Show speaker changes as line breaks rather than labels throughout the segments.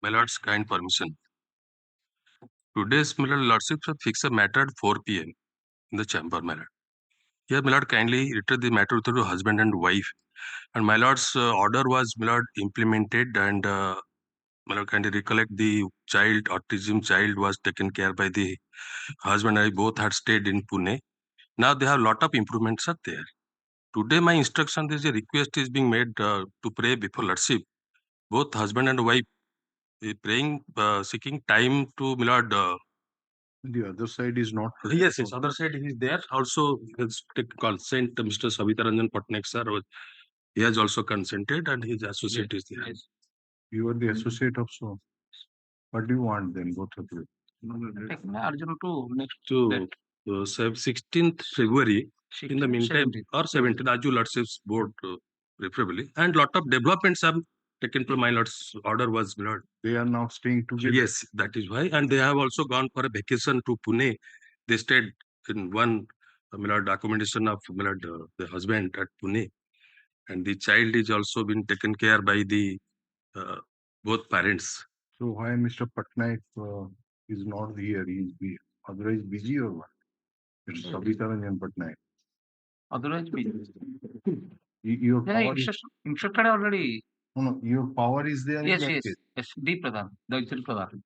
My lord's kind permission. Today's my lord lordship have fixed a matter at 4 p.m. in the chamber, my lord. Here, my lord, kindly return the matter to the husband and wife. And my lord's order was, my lord, implemented, and my lord, kindly recollect the child, autism child was taken care by the husband and I both had stayed in Pune. Now they have lot of improvements are there. Today, my instruction is a request is being made to pray before lordship. Both husband and wife praying, seeking time to, my lord,
The other side is not.
yes, yes. Other side he is there. Also, his consent, Mr. Savitaranjan Patnaik sir, he has also consented, and his associate is there. Yes.
You are the associate of so. What do you want then, both of you?
Arjun to next to 16th February. In the meantime, or 17th, as you lordship's board preferably, and lot of developments have taken place. My lord's order was, my lord.
They are now staying together.
Yes, that is why, and they have also gone for a vacation to Pune. They stayed in one, my lord, accommodation of, my lord, the husband at Pune, and the child is also been taken care by the both parents.
So why Mr. Patnaik is not here? He is otherwise busy or what? It's Savitaranjan Patnaik.
Otherwise,
Your power is,
instructed already.
no, your power is there.
Yes,
in that
yes,
case.
yes. D Pradhan, Daitil Pradhan.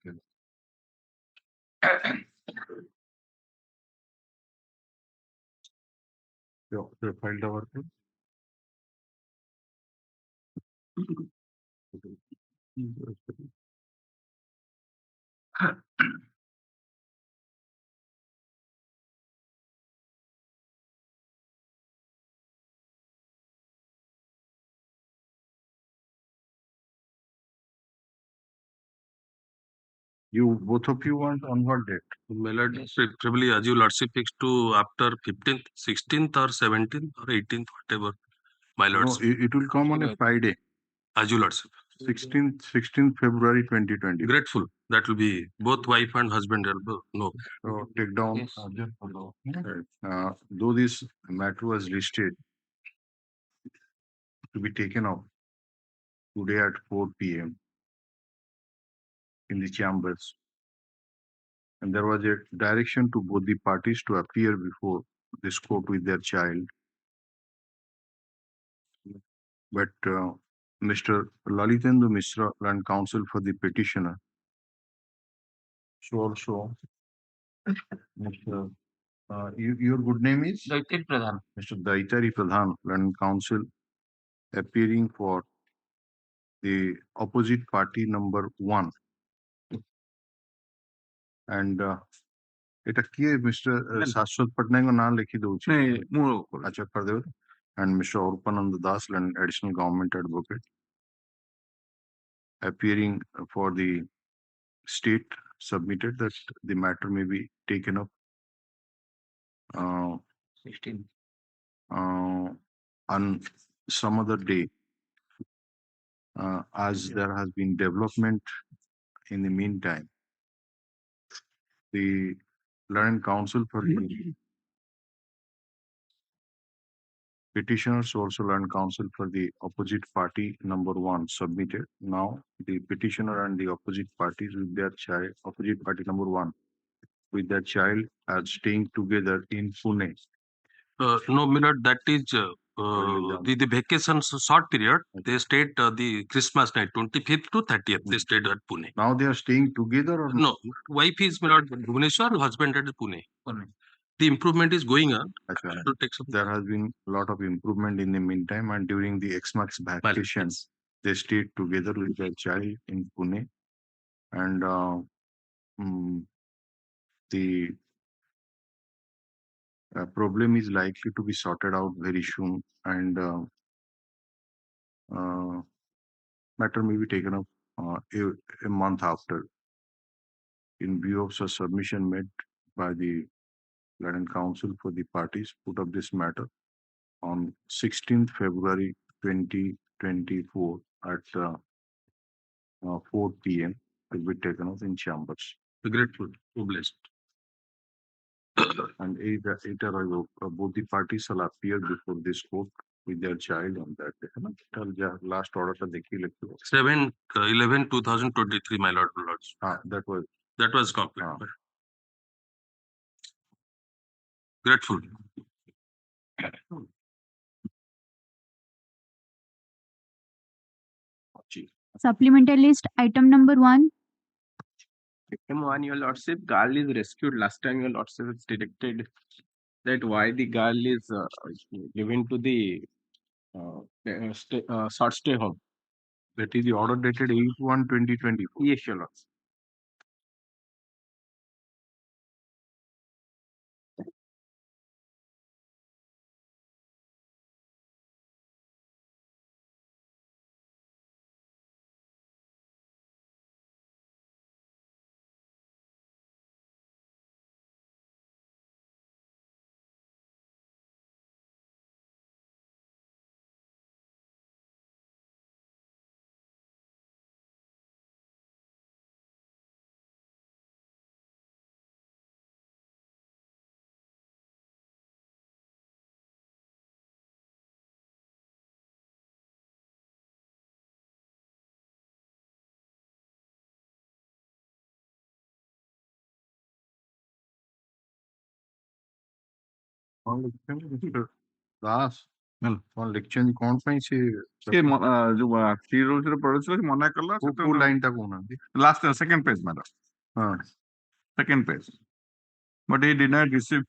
They filed our case. You both of you want on what date?
My lord, probably as you lordship fixed to after 15th, 16th or 17th or 18th, whatever. My lord's.
No, it will come on a Friday.
As you lordship.
16th February 2020.
Grateful. That will be both wife and husband. No.
So take down.
Yes.
Though this matter was listed to be taken up today at 4 p.m. in the chambers, and there was a direction to both the parties to appear before this court with their child. But Mr. Lalitendra Mishra, land counsel for the petitioner, so also Mr. Your good name is?
Daitil Pradhan.
Mr. Daitari Pradhan, land counsel, appearing for the opposite party number 1. And এটা কি Mr. Shashwat Patnaik নাম লিখি দଉଛି আচ্ছা করে দেবে and Mr. Orpanand Das, an additional government advocate, appearing for the state, submitted that the matter may be taken up
16.
On some other day, as there has been development in the meantime. The learned counsel for the petitioners also learned counsel for the opposite party number 1 submitted. Now the petitioner and the opposite parties with their child, opposite party number 1 with their child are staying together in Pune.
No, Millard, that is the vacation short period. They stayed the Christmas night, 25th to 30th. They stayed at Pune.
Now they are staying together or
no? Wife is Millard Bhubaneswar, husband at Pune. The improvement is going on.
There has been a lot of improvement in the meantime, and during the Xmas vacation, they stayed together with their child in Pune, and the problem is likely to be sorted out very soon, and matter may be taken up a month after, in view of such submission made by the Learned Counsel for the parties put up this matter on 16th February 2024 at 4 p.m. will be taken up in chambers.
Grateful, blessed.
And either both the parties shall appear before this court with their child on that day. Last order ta dekhi likhi.
7/11/2023, my lords.
That
was complete.
हाँ.
Grateful.
Supplemental list item number 1.
Item 1, your lordship, girl is rescued. Last time your lordship has directed that why the girl is given to the short stay home.
That is the order dated 8/1/2024.
Yes, your lordship.
दास कौन लिखचन कौन ପାଇଁ ସେ
ସେ ଯୋଉ 3 rules ରେ ପଢୁଥିଲା ସେ ମନା କଲା
କୋଉ ଲାଇନ ଟା କହୁନାହାନ୍ତି
ଲାଷ୍ଟ ସେକେଣ୍ଡ ପେଜ ମ୍ୟାଡମ
ହଁ
second page. But he did not receive.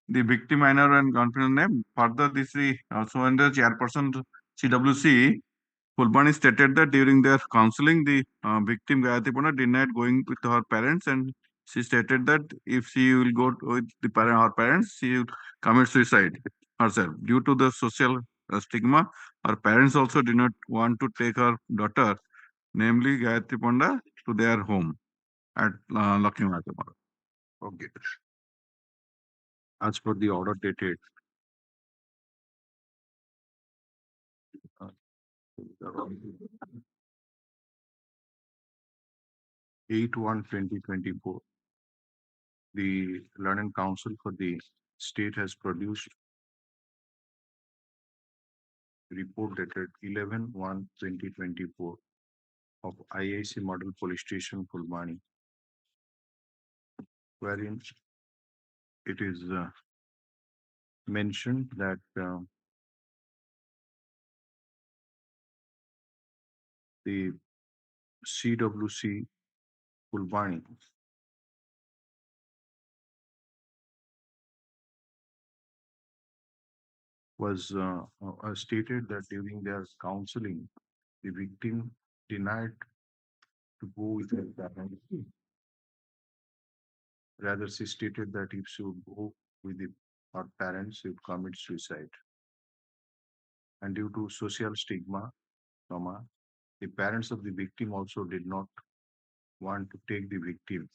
The victim minor and confident name. Further, this is also under chairperson CWC. Fulbani stated that during their counseling, the victim Gayatri Panda denied going with her parents, and she stated that if she will go with her parents, she will commit suicide herself. Due to the social stigma, her parents also did not want to take her daughter, namely Gayatri Panda, to their home at Lucky Matamara.
Okay. As per the order dated 8/1/2024, the Learning Council for the state has produced report dated 11/1/2024 of IIC Model Police Station, Fulbani, wherein it is mentioned that the CWC Fulbani was stated that during their counseling, the victim denied to go with her parents. Rather, she stated that if she would go with her parents, she would commit suicide. And due to social stigma, the parents of the victim also did not want to take the victim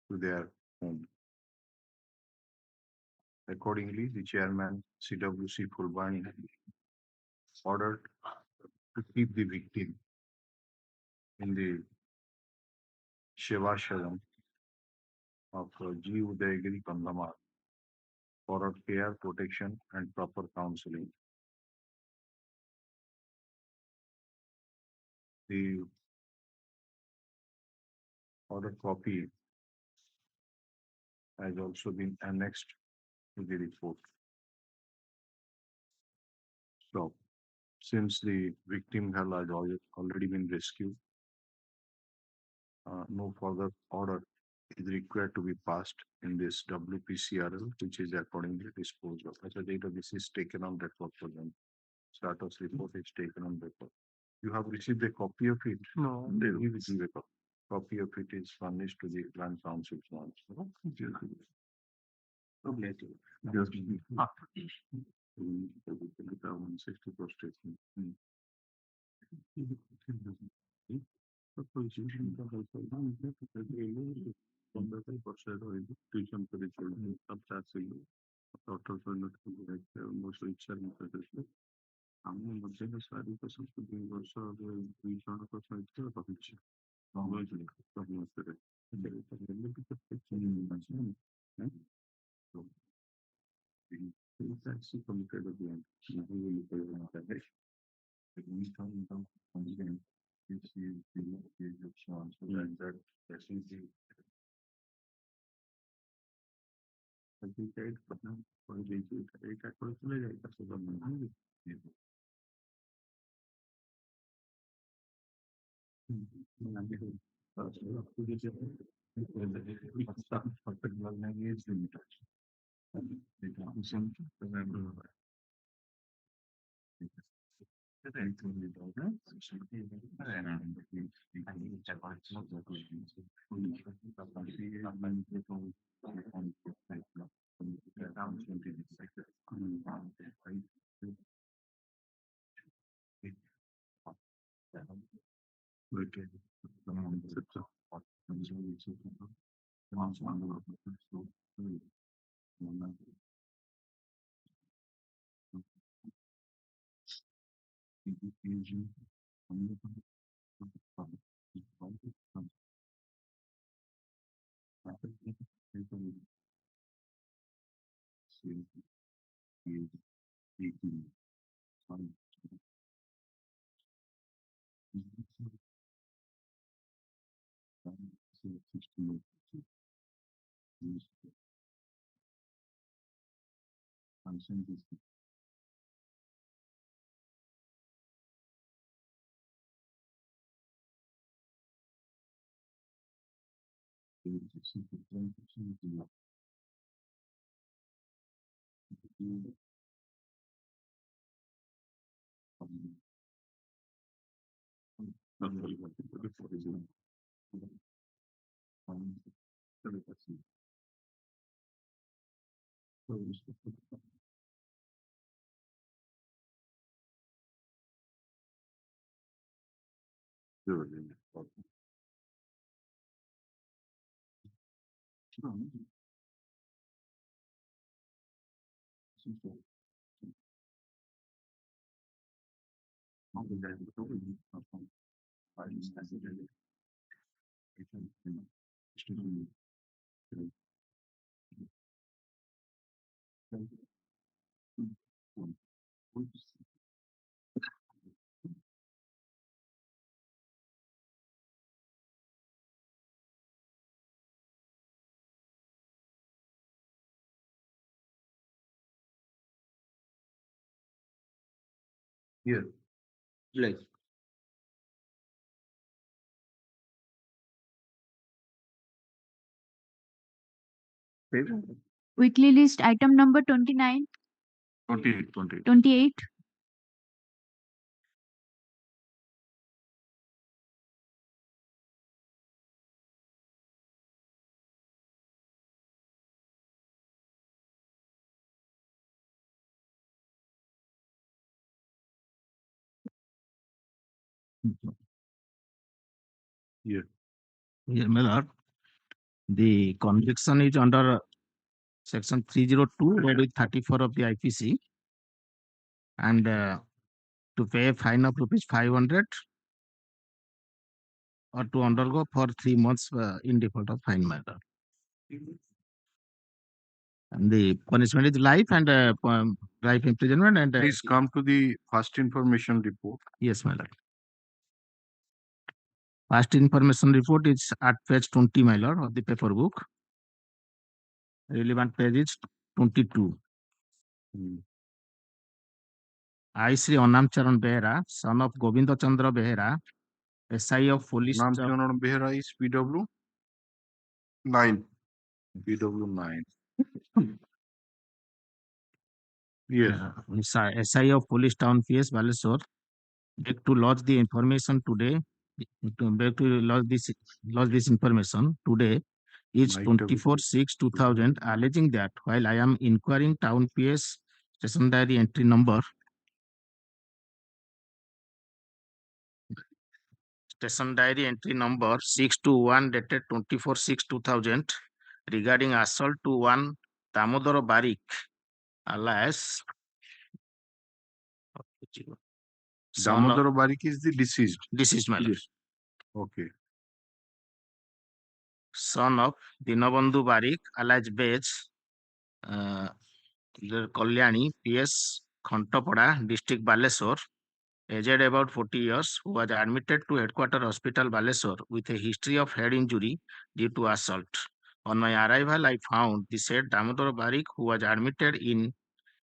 to their home. Accordingly, the chairman, CWC Fulbani, ordered to keep the victim in the Shivasharam of G. Udayagiri Kandamar for her care, protection, and proper counseling. The order copy has also been annexed to the report. So, since the victim has already been rescued, no further order is required to be passed in this WPCRL, which is accordingly disposed of. As a data, this is taken on record for them. Status report is taken on record. You have received a copy of it? No, they will receive a copy of it is furnished to the Land Council. Just 160 frustration. Tuition for the children, subtaxing, total আমি মধ্যে সারি পছন্দ দুই বর্ষ আগে 2 জনক সহিত রহিছি রহিছিল সমস্যারে She committed a crime. Now he will pay for that. The income from complaint if she is below the age of sean, so that is the certificate but now for the एक कर चले जाएगा तो सब नहीं particular language limitation. Here.
Like,
Weekly list item number 29, 28.
Here.
Here, my lord, the conviction is under section 302 read with 34 of the IPC, and to pay a fine of rupees 500 or to undergo for 3 months in default of fine, my lord. And the punishment is life and life imprisonment. And
Please come to the first information report.
yes, my lord. First information report is at page 20, my lord, of the paper book. Relevant page is 22. I, Sri Anam Charan Behera, son of Govinda Chandra Behera, SI of police.
Naam Charan Behera is PW 9. PW 9. Yes.
SI of police town PS Baleswar, beg to lodge the information today. Beg to lodge this information today is 24/6/2000, alleging that while I am inquiring town PS station diary entry number 621 dated 24/6/2000 regarding assault to one Damodar Barik alias
Damodar Barik is the deceased.
my lord.
Okay.
Son of Dinabandhu Barik alias Bej, Kalyani, PS, Khantapada, District Baleswar, aged about 40 years, who was admitted to Headquarter Hospital Baleswar with a history of head injury due to assault. On my arrival, I found the said Damodar Barik, who was admitted in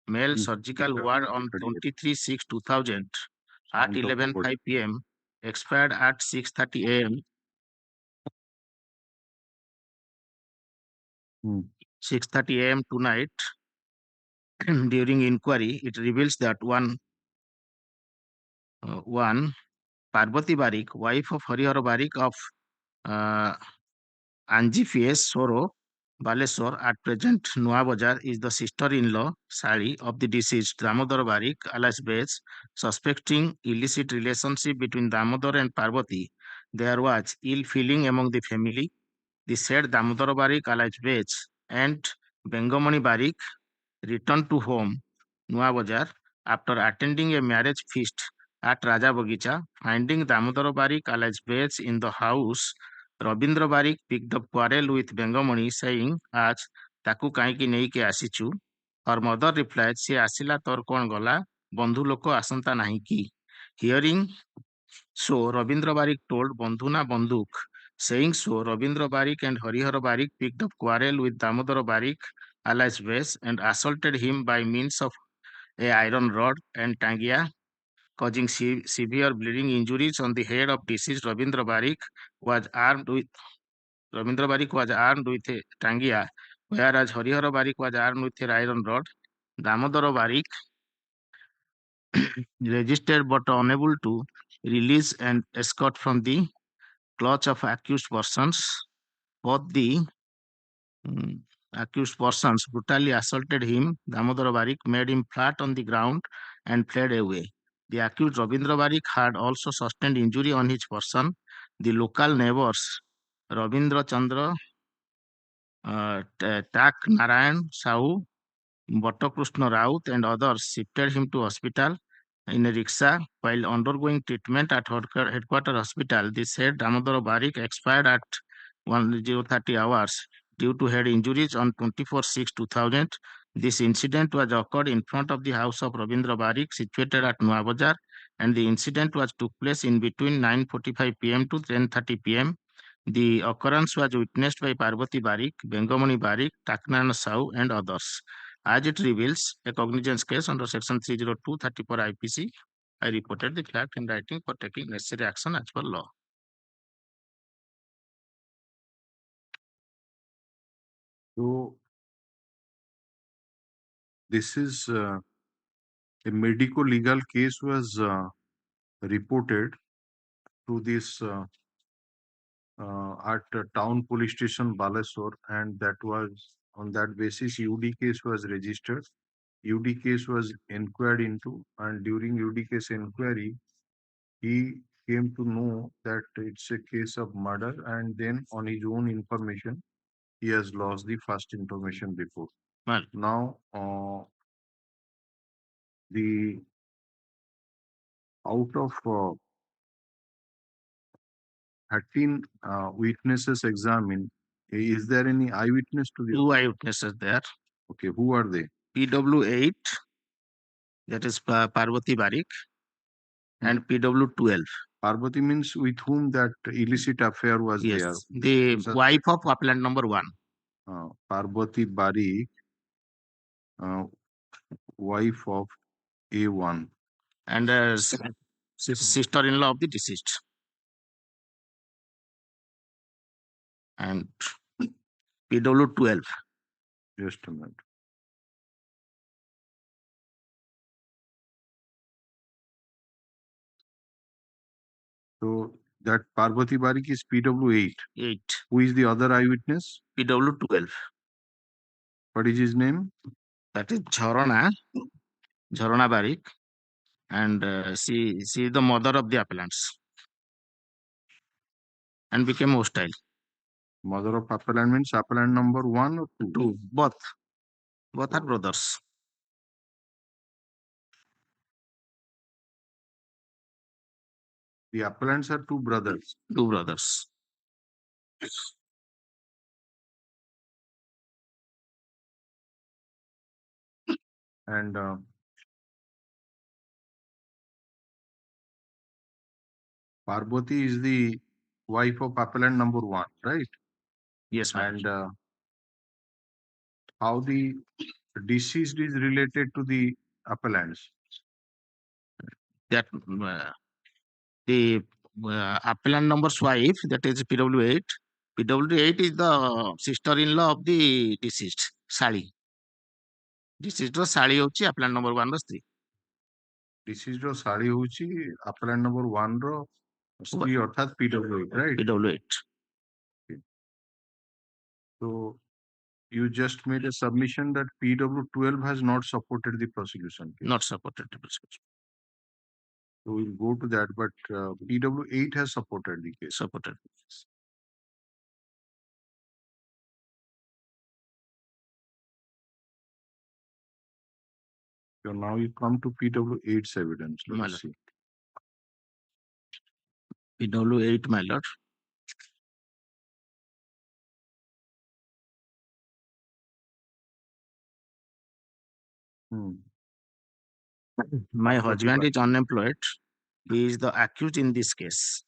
male surgical ward on 23/6/2000 at 11:05 p.m., expired at 6:30 a.m. 6:30 a.m. tonight. During inquiry, it reveals that one Parvati Barik, wife of Harihar Barik of Anjifies Soro, Baleswar, at present Nua Bazar, is the sister-in-law, Sari, of the deceased Damodar Barik, alias Bez. Suspecting illicit relationship between Damodar and Parvati, there was ill feeling among the family. The said Damodar Barik, alias Bez, and Bengamani Barik returned to home, Nua Bazar, after attending a marriage feast at Raja Bagicha. Finding Damodar Barik, alias Bez, in the house, Rabindra Barik picked up quarrel with Bengamani, saying, "Aaj taku kaiki neiki asichu." Her mother replied, "Se asila tor kon gala, bandhu loko asanta nahi ki." Hearing so, Rabindra Barik told Bandhu na banduk. Saying so, Rabindra Barik and Harihar Barik picked up quarrel with Damodar Barik, alias Ves, and assaulted him by means of a iron rod and tangia, causing severe bleeding injuries on the head of deceased. Rabindra Barik was armed with a tangia, whereas Harihar Barik was armed with an iron rod. Damodar Barik registered but unable to release and escape from the clutch of accused persons. Both the accused persons brutally assaulted him. Damodar Barik made him flat on the ground and fled away. The accused Rabindra Barik had also sustained injury on his person. The local neighbors, Rabindra Chandra, Tak Narayan Sahu, Bhattakrishna Raut, and others shifted him to hospital in a rickshaw while undergoing treatment at headquarter hospital. The said Damodar Barik expired at 10:30 hours due to head injuries on 24/6/2000. This incident was occurred in front of the house of Rabindra Barik situated at Nua Bazar, and the incident was took place in between 9:45 p.m. to 10:30 p.m. The occurrence was witnessed by Parvati Barik, Bengamani Barik, Taknan Sahu, and others. As it reveals a cognizance case under Section 302(34) IPC, I reported the fact in writing for taking necessary action as per law.
So this is a medico-legal case was reported to this at town police station Baleswar, and that was on that basis UD case was registered. UD case was inquired into, and during UD case inquiry, he came to know that it's a case of murder, and then on his own information, he has lost the first information report.
Well,
Now, the out of 13 witnesses examined, is there any eyewitness to the?
two eyewitnesses there.
Okay, who are they?
PW8, that is Parvati Barik, and PW12.
Parvati means with whom that illicit affair was there.
Yes, the wife of appellant number 1.
Parvati Barik, wife of A1.
And sister-in-law of the deceased. And PW12.
Just a minute. So that Parvati Barik is PW8.
8.
Who is the other eyewitness?
PW12.
What is his name?
That is Jharana Barik, and she is the mother of the appellants and became hostile.
Mother of appellant means appellant number 1 or 2?
2. Both are brothers.
The appellants are 2 brothers.
2 brothers.
And Parvati is the wife of appellant number 1, right?
Yes, my
And how the deceased is related to the appellants?
that the appellant number's wife, that is PW8. PW8 is the sister-in-law of the deceased, Sally. Deceased Sally hochi appellant number 1 ର ସ୍ତ୍ରୀ.
Deceased ର ଶାଳୀ ହଉଛି appellant number 1 ର ସ୍ତ୍ରୀ ଅର୍ଥାତ୍ PW8, right?
PW8.
So you just made a submission that PW12 has not supported the prosecution case.
Not supported the prosecution.
So we'll go to that, but PW8 has supported the case.
Supported.
So now you come to PW8's evidence.
My
Let's see.
PW8, my lord. My husband is unemployed. He is the accused in this case.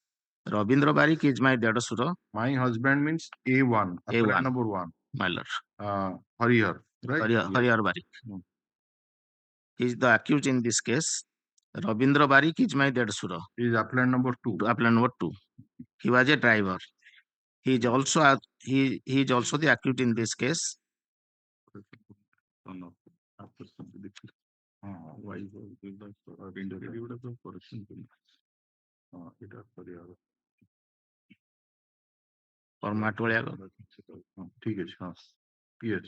Rabindra Barik is my Dedasura.
My husband means A1, appellant number 1.
My lord.
Harihar, right?
Harihar Barik. He is the accused in this case. Rabindra Barik is my Dedasura.
He is appellant number 2.
Appellant number 2. He was a driver. He is also the accused in this case.
Yes.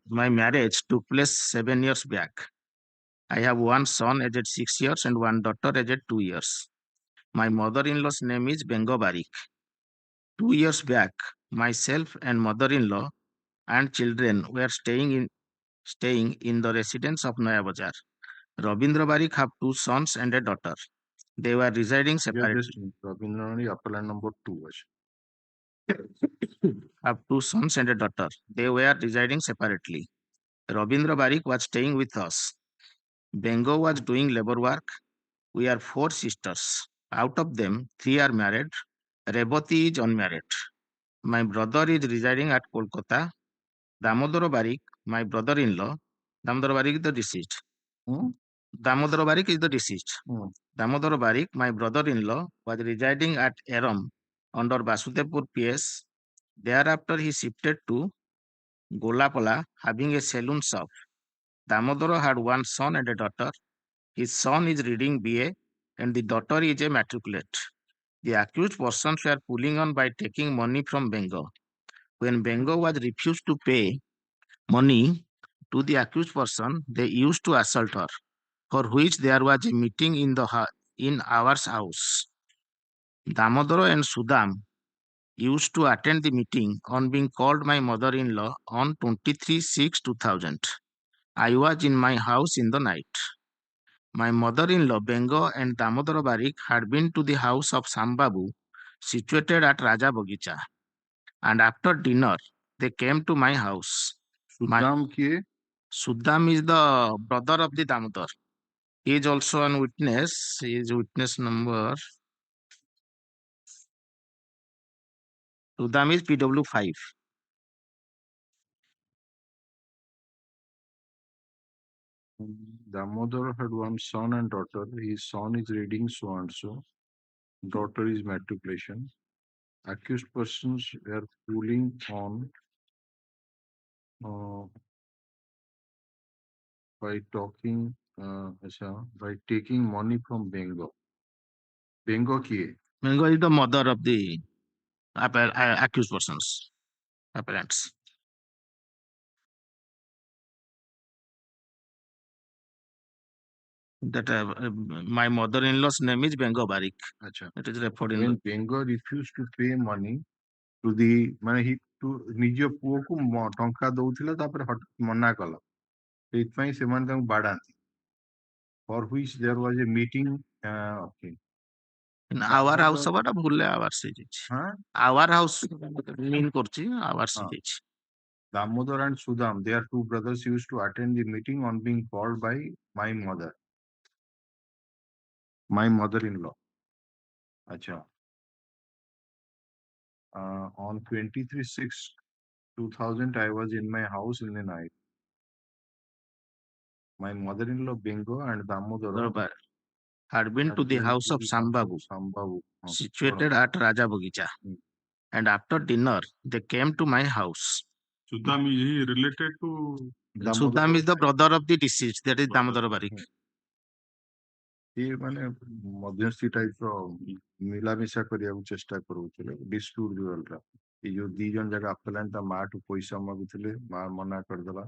My marriage took place 7 years back. I have one son aged 6 years and one daughter aged 2 years. My mother-in-law's name is Bengo Barik. 2 years back, myself and mother-in-law and children were staying in the residence of Naya Bazar. Rabindra Barik have 2 sons and a daughter. They were residing separately.
Rabindra appellant number 2.
Have 2 sons and a daughter. They were residing separately. Rabindra Barik was staying with us. Bengo was doing labor work. We are 4 sisters. Out of them, 3 are married. Revati is unmarried. My brother is residing at Kolkata. Damodar Barik, my brother-in-law. Damodar Barik is the deceased. Damodar Barik is the deceased. Damodar Barik, my brother-in-law, was residing at Eram under Basudepur PS. Thereafter, he shifted to Golapala, having a saloon shop. Damodar had one son and a daughter. His son is reading BA and the daughter is a matriculate. The accused persons were pulling on by taking money from Bengo. When Bengo was refused to pay money to the accused person, they used to assault her, for which there was a meeting in our house. Damodar and Sudam used to attend the meeting on being called my mother-in-law on 23/6/2000. I was in my house in the night. My mother-in-law Bengo and Damodar Barik had been to the house of Sambabu, situated at Raja Bagicha, and after dinner they came to my house. Sudam is the brother of the Damodar. He is also a witness. He is witness number. Sudam is PW5.
Damodar had one son and daughter. His son is reading so and so. Daughter is matriculation. Accused persons were pulling on by taking money from Bengo. Bengo kiye?
Bengo is the mother of the accused persons, appellants. That my mother-in-law's name is Bengo Barik. It is referred in.
When Bengo refused to pay money to the ନିଜ ପୁଅକୁ ଟଙ୍କା ଦଉଥିଲା ତାପରେ ମନା କଲା ସେଇଥିପାଇଁ ସେମାନେ ତାଙ୍କୁ ବାଡାନ୍ତି. For which there was a meeting. Okay.
In our house ହବାଟା ଭୁଲରେ hours ହେଇଯାଇଛି. Our house mean କରୁଛି hours ହେଇଯାଇଛି.
Damodar and Sudam, their two brothers, used to attend the meeting on being called by my mother-in-law. Acha. On 23/6/2000, I was in my house in the night. My mother-in-law Bingo and Damodar
Darbar had been to the house of Sambabu,
Sambabu,
situated at Raja Bagicha. And after dinner, they came to my house.
Sudam is he related to
Sudam is the brother of the deceased, that is Damodar Barik.
ये माने मध्यस्थी type रो मिलामिशा करिया चेष्टा करूथिले dispute जोलरा ये जो दी जन जगह अपलान ता मा टू पैसा मागुथिले मा मना कर देला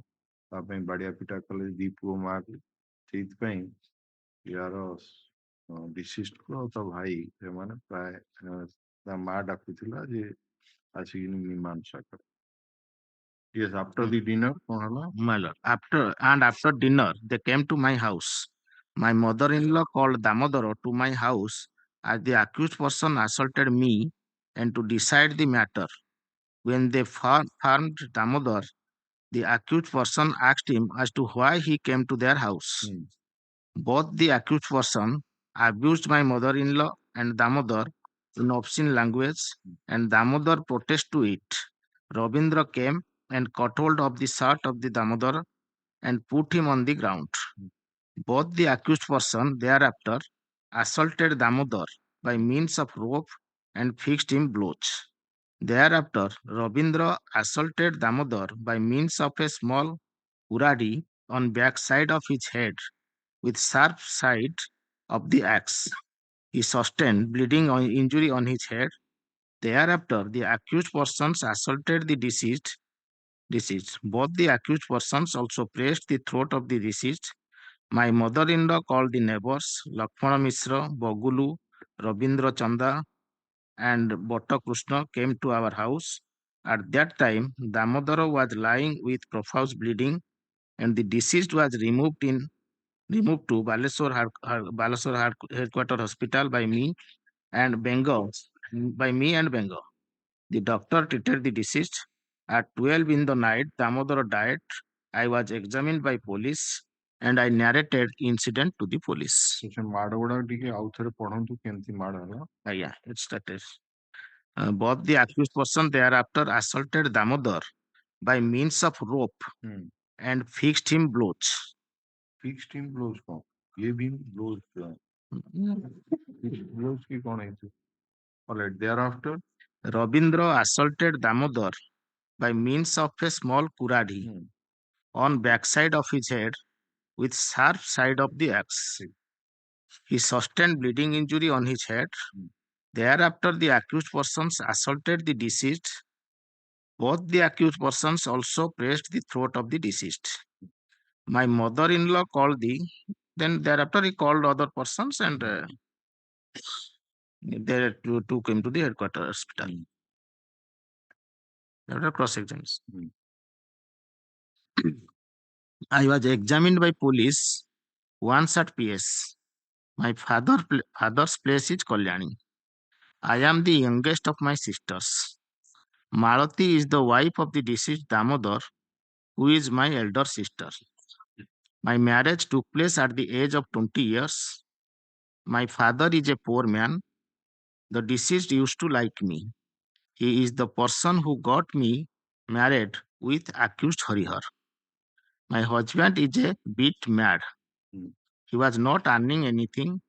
ता पे बड़िया पिटा कले दीपो मा ठीक पई यार डिसिस्ट को तो भाई ए माने प्राय ता मा डाकुथिला जे आसी मीमांसा कर yes after the dinner
My lord, after dinner, they came to my house. My mother-in-law called Damodar to my house as the accused person assaulted me and to decide the matter. When they found Damodar, the accused person asked him as to why he came to their house. Both the accused person abused my mother-in-law and Damodar in obscene language, and Damodar protested to it. Rabindra came and caught hold of the shirt of the Damodar and put him on the ground. Both the accused person thereafter assaulted Damodar by means of rope and fixed him blows. Thereafter, Rabindra assaulted Damodar by means of a small kuradi on backside of his head with sharp side of the axe. He sustained bleeding injury on his head. Thereafter, the accused persons assaulted the deceased. Both the accused persons also pressed the throat of the deceased. My mother-in-law called the neighbors, Lakshmana Mishra, Bogulu, Rabindra Chanda, and Bhatta Krishna came to our house. At that time, Damodara was lying with profuse bleeding, and the deceased was removed to Baleswar Headquarter Hospital by me and Bengal. The doctor treated the deceased. At 12 in the night, Damodara died. I was examined by police and I narrated incident to the police. Yeah, it started. Both the accused person thereafter assaulted Damodar by means of rope and fixed him blows.
Fixed him blows को ये भी blows blows की कौन है इसे alright thereafter
Rabindra assaulted Damodar by means of a small kuradi on backside of his head with sharp side of the axe. He sustained bleeding injury on his head. Thereafter, the accused persons assaulted the deceased. Both the accused persons also pressed the throat of the deceased. My mother-in-law called thereafter he called other persons and they took him to the headquarters hospital. After cross-examination. I was examined by police once at PS. My father's place is Kalyani. I am the youngest of my sisters. Malati is the wife of the deceased Damodar, who is my elder sister. My marriage took place at the age of 20 years. My father is a poor man. The deceased used to like me. He is the person who got me married with accused Harihar. My husband is a bit mad. He was not earning anything.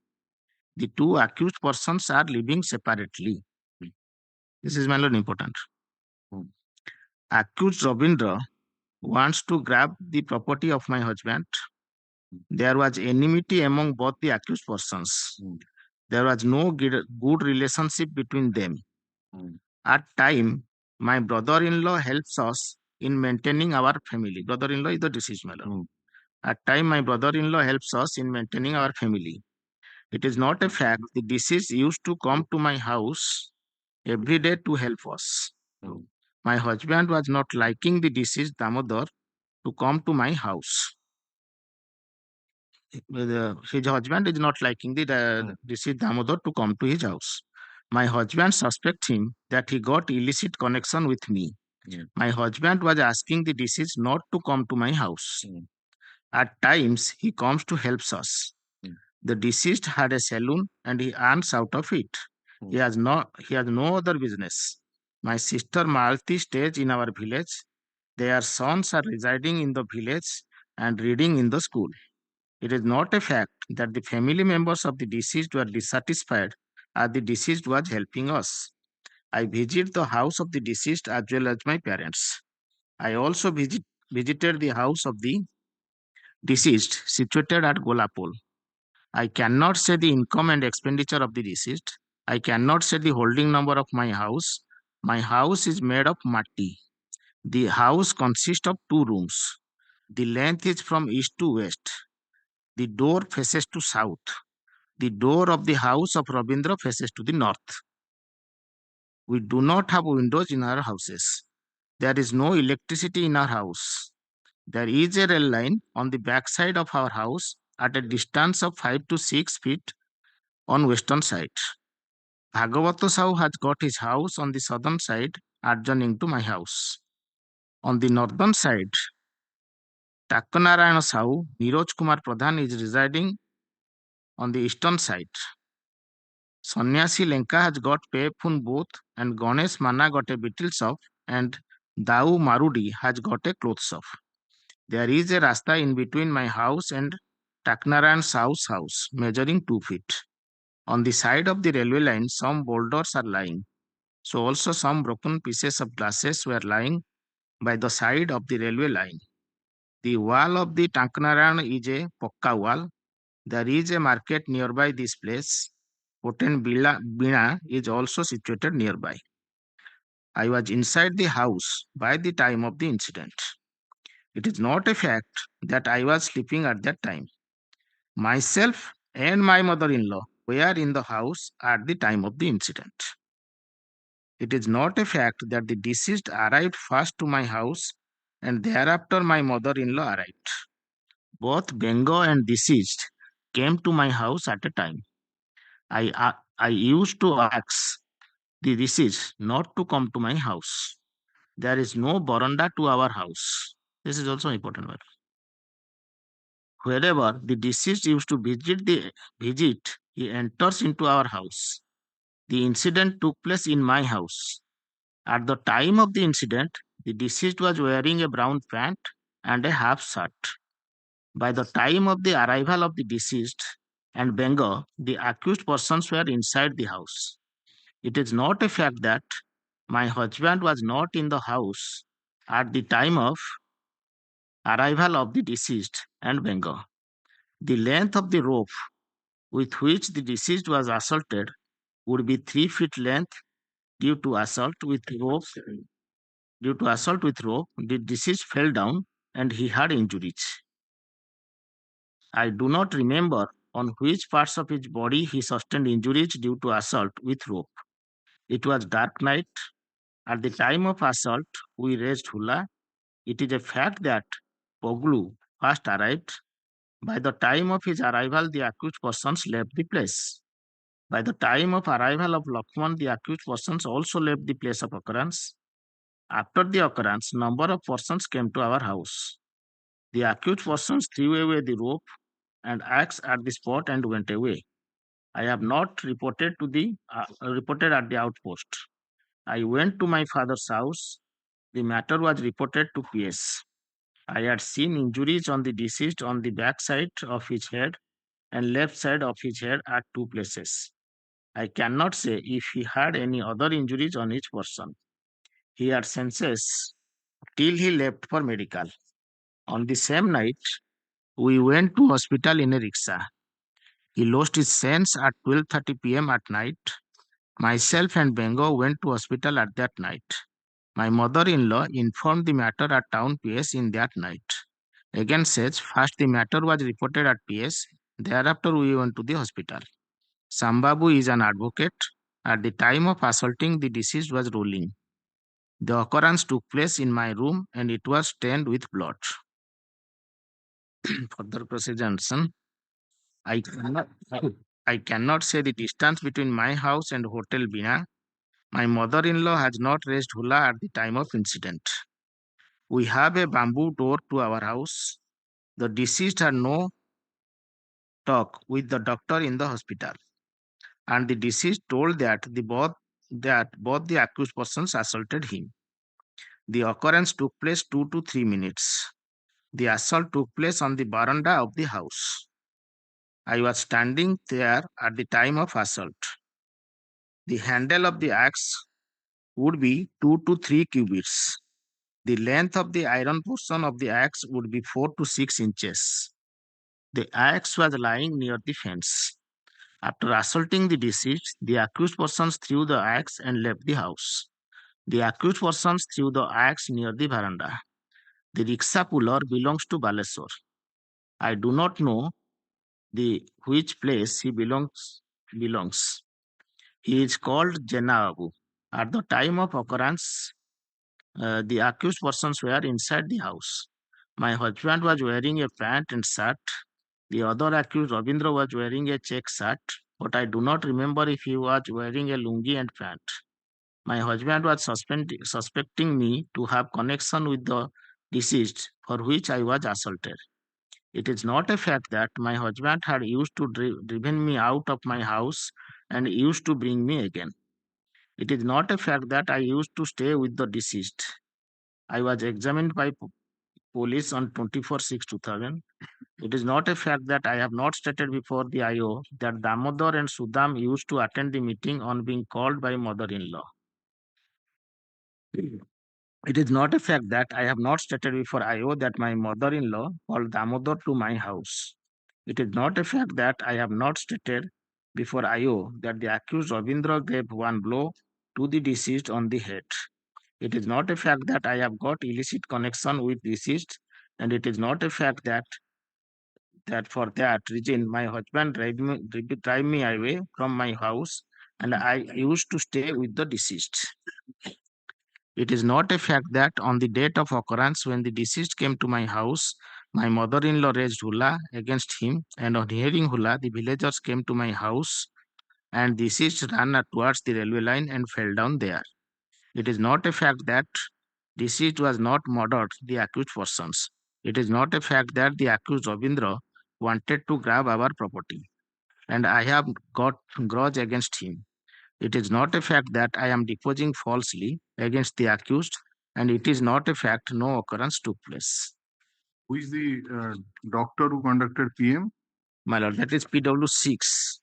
The two accused persons are living separately. This is very important. Accused Rabindra wants to grab the property of my husband. There was enmity among both the accused persons. There was no good relationship between them. At time, my brother-in-law helps us in maintaining our family. Brother-in-law is the deceased man. At time, my brother-in-law helps us in maintaining our family. It is not a fact. The deceased used to come to my house every day to help us. My husband was not liking the deceased Damodar to come to my house. His husband is not liking the deceased Damodar to come to his house. My husband suspects him that he got illicit connection with me. My husband was asking the deceased not to come to my house. At times, he comes to help us. The deceased had a saloon and he earns out of it. He has no other business. My sister Malti stays in our village. Their sons are residing in the village and reading in the school. It is not a fact that the family members of the deceased were dissatisfied as the deceased was helping us. I visited the house of the deceased as well as my parents. I also visited the house of the deceased situated at Golapol. I cannot say the income and expenditure of the deceased. I cannot say the holding number of my house. My house is made of matti. The house consists of 2 rooms. The length is from east to west. The door faces to south. The door of the house of Rabindra faces to the north. We do not have windows in our houses. There is no electricity in our house. There is a rail line on the back side of our house at a distance of 5 to 6 feet on western side. Bhagavata Sahu has got his house on the southern side adjoining to my house. On the northern side, Takkanarayana Sahu, Niroj Kumar Pradhan is residing on the eastern side. Sannyasi Lenka has got payphone booth and Ganesh Mana got a beetle shop and Dau Marudi has got a clothes shop. There is a rasta in between my house and Taknarayan Sahu's house, measuring 2 feet. On the side of the railway line, some boulders are lying. So also some broken pieces of glasses were lying by the side of the railway line. The wall of the Tanknarayan is a Pokka wall. There is a market nearby this place. Hotel Bina is also situated nearby. I was inside the house by the time of the incident. It is not a fact that I was sleeping at that time. Myself and my mother-in-law were in the house at the time of the incident. It is not a fact that the deceased arrived first to my house and thereafter my mother-in-law arrived. Both Bengo and deceased came to my house at a time. I used to ask the deceased not to come to my house. There is no veranda to our house. This is also important word. Wherever the deceased used to visit, he enters into our house. The incident took place in my house. At the time of the incident, the deceased was wearing a brown pant and a half shirt. By the time of the arrival of the deceased and Bengo, the accused persons were inside the house. It is not a fact that my husband was not in the house at the time of arrival of the deceased and Bengo. The length of the rope with which the deceased was assaulted would be 3 feet length due to assault with rope. Due to assault with rope, the deceased fell down and he had injuries. I do not remember on which parts of his body he sustained injuries due to assault with rope. It was dark night. At the time of assault, we raised hula. It is a fact that Poglu first arrived. By the time of his arrival, the accused persons left the place. By the time of arrival of Lakshman, the accused persons also left the place of occurrence. After the occurrence, number of persons came to our house. The accused persons threw away the rope and axe at the spot and went away. I have not reported at the outpost. I went to my father's house. The matter was reported to PS. I had seen injuries on the deceased on the back side of his head and left side of his head at 2 places. I cannot say if he had any other injuries on each person. He had senses till he left for medical. On the same night, we went to hospital in a rickshaw. He lost his sense at 12:30 p.m. at night. Myself and Bengo went to hospital at that night. My mother-in-law informed the matter at town PS in that night. Again says, first the matter was reported at PS. Thereafter we went to the hospital. Sambabu is an advocate. At the time of assaulting, the deceased was rolling. The occurrence took place in my room and it was stained with blood. Further proceedings. I cannot say the distance between my house and Hotel Bina. My mother-in-law has not raised hula at the time of incident. We have a bamboo door to our house. The deceased had no talk with the doctor in the hospital, and the deceased told that both the accused persons assaulted him. The occurrence took place 2 to 3 minutes. The assault took place on the veranda of the house. I was standing there at the time of assault. The handle of the axe would be 2 to 3 cubits. The length of the iron portion of the axe would be 4 to 6 inches. The axe was lying near the fence. After assaulting the deceased, the accused persons threw the axe and left the house. The accused persons threw the axe near the veranda. The rickshaw puller belongs to Baleswar. I do not know which place he belongs. He is called Jenabu. At the time of occurrence, the accused persons were inside the house. My husband was wearing a pant and shirt. The other accused, Ravindra, was wearing a check shirt, but I do not remember if he was wearing a lungi and pant. My husband was suspecting me to have connection with the deceased, for which I was assaulted. It is not a fact that my husband had used to driven me out of my house and used to bring me again. It is not a fact that I used to stay with the deceased. I was examined by police on 24/6/2000. It is not a fact that I have not stated before the IO that Damodar and Sudam used to attend the meeting on being called by mother-in-law. It is not a fact that I have not stated before IO that my mother-in-law called Damodar to my house. It is not a fact that I have not stated before IO that the accused Ravindra gave one blow to the deceased on the head. It is not a fact that I have got illicit connection with deceased, and it is not a fact that for that reason my husband drive me away from my house and I used to stay with the deceased. It is not a fact that on the date of occurrence when the deceased came to my house, my mother-in-law raised hula against him, and on hearing hula, the villagers came to my house and deceased ran towards the railway line and fell down there. It is not a fact that deceased was not murdered the accused persons. It is not a fact that the accused Ravindra wanted to grab our property, and I have got grudge against him. It is not a fact that I am deposing falsely against the accused, and it is not a fact no occurrence took place.
Who is the doctor who conducted PM?
My lord, that is PW6.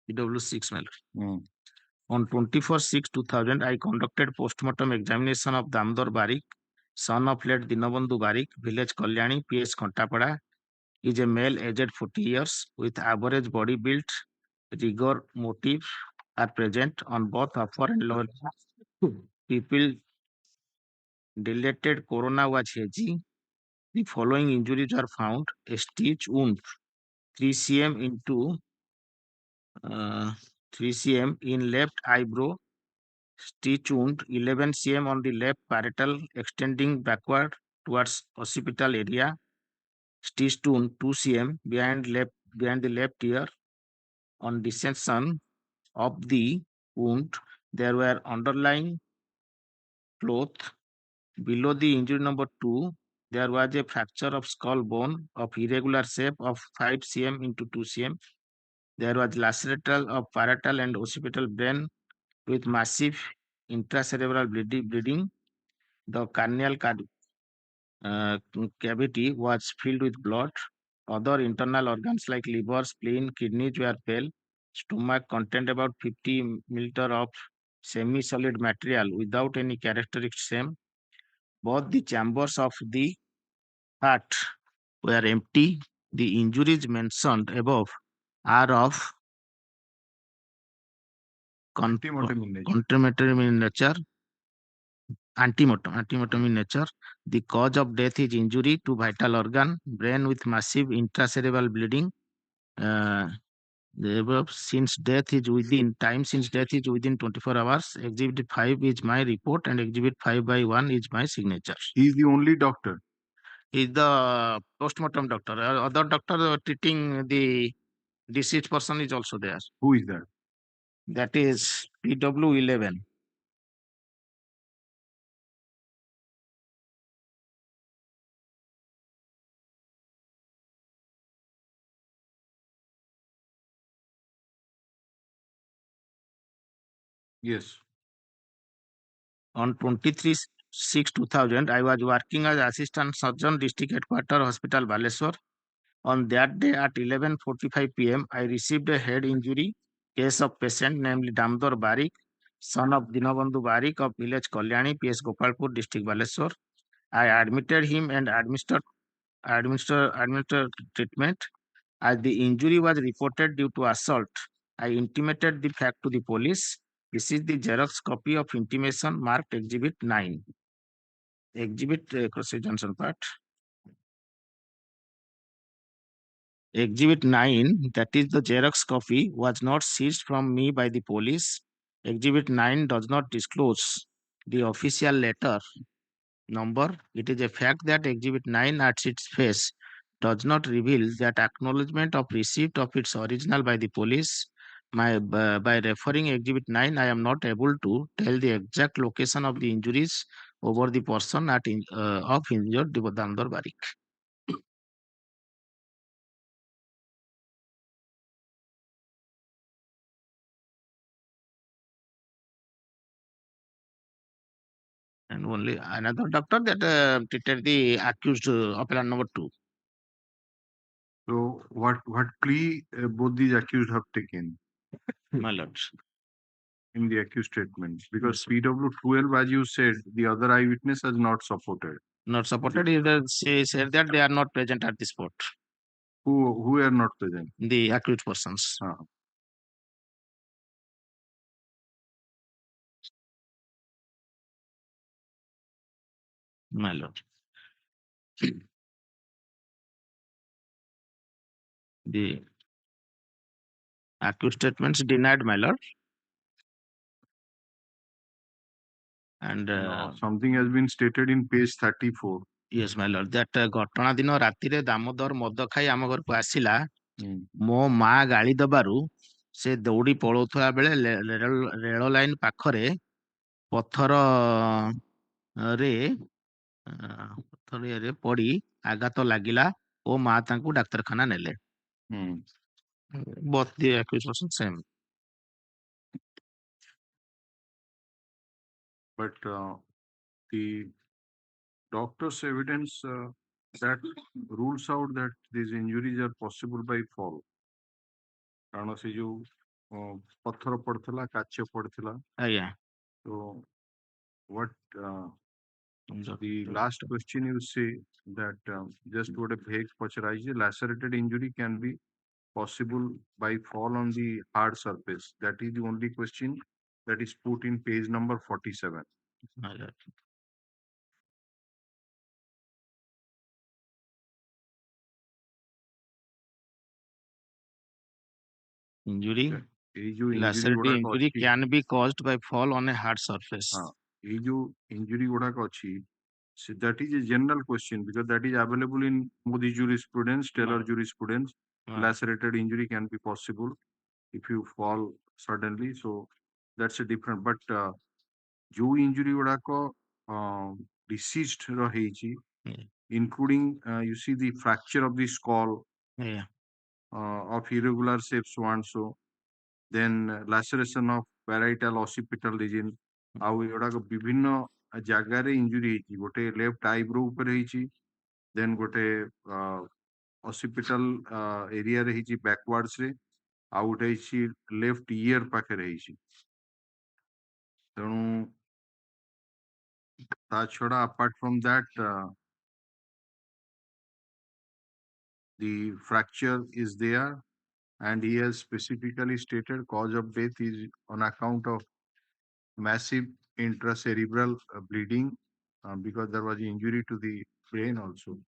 PW6, my lord. On 24/6/2000, I conducted postmortem examination of Damodar Barik, son of late Dinabandhu Barik, village Kalyani, PS Khantapada. Is a male aged 40 years with average body build. Rigor motive are present on both upper and lower. People dilated corona was hazy. The following injuries are found: a stitch wound 3 cm into 3 cm in left eyebrow, stitch wound 11 cm on the left parietal extending backward towards occipital area, stitch wound 2 cm behind the left ear. On dissection of the wound, there were underlying cloth. Below the injury number 2, there was a fracture of skull bone of irregular shape of 5 cm into 2 cm. There was laceration of parietal and occipital brain with massive intracerebral bleeding. The cranial cavity was filled with blood. Other internal organs like liver, spleen, kidneys were pale. Stomach contained about 50 milliliters of semi-solid material without any characteristic shame. Both the chambers of the heart were empty. The injuries mentioned above are of antemotum in nature. The cause of death is injury to vital organ, brain with massive intracerebral bleeding. The above since death is within 24 hours. Exhibit 5 is my report and Exhibit 5/1 is my signature.
He is the only doctor.
He is the postmortem doctor. Other doctor treating the deceased person is also there.
Who is that?
That is PW11.
Yes.
On 23/6/2000, I was working as assistant surgeon, district headquarters hospital, Baleswar. On that day at 11:45 p.m., I received a head injury case of patient, namely Damdar Barik, son of Dinabandhu Barik of village Kalyani, PS Gopalpur, district Baleswar. I admitted him and administered treatment. As the injury was reported due to assault, I intimated the fact to the police. This is the Xerox copy of intimation marked Exhibit 9. Exhibit Johnson part. Exhibit 9, that is the Xerox copy, was not seized from me by the police. Exhibit 9 does not disclose the official letter number. It is a fact that Exhibit 9 at its face does not reveal that acknowledgement of receipt of its original by the police. By referring Exhibit 9, I am not able to tell the exact location of the injuries over the person of injured Damdar Barik. And only another doctor that treated the accused appellant number 2.
So what plea both these accused have taken
My lord.
in the accused statement? Because PW12, as you said, the other eyewitness has not supported.
Not supported. Either she said that they are not present at the spot.
Who are not present?
The accused persons. My lord. The accused statements denied, my lord. And
something has been stated in page 34.
yes, my lord, that ଘଟଣା ଦିନ ରାତିରେ ଦାମୋଦର ମଦ ଖାଇ ଆମ ଘରକୁ ଆସିଲା। ମୋ ମା ଗାଳି ଦବାରୁ ସେ ଦୌଡ଼ି ପଳଉଥିବା ବେଳେ ରେଳ ଲାଇନ ପାଖରେ ପଥରରେ ପଡି ଆଘାତ ଲାଗିଲା ଓ ମା ତାଙ୍କୁ ଡାକ୍ତରଖାନା ନେଲେ। Both the accusations same.
But the doctor's evidence that rules out that these injuries are possible by fall. କାରଣ ସେ ଯୋଉ ପଥର ପଡିଥିଲା, କାଚ ପଡିଥିଲା।
ଆଜ୍ଞା।
So what the last question you say that just what a vague ପଚରାଇଛି, lacerated injury can be possible by fall on the hard surface. That is the only question that is put in page number 47.
Injury, lacerated injury can be caused by fall on a hard surface.
ये जो injury गुड़ाक अच्छी, that is a general question because that is available in Modi jurisprudence, Taylor jurisprudence. Lacerated injury can be possible if you fall suddenly. So that's a different. But जो injury गुड़ाक deceased रही, including you see the fracture of the skull, of irregular shape, so and so. Then laceration of parietal occipital region. ଆଉ ଏଗୁଡାକ ବିଭିନ୍ନ ଜାଗାରେ injury ହେଇଛି। ଗୋଟେ left eyebrow ଉପରେ ହେଇଛି, ଦେନ୍ ଗୋଟେ occipital ଏରିଆରେ ହେଇଛି ବ୍ୟାକୱାର୍ଡସ୍ ରେ, ଆଉ ଗୋଟେ ହେଇଛି ଲେଫ୍ଟ ଇୟର ପାଖରେ ହେଇଛି। ତେଣୁ ତା ଛଡା apart from that the fracture is there and he has specifically stated cause of death is on account of massive intracerebral bleeding because there was injury to the brain also.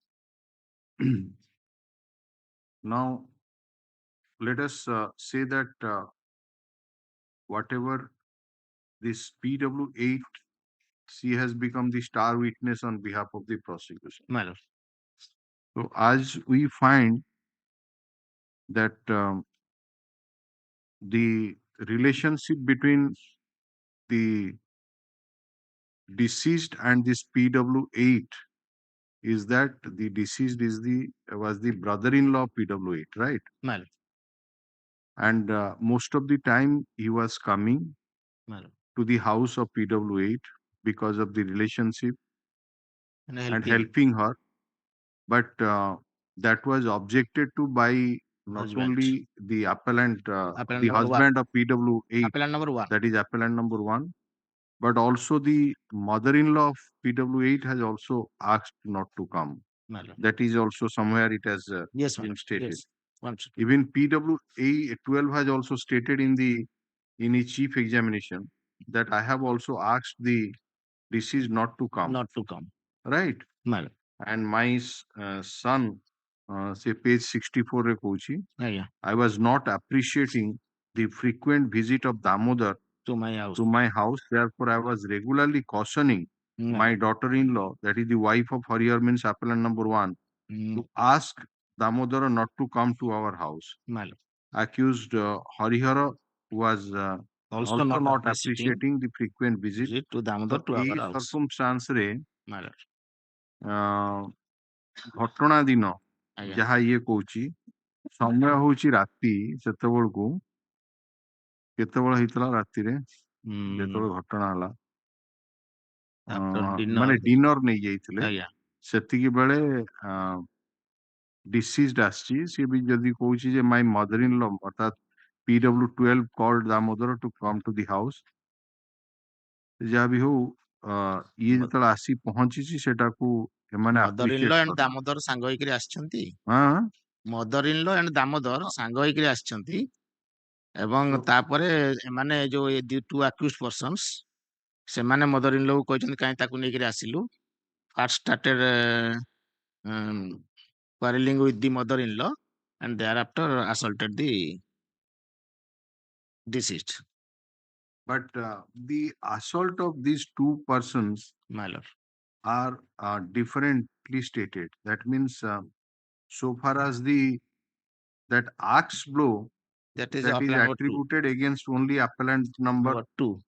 Now, let us say that whatever this PW8, she has become the star witness on behalf of the prosecution.
My lord.
So as we find that the relationship between the deceased and this PW8 is that the deceased was the brother-in-law of PW8, right?
My lord.
And most of the time he was coming
My lord.
to the house of PW8 because of the relationship and
helping
helping her. But that was objected to by not
husband.
only the appellant,
Appellant
the
number one.
husband of PW8,
Appellant number 1.
that is appellant number 1, but also the mother-in-law of PW8 has also asked not to come.
My lord.
That is also somewhere it has
Yes, my
been
lord.
stated.
Yes. One second.
Even PWA12 has also stated in his chief examination that I have also asked the deceased not to come.
Not to come.
Right?
My lord.
And my son, say page 64 re kouchi,
Yeah.
I was not appreciating the frequent visit of Damodar
To my house.
Therefore, I was regularly cautioning my daughter-in-law, that is the wife of Hariharman's appellant number 1, to ask Damodar not to come to our house.
My lord.
Accused Harihara was also not appreciating the frequent visit
to Damodar to
এই
our house.
circumstance ରେ
My lord.
ଘଟଣା ଦିନ
ଆଜ୍ଞା।
ଯାହା ଇଏ କହୁଛି ସମୟ ହଉଛି ରାତି, ସେତେବେଳକୁ କେତେବେଳେ ହେଇଥିଲା ରାତିରେ ଯେତେବେଳେ ଘଟଣା ହେଲା ମାନେ ଡିନର ନେଇ ଯାଇଥିଲେ, ସେତିକି ବେଳେ ଡିସିଜ୍ଡ ଆସିଛି। ସିଏ ବି ଯଦି କହୁଛି ଯେ ମାଇ ମଦର ଇନ୍ ଲ ଅର୍ଥାତ୍ PW12 called Damodar to come to the house, ଯାହା ବି ହଉ ଇଏ ଯେତେବେଳେ ଆସି ପହଞ୍ଚିଛି ସେଟାକୁ ଏମାନେ
ମଦର ଇନ୍ ଲ ଏଣ୍ଡ ଦାମୋଦର ସାଙ୍ଗ ହେଇକିରି ଆସିଛନ୍ତି। ମଦର ଇନ୍ ଲ ଏଣ୍ଡ ଦାମୋଦର ସାଙ୍ଗ ହେଇକିରି ଆସିଛନ୍ତି ଏବଂ ତାପରେ ଏମାନେ ଯୋଉ ଟୁ ଆକ୍ୟୁଜ୍ଡ ପର୍ସନ୍ସ ସେମାନେ ମଦର ଇନ୍ ଲ କୁ କହିଛନ୍ତି କାହିଁ ତାକୁ ନେଇକିରି ଆସିଲୁ। First started quarreling with the mother-in-law and thereafter assaulted the deceased.
But the assault of these two persons,
my lord,
are differently stated. That means so far as that axe blow
that is
attributed against only appellant number
2.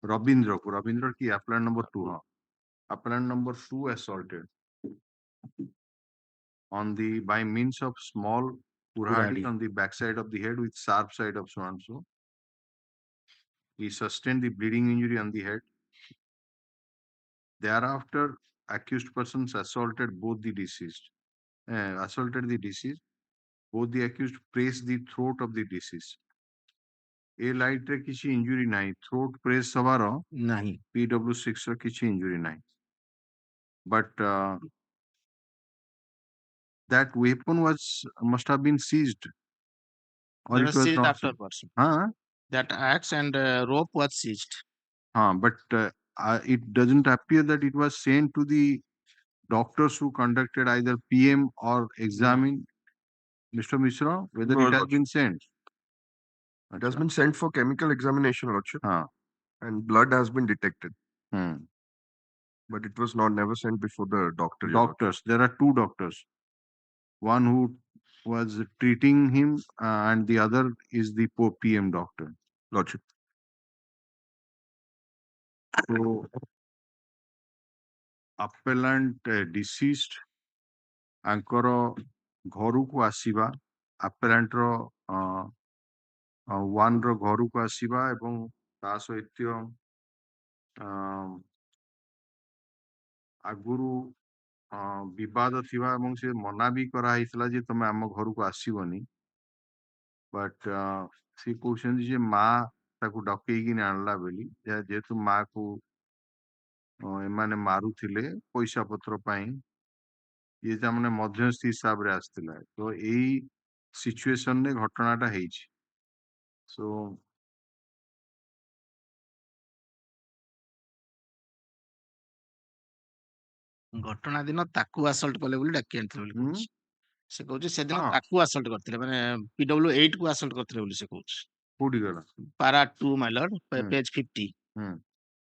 Rabindra ki appellant number 2. Appellant number 2 assaulted on by means of small kurhadi on the backside of the head with sharp side of so and so. He sustained the bleeding injury on the head. Thereafter, accused persons assaulted the deceased. Both the accused pressed the throat of the deceased. A light रे किसी injury नहीं, throat press हवारो
नहीं,
PW6 रे किसी injury नहीं. But that weapon must have been seized. Or it was
seized
not
afterwards.
Huh?
That axe and rope was seized.
But it doesn't appear that it was sent to the doctors who conducted either PM or examined Mr. Mishra, whether it has been sent.
It has been sent for chemical examination, Lordship, and blood has been detected. But it was never sent before the doctor.
Doctors. There are two doctors. One who was treating him and the other is the PM doctor.
Lordship.
So, appellant deceased ଆଙ୍କର ଘରକୁ ଆସିବା, appellant ର 1 ର ଘରକୁ ଆସିବା ଏବଂ ତା ସହିତ ଆଗରୁ ବିବାଦ ଥିବା ଏବଂ ସେ ମନା ବି କରାହେଇଥିଲା ଯେ ତମେ ଆମ ଘରକୁ ଆସିବନି, ବଟ୍ ସେ କହୁଛନ୍ତି ଯେ ମା ତାକୁ ଡକେଇକିନି ଆଣିଲା ବୋଲି, ଯେହେତୁ ମାକୁ ଏମାନେ ମାରୁଥିଲେ ପଇସା ପତ୍ର ପାଇଁ, ଇଏ ତାମାନେ ମଧ୍ୟସ୍ଥି ହିସାବରେ ଆସିଥିଲା। ତ ଏଇ ସିଚୁଏସନରେ ଘଟଣାଟା ହେଇଛି। ସୋ
ଘଟଣା ଦିନ ତାକୁ ଆସଲ୍ଟ କଲେ ବୋଲି ଡାକି ଆଣିଥିଲେ ବୋଲି କହୁଛି। ସେ କହୁଛି ସେଦିନ
ହଁ।
ତାକୁ assault କରିଥିଲେ ମାନେ PW8 କୁ assault କରିଥିଲେ ବୋଲି ସେ କହୁଛି।
କୋଉଠି ଗଲା?
Para 2 my lord, page 50.
Hmm.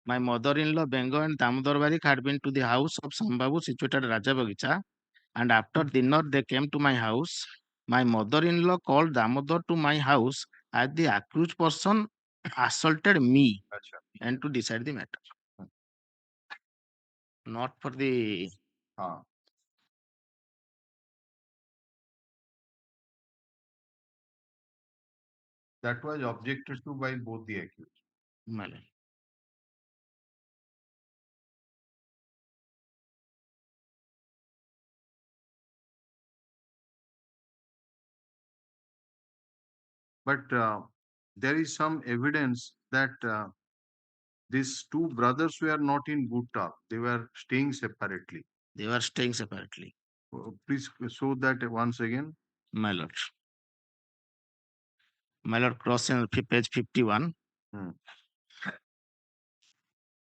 My mother-in-law Bengo and Damodar Barik had been to the house of Sambabu situated at Raja Bagicha, and after dinner they came to my house. My mother-in-law called Damodar to my house as the accused person assaulted me
Acha.
and to decide the matter. Not for the
That was objected to by both the accused.
my lord.
But there is some evidence that these two brothers were not in good talk. They were staying separately.
They were staying separately.
Please show that once again.
My lord. My lord, cross in page 51.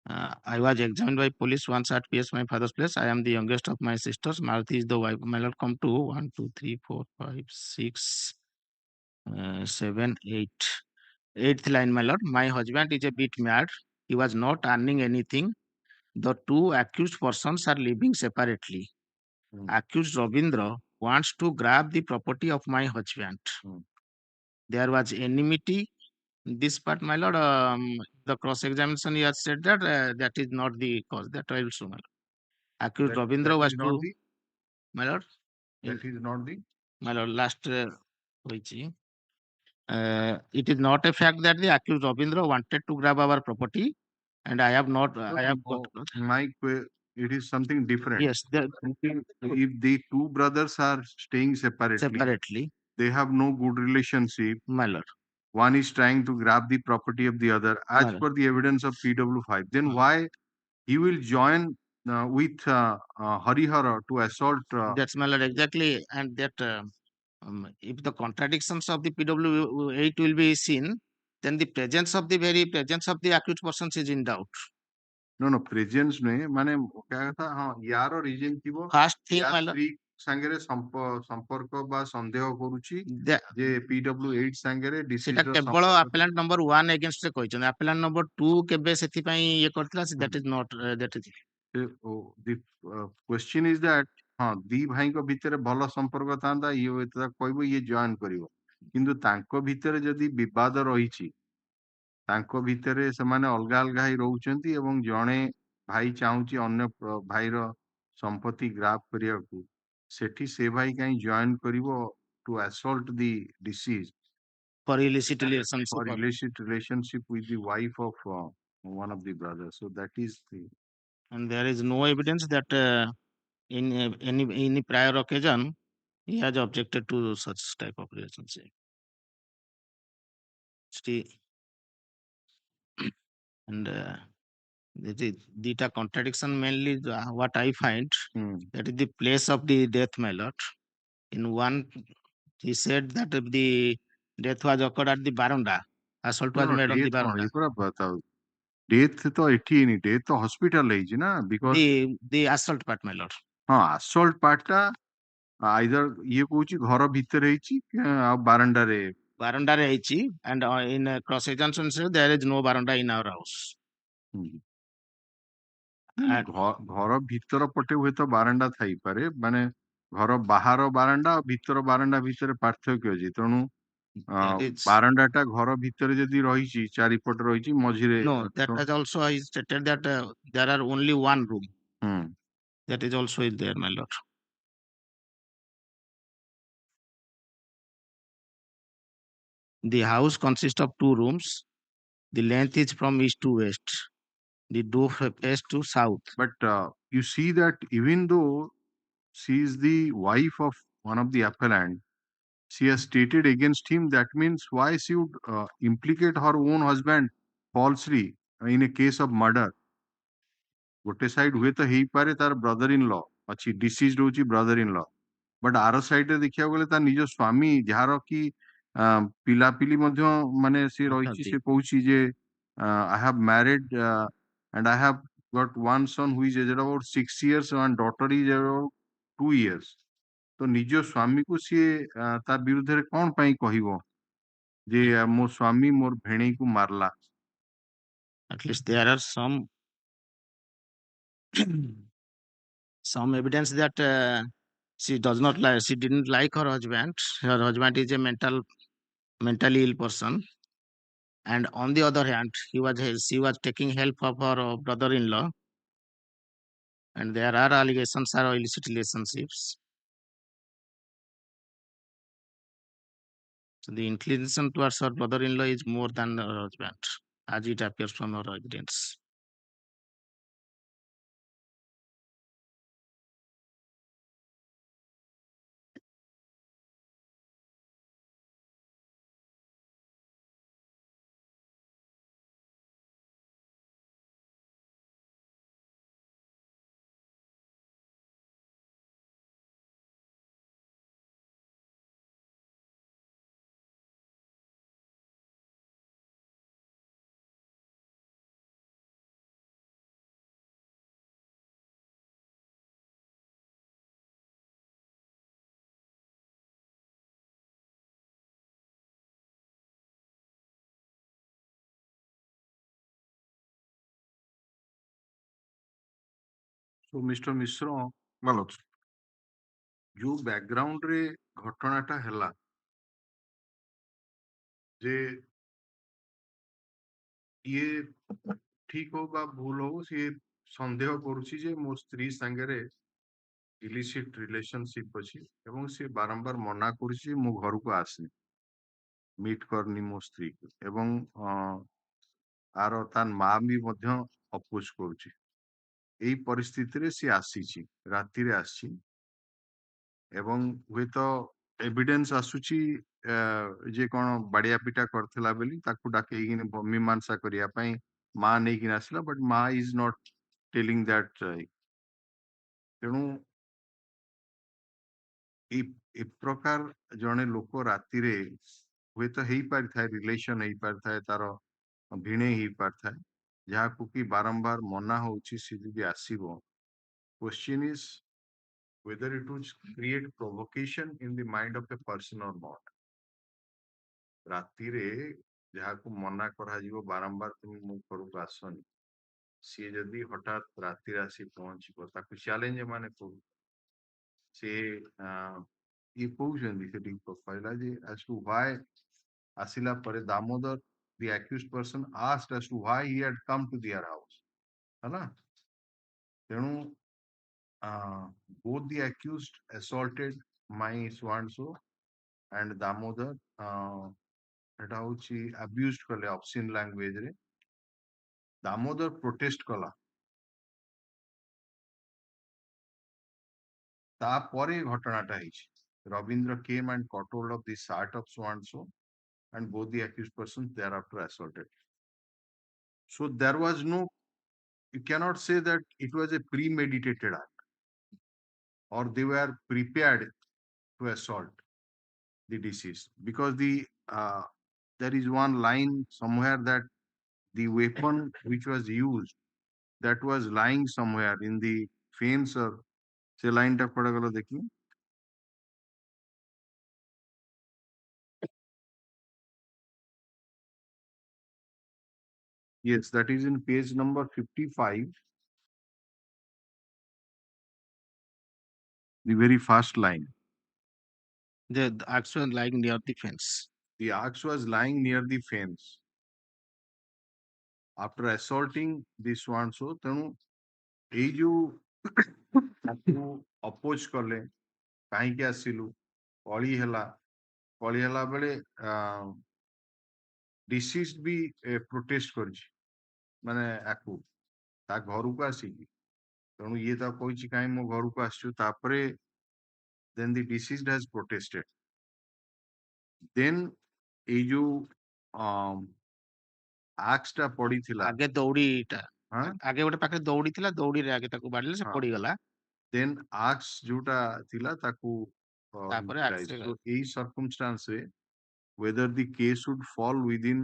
I was examined by police once at PS, my father's place. I am the youngest of my sisters. Maruti is the wife. My lord, come to 1, 2, 3, 4, 5, 6, 7, 8. Eighth line, my lord. My husband is a bit mad. He was not earning anything. The two accused persons are living separately. Accused Ravindra wants to grab the property of my husband. There was enmity. This part, my lord, the cross-examination, he has said that that is not the cause. That I will show, my lord. Accused Ravindra was to, my lord.
That is not the.
My lord, last it is not a fact that the accused Ravindra wanted to grab our property, and I have not. I have got.
It is something different.
Yes,
if the two brothers are staying separately, they have no good relationship.
My lord.
One is trying to grab the property of the other as per the evidence of PW5. Then why he will join with Harihara to assault?
That's, my lord, exactly. And that if the contradictions of the PW8 will be seen, then the presence of the very presence of the accused persons is in doubt.
No, presence नहीं माने क्या कहता हाँ यार reason थिबो
First thing, my lord,
स्त्री संगरे संपर्क बा संदेह करूची जे PW8 संगरे
सेटा केवल appellant number 1 against रे कहछन appellant number 2 केबे सेथि पई ये Kartala that is not that is
the question is that हाँ दी भाई को भितर भल संपर्क थांदा ये कहबो ये जॉइन करिवो किंतु तांको भितर जदी विवाद रहिछि तांको भितरे सेमाने अलगा अलगा ही रहउचंती एवं जणे भाई चाहूची अन्य भाईर संपत्ति ग्राफ करियाकू सेठी से भाई काई जॉइन करिवो to assault the deceased
for illicit relationship
with the wife of one of the brothers. So that is the.
And there is no evidence that in any prior occasion he has objected to such type of relationship. And the data contradiction mainly what I find that is the place of the death, my lord. In one, he said that the death was occurred at the baranda. Assault was made on the baranda.
Death तो एठी नहीं death तो hospital है जी ना because
the assault part, my lord.
हाँ assault part टा either ये कोची घर भीतर ହେଇची baranda रे
ହେଇची and in cross examination said there is no baranda in our house.
घर भीतर पटे हुए तो बारंडा थाई पारे माने घर बाहर बारंडा भीतर बारंडा भीतर पार्थक्य अछि तेणु बारंडाटा घर भीतर जदि रहिछि चारिपट रहिछि मझिरे
no that has also I stated that there are only one room that is also is there, my lord. The house consists of 2 rooms. The length is from east to west. The door faces to south.
But you see that even though she is the wife of one of the appellant, she has stated against him. That means why she would implicate her own husband falsely in a case of murder. गोटे side हुए तो हेई पारे तार brother in law अच्छी disease होची brother in law but आर side रे देखिया गले तार निज स्वामी जहार की पिला पिली मध्य माने से रहिची से कहूची जे I have married and I have got one son who is age about 6 years and daughter is about 2 years तो निज स्वामी को सी ता विरुद्ध कौन पाई कहिबो जे मो स्वामी मोर भेणी को मारला?
At least there are some evidence that she didn't like her husband. Her husband is a mentally ill person, and on the other hand, she was taking help of her brother-in-law, and there are allegations of illicit relationships. So the inclination towards her brother-in-law is more than her husband, as it appears from her evidence.
So Mr. Mishra,
Well,
जो background रे घटनाटा हैला जे ये ठीक हो बा भूल हो सी संदेह करुछि जे मो स्त्री संगे इलिसिट रिलेशनशिप अछि एवं से बारंबार मना करुछि मो घर को आसनी मीट करनी मो स्त्री को एवं आरो तान मां भी मध्य अपोज करुछि एई परिस्थिति रे सी आसीछि राति रे आसी एवं हुए तो एविडेंस आसुची जे कोन बड़िया पिटा करथिला बेली ताकू डाके मीमांसा करिया पई मां नै कि आसला बट मां इज नॉट टेलिंग दैट तेणु ए प्रकार जने लोक राति रे हुए तो हेई पारि थाए रिलेशन हेई पारि थाए तार भिणे हेई पारि थाए जहा को कि बारंबार मना होउची सी जदी आसीबो question is whether it would create provocation in the mind of a person or not. राति रे जहा को मना करा जीवो बारंबार तुम मो घर को आसनी सी जदी हठात राति रे आसी पहुंचीबो ताकू चैलेंज माने को से ये कहउछंदी सेठी कहला जे as to why आसिला परे Damodar the accused person asked as to why he had come to their house हला तेणु both the accused assaulted my swanso and Damodar एटा होची abused कले obscene language रे दामोदर protest कला तापरे घटनाटा हिची Ravindra came and caught hold of the shirt of Swanso and both the accused persons thereafter assaulted. So there was no, you cannot say that it was a premeditated act or they were prepared to assault the deceased because there is one line somewhere that the weapon which was used that was lying somewhere in the fence or say line ta pada galo dekhi. Yes, that is in page number 55, the very first line.
The axe was lying near the fence.
The axe was lying near the fence. After assaulting the Swanso, ତେଣୁ ଏଇ ଯୋଉ ତାକୁ oppose କଲେ କାହିଁକି ଆସିଲୁ କଳି ହେଲା ବେଳେ डिसीज भी प्रोटेस्ट କରିଛି ମାନେ ଆକୁ ତା ଘରକୁ ଆସିକି ତେଣୁ ଇଏ ତା କହିଛି କାହିଁ ମୋ ଘରକୁ ଆସିଛୁ ତାପରେ then the deceased has protested then ଏଇ ଯୋଉ ଆକ୍ସ ଟା ପଡିଥିଲା
ଆଗେ ଦଉଡିଟା ଆଗେ ଗୋଟେ ପାଖରେ ଦଉଡି ଥିଲା ଦଉଡିରେ ଆଗେ ତାକୁ ବାଡିଲେ ସେ ପଡିଗଲା
then ଆକ୍ସ ଯୋଉଟା ଥିଲା ତାକୁ
ତାପରେ
so ଏଇ circumstance ରେ whether the case would fall within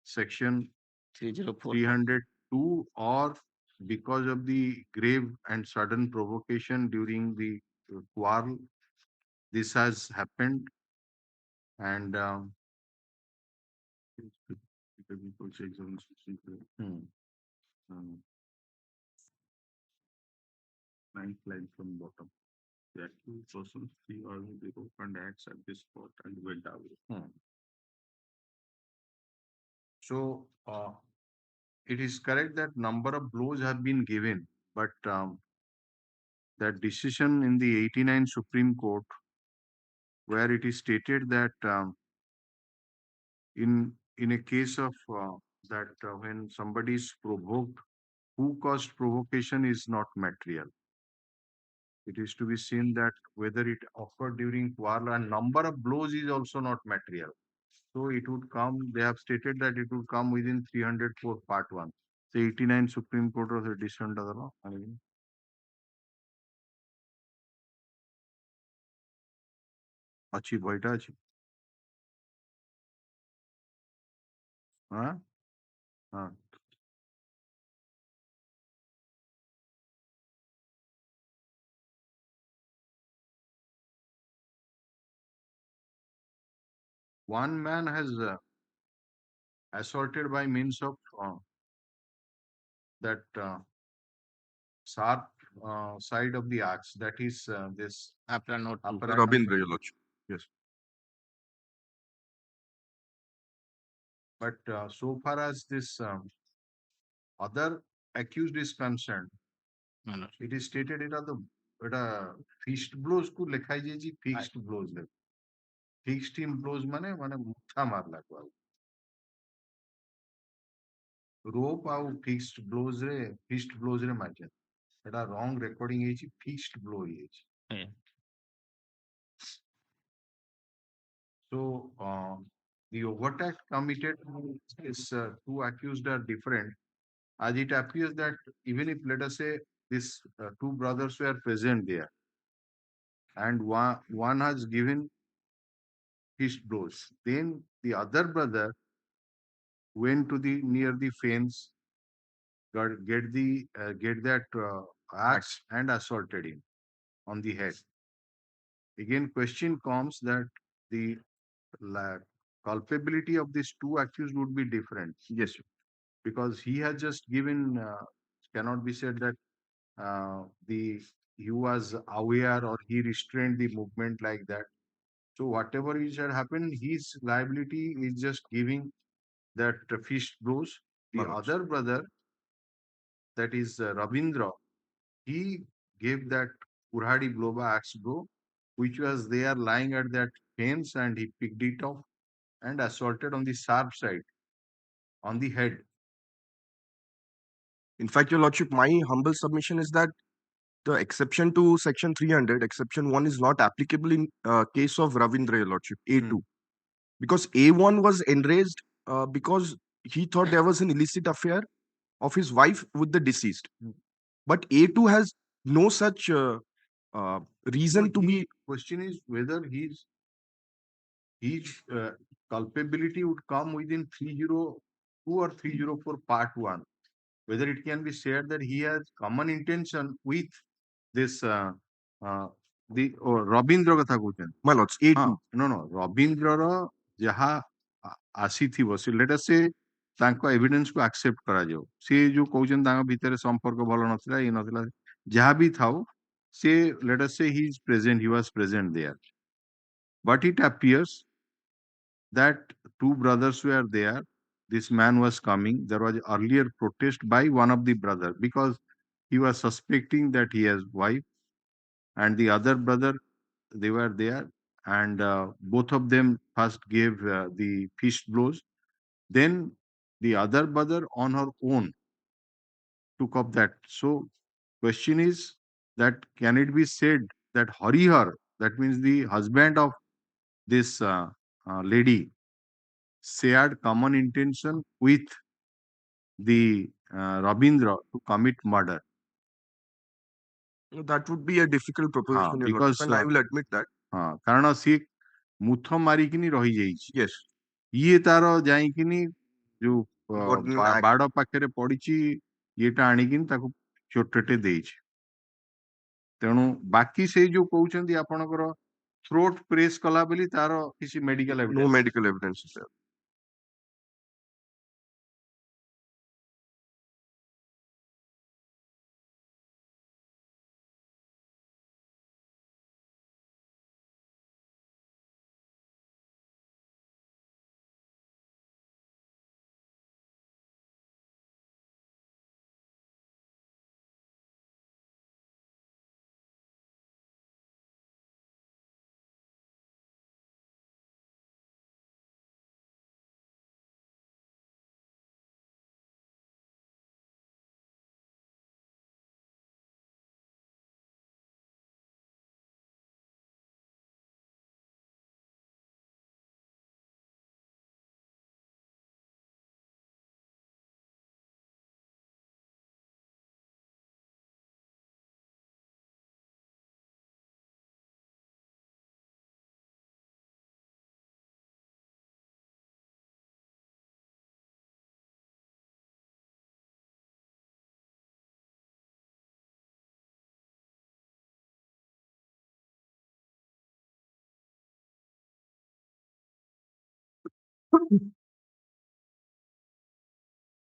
section 302 or because of the grave and sudden provocation during the quarrel this has happened, and ninth line from bottom. The accused person see all the rope and acts at this spot and went away. So it is correct that number of blows have been given, but that decision in the 89 Supreme Court, where it is stated that in a case of that when somebody is provoked, who caused provocation is not material. It is to be seen that whether it occurred during quarrel, and number of blows is also not material. So it would come, they have stated that it would come within 304 part 1. The 89 Supreme Court of the decision of the law. Achi boyta achi. Huh? Huh. One man has assaulted by means of that sharp side of the axe, that is this
After note two.
upper
Rabindra, Your Lordship. Yes.
But so far as this other accused is concerned,
My lord.
it is stated it fixed blows ku lekha jaiji fixed blows le fixed in blows mane mutha marla ko rope au fixed blows re marja eta wrong recording heichi fixed blow heichi.
Yeah.
So the overt act committed is two accused are different, as it appears that even if, let us say, these two brothers were present there and one has given fist blows, then the other brother went to the near the fence, get that axe and assaulted him on the head. Again, question comes that the culpability of these two accused would be different.
Yes.
Because he has just given, cannot be said that he was aware or he restrained the movement like that. So whatever is had happened, his liability is just giving that fist blows. The other brother, that is Ravindra, he gave that Kurhadi blow by axe blow, which was there lying at that fence, and he picked it up and assaulted on the sharp side, on the head.
In fact, Your Lordship, my humble submission is that the exception to Section 300, Exception 1 is not applicable in case of Ravindra, Your Lordship, A2. Because A1 was enraged because he thought there was an illicit affair of his wife with the deceased. But A2 has no such reason to be.
Question is whether his culpability would come within 302 or 304 part 1. Whether it can be said that he has common intention with this Rabindra katha kହୁଛନ୍ତି.
My lords, A2.
No, Rabindra jaha ଆସିଥିବ, ସେ let us say ତାଙ୍କ evidence କୁ accept କରାଯାଉ, ସେ ଯୋଉ କହୁଛନ୍ତି ତାଙ୍କ ଭିତରେ ସମ୍ପର୍କ ଭଲ ନଥିଲା, ଇଏ ନଥିଲା, ଯାହା ବି ଥାଉ, ସେ let us say he was present there. But it appears that two brothers were there. This man was coming. There was earlier protest by one of the brothers because he was suspecting that he has wife, and the other brother, they were there, and both of them first gave the fist blows. Then the other brother on her own took up that. So question is that can it be said that Harihar, that means the husband of this lady, shared common intention with the Rabindra to commit murder?
That would be a difficult proposition, Your
because
Lordship, and I will admit that.
କାରଣ ସିଏ ମୁଥ ମାରିକିନି ରହିଯାଇଛି,
Yes.
ଇଏ ତାର ଯାଇକିନି ଯୋଉ
Got an axe.
ବାଡ ପାଖରେ ପଡିଛି, ଇଏଟା ଆଣିକିନି ତାକୁ ଚୋଟଟେ ଦେଇଛି। ତେଣୁ ବାକି ସେଇ ଯୋଉ କହୁଛନ୍ତି ଆପଣଙ୍କର throat press कला बेली तारो किसी medical
No
evidence
medical evidence is there.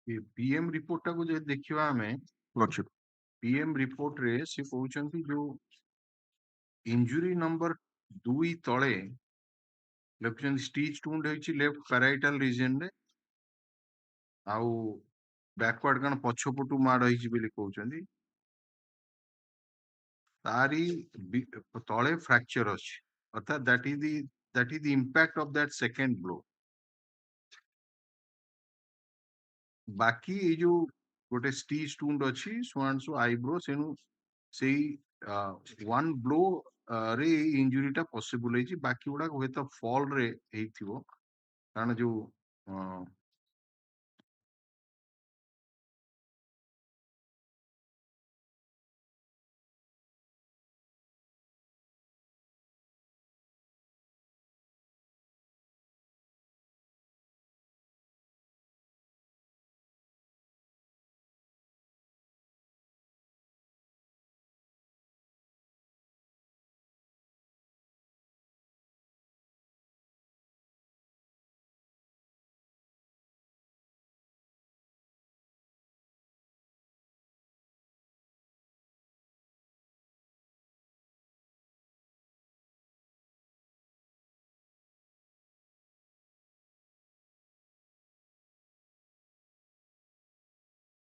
ये PM रिपोर्ट टा को जे देखिवा हमें
Lordship.
PM रिपोर्ट रे से कहउचंती जो इंजुरी नंबर 2 तळे लेफ्ट स्टिच टूंड होइची लेफ्ट पैराइटल रीजन रे आउ बैकवर्ड कन पछपटू माड होइची बेली कहउचंती तारी तळे फ्रैक्चर अछि अर्थात that is the impact of that second blow बाकी ये जो गोटे स्टिच टूंड अछि सुआंसु आईब्रो सेनु सेई वन ब्लो रे इंजुरी टा पॉसिबल है बाकी गुड़ा हुए तो फॉल रे हेइथिबो कारण जो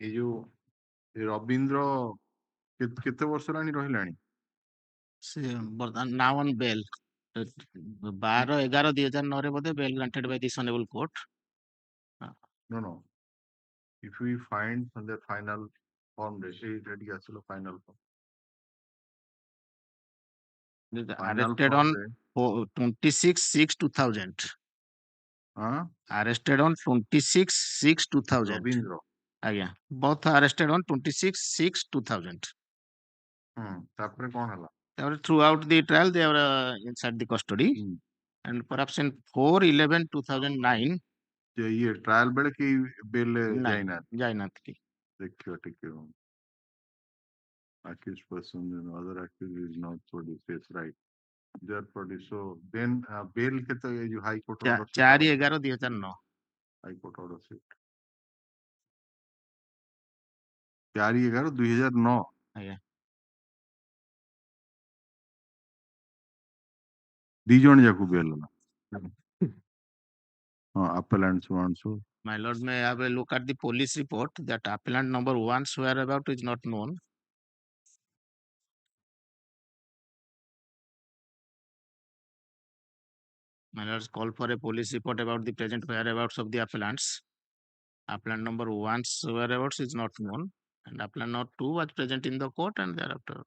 ये जो रविंद्र केते वर्ष लानी रहिलानी
से बर्तमान नाउ ऑन बेल 12/11/2009 रे बोधे bell granted by this honourable court
no if we find on the final form ready asilo final form
arrested on 26/6/2000 arrested on 26/6/2000
Ravindra
आज्ञा both arrested on 26/6/2000
तापरे कोन हला
throughout the trial they were inside the custody and perhaps in 4/11/2009
ये trial बेले की bell जाइना
जाइनाथ की
देखियो ठीक है accused person and other accused is not produced yes right they are produced so then bail के तो ये जो high court order
4/11/2009
high court order से 4/11/2009
आज्ञा
दी जण जाकू बेल ना हाँ appellant so and so
My lord, may I have a look at the police report that appellant number 1's whereabout is not known. My lord's call for a police report about the present whereabouts of the appellants. Appellant number 1's whereabouts is not known, and appellant number 2 was present in the court and thereafter.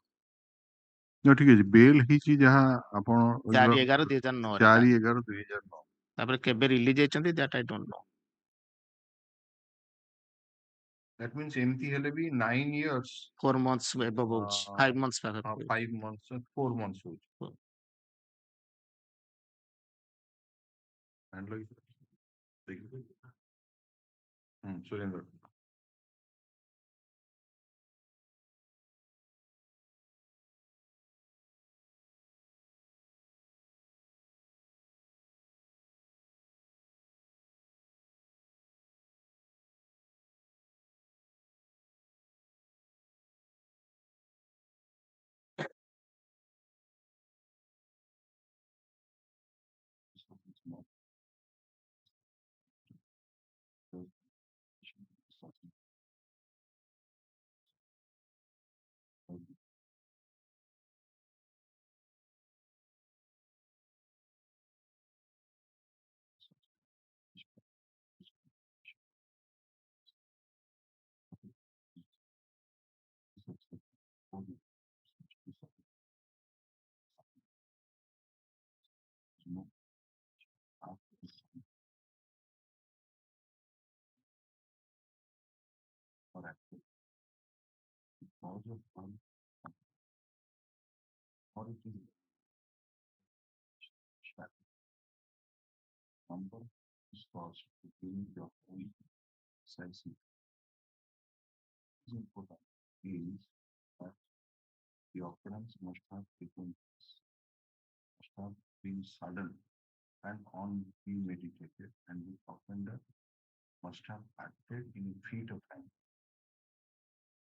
ना ठीक है bell ही चीज जहाँ अपन
4/11/2009
4/11/2009
तापर केबे release होइचंती that I don't know.
that means एमती हेले भी 9 years
4 months above 5 months
5 months 4 months हो and like Surendra cause of harm or it is static. Number is caused between the whole size is important is that the occurrence must have been sudden and unpremeditated, and the offender must have acted in a feat of time.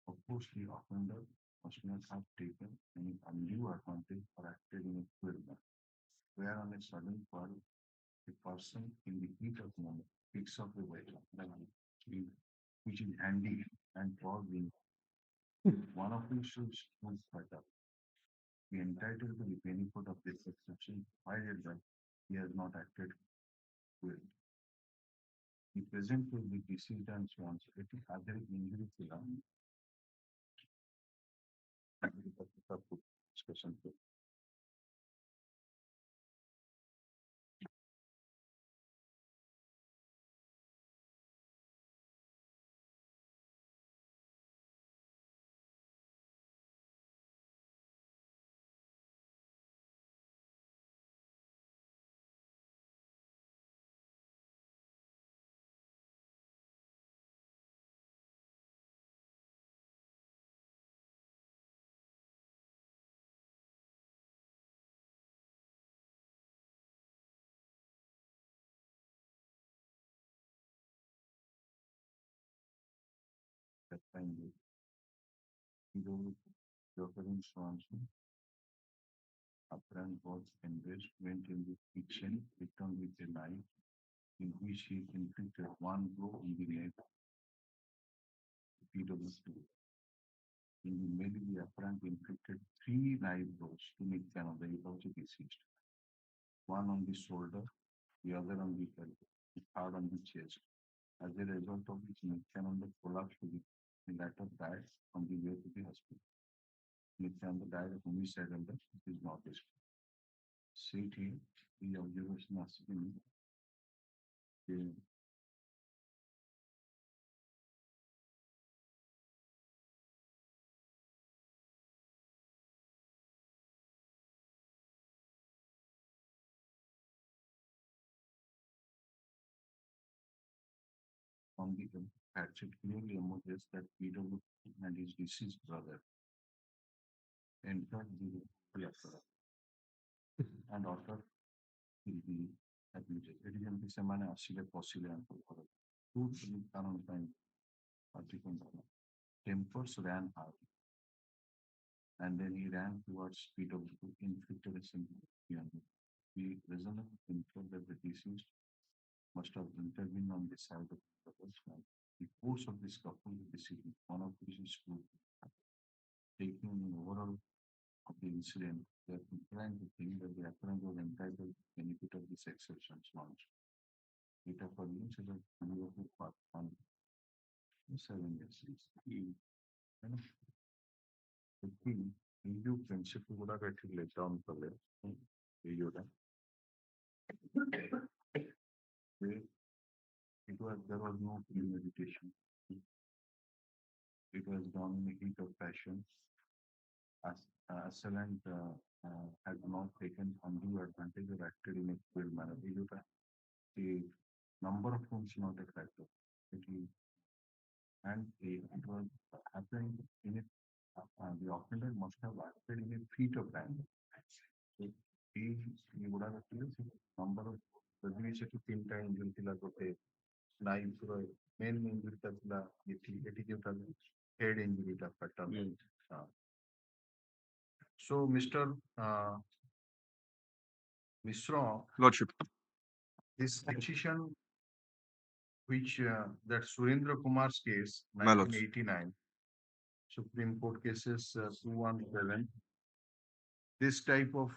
Of course, the offender must not have taken any undue advantage or acted in a cruel manner, where on a sudden quarrel, a person in the heat of the moment picks up a weapon which is handy and falls in. One of these should better be entitled to the benefit of this exception, provided that he has not acted well. The present will be deceased and so on. So it is other injury to them. Discussion. That time the occurrence Swanson, a friend was engaged, went in the kitchen, returned with a knife, in which he inflicted one blow on the neck, PW2. In the middle, the apparent inflicted 3 knife blows to make another also deceased. One on the shoulder, the other on the head, the third on the chest. As a result of which, Nityananda collapsed to the latter died on the way to the hospital. Nityananda died of homicidal death, which is not this. See here, the observation has been on the fracture clearly emerges that PW and his deceased brother entered the theater and ordered will be admitted. It is in semana asile possible and for two current time particular tempers ran high, and then he ran towards PW, inflicted a simple beyond. The prisoner inferred that the deceased must have intervened on the side of the person. The force of this couple with the city, one of which is true. Taking an overall of the incident, they are inclined to think that the apparent was entitled to the benefit of this exceptions launched. Data for the incident of part 1. 7 years. The thing, you principle would have actually let down for them. There was no premeditation. It was done in the heat of passion. Assailant had not taken undue advantage or acted in a cruel manner. The number of wounds not a factor. It was happening in it. The offender must have acted in a feat of time. So he would have acted number of the 3 times injury knife main injury head injury pattern. So Mr. Mishra,
Lordship.
this petition which that Surendra Kumar's case,
My lords.
1989, Supreme Court cases 217. This type of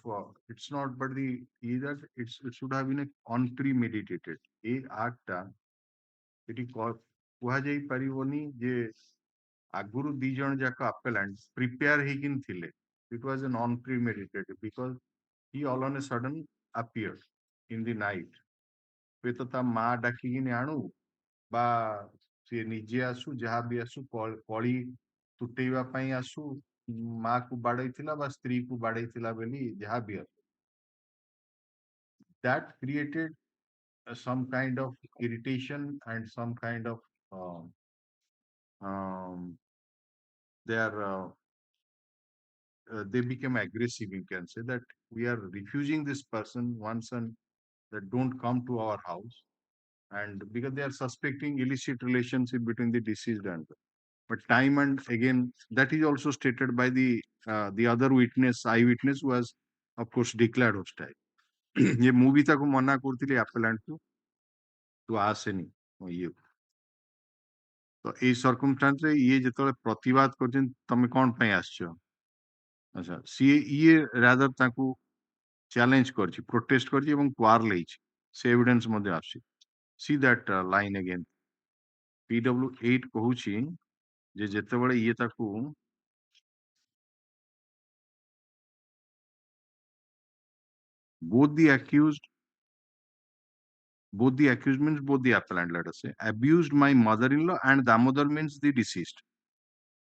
it's not, but the either it should have been a unpremeditated. A acta it କୁହାଯାଇ ପାରିବନି ଯେ ଆଗରୁ 2 ଜଣ ଯାକ appellant prepare ହେଇକିନି ଥିଲେ. It was an unpremeditated because he all on a sudden appeared in the night. ହୁଏତ ତା ମା ଡାକିକିନି ଆଣୁ ବା ସେ ନିଜେ ଆସୁ ଯାହା ବି ଆସୁ କଳି ତୁଟେଇବା ପାଇଁ ଆସୁ ମାଁ କୁ ବାଡେଇଥିଲା ବା ସ୍ତ୍ରୀ କୁ ବାଡେଇଥିଲା ବୋଲି ଯାହା ବି ଆସୁ, that created some kind of irritation and some kind of they became aggressive. You can say that we are refusing this person once and that don't come to our house, and because they are suspecting illicit relationship between the deceased and but time and again that is also stated by the other witness, eyewitness, who was of course declared hostile. ये movie ताको मना करथिले appellant को तू आसेनी ये तो एई circumstance रे ये जेतले प्रतिवाद करछन तमे कोन पय आछो अच्छा सी ये रादर ताको चैलेंज करछि प्रोटेस्ट करछि एवं क्वार लेछि से एविडेंस मध्ये आछि see that line again PW 8 कहूछि जे जेतेबेले ये ताको both the accused means both the appellant, let us say, abused my mother-in-law, and Damodar means the deceased,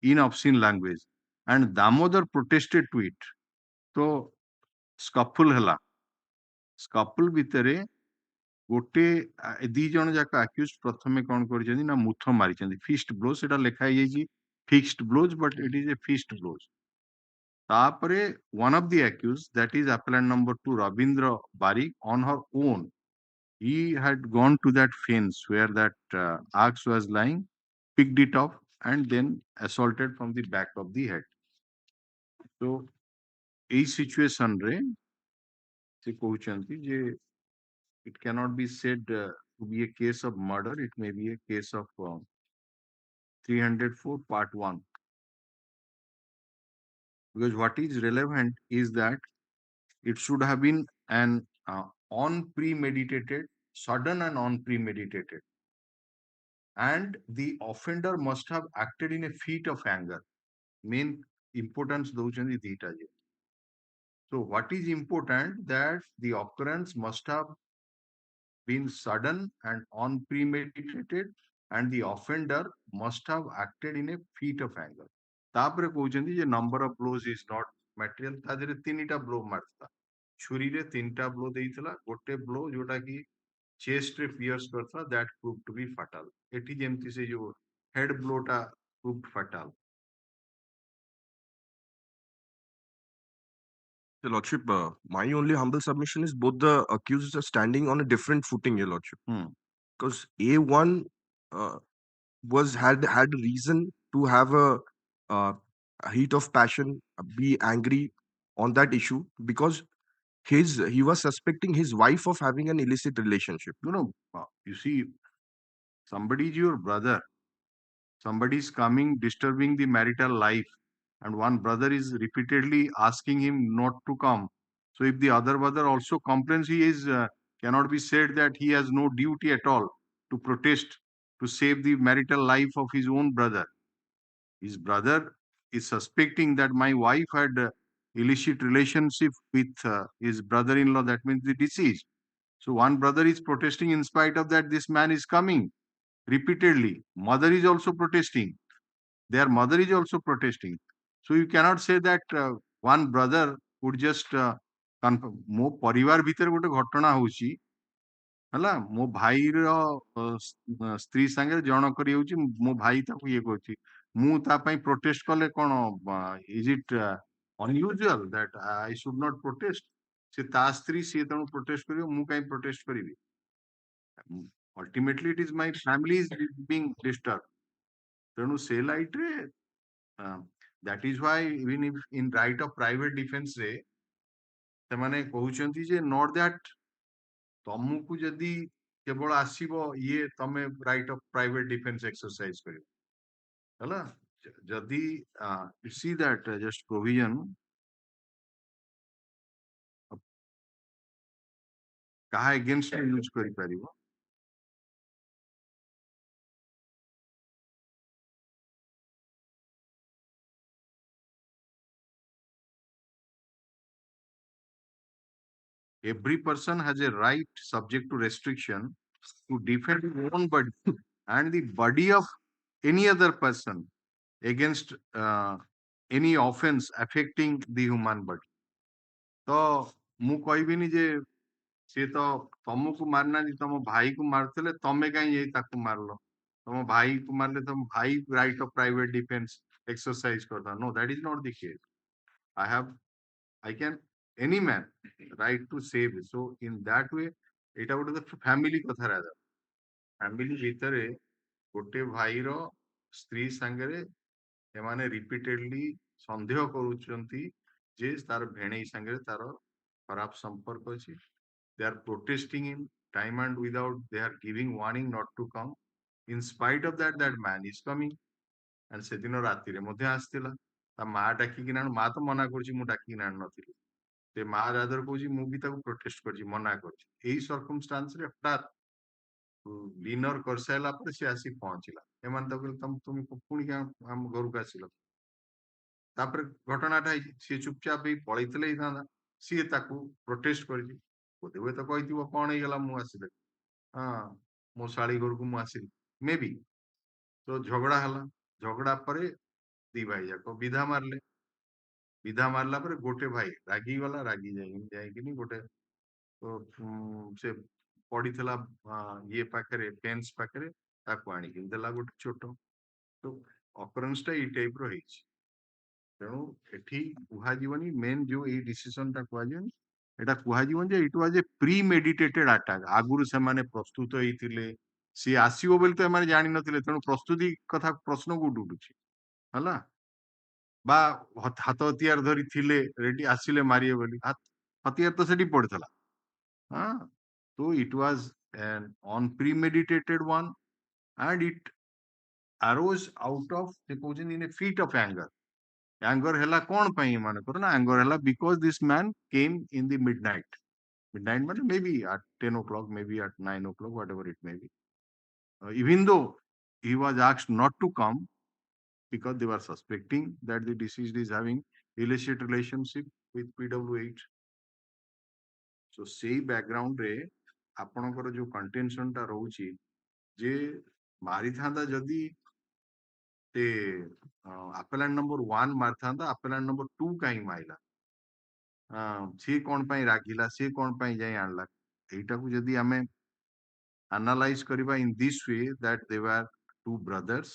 in obscene language, and Damodar protested to it. So scuffle hela, scuffle ଭିତରେ ଗୋଟେ ଦି ଜଣ ଯାକ accused ପ୍ରଥମେ କଣ କରିଛନ୍ତି ନା ମୁଥ ମାରିଛନ୍ତି fist blows, ସେଟା ଲେଖା ହେଇଯାଇଛି fixed blows but it is a fist blows. ତାପରେ one of the accused, that is appellant number 2 Ravindra Barik, on her own he had gone to that fence where that axe was lying, picked it up, and then assaulted from the back of the head. So, a situation re, se kohuchanti je it cannot be said to be a case of murder. It may be a case of 304 part 1. Because what is relevant is that it should have been an unpremeditated, sudden and unpremeditated. And the offender must have acted in a fit of anger. Main importance ଦଉଛନ୍ତି ଦିଟା ଯେ. So what is important that the occurrence must have been sudden and unpremeditated, and the offender must have acted in a fit of anger. ତାପରେ କହୁଛନ୍ତି ଯେ number of blows is not material. ତା ଦେହରେ ତିନିଟା blow ମାରିଥିଲା, ଛୁରୀରେ ତିନିଟା blow ଦେଇଥିଲା, ଗୋଟେ blow ଯୋଉଟା କି chest ରେ pierce କରିଥିଲା, that proved to be fatal. ଏଠି ଯେମିତି ସେ ଯୋଉ head blow ଟା proved fatal.
Your Lordship, my only humble submission is both the accused are standing on a different footing, Your Lordship. Because A1 had reason to have a heat of passion, be angry on that issue because he was suspecting his wife of having an illicit relationship.
No, you see, somebody is your brother. Somebody is coming, disturbing the marital life, and one brother is repeatedly asking him not to come. So if the other brother also complains, he is cannot be said that he has no duty at all to protest to save the marital life of his own brother. His brother is suspecting that my wife had illicit relationship with his brother-in-law, that means the deceased. So one brother is protesting in spite of that this man is coming repeatedly. Mother is also protesting. Their mother is also protesting. So you cannot say that one brother would just ମୋ ପରିବାର ଭିତରେ ଗୋଟେ ଘଟଣା ହଉଛି ହେଲା ମୋ ଭାଇର ସ୍ତ୍ରୀ ସାଙ୍ଗରେ ଜଣ କରି ହଉଛି ମୋ ଭାଇ ତାକୁ ଇଏ କରୁଛି ମୁଁ ତା ପାଇଁ ପ୍ରୋଟେଷ୍ଟ କଲେ କଣ is it unusual that I should not protest? ସେ ତା ସ୍ତ୍ରୀ ସିଏ ତେଣୁ ପ୍ରୋଟେଷ୍ଟ କରିବ ମୁଁ କାଇଁ ପ୍ରୋଟେଷ୍ଟ କରିବି? Ultimately it is my family is being disturbed. ତେଣୁ ସେ ଲାଇଟ୍ ରେ that is why even if in right of private defense ରେ ସେମାନେ କହୁଛନ୍ତି ଯେ not that ତମକୁ ଯଦି କେବଳ ଆସିବ ଇଏ ତମେ right of private defense exercise କରିବ ହେଲା ଯଦି you see that just provision କାହା against ୟୁଜ କରିପାରିବ every person has a right subject to restriction to defend his own body and the body of any other person against any offense affecting the human body. तो मु कहबिनी जे सी तो तुमको मारना तुम भाई को मारते तमें कहीं ताकू मारल तुम भाई को मारले तुम भाई right of private defence exercise करता no that is not the case I have I can any man right to save it. So in that way এটা ଗୋଟେ ତ ଫ୍ୟାମିଲି କଥା ରାଜା ଫ୍ୟାମିଲି ଭିତରେ ଗୋଟେ ଭାଇର ସ୍ତ୍ରୀ ସାଙ୍ଗରେ ଏମାନେ ରିପିଟେଡଲି ସନ୍ଦେହ କରୁଛନ୍ତି ଯେ ତାର ଭେଣେଇ ସାଙ୍ଗରେ ତାର ଖରାପ ସମ୍ପର୍କ ଅଛି they are protesting in time and without they are giving warning not to come in spite of that that man is coming and ସେଦିନ ରାତିରେ ମଧ୍ୟ ଆସିଥିଲା ତା ମା ଡାକିକିନା ମା ତ ମନା କରୁଛି ମୁଁ ଡାକିକିନା ଆଣି ନଥିଲି ସେ ମା ରାଦର କହୁଛି ମୁଁ ବି ତାକୁ ପ୍ରୋଟେଷ୍ଟ କରିଛି ମନା କରିଛି ଏଇ ସର୍କମଷ୍ଟାନ୍ସ ରେ ହଠାତ୍ ଡିନର କରିସାରିଲା ପରେ ସେ ଆସି ପହଞ୍ଚିଲା ଏମାନେ ତାକୁ କହିଲେ ତୁମେ ପୁଣି ଆମ ଘରକୁ ଆସିଲ ତାପରେ ଘଟଣାଟା ହେଇଛି ସିଏ ଚୁପଚାପ ହେଇ ପଳେଇଥିଲେ ହେଇଥାନ୍ତା ସିଏ ତାକୁ ପ୍ରୋଟେଷ୍ଟ କରିଛି ବୋଧେ ହୁଏ ତ କହିଥିବ କଣ ହେଇଗଲା ମୁଁ ଆସିଲି ହଁ ମୋ ଶାଳୀ ଘରକୁ ମୁଁ ଆସିଲି ମେ ବି ତ ଝଗଡା ହେଲା ଝଗଡା ପରେ ଦି ଭାଇ ଯାକ ବିଧା ମାରିଲା ପରେ ଗୋଟେ ଭାଇ ରାଗିଗଲା ରାଗି ଯାଇକିନି ଗୋଟେ ସେ ପଡିଥିଲା ଇଏ ପାଖରେ ଫେନ୍ସ ପାଖରେ ତାକୁ ଆଣିକି ଦେଲା ଗୋଟେ ଛୋଟ ତ ଅକରେନ୍ସ ଟା ଏଇ ଟାଇପ ର ହେଇଛି ତେଣୁ ଏଠି କୁହାଯିବନି ମେନ୍ ଯୋଉ ଏଇ ଡିସିସନ ଟା କୁହାଯିବନି ଏଟା କୁହାଯିବନି ଯେ ଇଟ ୱାଜ ଏ ପ୍ରି ମେଡିଟେଟେଡ ଆଟାକ୍ ଆଗରୁ ସେମାନେ ପ୍ରସ୍ତୁତ ହେଇଥିଲେ ସିଏ ଆସିବ ବୋଲି ତ ଏମାନେ ଜାଣିନଥିଲେ ତେଣୁ ପ୍ରସ୍ତୁତି କଥା ପ୍ରଶ୍ନ କୋଉଠି ଉଠୁଛି ହେଲା ବା ହାତ ହତିଆର ଧରି ଥିଲେ ରେଡି ଆସିଲେ ମାରିବେ ବୋଲି ହତିଆର ତ ସେଠି ପଡିଥିଲା ହଁ so it was an unpremeditated one and it arose out of they କହୁଛନ୍ତି in a fit of anger ହେଲା କଣ ପାଇଁ ଏମାନଙ୍କର ନା anger ହେଲା because this man came in the midnight ମାନେ maybe at 10 o'clock maybe at 9 o'clock whatever it may be even though he was asked not to come because they were suspecting that the deceased is having illicit relationship with PW8 so ସେଇ background ରେ ଆପଣଙ୍କର ଯୋଉ contention ଟା ରହୁଛି ଯେ ମାରିଥାନ୍ତା ଯଦି ସେ ଆପେଲାଣ୍ଟ number 1 ମାରିଥାନ୍ତା ଆପେଲାଣ୍ଟ number 2 କାହିଁ ମାଇଲା ସିଏ କଣ ପାଇଁ ରାଗିଲା ସିଏ କଣ ପାଇଁ ଯାଇ ଆଣିଲା ଏଇଟାକୁ ଯଦି ଆମେ analyze କରିବା in this way that they were two brothers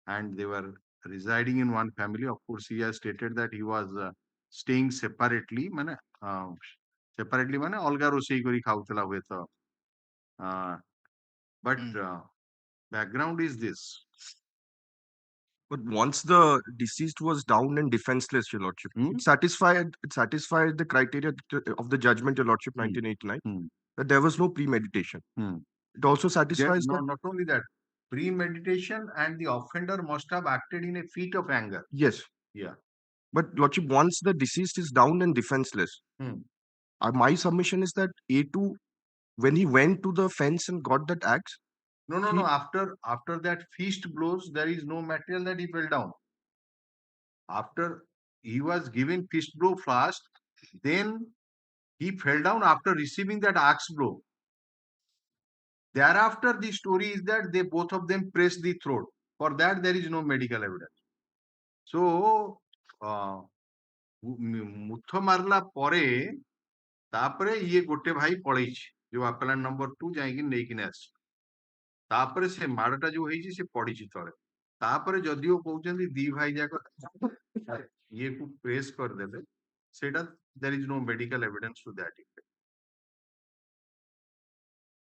and they were residing in one family of course he has stated that he was staying separately ମାନେ separately ମାନେ ଅଲଗା ରୋଷେଇ କରି ଖାଉଥିଲା ହୁଏତ but background is this
But once the deceased was down and defenseless, Your Lordship, it satisfied the criteria of the judgment, Your Lordship, 1989, that there was no premeditation. It also satisfies that.
Not only that, premeditation and the offender must have acted in a fit of anger.
Yes.
Yeah.
But Lordship, once the deceased is down and defenseless, my submission is that A2, when he went to the fence and got that axe.
No. After that fist blows, there is no material that he fell down. After he was given fist blow first, then he fell down after receiving that axe blow. Thereafter, the story is that they both of them pressed the throat. For that, there is no medical evidence. So, ମୁଥ ମାରିଲା ପରେ ତାପରେ ଇଏ ଗୋଟେ ଭାଇ ପଳେଇଛି ଯୋଉ ଆପେଲାଣ୍ଟ number 2 ଯାଇକି ନେଇକିନି ଆସିଛି ତାପରେ ସେ ମାଡଟା ଯୋଉ ହେଇଛି ସେ ପଡିଛି ତଳେ ତାପରେ ଯଦିଓ କହୁଛନ୍ତି ଦି ଭାଇ ଯାକ ଇଏକୁ ପ୍ରେସ୍ କରିଦେଲେ ସେଇଟା there is no medical evidence to that effect.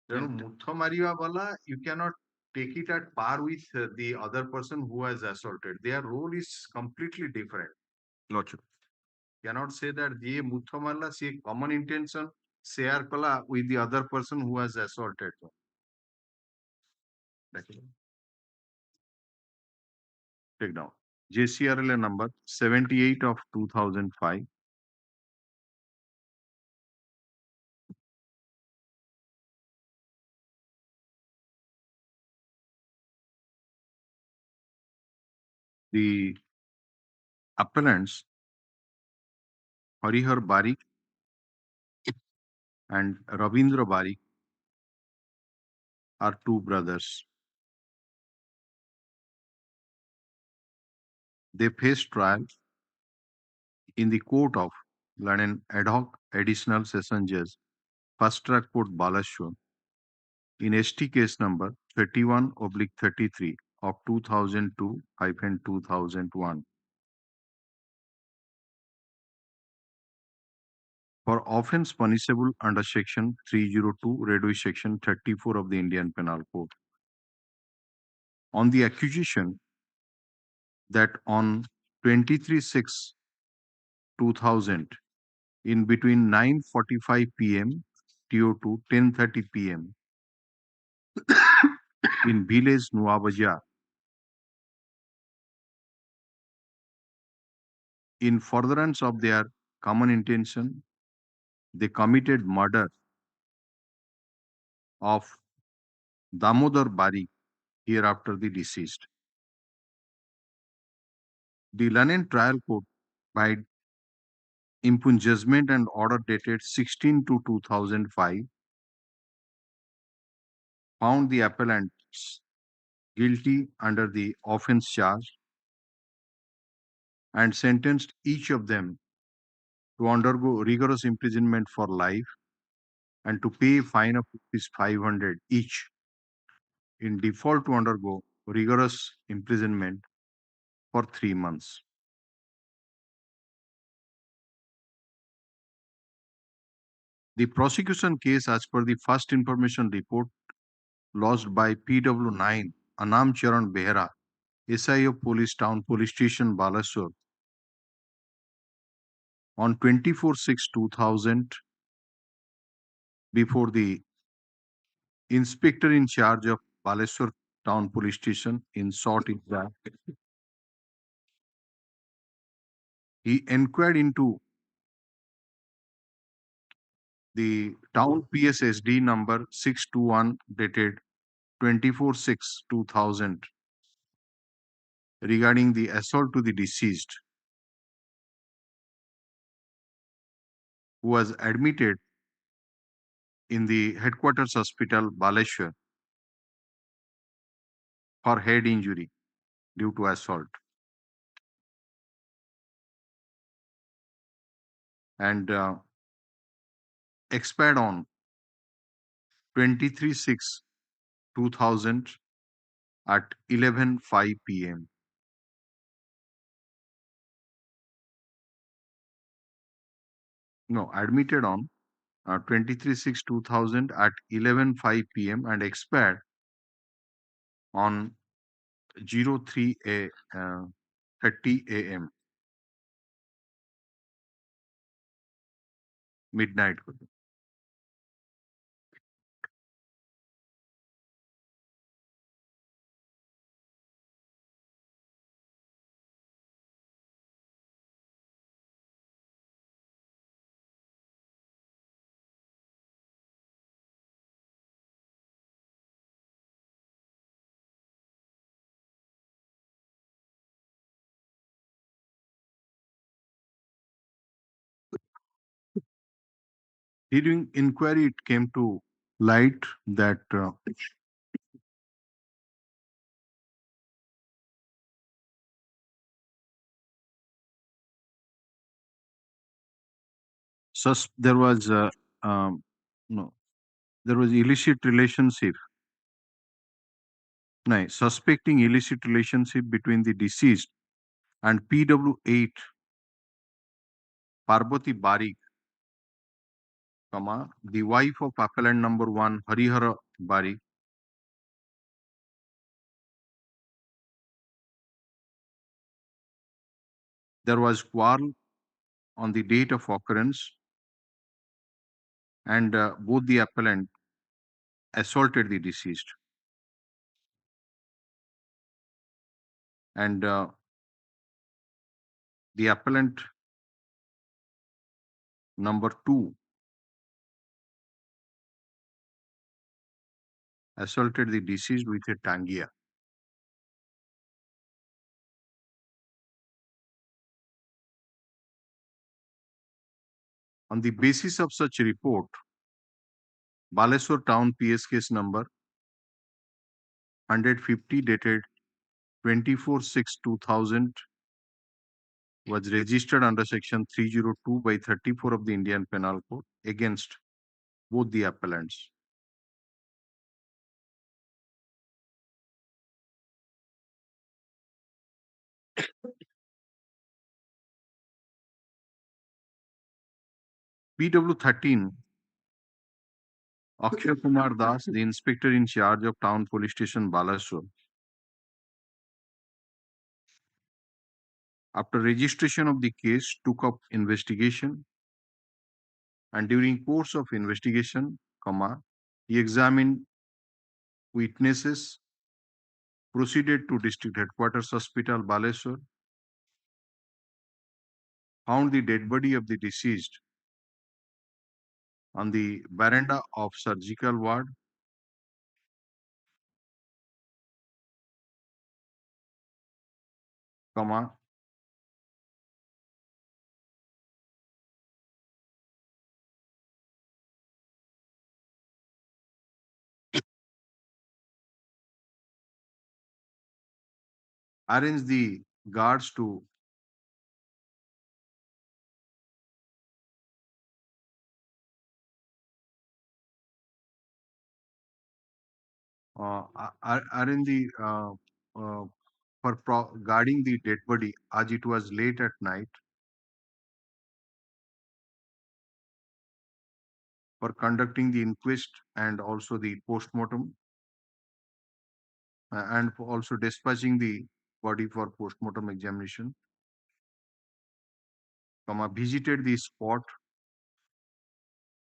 ତେଣୁ ମୁଥ ମାରିବା ବାଲା you cannot take it at par with the other person who has assaulted. Their role is completely different.
Lordship.
Cannot say that ye mutha marla se common intention share kala with the other person who has assaulted them. Take down JCRLA number 78 of 2005. The appellants Harihar Barik and Ravindra Barik are two brothers. they faced trial in the court of London Ad hoc Additional Session Judge, First Track Court, Balashwar, in ST case number 31/33 of 2002/2001 for offense punishable under Section 302, reduced Section 34 of the Indian Penal Code, on the accusation that on 23/6/2000, in between 9:45 p.m. to 10:30 p.m. in village Nuabaja, in furtherance of their common intention, they committed murder of Damodar Bari, hereafter the deceased. The London Trial Court, by impugned judgment and order dated 16/2/2005, found the appellants guilty under the offense charge and sentenced each of them to undergo rigorous imprisonment for life and to pay a fine of Rs 500 each, in default to undergo rigorous imprisonment for 3 months. The prosecution case, as per the first information report lodged by PW9 Anam Charan Behra, SI of Police Town Police Station, Balasore, on 24/6/2000, before the Inspector in charge of Balasore Town Police Station in sought it that he inquired into the town PSSD number 621 dated 24/6/2000 regarding the assault to the deceased, who was admitted in the headquarters hospital Baleshwar for head injury due to assault, and expired on 23/6/2000 at 11:05 p.m. No, admitted on 23/6/2000 at 11:05 p.m. and expired on 03:30 a.m. midnight. During inquiry, it came to light that there was no, there was illicit relationship. No, suspecting illicit relationship between the deceased and PW8 Parvati Barik, the wife of appellant number 1 Harihara Barik. There was quarrel on the date of occurrence, and both the appellant assaulted the deceased. And the appellant number 2 assaulted the deceased with a tangia. On the basis of such report, Baleswar Town PS case number 150 dated 24/6/2000 was registered under Section 302 by 34 of the Indian Penal Code against both the appellants. PW 13, Akshay Kumar Das, the inspector in charge of Town Police Station Balasore, after registration of the case, took up investigation, and during course of investigation, he examined witnesses, proceeded to District Headquarters Hospital Balasore, found the dead body of the deceased on the veranda of surgical ward, arranged the guards to arrange the for guarding the dead body as it was late at night, for conducting the inquest and also the post-mortem, and for also dispatching the body for post-mortem examination, visited the spot,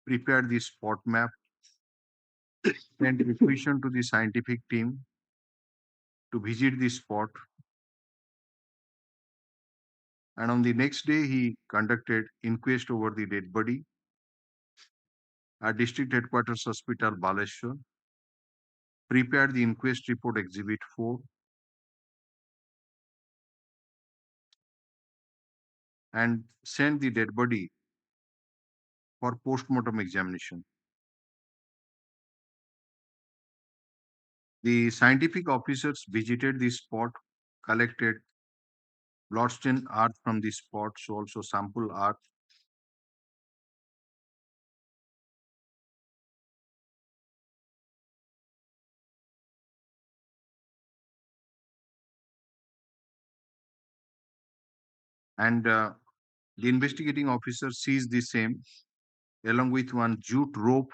prepared the spot map, sent requisition to the scientific team to visit the spot, and on the next day he conducted inquest over the dead body at District Headquarters Hospital Baleshwar, prepared the inquest report Exhibit 4, and sent the dead body for post-mortem examination. The scientific officers visited the spot, collected bloodstain earth from the spot, so also sample earth, and the investigating officer seized the same along with one jute rope,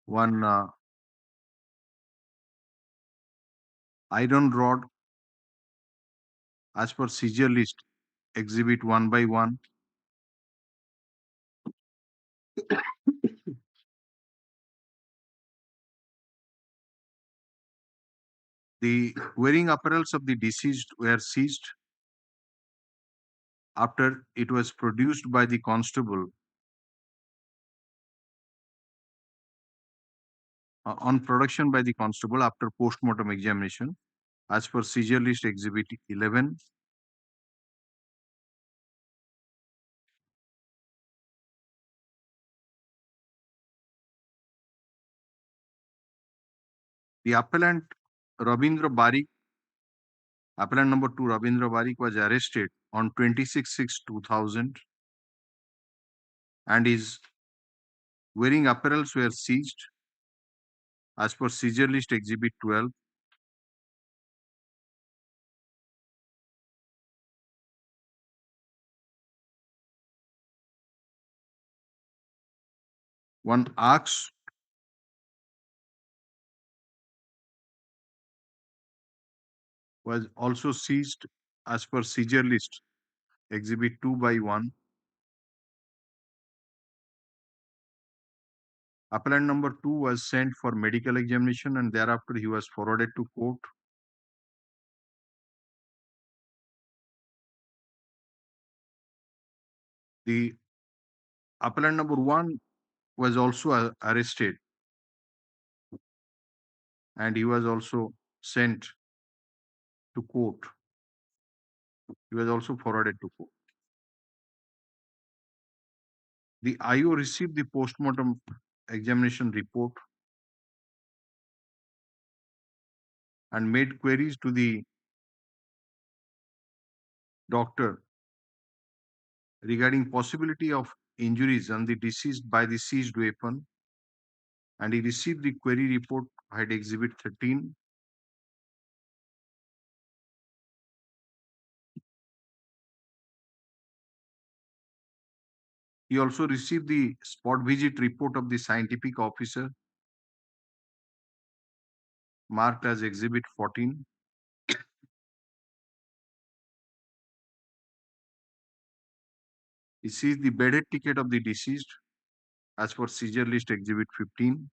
one iron rod as per seizure list, exhibit 1 by 1. The wearing apparels of the deceased were seized after it was produced by the constable on production by the constable after post-mortem examination as per seizure list exhibit 11. The appellant Rabindra Barik, appellant number 2 Rabindra Barik, was arrested on 26/6/2000, and his wearing apparels were seized as per seizure list exhibit 12. One axe was also seized as per seizure list exhibit 2 by 1. Appellant number 2 was sent for medical examination, and thereafter he was forwarded to court. The appellant number 1 was also arrested, and he was also sent to court. He was also forwarded to court. The IO received the post-mortem examination report and made queries to the doctor regarding possibility of injuries on the deceased by the seized weapon, and he received the query report at Exhibit 13. He also received the spot visit report of the scientific officer marked as Exhibit 14. He sees the bedded ticket of the deceased as per seizure list Exhibit 15.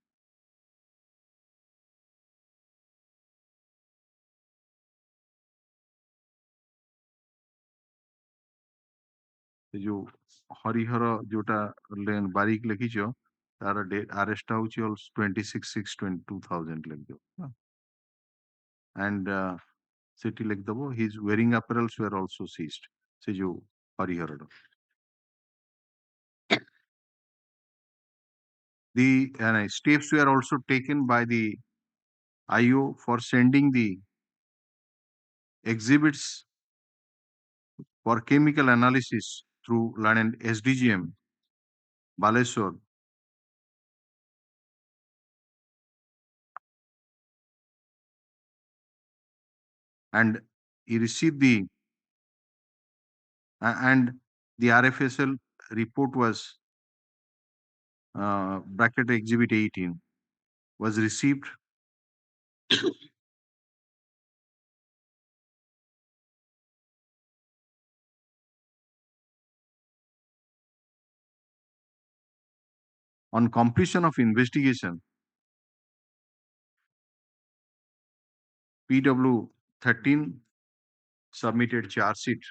ସେ ଯୋଉ ହରିହର ଯୋଉଟା ବାରିକ ଲେଖିଛ ତାର arrest ହଉଛି 26/6/2000 ଲେଖିଦିଅ and ସେଠି ଲେଖିଦବ his wearing apparels were also seized ସେ ଯୋଉ ହରିହରର the steps were also taken by the IO for sending the exhibits for chemical analysis through learned SDGM Baleswar and he received the and the RFSL report was bracket Exhibit 18 was received on completion of investigation. PW 13 submitted charge sheet.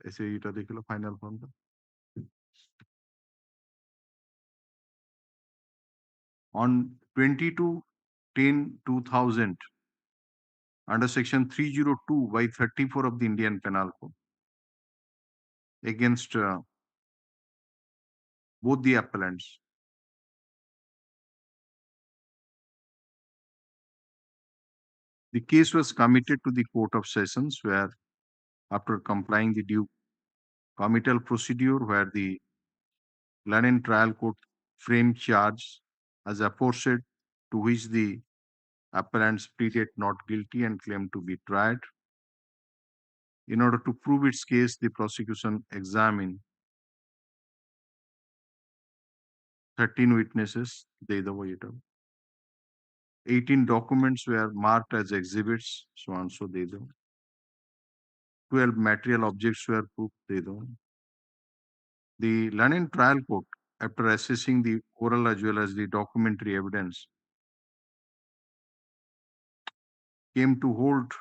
ऐसे এটা দেখলো final form on 22/10/2000 under section 302 by 34 of the Indian Penal Code against both the appellants. The case was committed to the Court of Sessions where, after complying the due committal procedure, where the London Trial Court framed charge as aforesaid, to which the appellants pleaded not guilty and claimed to be tried. In order to prove its case, the prosecution examined 13 witnesses, 18 documents were marked as exhibits, so on so 12 material objects were proved, The London Trial Court, after assessing the oral as well as the documentary evidence, came to hold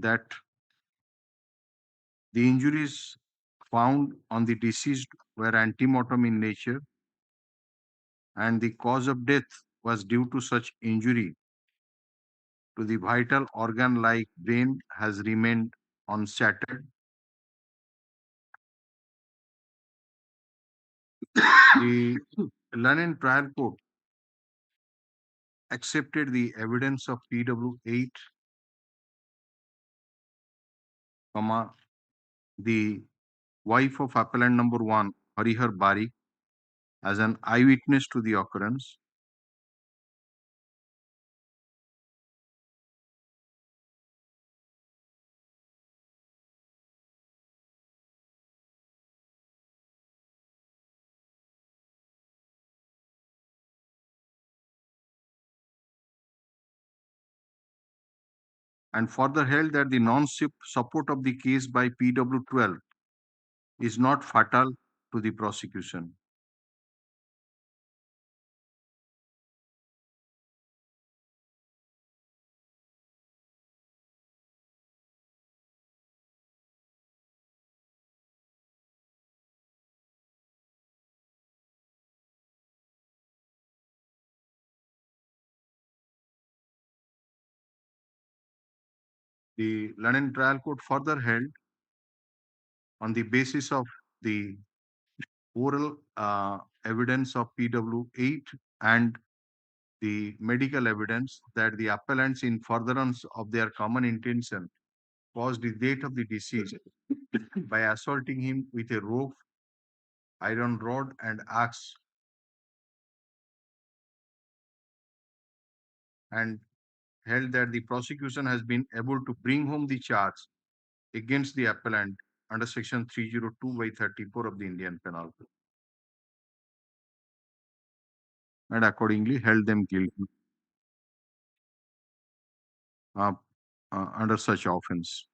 that the injuries found on the deceased were antemortem in nature and the cause of death was due to such injury to the vital organ like brain has remained unshattered. The London Trial Court accepted the evidence of PW8, the wife of appellant number 1, Harihar Barik, as an eyewitness to the occurrence. And further held that the non-support of the case by PW12 is not fatal to the prosecution. The London Trial Court further held, on the basis of the oral evidence of PW8 and the medical evidence, that the appellants, in furtherance of their common intention caused the death of the deceased by assaulting him with a rope, iron rod, and axe, and held that the prosecution has been able to bring home the charge against the appellant under section 302 by 34 of the Indian Penal Code, and accordingly held them guilty uh, under such offense.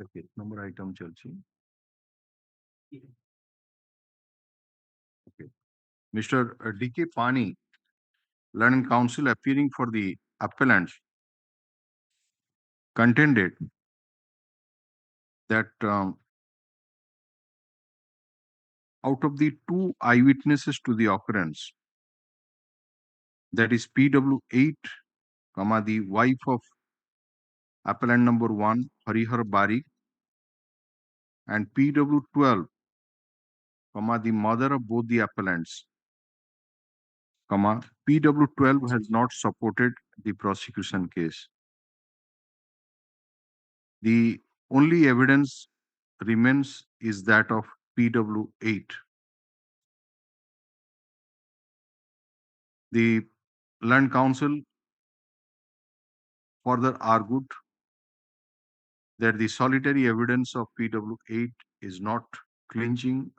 Okay, number item chalchi. Okay. Mr. D.K. Pani, learned counsel appearing for the appellant, contended that out of the two eyewitnesses to the occurrence, that is PW8, the wife of appellant number 1, Harihar Bari, and PW12, the mother of both the appellants, PW12 has not supported the prosecution case. The only evidence remains is that of PW8. The learned counsel further argued that the solitary evidence of PW8 is not clinching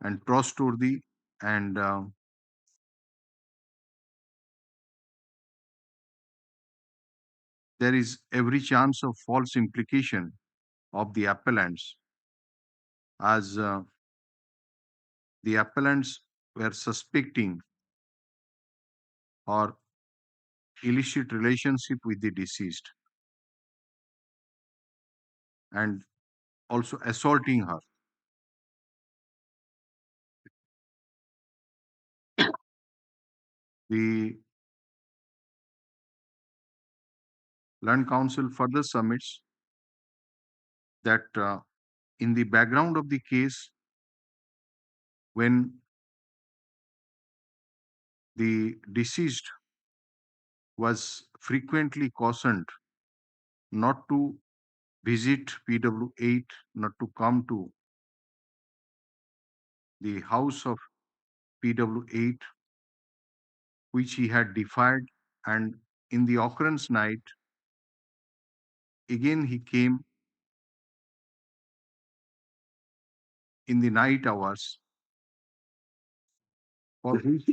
and trustworthy, and there is every chance of false implication of the appellants, as the appellants were suspecting or illicit relationship with the deceased and also assaulting her. The learned counsel further submits that in the background of the case, when the deceased was frequently cautioned not to visit PW8, not to come to the house of PW8, which he had defied, and in the occurrence night, again he came in the night hours, for which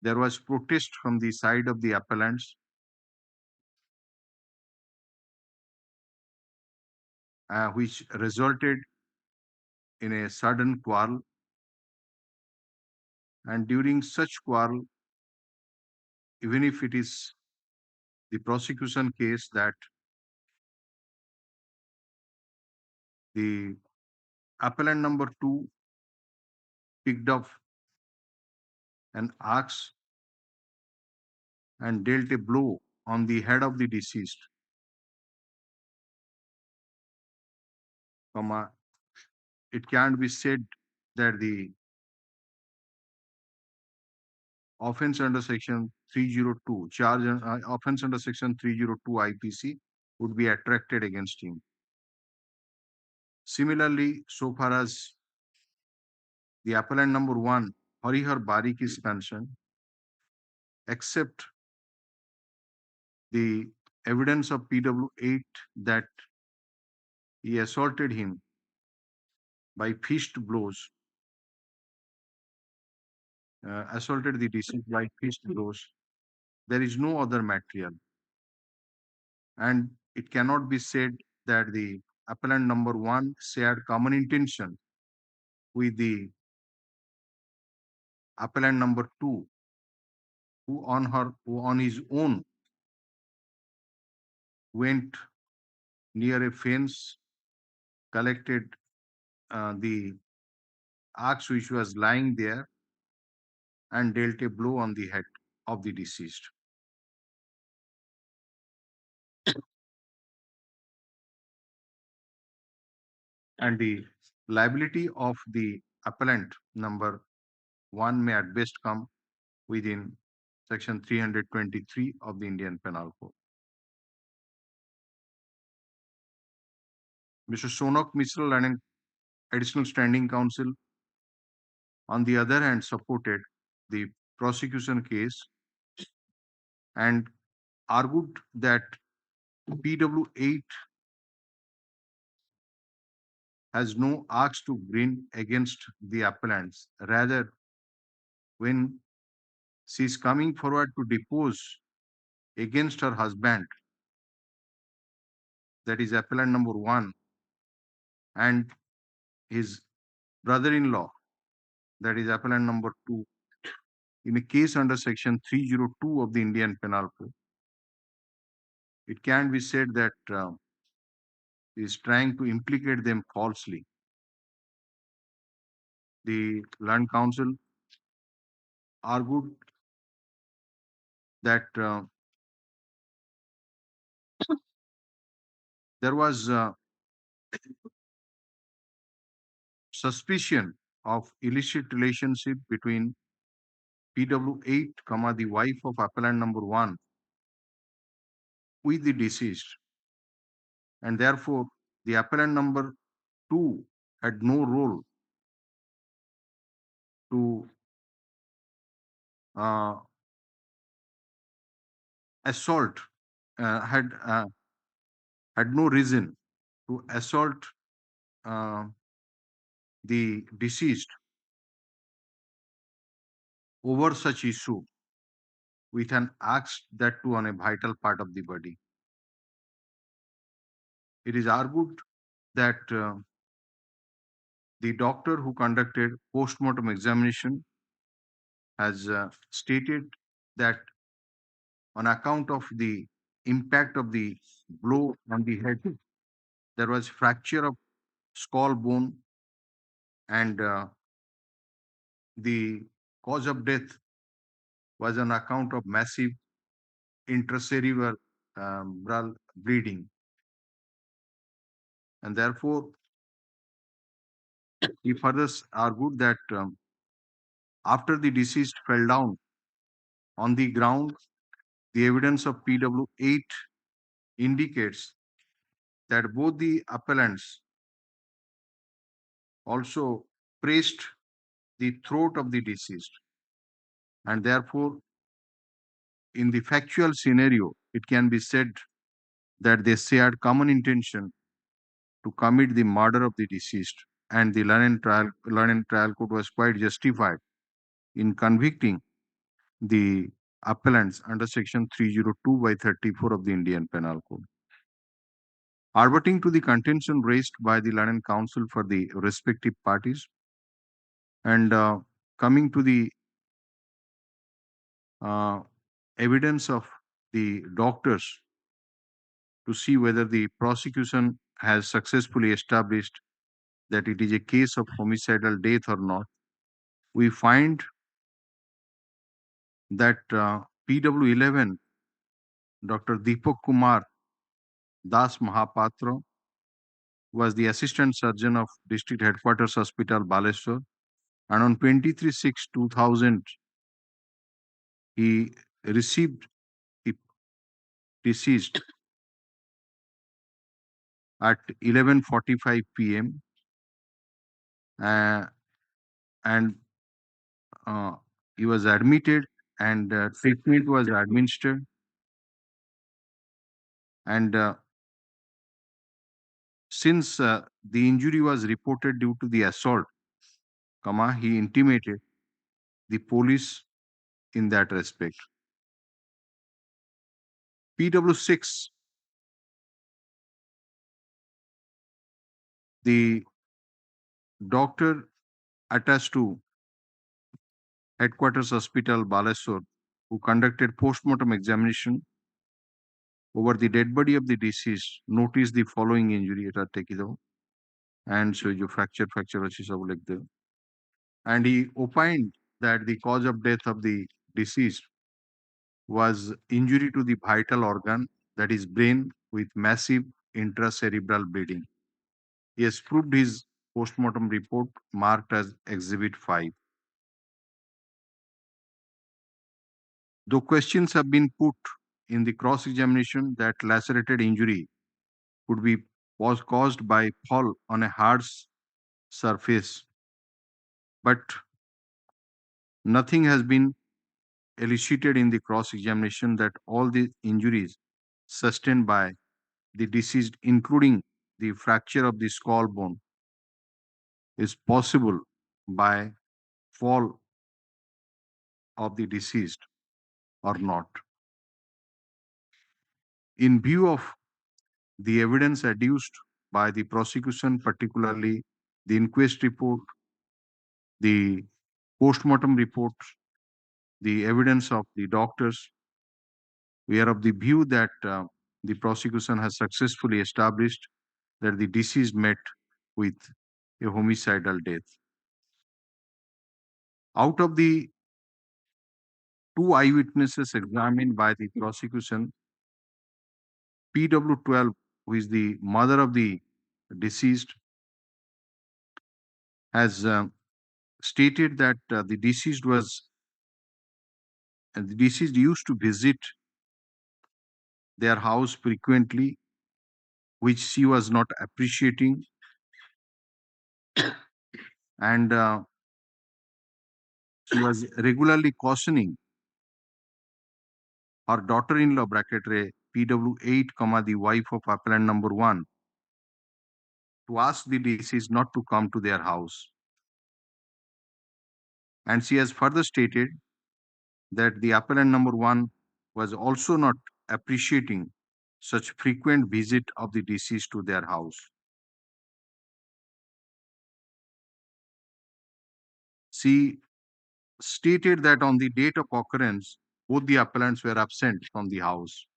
there was protest from the side of the appellants, which resulted in a sudden quarrel. And during such quarrel, even if it is the prosecution case that the appellant number 2 picked up an axe and dealt a blow on the head of the deceased, it can be said that the offense under section 302, offense under section 302 IPC would be attracted against him. Similarly, so far as the appellant number 1, Harihar Barik, is concerned, except the evidence of PW8 that he assaulted him by fist blows, assaulted the deceased by fist blows, there is no other material. And it cannot be said that the appellant number 1 shared common intention with the appellant number 2, who on his own went near a fence, collected the axe which was lying there, and dealt a blow on the head of the deceased. and the liability of the appellant number 1 may at best come within section 323 of the Indian Penal Code. Mr. S.K.MISHRA and an additional standing counsel, on the other hand, supported the prosecution case and argued that PW8 has no axe to grind against the appellants. Rather, when she is coming forward to depose against her husband, that is appellant number 1, and his brother-in-law, that is appellant number 2, in a case under section 302 of the Indian Penal Code, it can be said that he is trying to implicate them falsely. The learned counsel argued that there was suspicion of illicit relationship between PW8, the wife of appellant number 1, with the deceased, and therefore the appellant number 2 had no role to assault, had no reason to assault the deceased over such issue with an axe, that too on a vital part of the body. It is argued that the doctor who conducted post-mortem examination has stated that on account of the impact of the blow on the head, there was fracture of skull bone, and the cause of death was on account of massive intracerebral bleeding. And therefore, he further argued that after the deceased fell down on the ground, the evidence of PW8 indicates that both the appellants also pressed the throat of the deceased, and therefore in the factual scenario it can be said that they shared common intention to commit the murder of the deceased, and the Learned Trial Court was quite justified in convicting the appellants under section 302 by 34 of the Indian Penal Code. Adverting to the contention raised by the Learned Counsel for the respective parties, and coming to the evidence of the doctors to see whether the prosecution has successfully established that it is a case of homicidal death or not, we find that PW11, Dr. Deepak Kumar Das Mahapatra, was the assistant surgeon of District Headquarters Hospital, Baleshwar, and on 23/6/2000, he received the deceased at 11:45 p.m. And he was admitted, and treatment was administered, and since the injury was reported due to the assault, he intimated the police in that respect. PW6, the doctor attached to Headquarters Hospital, Baleshwar, who conducted post-mortem examination over the dead body of the deceased, noticed the following injury at Tekido, and so you fracture like that. And he opined that the cause of death of the deceased was injury to the vital organ, that is brain, with massive intracerebral bleeding. He has proved his postmortem report marked as Exhibit 5. Though questions have been put in the cross-examination that lacerated injury was caused by fall on a hard surface, but nothing has been elicited in the cross-examination that all the injuries sustained by the deceased, including the fracture of the skull bone, is possible by fall of the deceased or not. In view of the evidence adduced by the prosecution, particularly the inquest report, the postmortem report, the evidence of the doctors, we are of the view that the prosecution has successfully established that the deceased met with a homicidal death. Out of the two eyewitnesses examined by the prosecution, PW12, who is the mother of the deceased, has stated that the deceased used to visit their house frequently, which she was not appreciating, and she was regularly cautioning her daughter-in-law bracket PW8, the wife of appellant number 1, to ask the deceased not to come to their house. And she has further stated that the appellant number 1 was also not appreciating such frequent visit of the deceased to their house. She stated that on the date of occurrence, both the appellants were absent from the house.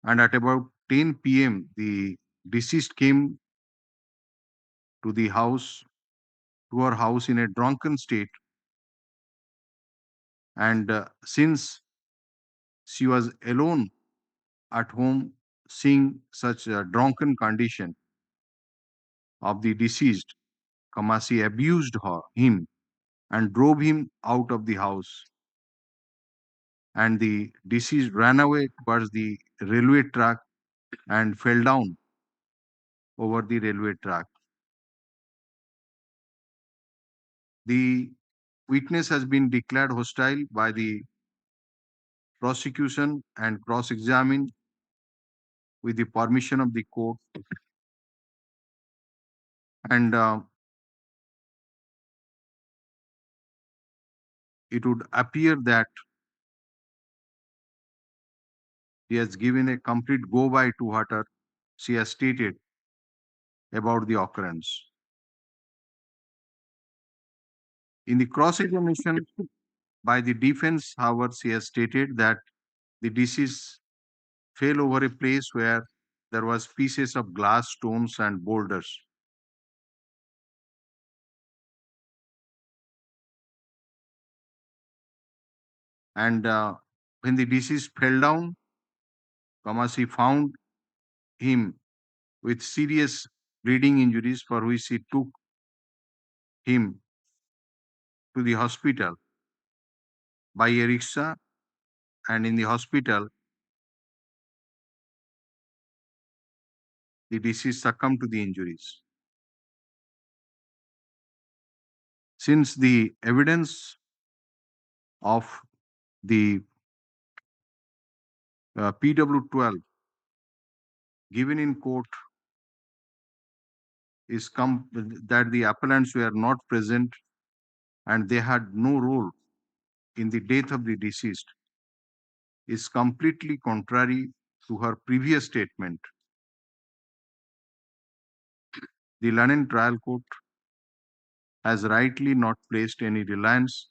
And at about 10 p.m., the deceased came to her house in a drunken state. And since she was alone at home, seeing such a drunken condition of the deceased, Kamasi abused him and drove him out of the house. And the deceased ran away towards the railway track and fell down over the railway track. The witness has been declared hostile by the prosecution and cross-examined with the permission of the court. And it would appear that he has given a complete go-by to what she has stated about the occurrence. In the cross-examination by the defense, however, she has stated that the deceased fell over a place where there was pieces of glass, stones, and boulders. And when the deceased fell down, Kamasi found him with serious bleeding injuries, for which he took him to the hospital by a rickshaw, and in the hospital, the deceased succumbed to the injuries. Since the evidence of the PW12 given in court is that the appellants were not present and they had no role in the death of the deceased is completely contrary to her previous statement. The London trial court has rightly not placed any reliance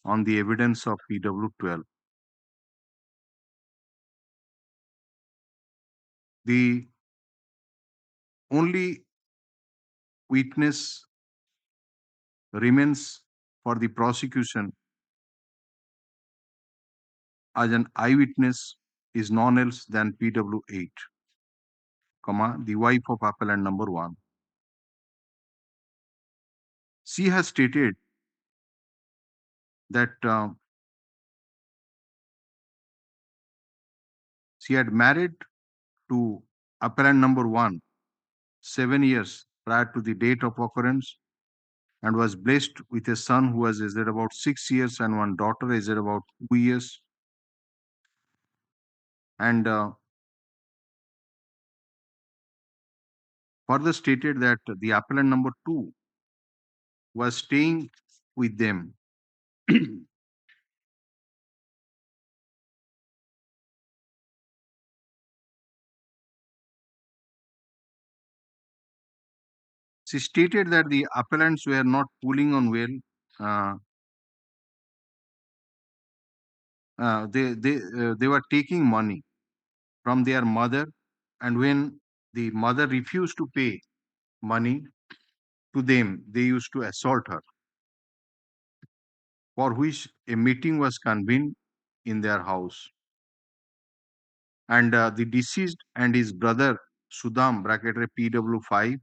on the evidence of PW12. The only witness remains for the prosecution as an eyewitness is none else than PW8. the wife of appellant number 1. She has stated that she had married to appellant number 1 7 years prior to the date of occurrence and was blessed with a son who was aged about 6 years and one daughter aged about 2 years. And further stated that the appellant number 2 was staying with them She stated that the appellants were not pulling on well. They were taking money from their mother, and when the mother refused to pay money to them, they used to assault her, for which a meeting was convened in their house. And the deceased and his brother Sudam PW5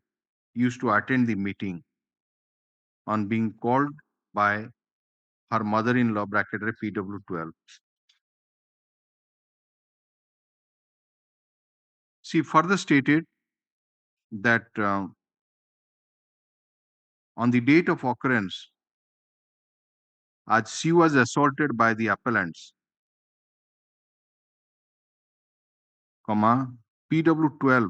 used to attend the meeting on being called by her mother-in-law PW12. She further stated that on the date of occurrence, as she was assaulted by the appellants, PW12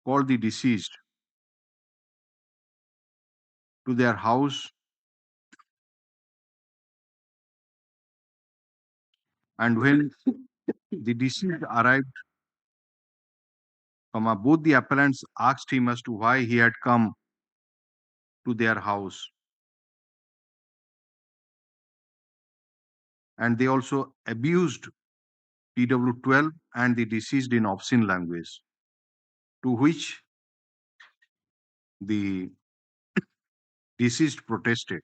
called the deceased to their house, and when the deceased arrived, both the appellants asked him as to why he had come to their house, and they also abused PW12 and the deceased in obscene language, to which the deceased protested.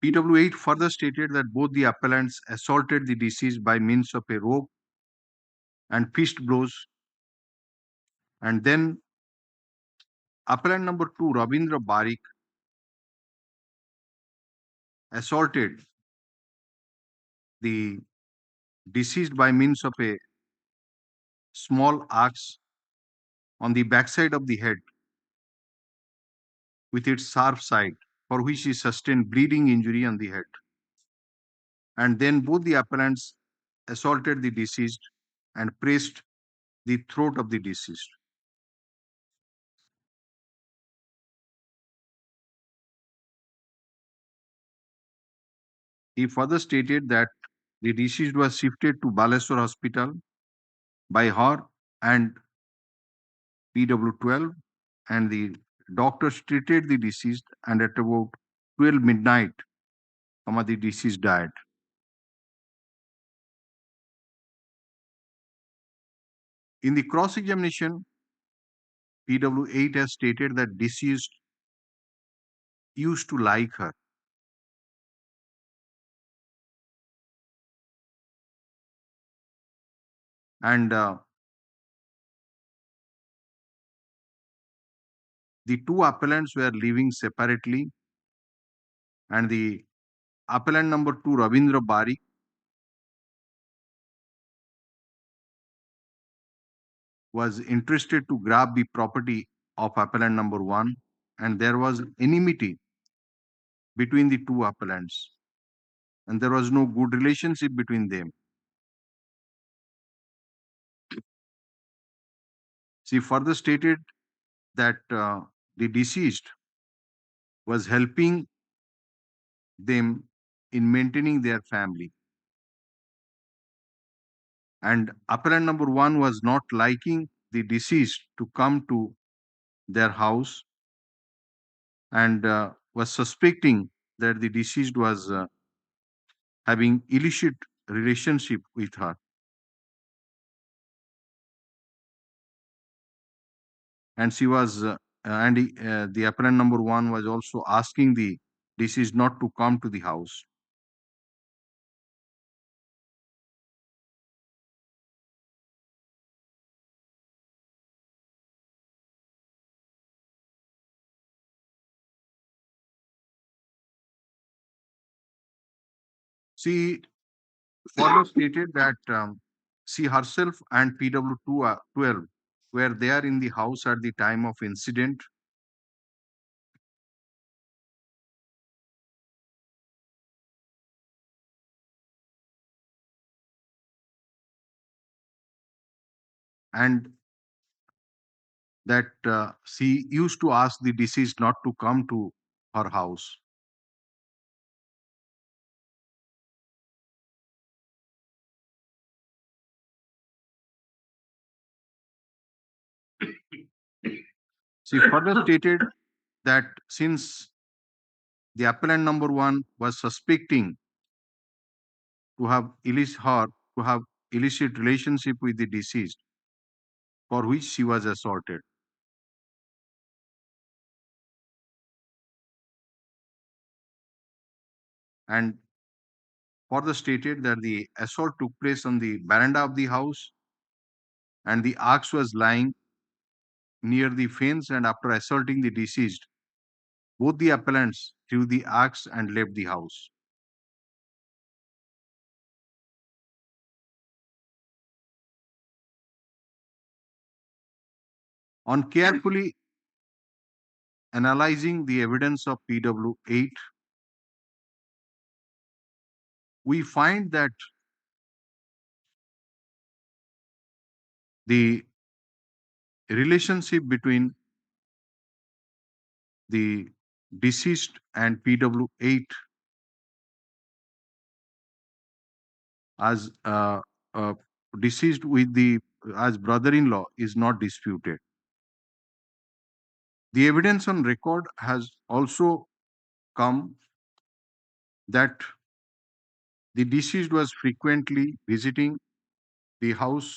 PW8 further stated that both the appellants assaulted the deceased by means of a rope and fist blows, and then appellant number 2, Ravindra Barik, assaulted the deceased by means of a small axe on the backside of the head with its sharp side, for which he sustained bleeding injury on the head. And then both the appellants assaulted the deceased and pressed the throat of the deceased. He further stated that the deceased was shifted to Baleswar Hospital by her and PW12, and the doctors treated the deceased, and at about 12 midnight, the deceased died. In the cross-examination, PW8 has stated that deceased used to like her. And the two appellants were living separately, and the appellant number 2, Ravindra Bari, was interested to grab the property of appellant number 1, and there was enmity between the two appellants, and there was no good relationship between them. She further stated that the deceased was helping them in maintaining their family, and appellant number 1 was not liking the deceased to come to their house, and was suspecting that the deceased was having illicit relationship with her. And she was the appellant number 1 was also asking the deceased not to come to the house. She further stated that she herself and PW12 were there in the house at the time of incident. And that she used to ask the deceased not to come to her house. She further stated that since the appellant number one was suspecting to have illicit relationship with the deceased, for which she was assaulted. And further stated that the assault took place on the veranda of the house and the axe was lying near the fence, and after assaulting the deceased, both the appellants threw the axe and left the house. On carefully analyzing the evidence of PW8, we find that the relationship between the deceased and PW8 as deceased with the as brother-in-law is not disputed. The evidence on record has also come that the deceased was frequently visiting the house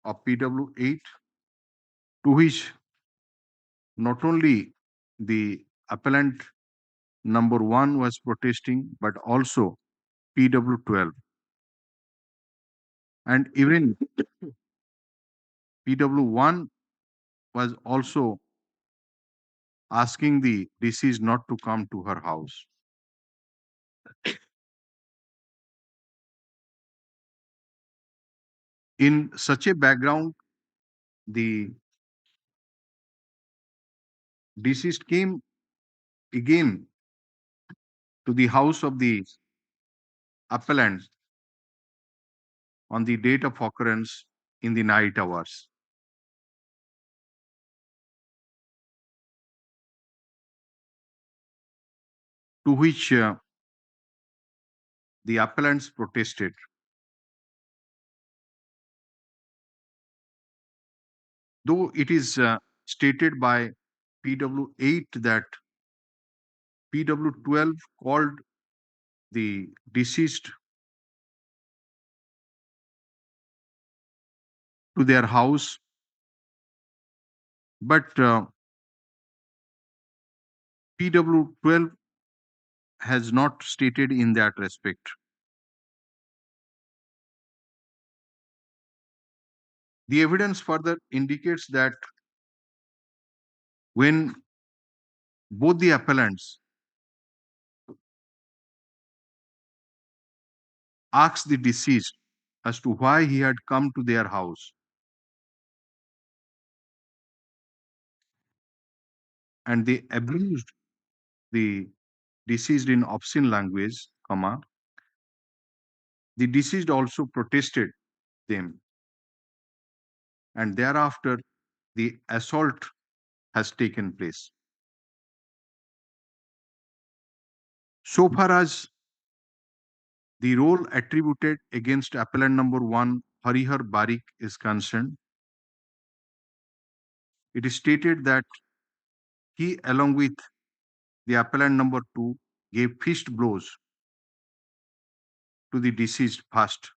of PW8, to which not only the appellant number one was protesting, but also PW12. And even PW1 was also asking the deceased not to come to her house. In such a background, the deceased came again to the house of the appellant on the date of occurrence in the night hours. To which the appellants protested. Though it is stated by PW8 that PW12 called the deceased to their house, but PW12 has not stated in that respect. The evidence further indicates that when both the appellants asked the deceased as to why he had come to their house, and they abused the deceased in obscene language, the deceased also protested them, and thereafter the assault has taken place. So far as the role attributed against appellant number one, Harihar Barik, is concerned, it is stated that he, along with the appellant number two, gave fist blows to the deceased first.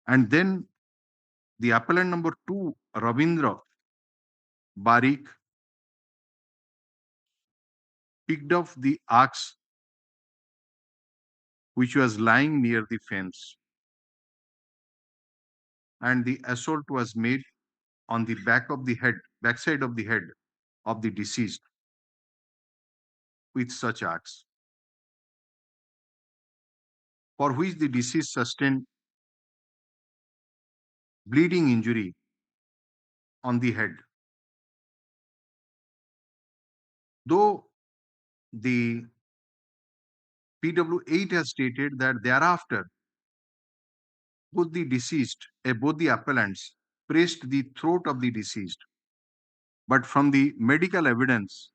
And then the appellant number two, Ravindra Barik, picked up the axe which was lying near the fence, and the assault was made on the backside of the head of the deceased. with such acts, for which the deceased sustained bleeding injury on the head. Though the PW8 has stated that thereafter both the appellants pressed the throat of the deceased, but from the medical evidence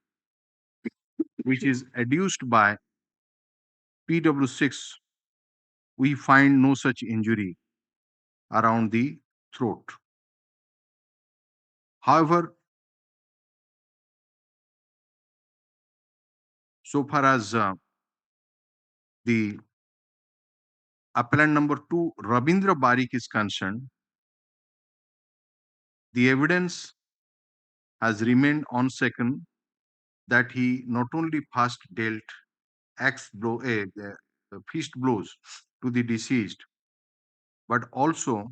which is adduced by PW6, we find no such injury around the throat. However, so far as the appellant number 2, Rabindra Barik, is concerned, the evidence has remained on second that he not only first dealt fist blows to the deceased, but also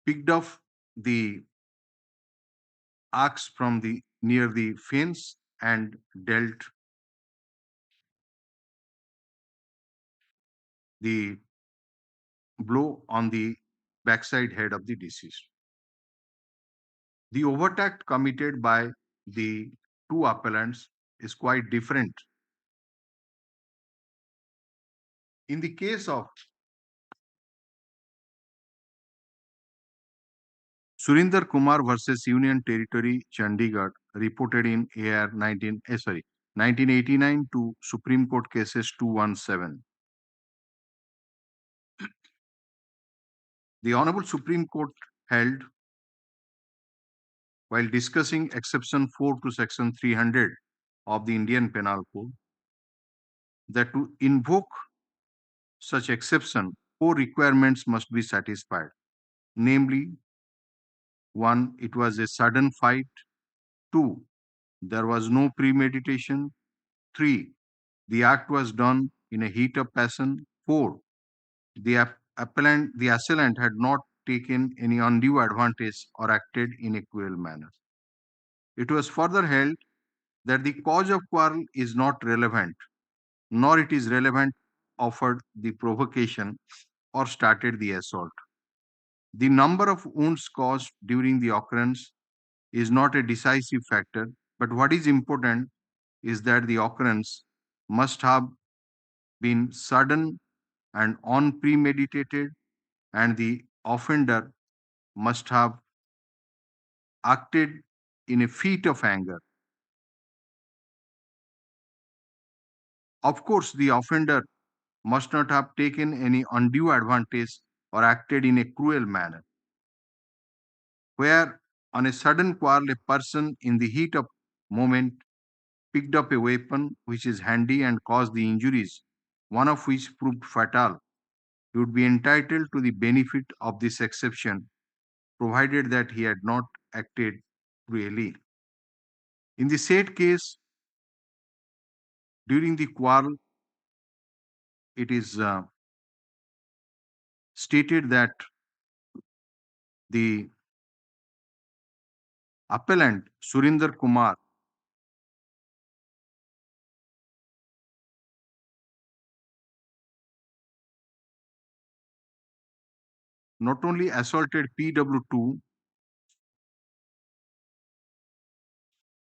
picked up the axe from the near the fence and dealt the blow on the backside head of the deceased. The overt committed by the two appellants is quite different. In the case of Surinder Kumar versus Union Territory, Chandigarh, reported in AR 1989 to Supreme Court cases 217. The Honorable Supreme Court held, while discussing exception 4 to section 300 of the Indian Penal Code, that to invoke such exception, 4 requirements must be satisfied. Namely, 1, it was a sudden fight. 2, there was no premeditation. 3, the act was done in a heat of passion. 4, the assailant had not taken any undue advantage or acted in a cruel manner. It was further held that the cause of quarrel is not relevant, nor it is relevant offered the provocation or started the assault. The number of wounds caused during the occurrence is not a decisive factor, but what is important is that the occurrence must have been sudden and unpremeditated, and the offender must have acted in a fit of anger. Of course, the offender must not have taken any undue advantage or acted in a cruel manner. Where on a sudden quarrel, a person in the heat of moment picked up a weapon which is handy and caused the injuries, one of which proved fatal, he would be entitled to the benefit of this exception, provided that he had not acted cruelly. In the said case, during the quarrel, it is stated that the appellant Surinder Kumar not only assaulted PW2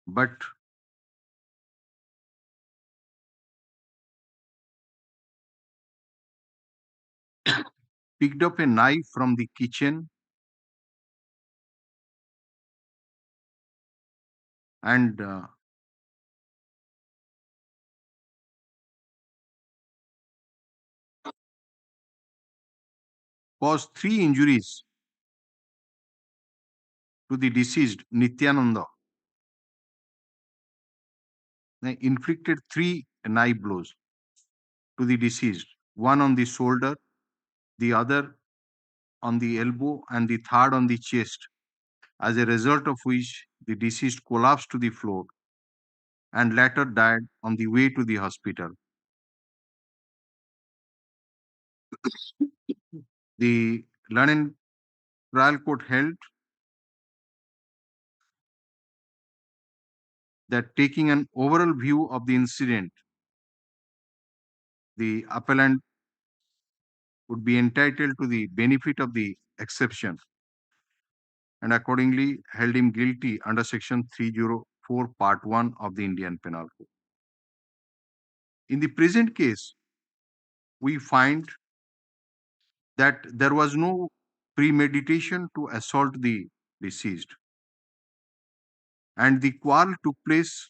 but picked up a knife from the kitchen and caused 3 injuries to the deceased Nityananda. They inflicted 3 knife blows to the deceased, one on the shoulder, the other on the elbow, and the third on the chest, as a result of which the deceased collapsed to the floor and later died on the way to the hospital. The London trial court held that taking an overall view of the incident, the appellant would be entitled to the benefit of the exception and accordingly held him guilty under Section 304, Part 1 of the Indian Penal Code. In the present case, we find that there was no premeditation to assault the deceased, and the quarrel took place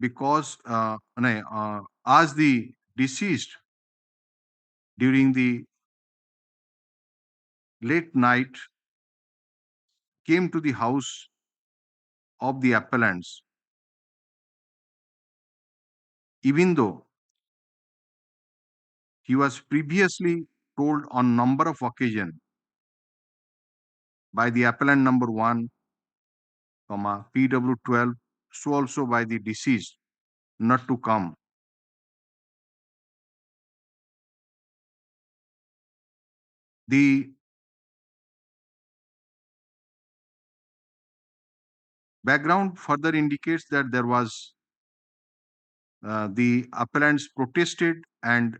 because as the deceased during the late night came to the house of the appellants, even though he was previously told on number of occasions by the appellant number 1, PW12, so also by the deceased not to come. The background further indicates that there was the appellants protested and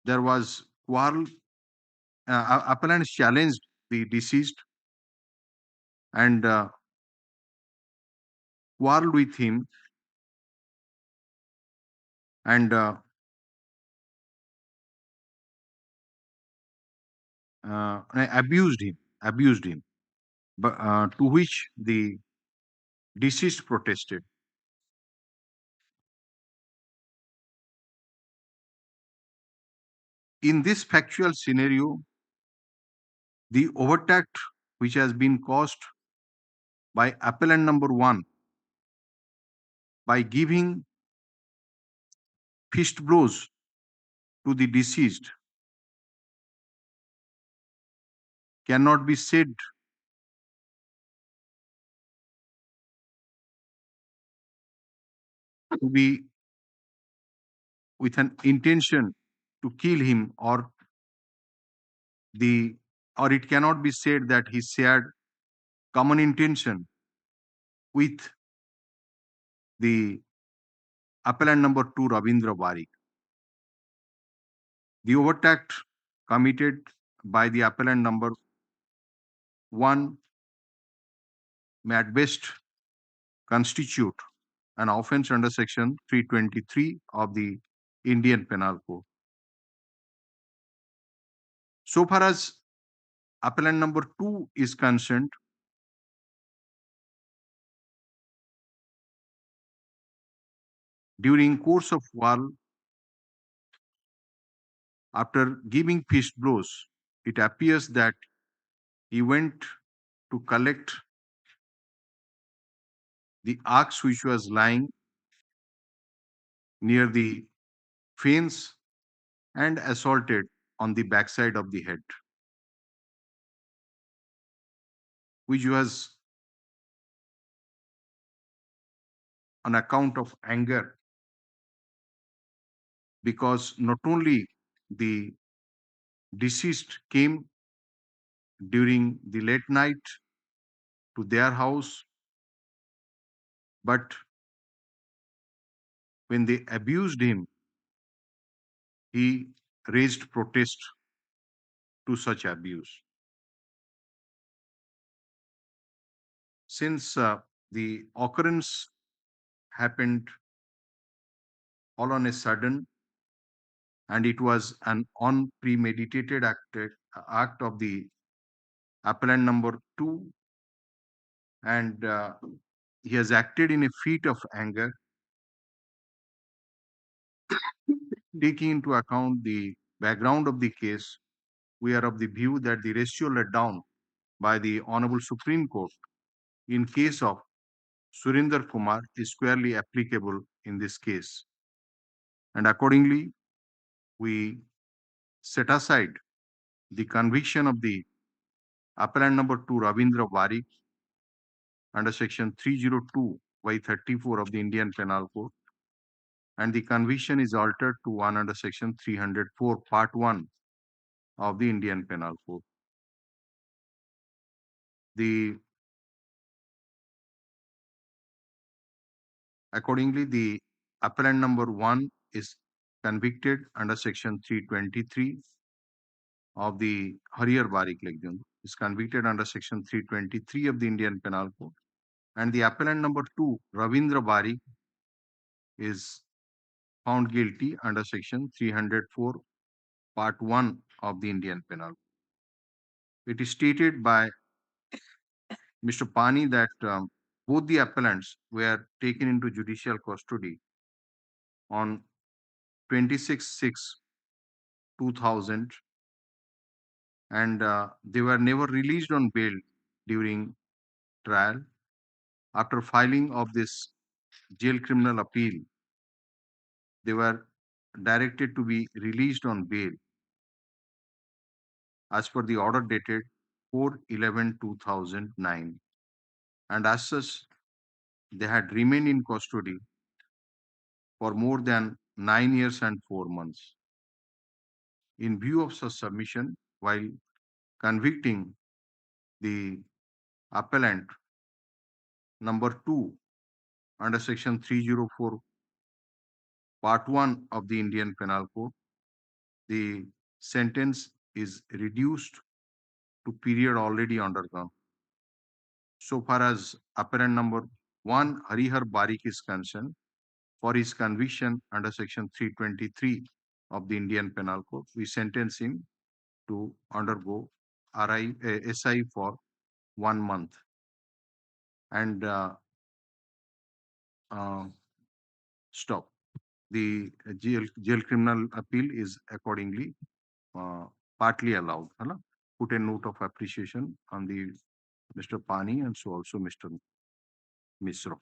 there was quarrel. Appellants challenged the deceased and quarreled with him and abused him, but to which the deceased protested. In this factual scenario, the overtact which has been caused by appellant number 1 by giving fist blows to the deceased cannot be said to be with an intention to kill him, or it cannot be said that he shared common intention with the appellant number 2, Ravindra Barik. The overtact committed by the appellant number 1 may at best constitute an offense under Section 323 of the Indian Penal Code. So far as appellant number 2 is concerned, during course of quarrel, after giving fist blows, it appears that he went to collect the axe which was lying near the fence and assaulted on the backside of the head, which was on account of anger, because not only the deceased came during the late night to their house, but when they abused him, he raised protest to such abuse. Since the occurrence happened all on a sudden and it was an unpremeditated act of the appellant number 2, and he has acted in a fit of anger, taking into account the background of the case, we are of the view that the ratio laid down by the Honorable Supreme Court in case of Surinder Kumar is squarely applicable in this case. And accordingly, we set aside the conviction of the appellant number 2, Ravindra Barik, under Section 302/34 of the Indian Penal Code, and the conviction is altered to one under Section 304, Part 1 of the Indian Penal Code. Accordingly, the appellant number 1 is convicted under section 323 of the Harihar Barik Legend, is convicted under section 323 of the Indian Penal Code, and the appellant number 2, Ravindra Barik, is found guilty under section 304 part 1 of the Indian Penal Code. It is stated by Mr. Pani that both the appellants were taken into judicial custody on 26/6/2000, and they were never released on bail during trial. After filing of this jail criminal appeal, they were directed to be released on bail as per the order dated 4/11/2009, and as such, they had remained in custody for more than 9 years and 4 months. In view of such submission, while convicting the appellant number 2 under section 304 part 1 of the Indian Penal Code, the sentence is reduced to period already undergone. So far as appellant number 1, Harihar Barik, is concerned, for his conviction under section 323 of the Indian Penal Code, we sentence him to undergo SI for 1 month. And stop. The jail criminal appeal is accordingly partly allowed. Put a note of appreciation on the Mr. Pani and so also Mr. Mishra.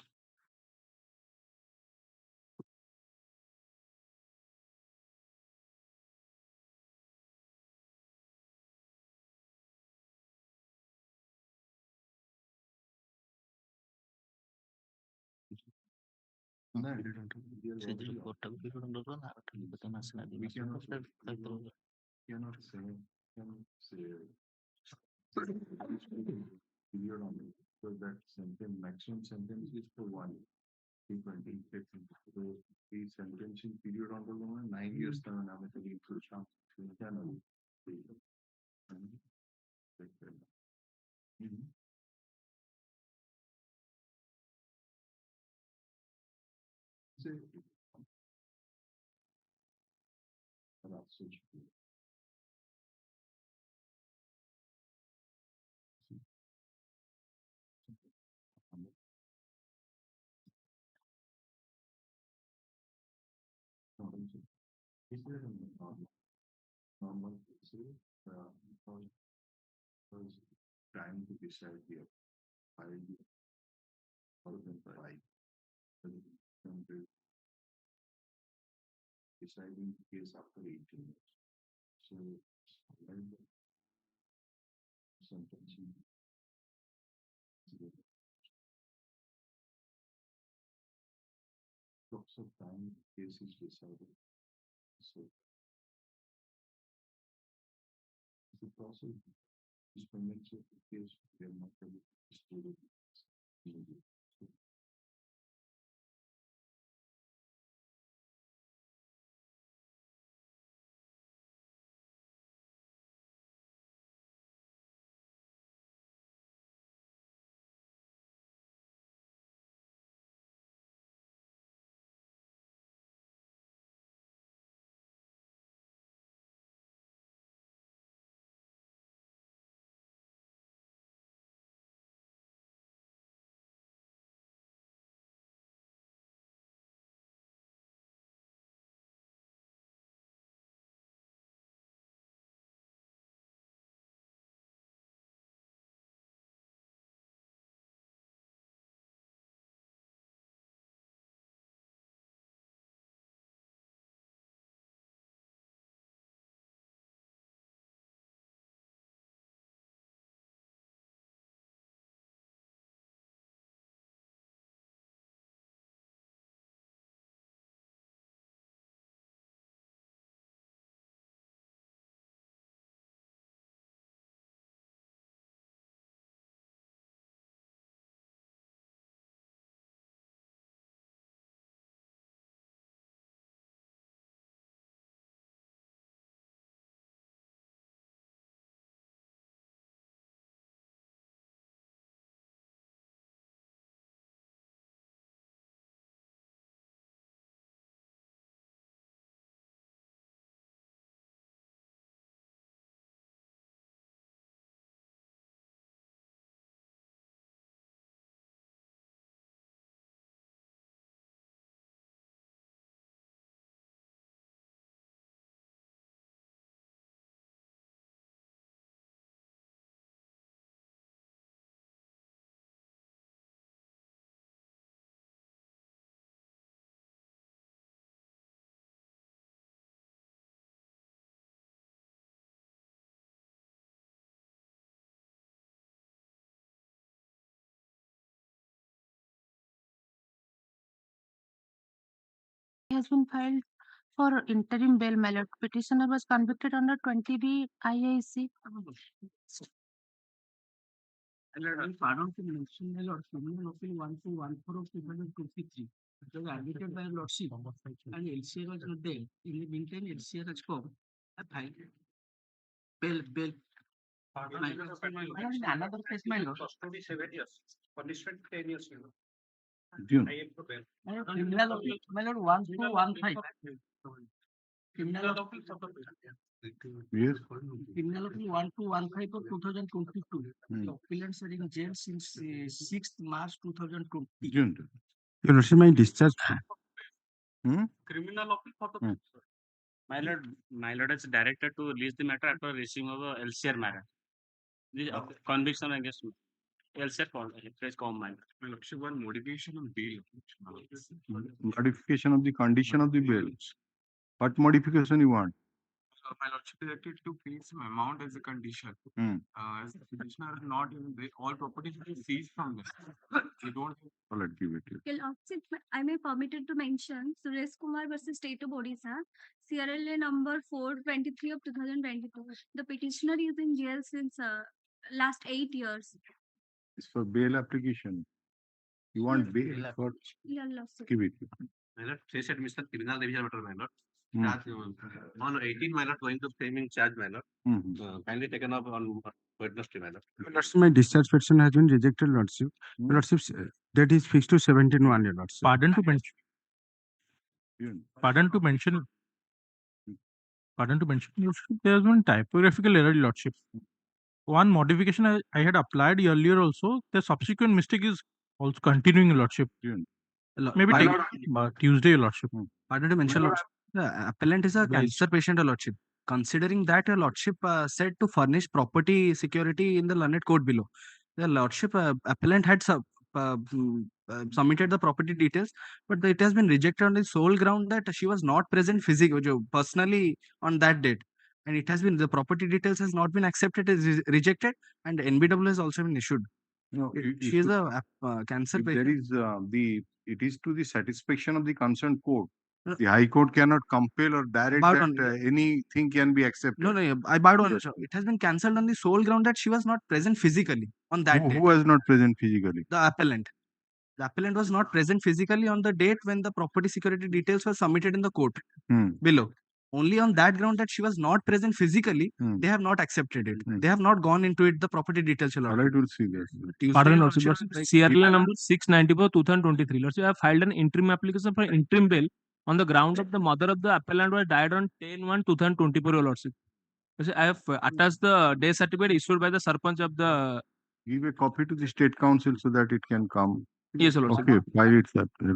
Period on it. So that sentence, maximum sentence is for 1 year. 320. So the sentencing period on the 9 years term and the inclusion. Normal was trying to decide here. I deciding the case after 18 years. So sentencing lots of time case is decided. So the process is convinced of the case they are not able to study.
has been filed for interim bail, my lord. Petitioner was convicted under 20B IAC.
Pardon to mention, my lord, criminal appeal 1214 of 2023. It was admitted by lordship and LCR was not there. In the meantime, LCR has come. Fine. Bail. Another case, my lord.
Custody 7 years. Punishment 10 years.
June.
Criminal appeal, my lord, 1215. Criminal appeal
Yes.
Criminal appeal 1215 of 2022. The appellants are in jail since 6th March 2020.
June.
Your Lordship, my discharge.
Criminal appeal for the
My lord is directed to release the matter after receiving of a LCR matter. The conviction against LCR command.
My lordship, one modification on bail.
Modification of the condition of the bail. What modification you want?
My lordship directed to pay some amount as a condition. As the petitioner is not in the all property should be seized from them. We don't.
Let's give it.
Your Lordship, I may permitted to mention Suresh Kumar versus State of Odisha, CRLA number 423 of 2022. The petitioner is in jail since last 8 years.
It's for bail application. You want bail for?
Your Lordship.
Give it.
My lord, case admission criminal division matter, my lord. That on 18, my lord, going to framing charge, my lord. Kindly taken up on Wednesday, my lord.
Your Lordship, my discharge petition has been rejected, Lordship. Your Lordship, that is fixed to 17-1, Your Lordship.
Pardon to mention.
June.
Pardon to mention. Your Lordship, there has been typographical error, Your Lordship. One modification I had applied earlier also. The subsequent mistake is also continuing, Your Lordship.
June.
Maybe take Tuesday, Your Lordship.
Pardon to mention, Lordship. The appellant is a cancer patient, Your Lordship. Considering that, Your Lordship said to furnish property security in the learned court below. The Lordship appellant had submitted the property details, but it has been rejected on the sole ground that she was not present physically, personally on that date. And it has been, the property details has not been accepted, is rejected, and NBW has also been issued.
No,
She is a cancer
if
patient.
there is it is to the satisfaction of the concerned court. The High Court cannot compel or direct that anything can be accepted.
No, I bowed on it. It has been cancelled on the sole ground that she was not present physically on that date.
Who was not present physically?
The appellant. The appellant was not present physically on the date when the property security details were submitted in the court below. Only on that ground that she was not present physically, they have not accepted it. They have not gone into it, the property details.
All right, we'll see that.
Pardon, Lordship. CRLA number 694 2023. Lordship, I have filed an interim application for interim bail on the ground of the mother of the appellant was died on 10/1/2024, Your Lordship. I have attached the death certificate issued by the Sarpanch of the.
Give a copy to the State Council so that it can come.
Yes, Your Lordship.
Okay, file it, sir.
My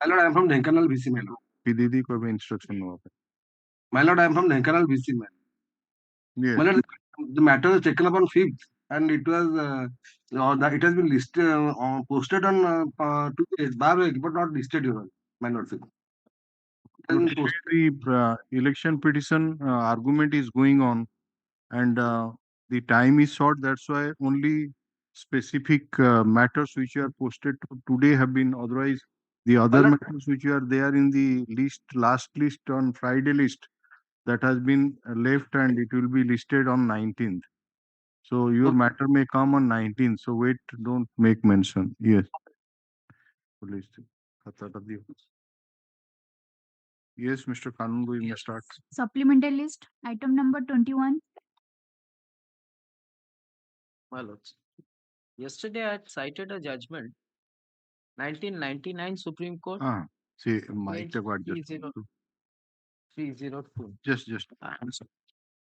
lord, I am from Dhenkanal VC, my lord.
दीदी को भी instruction हुआ है.
My lord, I am from Dhenkanal VC, man.
Yes.
My lord, the matter is taken up on 5th, and it was it has been listed posted on 2 days, but not listed, Your Honor, my lord.
The election petition argument is going on, and the time is short. That's why only specific matters which are posted today have been. Otherwise, the other matters which are there in the last list on Friday list, that has been left, and it will be listed on 19th. So your matter may come on 19th. So wait, don't make mention. Yes. Yes, Mr. Kanungo, you may start.
Supplemental list, item number 21.
My lords, yesterday I had cited a judgment, 1999 Supreme Court.
See, Mike, what just
302.
Just.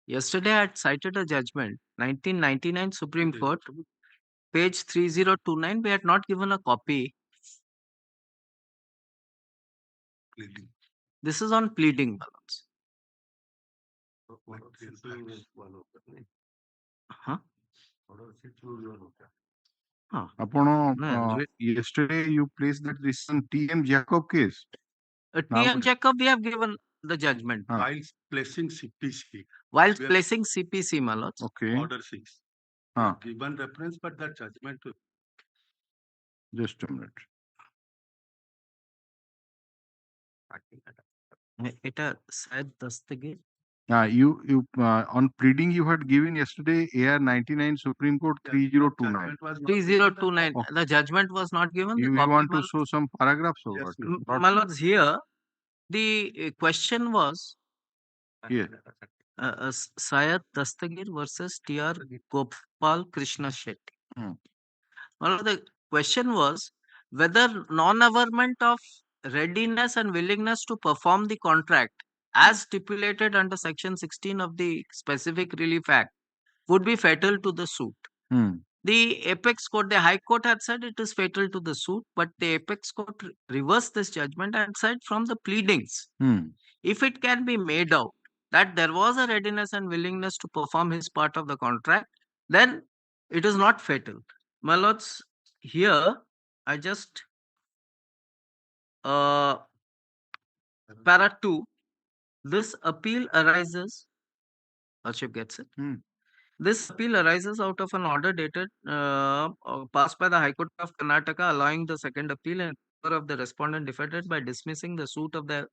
Yesterday I had cited a judgment, 1999 Supreme Court, page 3029. We had not given a copy.
pleading.
This is on pleading, my lords.
Yesterday you placed that this is T.M. Jacob case.
T.M. Jacob, we have given the judgment.
While placing CPC.
While placing CPC, my lords.
Okay.
Order 6. Given reference, but the judgment.
Just a minute.
এটা সায়েদ Dastagir
You on pleading you had given yesterday AR 99 Supreme Court 3029.
3029.
Okay.
The judgment was not given. The
You
copy,
want to
my
show some paragraphs or what?
my lords, here the question was
Here.
Syed Dastagir versus T.R. Gopal Krishna Shetty. Well, the question was whether non-averment of readiness and willingness to perform the contract as stipulated under Section 16 of the Specific Relief Act would be fatal to the suit. The apex court, the High Court had said it is fatal to the suit, but the apex court reversed this judgment and said from the pleadings, if it can be made out that there was a readiness and willingness to perform his part of the contract, then it is not fatal. My lords, here I just para 2, this appeal arises, Lordship gets it. This appeal arises out of an order dated passed by the High Court of Karnataka allowing the second appeal in favor of the respondent defendant by dismissing the suit of the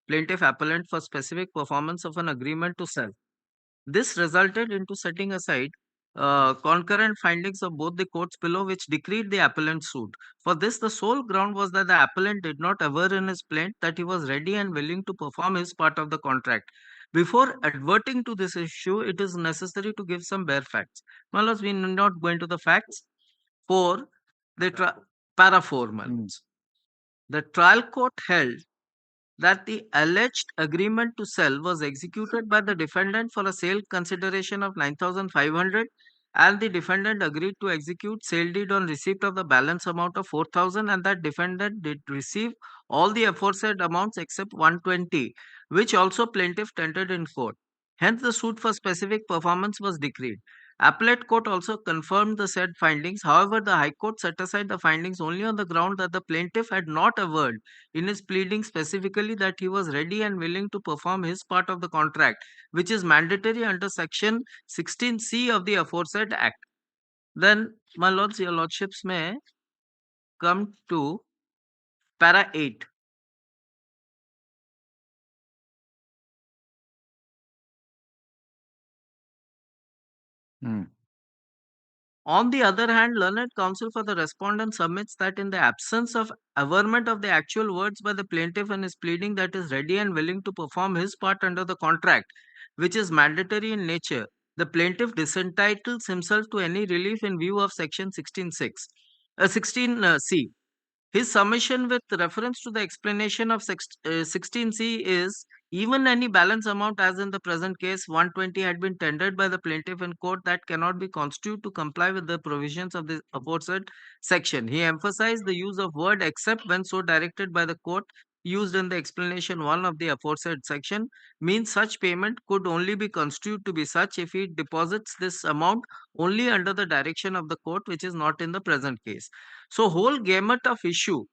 plaintiff appellant for specific performance of an agreement to sell. This resulted into setting aside concurrent findings of both the courts below which decreed the appellant's suit. For this, the sole ground was that the appellant did not aver in his plaint that he was ready and willing to perform his part of the contract. Before adverting to this issue, it is necessary to give some bare facts. My lords, we need not go into the facts. For the para 4, my lords. The trial court held that the alleged agreement to sell was executed by the defendant for a sale consideration of 9,500 and the defendant agreed to execute sale deed on receipt of the balance amount of 4,000 and that defendant did receive all the aforesaid amounts except 120, which also plaintiff tendered in court. Hence, the suit for specific performance was decreed. Appellate court also confirmed the said findings. However, the High Court set aside the findings only on the ground that the plaintiff had not averred in his pleading specifically that he was ready and willing to perform his part of the contract, which is mandatory under Section 16C of the aforesaid Act. Then, my lords, your lordships may come to para 8. On the other hand, learned counsel for the respondent submits that in the absence of averment of the actual words by the plaintiff in his pleading that is ready and willing to perform his part under the contract, which is mandatory in nature, the plaintiff disentitles himself to any relief in view of Section 16C. His submission with reference to the explanation of 16C is even any balance amount as in the present case 120 had been tendered by the plaintiff in court that cannot be constituted to comply with the provisions of the aforesaid section. He emphasized the use of word except when so directed by the court used in the explanation 1 of the aforesaid section means such payment could only be constituted to be such if he deposits this amount only under the direction of the court, which is not in the present case. So, whole gamut of issue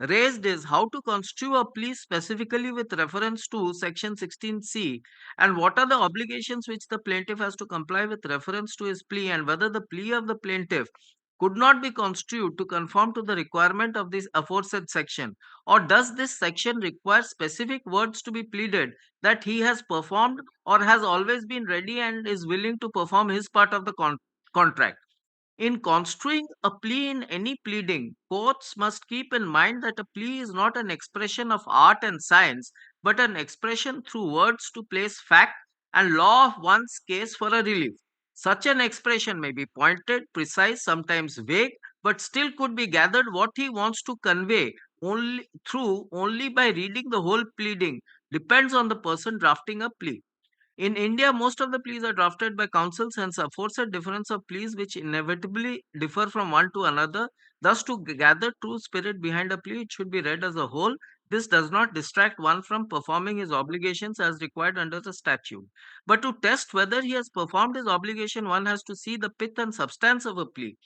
raised is how to constitute a plea specifically with reference to Section 16C and what are the obligations which the plaintiff has to comply with reference to his plea and whether the plea of the plaintiff could not be constituted to conform to the requirement of this aforesaid section, or does this section require specific words to be pleaded that he has performed or has always been ready and is willing to perform his part of the contract. In construing a plea in any pleading, courts must keep in mind that a plea is not an expression of art and science, but an expression through words to place fact and law of one's case for a relief. Such an expression may be pointed, precise, sometimes vague, but still could be gathered what he wants to convey only by reading the whole pleading. Depends on the person drafting a plea. In India, most of the pleas are drafted by counsels, hence aforesaid difference of pleas which inevitably differ from one to another. Thus, to gather true spirit behind a plea, it should be read as a whole. This does not distract one from performing his obligations as required under the statute. But to test whether he has performed his obligation, one has to see the pith and substance of a plea.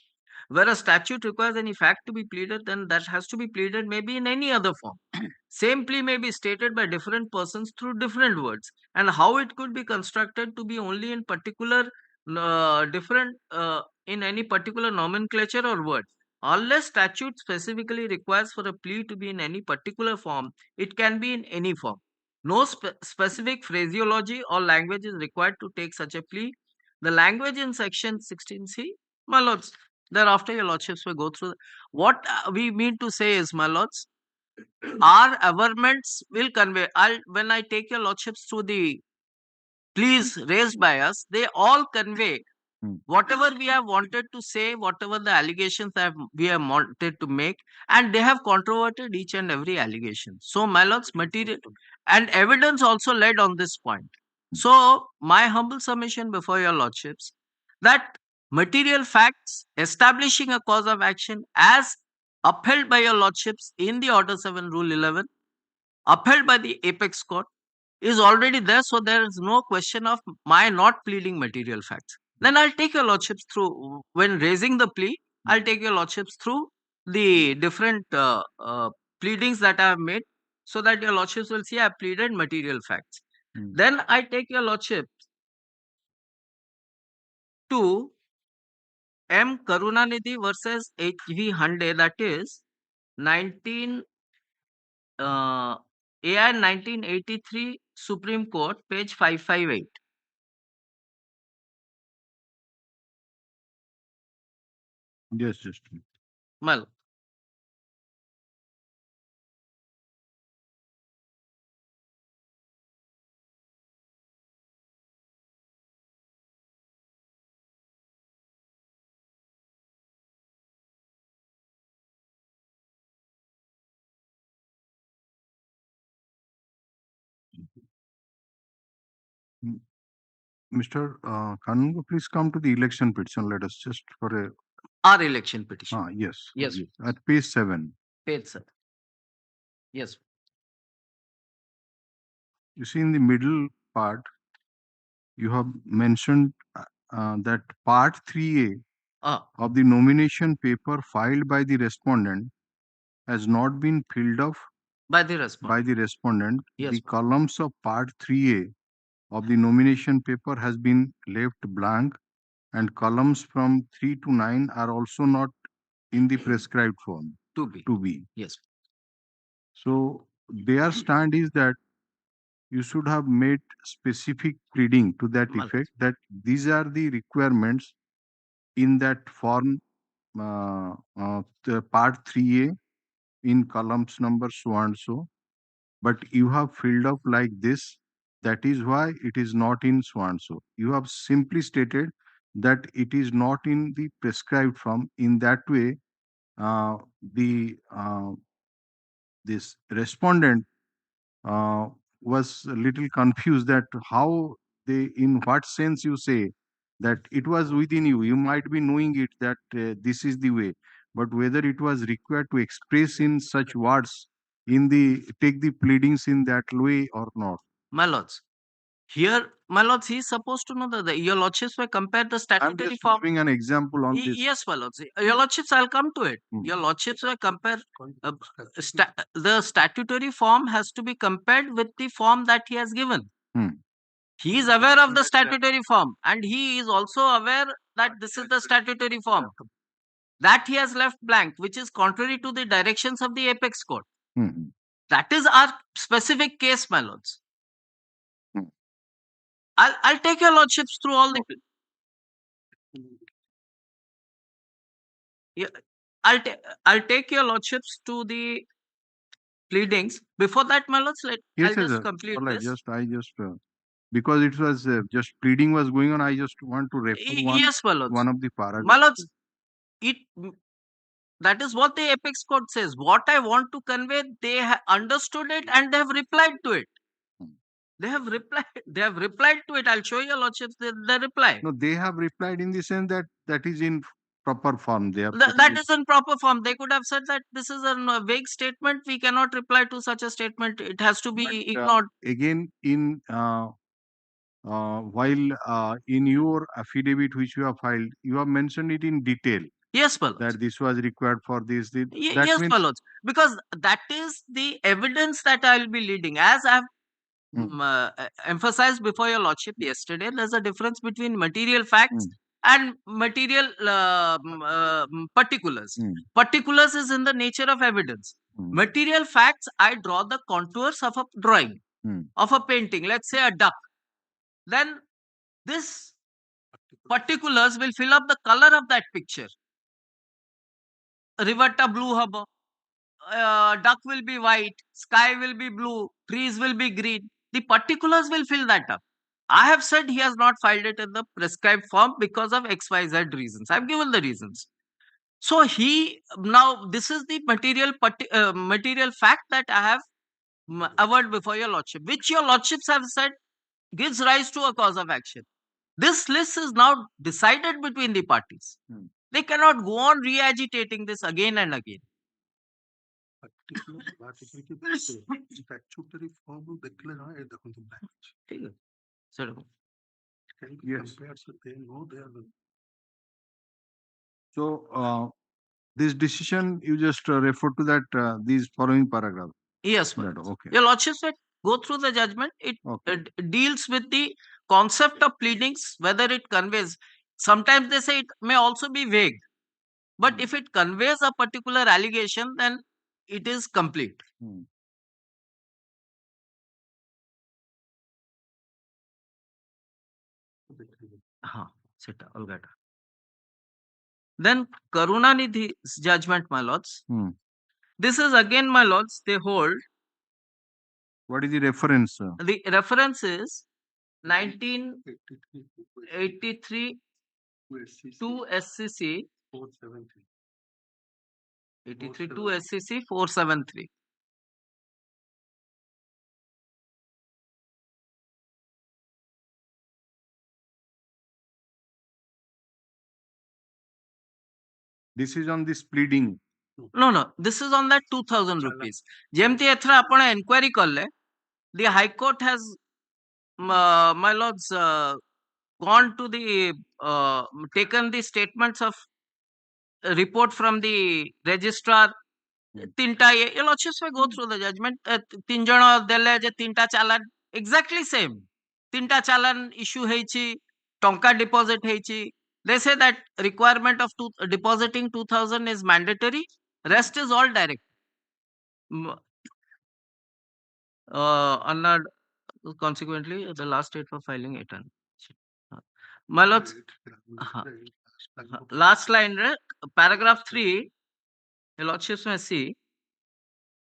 Where a statute requires any fact to be pleaded, then that has to be pleaded maybe in any other form. Same plea may be stated by different persons through different words, and how it could be constructed to be only in particular different in any particular nomenclature or word.
Unless statute specifically requires for a plea to be in any particular form, it can be in any form. No specific phraseology or language is required to take such a plea. The language in section 16C, my lords, thereafter your lordships will go through. What we mean to say is, my lords, our averments will convey. When I take your lordships through the pleas raised by us, they all convey whatever we have wanted to say, whatever the allegations that we have wanted to make, and they have controverted each and every allegation. So, my lords, material and evidence also led on this point. So, my humble submission before your lordships that material facts establishing a cause of action as upheld by your lordships in the Order 7 Rule 11, upheld by the Apex Court, is already there, so there is no question of my not pleading material facts. Then I'll take your lordships through, when raising the plea, I'll take your lordships through the different pleadings that I have made, so that your lordships will see I have pleaded material facts. Then I take your lordships to M. Karunanidhi versus H.V. Hande, that is 19 AI 1983 Supreme Court, page 558.
Yes, just
Well,
Mr. Kanungo, please come to the election petition. Let us just for a
our election petition.
yes.
Yes.
At page 7.
Page 7. Yes.
You see in the middle part, you have mentioned that part 3A of the nomination paper filed by the respondent has not been filled up
by the respondent.
Yes. The columns of part 3A of the nomination paper has been left blank, and columns from 3 to 9 are also not in the prescribed form.
To be. Yes.
So their stand is that you should have made specific pleading to that effect, that these are the requirements in that form, the part 3A in columns number so and so, but you have filled up like this. That is why it is not in so and so. You have simply stated that it is not in the prescribed form. In that way, this respondent was a little confused that how they, in what sense you say that it was within you. You might be knowing it that this is the way, but whether it was required to express in such words in the take the pleadings in that way or not.
My lords, here, my lords, he is supposed to know that your lordships were compared the statutory
I'm just
form.
giving an example on this.
Yes, my lords. Your lordships, I'll come to it. Your lordships were compared. The statutory form has to be compared with the form that he has given. He is aware of the statutory form, and he is also aware that this is the statutory form that he has left blank, which is contrary to the directions of the Apex Court. That is our specific case, my lords. I'll take your lordships through all the. Yeah, I'll take your lordships to the pleadings. Before that, my lords, I'll just complete this.
I just because it was just pleading was going on, I just want to refer
Yes, my lords.
one of the paragraphs.
My lords, that is what the Apex Court says. What I want to convey, they understood it and they have replied to it. They have replied to it. I'll show you, lordships, the reply.
No, they have replied in the sense that that is in proper form. They have
that is in proper form. They could have said that this is a vague statement. We cannot reply to such a statement. It has to be ignored.
Again, in while in your affidavit which you have filed, you have mentioned it in detail.
Yes, my lords.
That this was required for this.
Yes, my lords. Because that is the evidence that I will be leading. As I have emphasized before your lordship yesterday, there's a difference between material facts and material particulars. Particulars is in the nature of evidence. Material facts, I draw the contours of a drawing, of a painting, let's say a duck. Then this particulars will fill up the color of that picture. Riverta blue habo, duck will be white, sky will be blue, trees will be green. The particulars will fill that up. I have said he has not filed it in the prescribed form because of XYZ reasons. I've given the reasons. So now this is the material fact that I have averred before your lordship, which your lordships have said gives rise to a cause of action. This list is now decided between the parties. They cannot go on re-agitating this again and again.
Yes. So this decision you just refer to that these following paragraph.
Yes,
That, okay.
your lordship said go through the judgment. It deals with the concept of pleadings, whether it conveys. Sometimes they say it may also be vague, but if it conveys a particular allegation, then it is complete. Then Karunanidhi's judgment, my lords. This is again, my lords, they hold.
What is the reference?
The reference is 1983 to SCC 83 to SCC 473.
This is on this pleading.
No. This is on that 2000 rupees. Jemti ethra apna inquiry kalle. The High Court has, my lords, gone to the taken the statements of report from the registrar. Tinta your lordships may go through the judgment. Tinjana dele je tinta chalan exactly same. Tinta chalan issue heichi, tonka deposit heichi. They say that requirement of depositing 2000 is mandatory. Rest is all direct. Consequently, the last date for filing 800. My lords, last line, paragraph 3, your lordships may see.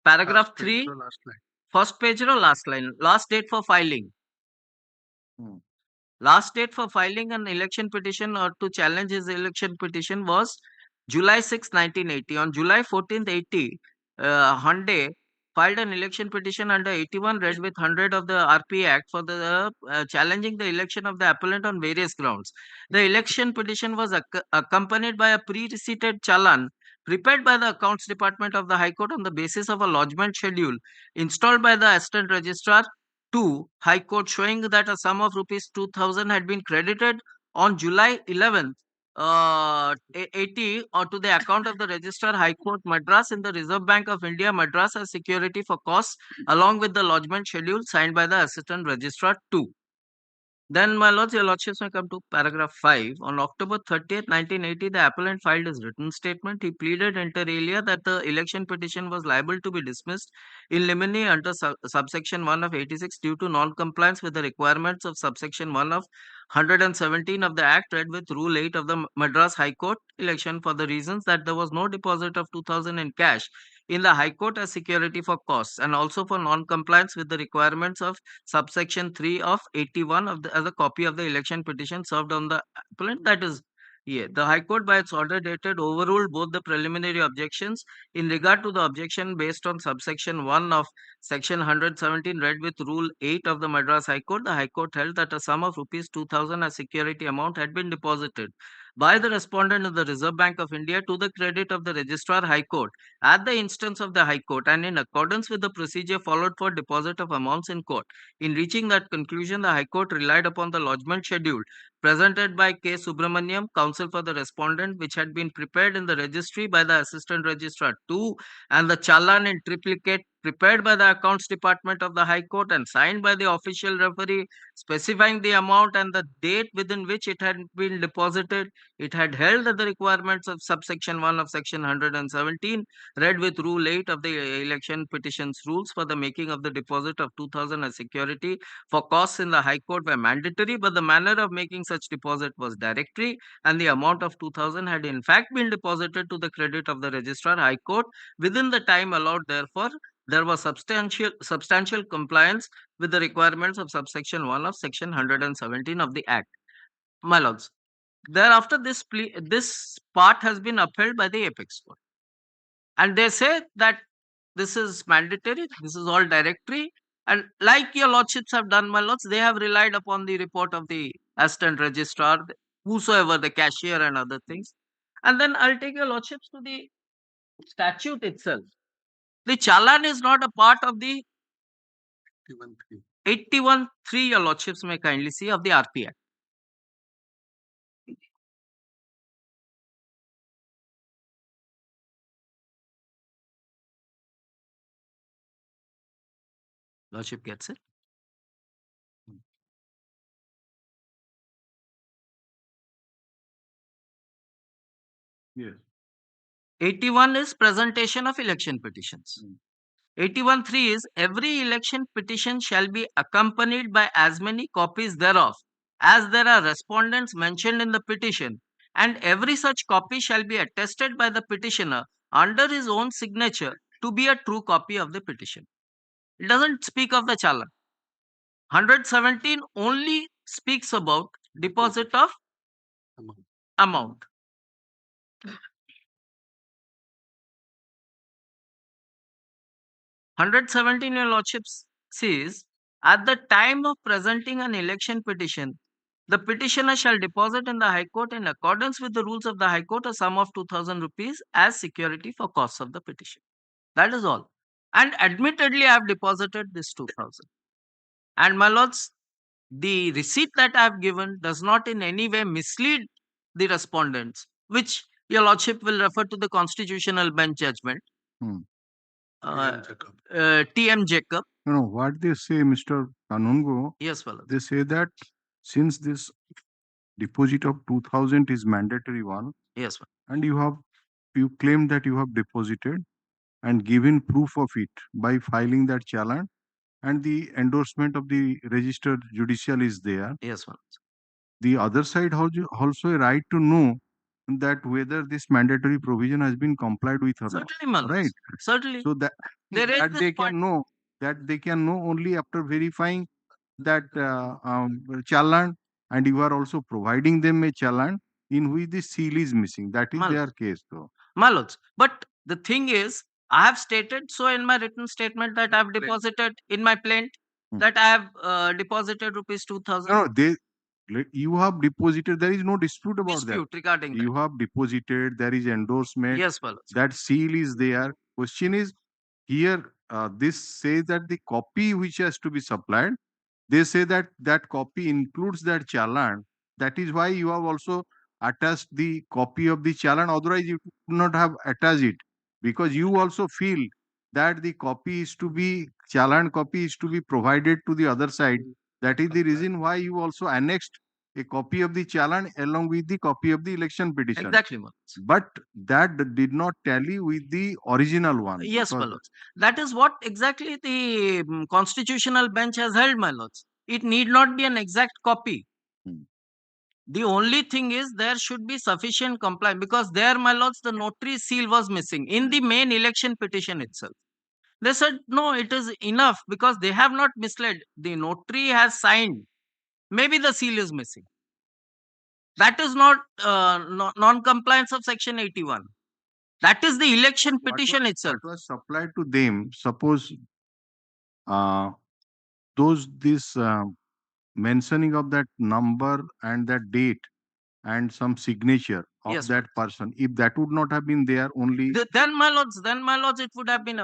Paragraph 3, first page or last line, last date for filing. Last date for filing an election petition or to challenge his election petition was July 6, 1980. On July 14th, 80, Hyundai filed an election petition under 81 read with 100 of the RP Act for the challenging the election of the appellant on various grounds. The election petition was accompanied by a pre-receipted challan prepared by the Accounts Department of the High Court on the basis of a lodgement schedule installed by the Assistant Registrar to High Court, showing that a sum of rupees 2000 had been credited on July 11th, 80 or to the account of the Registrar High Court Madras in the Reserve Bank of India Madras as security for costs along with the lodgement schedule signed by the Assistant Registrar 2. Then, my lords, your lordships may come to paragraph 5. On October 30th, 1980, the appellant filed his written statement. He pleaded inter alia that the election petition was liable to be dismissed in limine under subsection 1 of 86 due to non-compliance with the requirements of subsection 1 of 117 of the Act read with Rule 8 of the Madras High Court election for the reasons that there was no deposit of 2000 in cash in the High Court as security for costs and also for non-compliance with the requirements of subsection 3 of 81 of the as a copy of the election petition served on the appellant. That is, the High Court by its order dated overruled both the preliminary objections in regard to the objection based on subsection 1 of section 117 read with Rule 8 of the Madras High Court. The High Court held that a sum of rupees 2000 as security amount had been deposited by the respondent in the Reserve Bank of India to the credit of the Registrar High Court at the instance of the High Court and in accordance with the procedure followed for deposit of amounts in court. In reaching that conclusion, the High Court relied upon the lodgement schedule presented by K. Subramaniam, counsel for the respondent, which had been prepared in the registry by the Assistant Registrar 2 and the challan in triplicate prepared by the Accounts Department of the High Court and signed by the official referee, specifying the amount and the date within which it had been deposited. It had held that the requirements of subsection 1 of section 117, read with Rule 8 of the Election Petitions Rules for the making of the deposit of 2,000 as security for costs in the High Court were mandatory, but the manner of making such deposit was directory, and the amount of 2,000 had in fact been deposited to the credit of the Registrar High Court within the time allowed. Therefore, there was substantial compliance with the requirements of subsection 1 of section 117 of the Act. My lords, thereafter this part has been upheld by the apex court, and they say that this is mandatory, this is all directory, and like your lordships have done, my lords, they have relied upon the report of the assistant registrar, whosoever, the cashier and other things. And then I'll take your lordships to the statute itself. The challan is not a part of the 81.3, your lordships may kindly see, of the RP Act. Lordship gets it?
Yes.
81 is presentation of election petitions. 81.3 is every election petition shall be accompanied by as many copies thereof as there are respondents mentioned in the petition, and every such copy shall be attested by the petitioner under his own signature to be a true copy of the petition. It doesn't speak of the challan. 117 only speaks about deposit of amount. 117, your lordships, says, at the time of presenting an election petition, the petitioner shall deposit in the High Court in accordance with the rules of the High Court a sum of 2,000 rupees as security for costs of the petition. That is all. And admittedly, I have deposited this 2,000. And my lords, the receipt that I have given does not in any way mislead the respondents, which your lordship will refer to the constitutional bench judgment. T.M. Jacob.
No, what they say, Mr. Kanungo,
Yes, well,
they say that since this deposit of 2,000 is mandatory one,
yes,
and you claim that you have deposited and given proof of it by filing that challan, and the endorsement of the registered judicial is there.
Yes, well.
The other side also a right to know that whether this mandatory provision has been complied with or
Certainly,
not. Right.
Certainly.
So that they can know only after verifying that challan, and you are also providing them a challan in which the seal is missing. That is their case, though.
My lords, but the thing is, I have stated so in my written statement that I have deposited in my plaint that I have deposited rupees 2,000.
No, you have deposited. There is no dispute about that.
Regarding
you have deposited. There is endorsement.
Yes, my lords.
That seal is there. Question is here. This says that the copy which has to be supplied. They say that that copy includes that challan. That is why you have also attached the copy of the challan. Otherwise, you could not have attached it, because you also feel that the copy is to be challan copy is to be provided to the other side. That is the reason why you also annexed a copy of the challan along with the copy of the election petition.
Exactly,
but that did not tally with the original one.
Yes, my lords. That is what exactly the constitutional bench has held, my lords. It need not be an exact copy. The only thing is there should be sufficient compliance, because there, my lords, the notary seal was missing in the main election petition itself. They said, no, it is enough because they have not misled. The notary has signed. Maybe the seal is missing. That is not non-compliance of section 81. That is the election petition itself.
What was supplied to them, suppose this mentioning of that number and that date and some signature of that person, if that would not have been there only...
Then, my lords, it would have been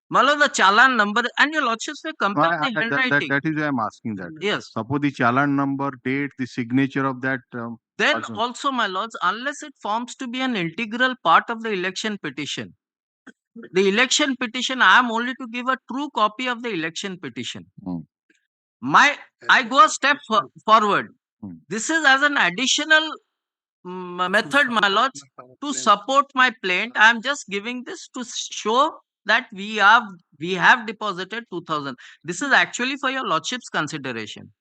my lord, the challan number, and your lordships may compare the handwriting.
That is why I'm asking that.
Yes.
Suppose the challan number, date, the signature of that...
then also, my lords, unless it forms to be an integral part of the election petition, The election petition, I am only to give a true copy of the election petition. I go a step forward. This is as an additional method, my lords, to support my plaint. I am just giving this to show that we have deposited 2,000. This is actually for your lordship's consideration,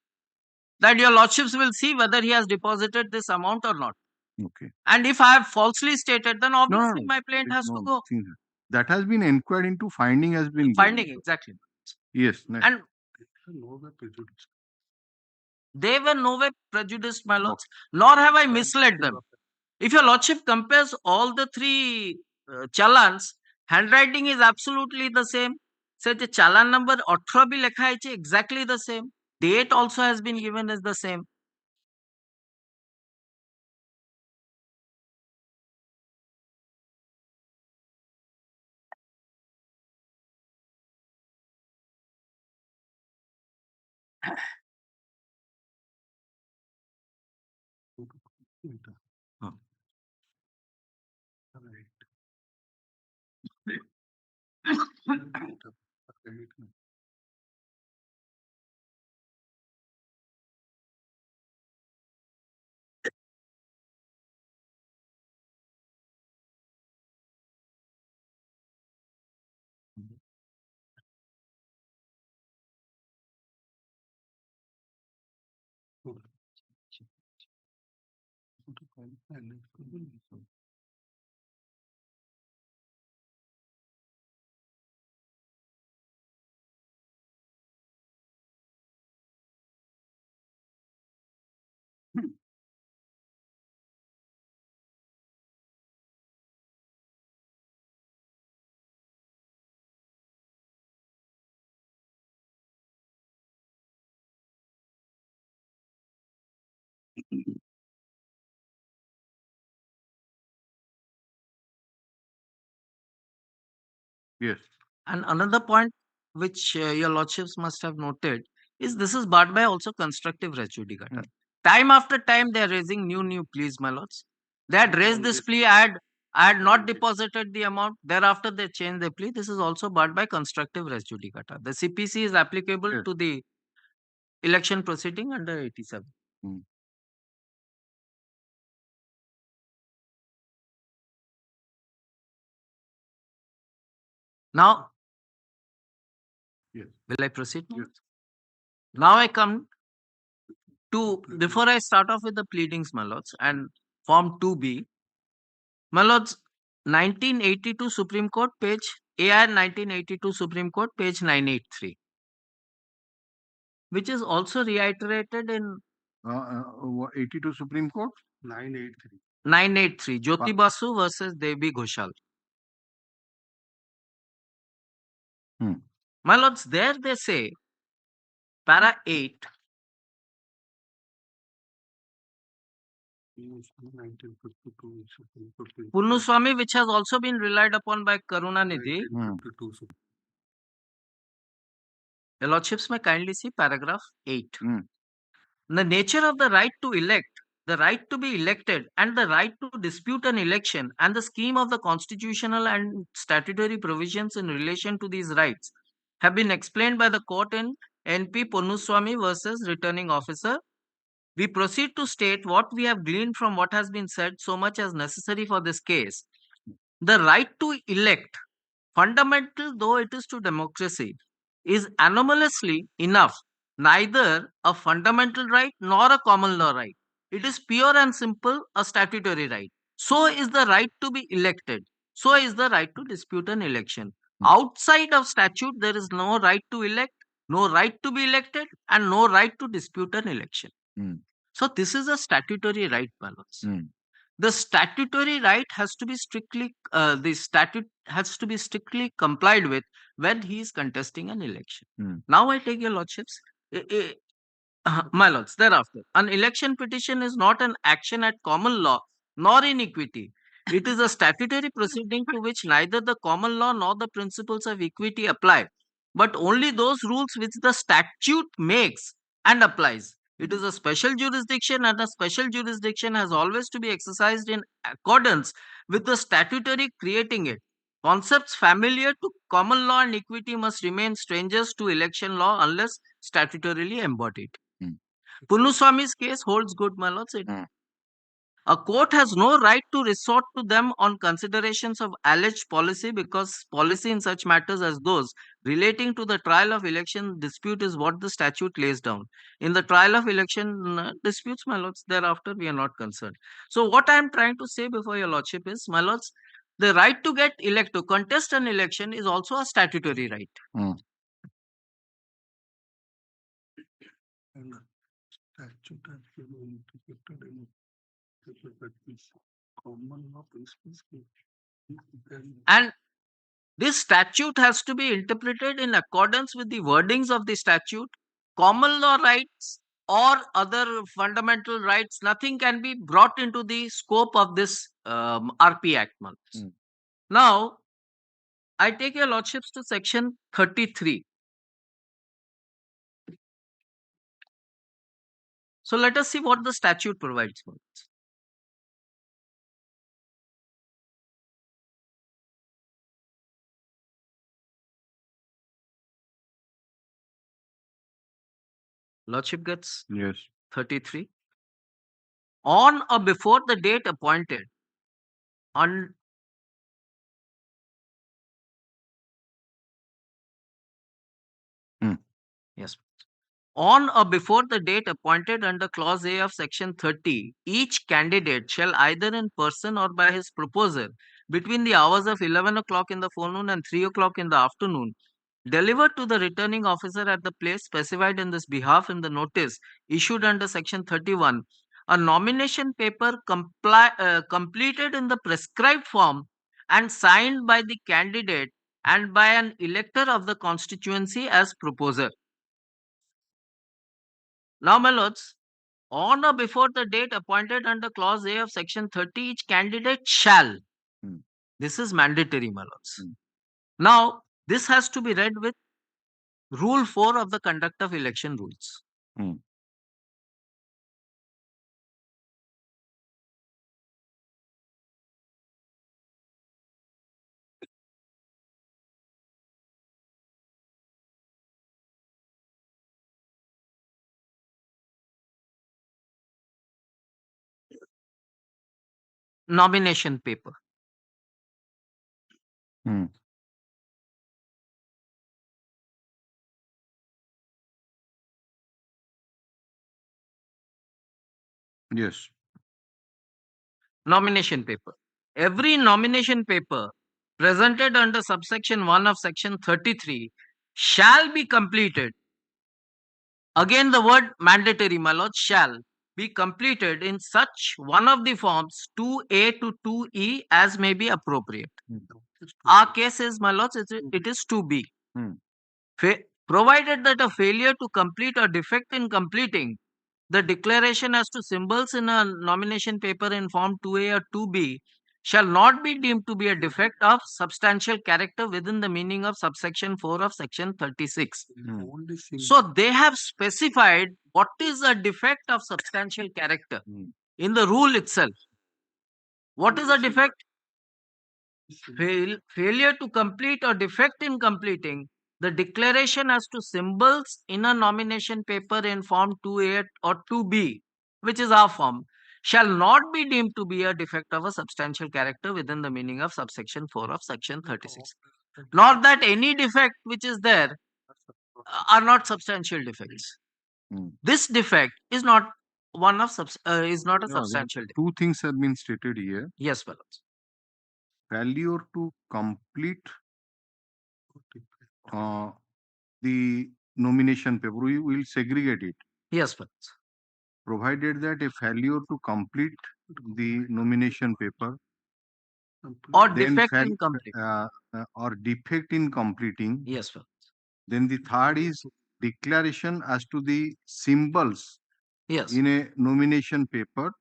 that your lordships will see whether he has deposited this amount or not.
Okay.
And if I have falsely stated, then obviously my plaint has to go.
That has been inquired into. Finding has been
Finding,
given.
exactly.
Yes.
And they were no way prejudiced, my lords, nor have I misled them. If your lordship compares all the three challans, handwriting is absolutely the same. So the challan number 18 bhi lekha hai exactly the same. Date also has been given as the same.
Yes.
And another point which your lordships must have noted is this is barred by also constructive res judicata. Time after time they are raising new pleas, my lords. They had raised this plea, I had not deposited the amount. Thereafter they changed the plea. This is also barred by constructive res judicata. The CPC is applicable to the election proceeding under 87. Now, will I proceed? Yes. Now I come to, before I start off with the pleadings, my lords, and Form 2B, my lords, 1982 Supreme Court, page AR 1982 Supreme Court, page 983, which is also reiterated in
82 Supreme Court? 983.
983, Jyoti Basu versus Devi Ghoshal. My lords, there they say, para 8, Punnuswamy, which has also been relied upon by Karunanidhi. Your lordships may kindly see paragraph 8. The nature of the right to elect, the right to be elected, and the right to dispute an election, and the scheme of the constitutional and statutory provisions in relation to these rights have been explained by the court in NP Ponnuswamy versus Returning Officer. We proceed to state what we have gleaned from what has been said, so much as necessary for this case. The right to elect, fundamental though it is to democracy, is anomalously enough neither a fundamental right nor a common law right. It is pure and simple a statutory right. So is the right to be elected. So is the right to dispute an election. Outside of statute, there is no right to elect, no right to be elected, and no right to dispute an election. So this is a statutory right, balance. The statutory right has to be strictly complied with when he is contesting an election. Now I take your lordships, my lords, thereafter, an election petition is not an action at common law nor in equity. It is a statutory proceeding to which neither the common law nor the principles of equity apply, but only those rules which the statute makes and applies. It is a special jurisdiction, and a special jurisdiction has always to be exercised in accordance with the statutory creating it. Concepts familiar to common law and equity must remain strangers to election law unless statutorily embodied. Punuswami's case holds good, my lords. A court has no right to resort to them on considerations of alleged policy, because policy in such matters as those relating to the trial of election dispute is what the statute lays down. In the trial of election disputes, my lords, thereafter we are not concerned. So what I am trying to say before your lordship is, my lords, the right to get elected, to contest an election is also a statutory right. And this statute has to be interpreted in accordance with the wordings of the statute. Common law rights or other fundamental rights, nothing can be brought into the scope of this RP Act. Now, I take your lordships to section 33. So let us see what the statute provides for us. Lordship gets 33. On or before the date appointed Yes. On or before the date appointed under Clause A of Section 30, each candidate shall either in person or by his proposer, between the hours of 11 o'clock in the forenoon and 3 o'clock in the afternoon, deliver to the returning officer at the place specified in this behalf in the notice issued under Section 31, a nomination paper completed in the prescribed form and signed by the candidate and by an elector of the constituency as proposer. Now, my lords, on or before the date appointed under Clause A of Section 30, each candidate shall. This is mandatory, my lords. Now, this has to be read with Rule 4 of the Conduct of Election Rules. Nomination paper.
Yes.
Nomination paper. Every nomination paper presented under subsection 1 of Section 33 shall be completed. Again, the word mandatory, my lord, shall be completed in such one of the forms 2A to 2E as may be appropriate. Our case is, my lords, it is 2B. Provided that a failure to complete or defect in completing the declaration as to symbols in a nomination paper in form 2A or 2B shall not be deemed to be a defect of substantial character within the meaning of subsection 4 of section 36. So they have specified what is a defect of substantial character in the rule itself. What is a defect? Failure to complete or defect in completing the declaration as to symbols in a nomination paper in form 2A or 2B, which is our form, shall not be deemed to be a defect of a substantial character within the meaning of subsection 4 of section 36. Not that any defect which is there are not substantial defects. This defect is not one of is not a substantial defect.
Two things have been stated here.
Yes, fellows.
Failure to complete the nomination paper, we will segregate it.
Yes, fellows.
Provided that a failure to complete the nomination paper
or defect in completing.
Or defect in completing.
Yes, fellows.
Then the third is declaration as to the symbols in a nomination paper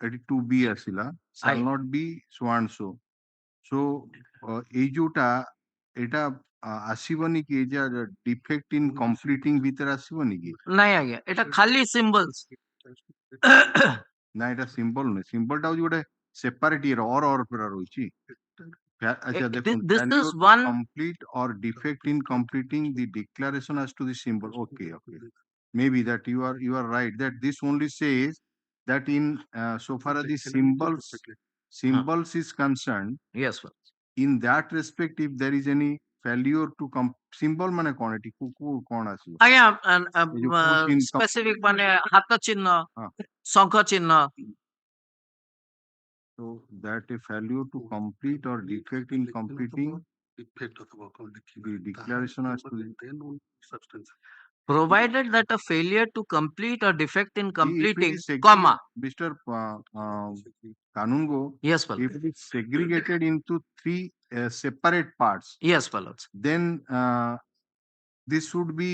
at 2B asila shall not be so and so. So ei jota eta asibani ki ja defect in completing bhitar asibani ki
nahi agya eta khali symbols
na eta symbol na symbol ta hoji gote separate or pura roichi अच्छा
This
देखो,
this
failure
is
to
one.
complete or defect in completing the declaration as to the symbol. Okay. Maybe that you are right that this only says that in so far as the symbols is concerned,
Yes, sir.
in that respect, if there is any failure to symbol মানে কোন এটি কোন আছে
আজ্ঞା
এই যে push in
specific মানে হাত চিহ্ন
হ্যাঁ।
শঙ্খ চিহ্ন
so that a failure to complete or defect in completing the declaration as to
provided that a failure to complete or defect in completing,
if it is
comma.
Mr. Kanungo,
Yes, my
if it is segregated into three separate parts,
yes, my lords.
then this should be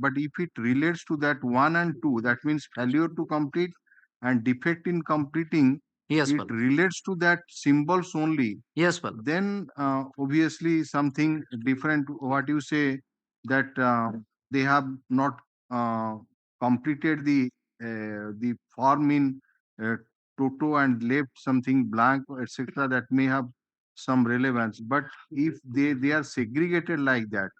but if it relates to that 1 and 2, that means failure to complete and defect in completing,
Yes,
it
my lord.
relates to that symbols only,
Yes, my lord.
then obviously something different what you say that they have not completed the form in toto and left something blank, etc., that may have some relevance. But if they are segregated like that,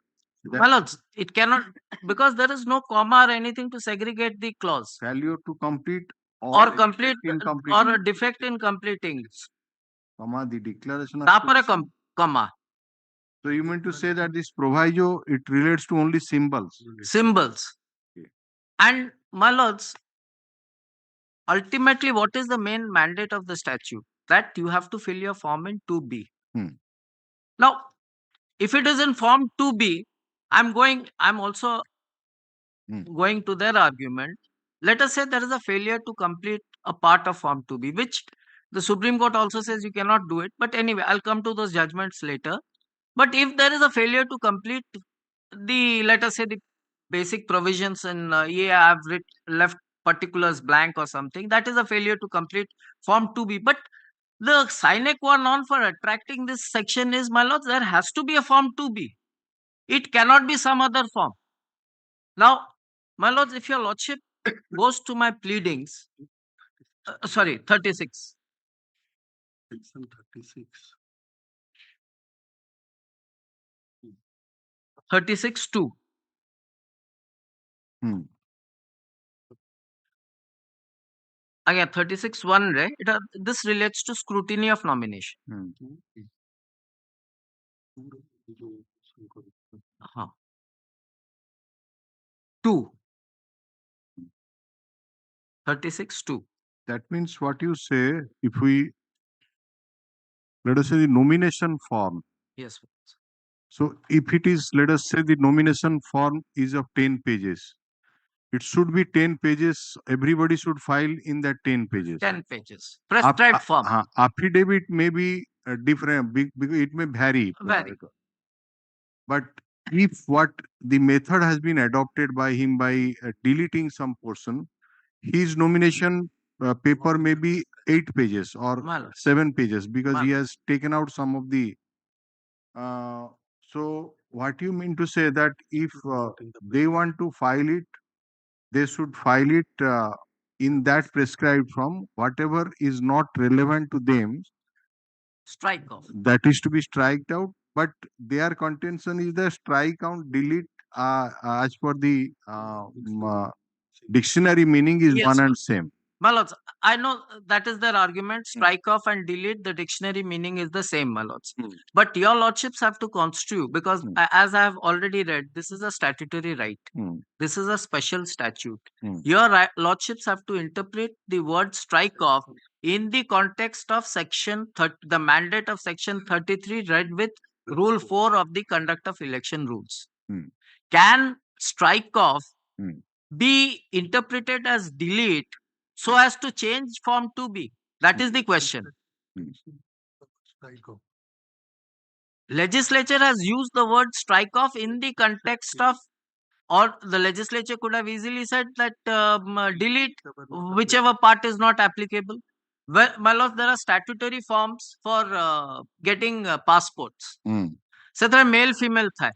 My lords, it cannot, because there is no comma or anything to segregate the clause.
failure to complete
Or complete
in
or
completing,
a defect in completing.
comma the declaration of
তারপরে comma.
so you mean to say that this proviso it relates to only symbols?
Symbols.
Okay.
And my lords, ultimately what is the main mandate of the statute? That you have to fill your form in 2B. Now, if it is in form 2B, I'm also going to their argument. Let us say there is a failure to complete a part of form 2B, which the Supreme Court also says you cannot do it. But anyway, I'll come to those judgments later. But if there is a failure to complete let us say the basic provisions in I've left particulars blank or something, that is a failure to complete form 2B. But the sine qua non for attracting this section is, my lords, there has to be a form 2B. It cannot be some other form. Now, my lords, if your lordship goes to my pleadings, sorry, 36. 36(2). Again, 36(1), right? This relates to scrutiny of nomination. 2. 36(2).
That means what you say, if we let us say the nomination form.
Yes.
So if it is, let us say the nomination form is of 10 pages, it should be 10 pages. Everybody should file in that 10 pages.
10 pages. Prescribed form.
Affidavit may be different because it may vary. But if what the method has been adopted by him by deleting some portion, his nomination paper may be 8 pages or 7 pages because he has taken out some of the. So what you mean to say that if they want to file it, they should file it in that prescribed form. Whatever is not relevant to them,
strike off.
That is to be striked out. But their contention is the strike out, delete as per the dictionary meaning is
Yes,
one and same.
My lords, I know that is their argument. Strike off and delete, the dictionary meaning is the same, my lords. But your lordships have to construe, because as I have already read, this is a statutory right. This is a special statute. Your lordships have to interpret the word strike off in the context of the mandate of section 33 read with rule 4 of the conduct of election rules. Can strike off be interpreted as delete so as to change form 2B? That is the question. Legislature has used the word strike off in the context of, or the legislature could have easily said that delete whichever part is not applicable. Well, my lord, there are statutory forms for getting passports. So there are male female thai.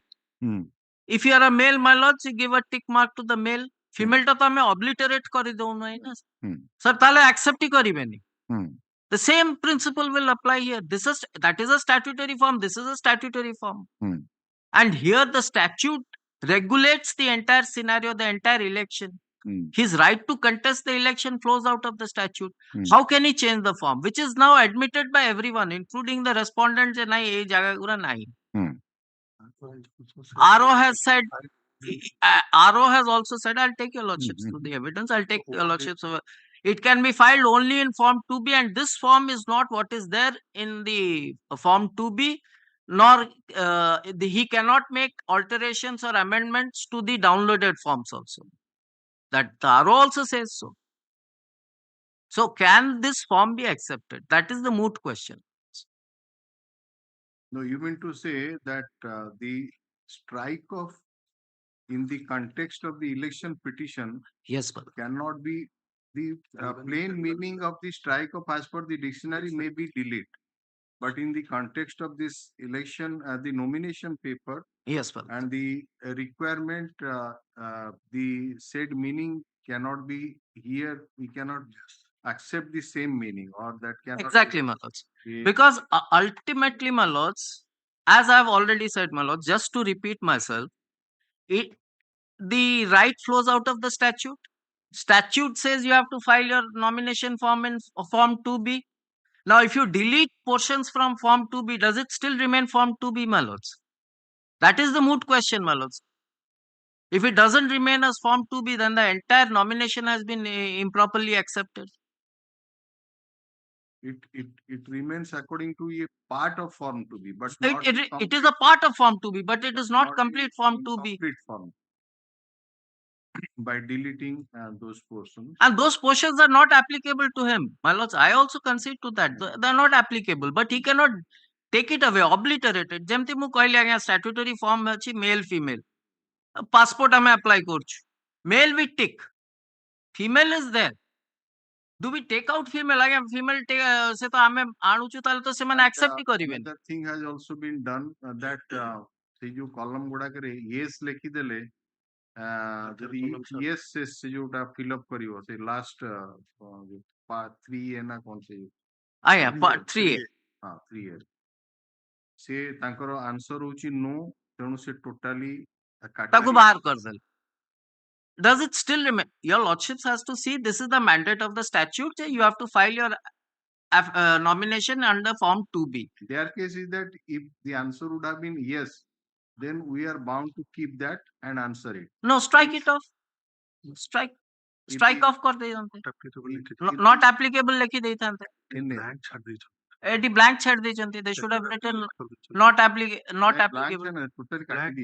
If you are a male, my lord, you give a tick mark to the male. Female টা তো আমি obliterate করে দেব নাই না sir, তাহলে accept E করিবেনি। The same principle will apply here. That is a statutory form. This is a statutory form. And here the statute regulates the entire scenario, the entire election. His right to contest the election flows out of the statute. How can he change the form, which is now admitted by everyone, including the respondents? RO has said, RO has also said, I'll take your lordships through the evidence. I'll take your lordships over. It can be filed only in form 2B, and this form is not what is there in the form 2B, nor he cannot make alterations or amendments to the downloaded forms also. That the RO also says so. So can this form be accepted? That is the moot question.
No, you mean to say that the strike of in the context of the election petition,
yes, brother,
cannot be the plain meaning of the strike of as per the dictionary may be delete, but in the context of this election, the nomination paper,
yes, brother,
and the requirement, the said meaning cannot be here. We cannot accept the same meaning, or that cannot
exactly, my lords. Because ultimately, my lords, as I have already said, my lords, just to repeat myself, the right flows out of the statute. Statute says you have to file your nomination form in form 2B. Now, if you delete portions from form 2B, does it still remain form 2B, my lords? That is the moot question, my lords. If it doesn't remain as form 2B, then the entire nomination has been improperly accepted.
It remains according to a part of form 2B, but
it is a part of form 2B, but it is not complete form 2B.
Complete form. By deleting those portions.
And those portions are not applicable to him. My lords, I also concede to that. They are not applicable, but he cannot take it away, obliterate it. Jemti mu कहली आज्ञा statutory form अछि male female. Passport ଆମେ apply କରୁଛୁ. Male we tick. Female is there. Do we take out female? आज्ञा female से तो आमे आणुଛୁ ताले तो ସେମାନେ accept करिवेन.
Another thing has also been done that से जो column गुड़ा करे yes लिखी देले yes से जोटा fill up करियो से last part 3 है ना कौन से
आया part 3
हाँ 3 से तांकर आंसर होची no तेणु से totally
ताकू बाहर कर देल. Does it still remain? Your lordships has to see this is the mandate of the statute. You have to file your nomination under form 2B.
Their case is that if the answer would have been yes, then we are bound to keep that and answer it.
No, strike it off. Strike off कर दे जानते. Not applicable लिखी दे जानते. Blank छाड़ दे जानते. They should have written not applicable.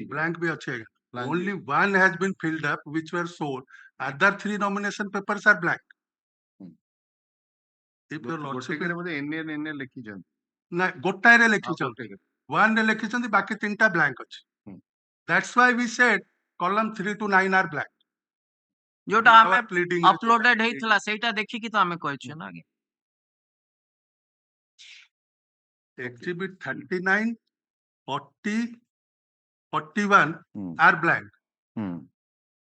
Blank भी अच्छे है. Only one has been filled up, which were sold. Other 3 nomination papers are blank. If your lordship
लिखी जान.
ना गोटाए रे लिखी जान. One रे लिखी जान बाकी 3टा blank अच्छे. That's why we said column 3 to 9 are blank.
जोटा हमें uploaded है थला सेटा देखी कि तो हमें question आ गया.
Exhibit 39, 40, 41 are blank.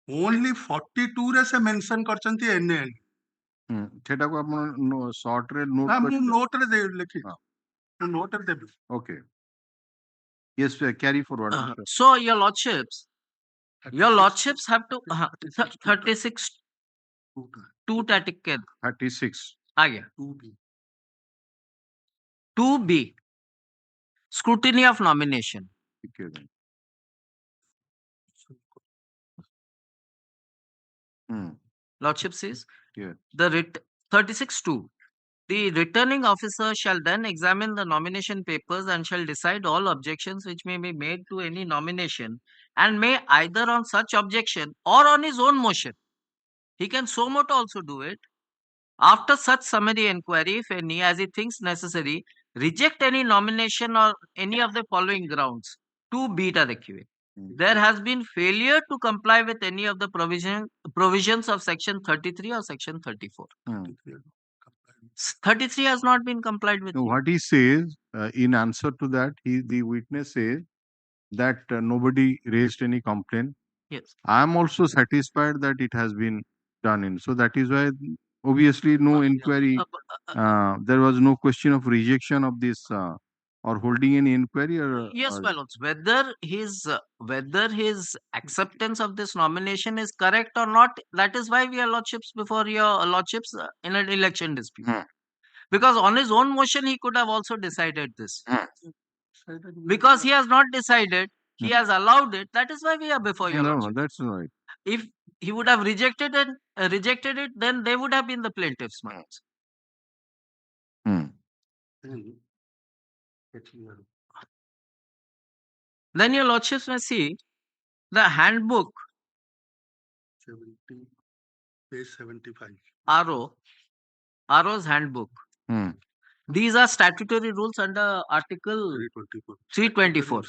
Only 42 रे से mention करचंती NN.
सेटा को अपन short रे note.
हाँ मुझे note रे दे लिखी. Note रे दे.
Okay. Yes, carry forward.
So your lordships have to 36 2 टैटिक के
36
आ गया. 2B scrutiny of nomination. Lordship says the 36.2. The returning officer shall then examine the nomination papers and shall decide all objections which may be made to any nomination, and may either on such objection or on his own motion. He can so moto also do it. After such summary inquiry, if any, as he thinks necessary, reject any nomination or any of the following grounds. 2 beta देखिए. There has been failure to comply with any of the provisions of section 33 or section 34. 33 has not been complied with.
So what he says in answer to that, the witness says that nobody raised any complaint.
Yes.
I am also satisfied that it has been done in. So that is why obviously no inquiry. There was no question of rejection of this or holding any inquiry or
Yes, my lords. Whether his acceptance of this nomination is correct or not, that is why we are lordships before your lordships in an election dispute. Because on his own motion, he could have also decided this. Because he has not decided, he has allowed it. That is why we are before your
no,
lordships.
that's right.
If he would have rejected it, then they would have been the plaintiffs, my lords. Then your lordships may see the handbook
70, page 75.
RO's handbook. These are statutory rules under Article 324.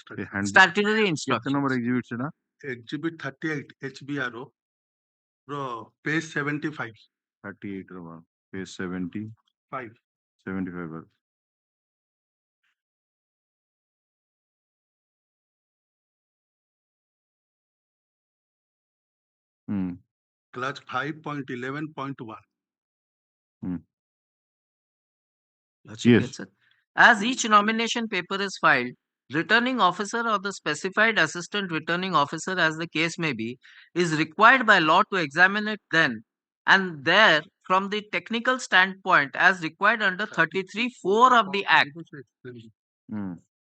Statutory instructions.
number exhibits na?
Exhibit 38 HBRO page 75.
38 page 75. 75.
Clause 5.11.1.
Yes.
As each nomination paper is filed, returning officer or the specified assistant returning officer, as the case may be, is required by law to examine it then and there from the technical standpoint as required under 33(4) of the Act.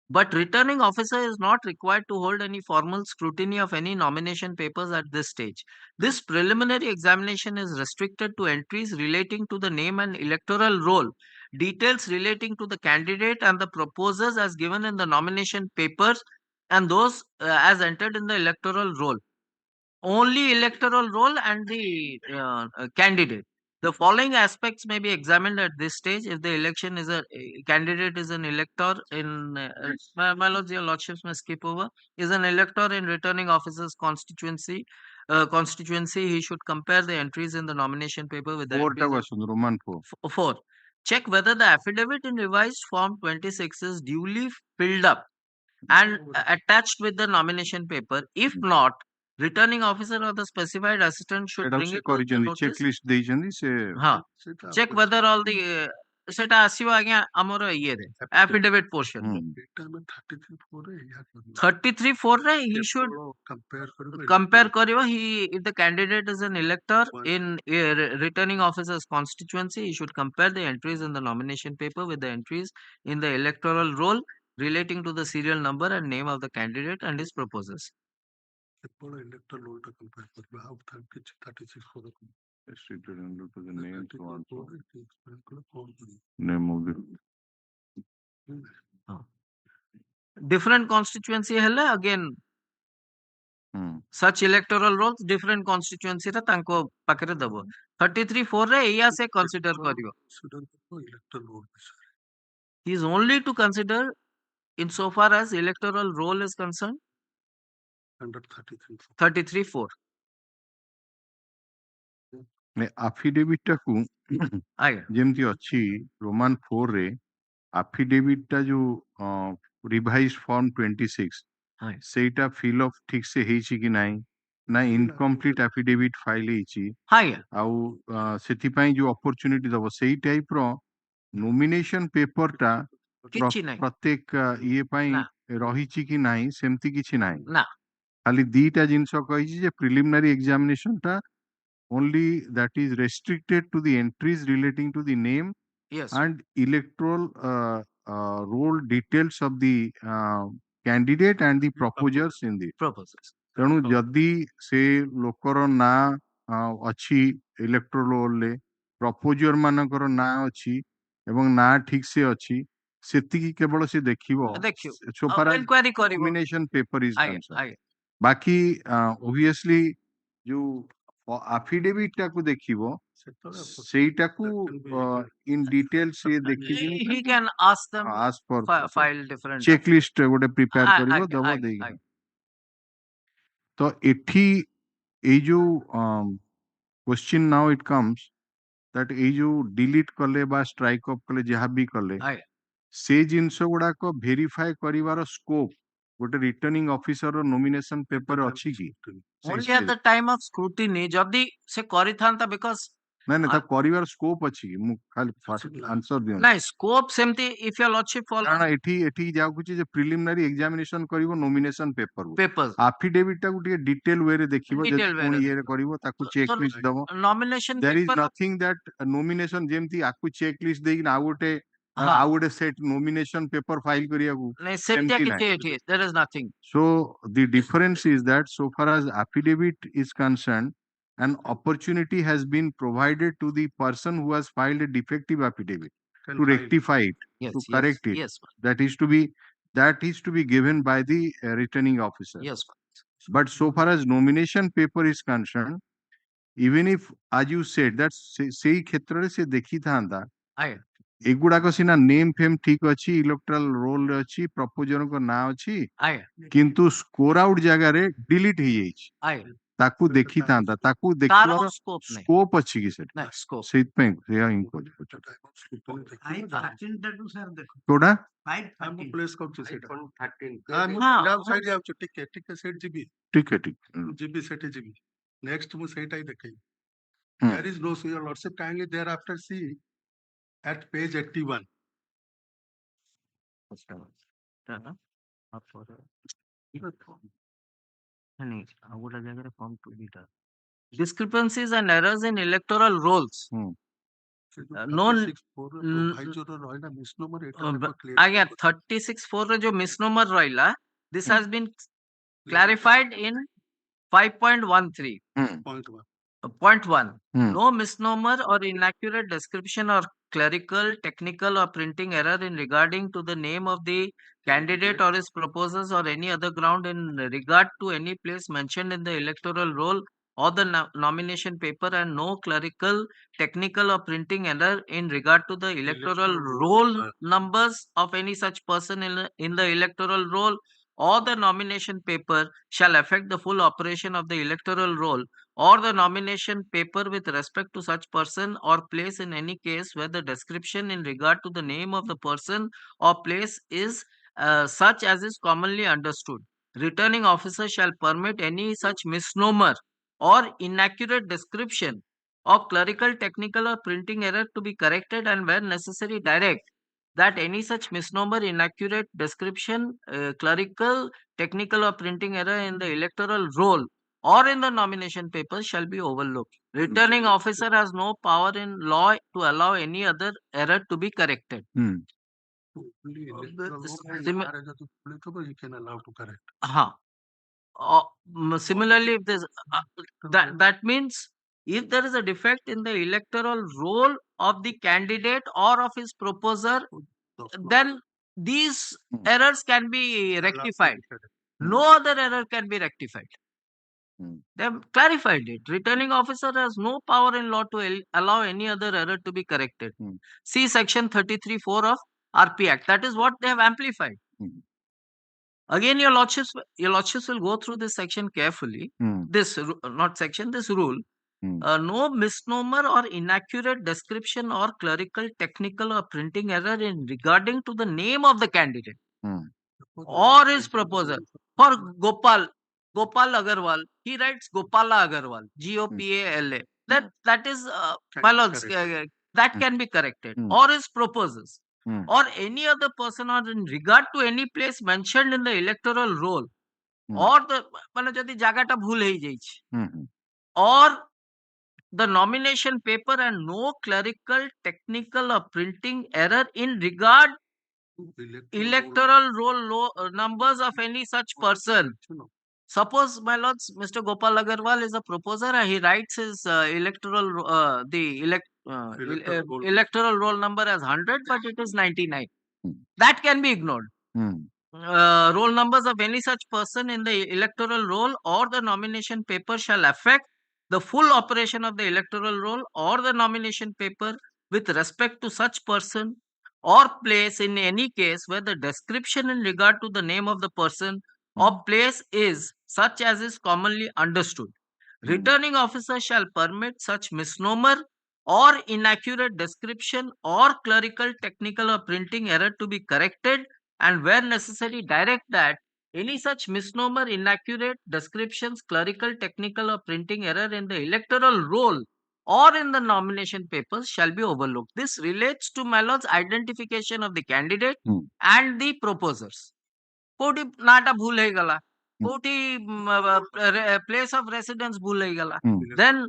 But returning officer is not required to hold any formal scrutiny of any nomination papers at this stage. This preliminary examination is restricted to entries relating to the name and electoral roll, details relating to the candidate and the proposers as given in the nomination papers, and those as entered in the electoral roll. Only electoral roll and the candidate. The following aspects may be examined at this stage if the election is a candidate is an elector in my lords, your lordships may skip over, is an elector in returning officer's constituency. He should compare the entries in the nomination paper with the
Roman 4.
4. Check whether the affidavit in revised form 26 is duly filled up and attached with the nomination paper. If not, returning officer or the specified assistant should bring it to the notice.
Checklist ଦେଇଛନ୍ତି ସେ
check whether all the ସେଟା ଆସିବ ଆଜ୍ଞା ଆମର ଇଏରେ affidavit portion 33(4) ରେ he should compare କରିବ if the candidate is an elector in returning officer's constituency, he should compare the entries in the nomination paper with the entries in the electoral roll relating to the serial number and name of the candidate and his proposers.
Name of the
different constituency ହେଲେ again such electoral rolls different constituency ରେ ତାଙ୍କ ପାଖରେ ଦବ 33(4) ରେ ଏଇଆ ସେ consider କରିବ. He is only to consider insofar as electoral roll is concerned
under
33(4).
affidavit ଟାକୁ ଯେମିତି ଅଛି ରୋମାନ 4 ରେ affidavit ଟା ଯୋଉ revised form 26 ସେଇଟା fill up ଠିକ ସେ ହେଇଛି କି ନାହିଁ ନା incomplete affidavit file ହେଇଛି ଆଉ ସେଥିପାଇଁ ଯୋଉ opportunity ଦବ ସେଇ type ର nomination paper ଟା ପ୍ରତ୍ୟେକ ଇଏ ପାଇଁ ରହିଛି କି ନାହିଁ ସେମିତି କିଛି ନାହିଁ ଖାଲି ଦିଟା ଜିନିଷ କହିଛି ଯେ preliminary examination ଟା only that is restricted to the entries relating to the name and electoral roll details of the candidate and the proposers in the
proposers.
ତେଣୁ ଯଦି ସେ ଲୋକର ନାଁ ଅଛି electoral roll ରେ proposer ମାନଙ୍କର ନାଁ ଅଛି ଏବଂ ନାଁ ଠିକ ସେ ଅଛି ସେତିକି କେବଳ ସେ ଦେଖିବ so far as nomination paper is concerned. ବାକି obviously ଯୋଉ affidavit ଟାକୁ ଦେଖିବ ସେଇଟାକୁ in detail ସେ ଦେଖିକି
he can ask them
for
file different
checklist ଗୋଟେ prepare କରିବ ଦବ ଦେଇକି ତ ଏଠି ଏଇ ଯୋଉ question now it comes that ଏଇ ଯୋଉ delete କଲେ ବା strike off କଲେ ଯାହା ବି କଲେ ସେ ଜିନିଷ ଗୁଡାକ verify କରିବାର scope ଗୋଟେ returning officer ର nomination paper ଅଛି କି
only at the time of scrutiny ଯଦି ସେ କରିଥାନ୍ତା because
ନାଇଁ ନାଇଁ ତା କରିବାର ସ୍କୋପ ଅଛି କି ମୁଁ ଖାଲି ଆନ୍ସର ଦିଅନ୍ତୁ
ନାଇଁ ସ୍କୋପ ସେମିତି if your lordship follows
କାରଣ ଏଠି ଯାଉଛି ଯେ ପ୍ରିଲିମିନାରୀ ଏକ୍ସାମିନେସନ କରିବ ନୋମିନେସନ ପେପର
papers
ଆଫିଡେଭିଟ ଟାକୁ ଟିକେ ଡିଟେଲ ୱେ ରେ ଦେଖିବ ଯଦି
detail
ପୁଣି
way
ଇଏରେ କରିବ ତାକୁ ଚେକ୍ ଲିଷ୍ଟ ଦବ
nomination
there is
paper
nothing that nomination ଯେମିତି ଆକୁ ଚେକ୍ ଲିଷ୍ଟ ଦେଇକି
ହଁ
ଆଉ ଗୋଟେ ସେଟ୍ nomination paper ଫାଇଲ କରିବାକୁ
ନାଇଁ ସେମିତିଆ
ସେମିତି
କିଛି
ନାହିଁ
ଏଠି there is nothing
so the difference is that so far as affidavit is concerned an opportunity has been provided to the person who has filed a defective affidavit to rectify it
yes
to correct it
yes
that is to be given by the returning officer
yes
but so far as nomination paper is concerned even if as you said that sei kshetrare se dekhithanda
ଆଜ୍ଞା
ଏଗୁଡାକ ସିନା name fame ଠିକ ଅଛି electoral roll ଅଛି ପ୍ରପୋଜରଙ୍କ ନାଁ ଅଛି
ଆଜ୍ଞା
କିନ୍ତୁ ସ୍କୋର ଆଉଟ ଜାଗାରେ ଡିଲିଟ ହେଇଯାଇଛି
ଆଜ୍ଞା
ତାକୁ ଦେଖିଥାନ୍ତା ତାକୁ
ତାର
ଦେଖିବାର
ସ୍କୋପ ନାହିଁ
ସ୍କୋପ ଅଛି କି ସେଠି
ନାଇଁ ସ୍କୋପ
ସେଇଥିପାଇଁ ସେୟା ହିଁ କହୁଛି କୋଉଟା
ମୁଁ ପ୍ଲେସ୍ କରୁଛି ସେଇଟା ମୁଁ
ହଁ
ଡାଉନ୍ ସାଇଡ୍ ଯାଉଛି ଟିକେ ସେଇଠି ଯିବି
ଟିକେ
ଯିବି ସେଠି ଯିବି ନେକ୍ସଟ ମୁଁ ସେଇଟା ହିଁ ଦେଖେଇବି
Hmm.
there is no so your lordship kindly thereafter see at page 81
discrepancies and errors in electoral rolls no
36(4) ର ଯୋଉ ଭାଇ ଯୋଉ ରହିଲା misnomer ଏଇଟା ଦେଖ clear
ଆଜ୍ଞା 36(4) ରେ ଯୋଉ misnomer ରହିଲା this has been clarified in 5.13
point 1
Point 1. No misnomer or inaccurate description or clerical, technical or printing error in regarding to the name of the candidate or his proposals or any other ground in regard to any place mentioned in the electoral roll or the nomination paper and no clerical, technical or printing error in regard to the electoral roll numbers of any such person in the electoral roll or the nomination paper shall affect the full operation of the electoral roll or the nomination paper with respect to such person or place in any case where the description in regard to the name of the person or place is such as is commonly understood. Returning officer shall permit any such misnomer or inaccurate description or clerical, technical or printing error to be corrected and where necessary direct that any such misnomer, inaccurate description, clerical, technical or printing error in the electoral roll or in the nomination papers shall be overlooked. Returning officer has no power in law to allow any other error to be corrected.
only electoral roll and are যদি applicable you can allow to correct
Similarly, if there's that means if there is a defect in the electoral roll of the candidate or of his proposer, then these errors can be rectified. No other error can be rectified. They have clarified it. Returning officer has no power in law to allow any other error to be corrected. See section 33(4) of RP Act. That is what they have amplified. Again, your lordships will go through this section carefully. This rule. No misnomer or inaccurate description or clerical, technical or printing error in regarding to the name of the candidate or his proposer. For Gopal Agarwal, he writes Gopala Agarwal, Gopala. That is, my lords, that can be corrected. Or his proposers. Or any other person or in regard to any place mentioned in the electoral roll or the মানে যদি জায়গাটা ভুল হয়ে যাইছে or the nomination paper and no clerical, technical or printing error in regard electoral roll numbers of any such person. Suppose, my lords, Mr. Gopal Agarwal is a proposer and he writes his electoral roll number as 100, but it is 99. That can be ignored. Roll numbers of any such person in the electoral roll or the nomination paper shall affect the full operation of the electoral roll or the nomination paper with respect to such person or place in any case where the description in regard to the name of the person or place is such as is commonly understood. Returning officer shall permit such misnomer or inaccurate description or clerical, technical or printing error to be corrected and where necessary direct that any such misnomer, inaccurate descriptions, clerical, technical or printing error in the electoral roll or in the nomination papers shall be overlooked. This relates to my lord's identification of the candidate and the proposers. कोटी नाटा भूल ही गला, कोटी place of residence भूल ही गला. Then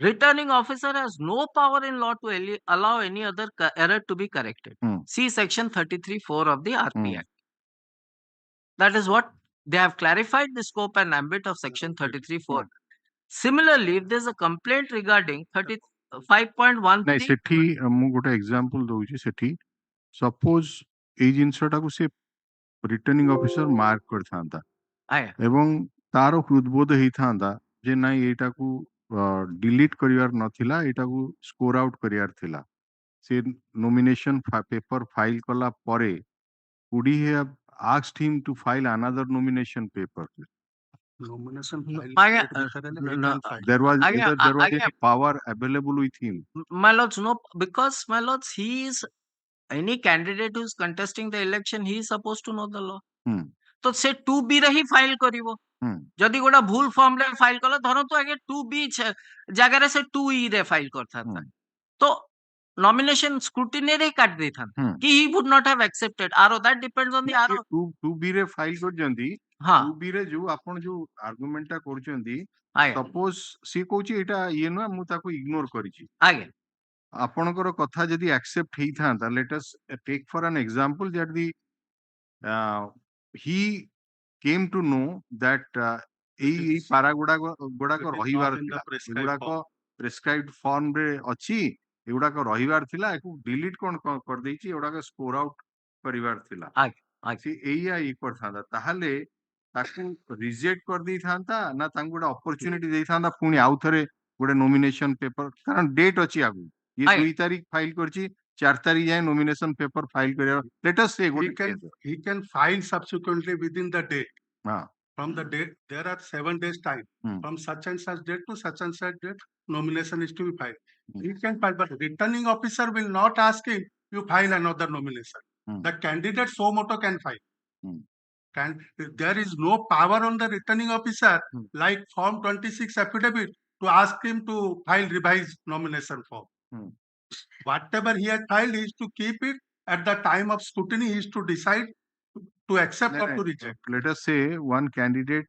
returning officer has no power in law to allow any other error to be corrected. See section 33(4) of the RP Act. That is what they have clarified the scope and ambit of section 33(4). Similarly, if there is a complaint regarding 35.13,
ନାଇଁ ସେଠି ମୁଁ ଗୋଟେ example ଦଉଛି ସେଠି suppose ଏଇ ଜିନିଷଟାକୁ ସେ returning officer mark କରିଥାନ୍ତା ଏବଂ ତାର ହୃଦବୋଧ ହେଇଥାନ୍ତା ଯେ ନାଇଁ ଏଇଟାକୁ ଡିଲିଟ କରିବାର ନଥିଲା, ଏଇଟାକୁ ସ୍କୋର ଆଉଟ କରିବାର ଥିଲା। ସେ ନୋମିନେସନ ପେପର ଫାଇଲ କଲା ପରେ would he have asked him to file another nomination paper?
Nomination
There was any power available with him.
My lords, no, because my lords, he is any candidate who is contesting the election, he is supposed to know the law. तो से 2B रे ही file करिवो जदि गोटा भूल form रे file कला धरंतु आगे 2B जगह रे से 2E रे फाइल करथा था तो nomination scrutiny रे काट देथा कि he would not have accepted आरो that depends on the आरो
2B रे फाइल कर जंदी 2B रे जो आपण जो आर्गुमेंट ता करचंदी सपोज सी कहूची एटा ये न मु ताको इग्नोर करिची
आगे
आपणकर कथा जदि एक्सेप्ट हेई था let us take for an example that the he came to know that एई पारा गुडा को रहिवार थिला गुडा को प्रेस्क्राइब्ड फॉर्म रे अछि एगुडा को रहिवार थिला एको डिलीट कोन कर देछि एगुडा को स्कोर आउट करिवार थिला से एया ई करथांदा ताहाले ताकू रिजेक्ट कर दी थांता ना तांगु गुडा अपॉर्चुनिटी देई थांदा पुनी आउ थरे गुडे नॉमिनेशन पेपर कारण डेट अछि आगु ये 2 तारीख फाइल करछि 4 तारीख जाए नॉमिनेशन पेपर फाइल करिया लेट अस से
he can file subsequently within the date. From the date there are 7 days time from such and such date to such and such date nomination is to be filed. He can file, but returning officer will not ask him you file another nomination. The candidate so moto can file. There is no power on the returning officer like form 26 affidavit to ask him to file revised nomination form. Whatever he has filed is to keep it at the time of scrutiny. He is to decide to accept or to reject.
Let us say one candidate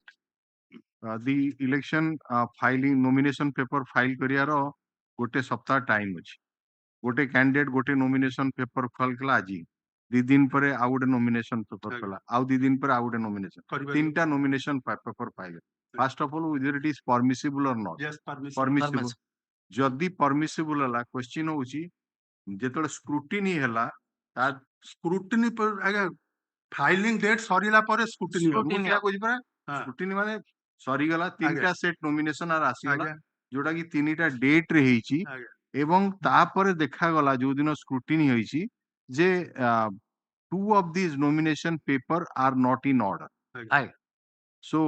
the election filing nomination paper file करियारो गोटे सप्ताह time अछि गोटे candidate गोटे nomination paper file कला आजी 2 दिन परे आ गोटे नॉमिनेशन पेपर कला आ 2 दिन परे आ गोटे नॉमिनेशन तीनटा nomination paper file first of all whether it is permissible or not.
Yes,
permissible जदि परमिसिबल हला क्वेश्चन होची जेतले स्क्रूटिनी हला ता
स्क्रूटिनी पर आगे फाइलिंग डेट सरीला पर स्क्रूटिनी
मुखिया कोइ पर स्क्रूटिनी माने सरी गला तीनटा सेट नॉमिनेशन आर आसी गला जोटा कि तीनटा डेट रे हेची एवं ता पर देखा गला जो दिन scrutiny होईची J 2 of these nomination paper are not in order. So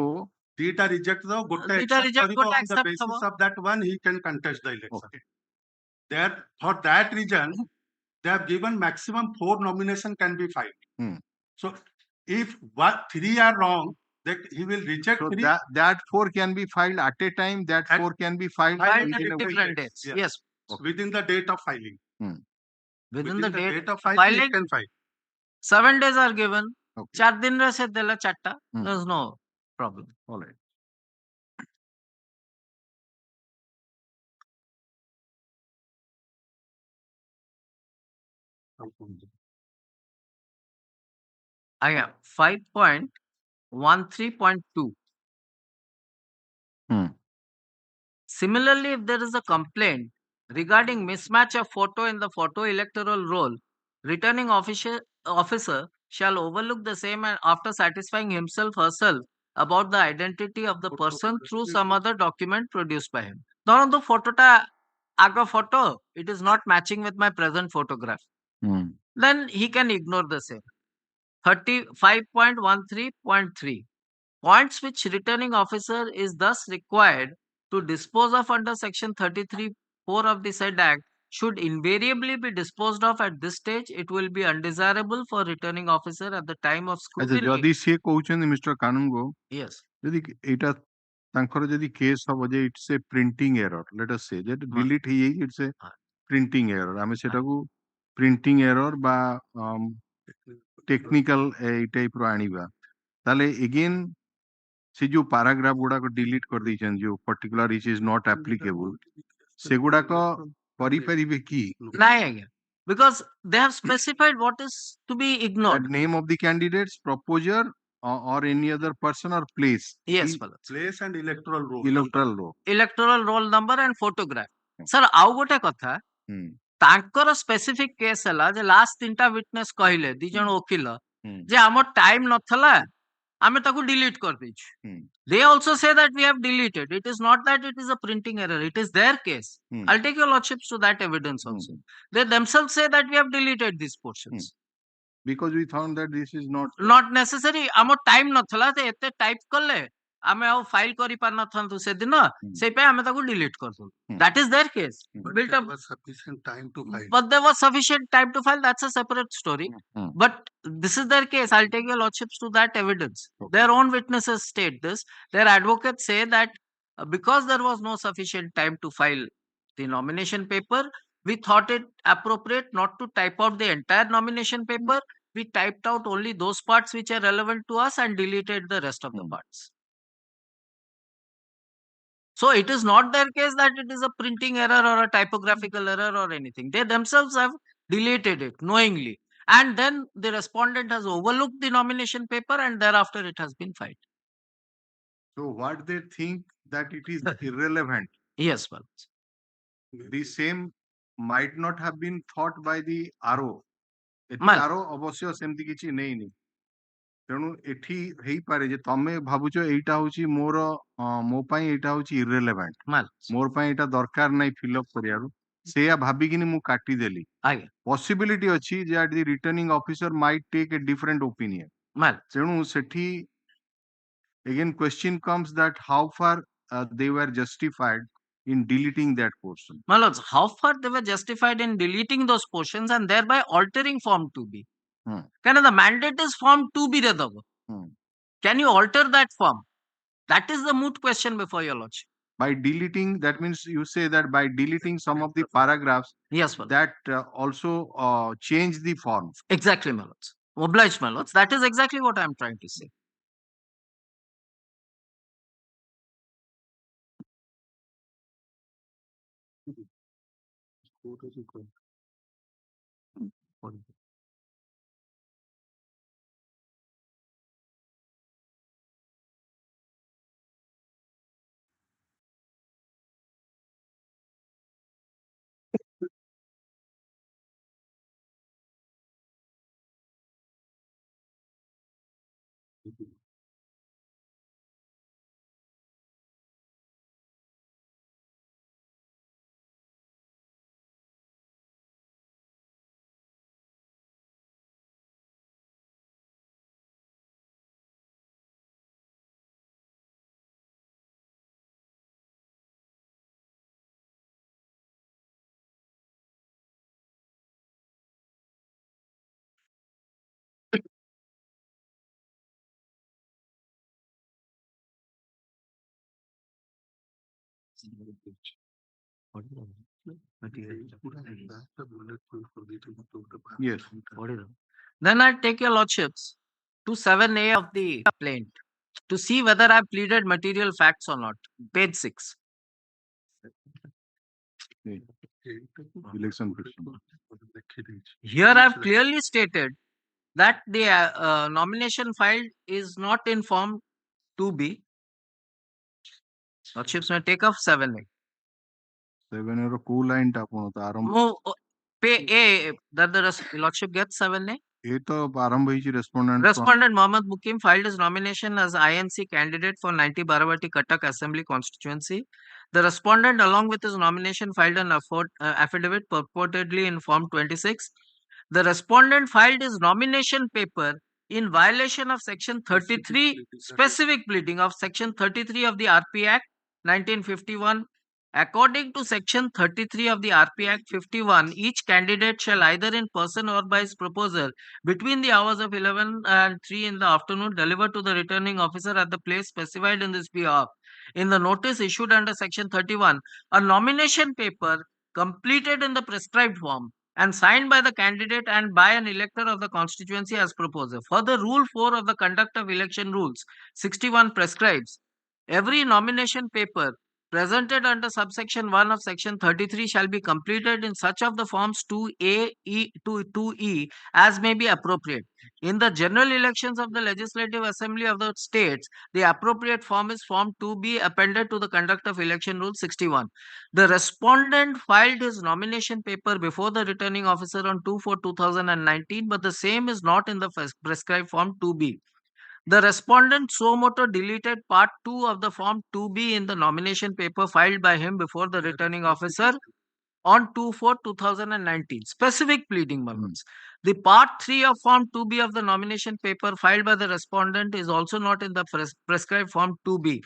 data reject the gotta accept on the basis of that one he can contest the election. There for that reason they have given maximum 4 nomination can be filed. So if 3 are wrong, he will reject 3.
That 4 can be filed at a time. That 4 can be filed
in different dates. Yes.
Within the date of filing.
Within the date
of filing, he can file.
7 days are given. 4 दिन रे से देला चारटा. There's no problem.
All right.
I have 5.13.2. Similarly, if there is a complaint regarding mismatch of photo in the photo electoral roll, returning officer shall overlook the same and after satisfying himself herself about the identity of the person through some other document produced by him. Though the photo ta aga photo, it is not matching with my present photograph. Then he can ignore the same. 35.13.3. Points which returning officer is thus required to dispose of under section 33(4) of the said act should invariably be disposed of at this stage. It will be undesirable for returning officer at the time of scrutiny.
जदि से कहउछन mister कानून गो
yes
यदि एटा ତାଙ୍କର ଯଦି case ହବ ଯେ it's a printing error, let us say that delete ହେଇଯାଇଛି, it's a printing error, ଆମେ ସେଟାକୁ ପ୍ରିଣ୍ଟିଂ ଏରର ବା ଟେକ୍ନିକାଲ ଏଇ ଟାଇପ ର ଆଣିବା, ତାହେଲେ ଏଗେନ୍ ସେ ଯୋଉ ପାରାଗ୍ରାଫ ଗୁଡାକ ଡିଲିଟ କରିଦେଇଛନ୍ତି, ଯୋଉ ପର୍ଟିକୁଲାର ଇଚ୍ ଇଜ ନଟ୍ ଆପ୍ଲିକେବୁଲ, ସେଗୁଡାକ କରିପାରିବେ କି?
ନାଇଁ ଆଜ୍ଞା, because they have specified what is to be ignored.
That name of the candidates, proposer, or any other person or place.
Yes,
Place and electoral roll.
Electoral roll.
Electoral roll number and photograph. Sir, ଆଉ ଗୋଟେ କଥା, ତାଙ୍କର specific case ହେଲା ଯେ last 3ଟା witness କହିଲେ, 2 ଜଣ ଓକିଲ, ଯେ ଆମ ଟାଇମ ନଥିଲା, ଆମେ ତାକୁ delete କରିଦେଇଛୁ. They also say that we have deleted. It is not that it is a printing error. It is their case. I'll take your lordships to that evidence also. They themselves say that we have deleted these portions.
Because we found that this is
not necessary. ଆମ time ନଥିଲା, ସେ ଏତେ type କଲେ, ଆମେ ଆଉ file କରି ପାରିନଥାନ୍ତୁ ସେଦିନ, ସେଇ ପାଇଁ ଆମେ ତାକୁ ଡିଲିଟ କରିଦେଲୁ. That is their case.
But
Built
there
up.
was sufficient time to file.
But there was sufficient time to file. That's a separate story. But this is their case. I'll take your lordships to that evidence. Their own witnesses state this. Their advocates say that because there was no sufficient time to file the nomination paper, we thought it appropriate not to type out the entire nomination paper. We typed out only those parts which are relevant to us and deleted the rest of the parts. So it is not their case that it is a printing error or a typographical error or anything. They themselves have deleted it knowingly. And then the respondent has overlooked the nomination paper and thereafter it has been filed.
So what they think that it is irrelevant.
Yes, well.
The same might not have been thought by the RO. RO ଅବଶ୍ୟ ସେମିତି କିଛି ନେଇନି, ତେଣୁ ଏଠି ହେଇପାରେ ଯେ ତମେ ଭାବୁଛ ଏଇଟା ହଉଛି ମୋ ପାଇଁ ଏଇଟା ହଉଛି irrelevant, ମୋର ପାଇଁ ଏଇଟା ଦରକାର ନାହିଁ ଫିଲଅପ କରିବାରୁ, ସେଇଆ ଭାବିକିନି ମୁଁ କାଟିଦେଲି. ପସିବିଲିଟି ଅଛି ଯେ the returning officer might take a different opinion. ତେଣୁ ସେଠି again question comes that how far they were justified in deleting that portion.
My lords, how far they were justified in deleting those portions and thereby altering Form 2B? Can the mandate is Form 2B re dabo. Can you alter that form? That is the moot question before your lordship.
By deleting, that means you say that by deleting some of the paragraphs,
yes,
that also change the form.
Exactly, my lords. Obliged, my lords. That is exactly what I am trying to say.
Yes.
Then I take your lordships to 7A of the complaint to see whether I pleaded material facts or not. Page 6.
Election.
Here I have clearly stated that the nomination filed is not in Form 2B. Lordships may take off 7A.
7A cool line tap on
Move pay A that the lordship gets 7A. Respondent Mohammed Mukim filed his nomination as INC candidate for 90 Baravati Cuttack Assembly constituency. The respondent, along with his nomination, filed an affidavit purportedly in Form 26. The respondent filed his nomination paper in violation of Section 33, specific pleading of Section 33 of the RP Act 1951. According to Section 33 of the RP Act 51, each candidate shall either in person or by his proposer between the hours of 11 and 3 in the afternoon deliver to the returning officer at the place specified in this behalf in the notice issued under section 31, a nomination paper completed in the prescribed form and signed by the candidate and by an elector of the constituency as proposed. Further, Rule 4 of the Conduct of Election Rules 61 prescribes every nomination paper presented under subsection 1 of section 33 shall be completed in such of the forms 2A, to 2E as may be appropriate. In the general elections of the Legislative Assembly of the states, the appropriate form is Form 2B appended to the Conduct of Election Rule 61. The respondent filed his nomination paper before the returning officer on 2/4/2019, but the same is not in the prescribed Form 2B. The respondent suo motu deleted part 2 of the Form 2B in the nomination paper filed by him before the returning officer on 2/4/2019. Specific pleading, Malons. The part 3 of Form 2B of the nomination paper filed by the respondent is also not in the prescribed Form 2B.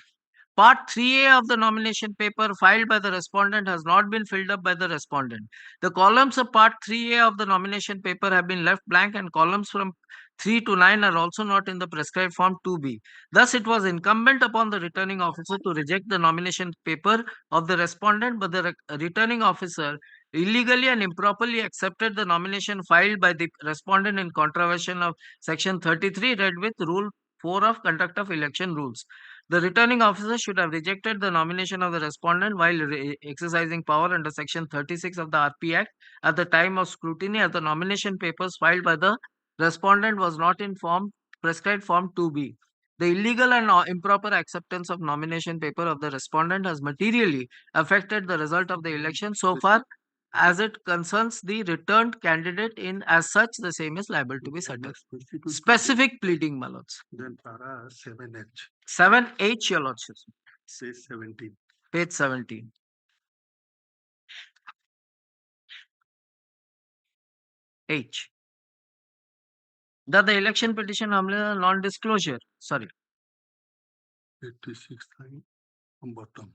Part 3A of the nomination paper filed by the respondent has not been filled up by the respondent. The columns of Part 3A of the nomination paper have been left blank, and columns from 3 to 9 are also not in the prescribed Form 2B. Thus, it was incumbent upon the returning officer to reject the nomination paper of the respondent, but the returning officer illegally and improperly accepted the nomination filed by the respondent in contravention of Section 33 read with Rule 4 of Conduct of Election Rules. The returning officer should have rejected the nomination of the respondent while exercising power under Section 36 of the RP Act at the time of scrutiny, as the nomination papers filed by the respondent was not in prescribed Form 2B. The illegal and improper acceptance of nomination paper of the respondent has materially affected the result of the election so far as it concerns the returned candidate. In as such, the same is liable to be settled. Specific pleading, my lords.
Then para 7H.
7H, your lordship.
Say 17.
Page 17. H. That the election petition non-disclosure. Sorry.
86 line from bottom.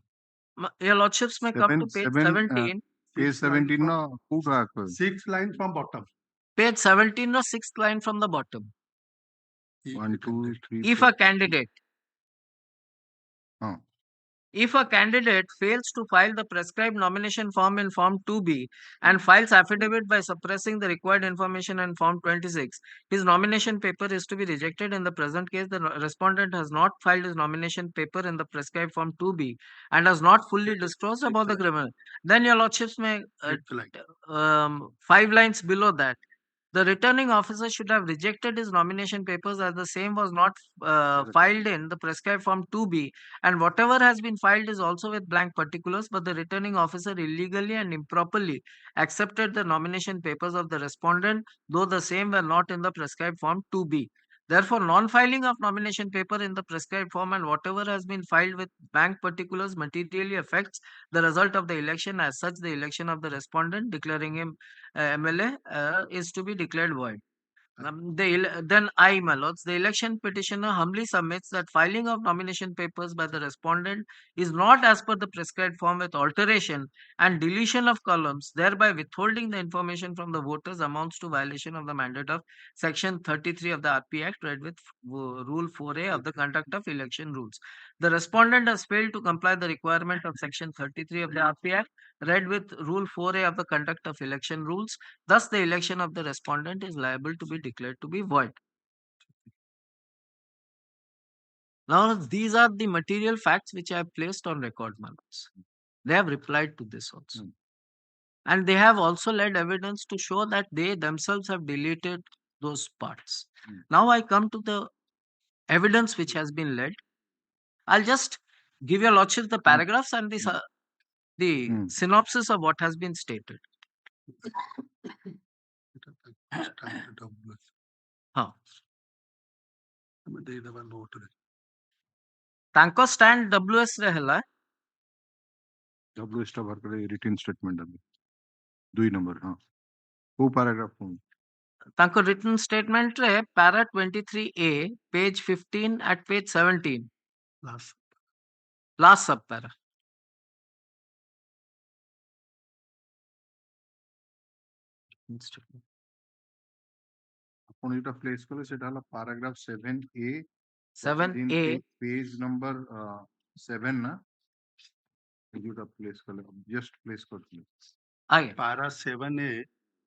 Your lordships may come to page 17.
Page 17 no,
6 line from bottom.
Page 17 no, 6th line from the bottom.
1, 2, 3.
If a candidate If a candidate fails to file the prescribed nomination form in Form 2B and files affidavit by suppressing the required information in Form 26, his nomination paper is to be rejected. In the present case, the respondent has not filed his nomination paper in the prescribed Form 2B and has not fully disclosed about the criminal. Then your lordships may 5 lines below that. The returning officer should have rejected his nomination papers as the same was not filed in the prescribed Form 2B, and whatever has been filed is also with blank particulars, but the returning officer illegally and improperly accepted the nomination papers of the respondent, though the same were not in the prescribed Form 2B. Therefore, non-filing of nomination paper in the prescribed form and whatever has been filed with blank particulars materially affects the result of the election. As such, the election of the respondent, declaring him MLA, is to be declared void. Then I, my lords, the election petitioner humbly submits that filing of nomination papers by the respondent is not as per the prescribed form with alteration and deletion of columns, thereby withholding the information from the voters, amounts to violation of the mandate of Section 33 of the RP Act, read with Rule 4A of the Conduct of Election Rules. The respondent has failed to comply the requirement of Section 33 of the RP Act, read with Rule 4A of the Conduct of Election Rules. Thus, the election of the respondent is liable to be declared to be void. Now, these are the material facts which I have placed on record, Manas. They have replied to this also. And they have also led evidence to show that they themselves have deleted those parts. Now, I come to the evidence which has been led. I'll just give your lordship the paragraphs and the synopsis of what has been stated. ତାଙ୍କ stand WS ରେ ହେଲା
WS ଟା ବାହାର କରି return statement ଆମେ 2 number ହଁ କୋଉ paragraph
ତାଙ୍କ ରିଟନ୍ ଷ୍ଟେଟମେଣ୍ଟ ରେ ପାରା 23A page 15 at page 17 last sub para
ଆପଣ ଏଟା ପ୍ଲେସ୍ କଲେ ସେଟା ହେଲା paragraph 7A
page number
7 na? Just place code.
Para 7A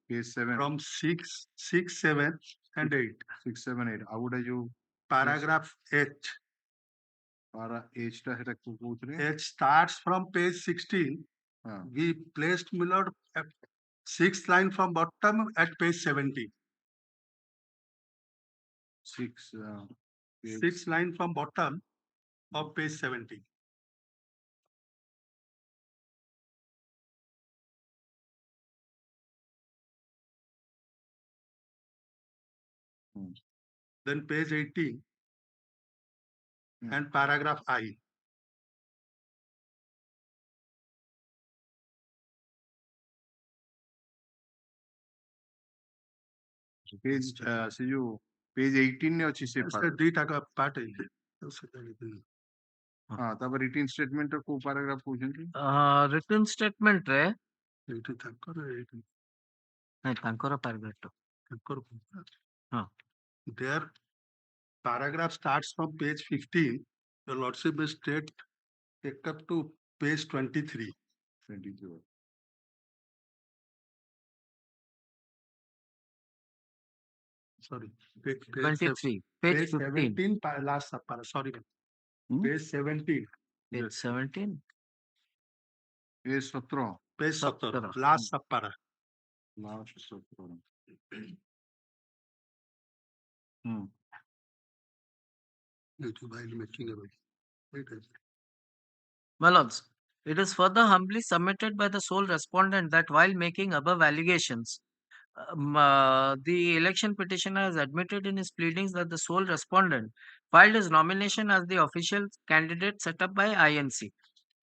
Page 7.
from 6, 6, 7 and 8.
6, 7, 8. How would you?
Paragraph H.
Para H ta heta kutre.
H starts from page 16. We placed Miller at 6th line from bottom at page 17.
6.
6th line from bottom of page 17. Then page 18 and paragraph I.
Page see you page 18 ne achi se part.
Part
तब written statement को paragraph कौन
written statement रे
नहीं तांकर paragraph
हाँ
their paragraph starts from page 15. Your lordship is take up to page 23.
23.
Sorry,
page 23, page
17, last subpara. Sorry, page 17.
Page 17.
Page 17.
Page 17, last subpara.
Last subpara.
While making a way.
My lords, it is further humbly submitted by the sole respondent that while making above allegations, the election petitioner has admitted in his pleadings that the sole respondent filed his nomination as the official candidate set up by INC.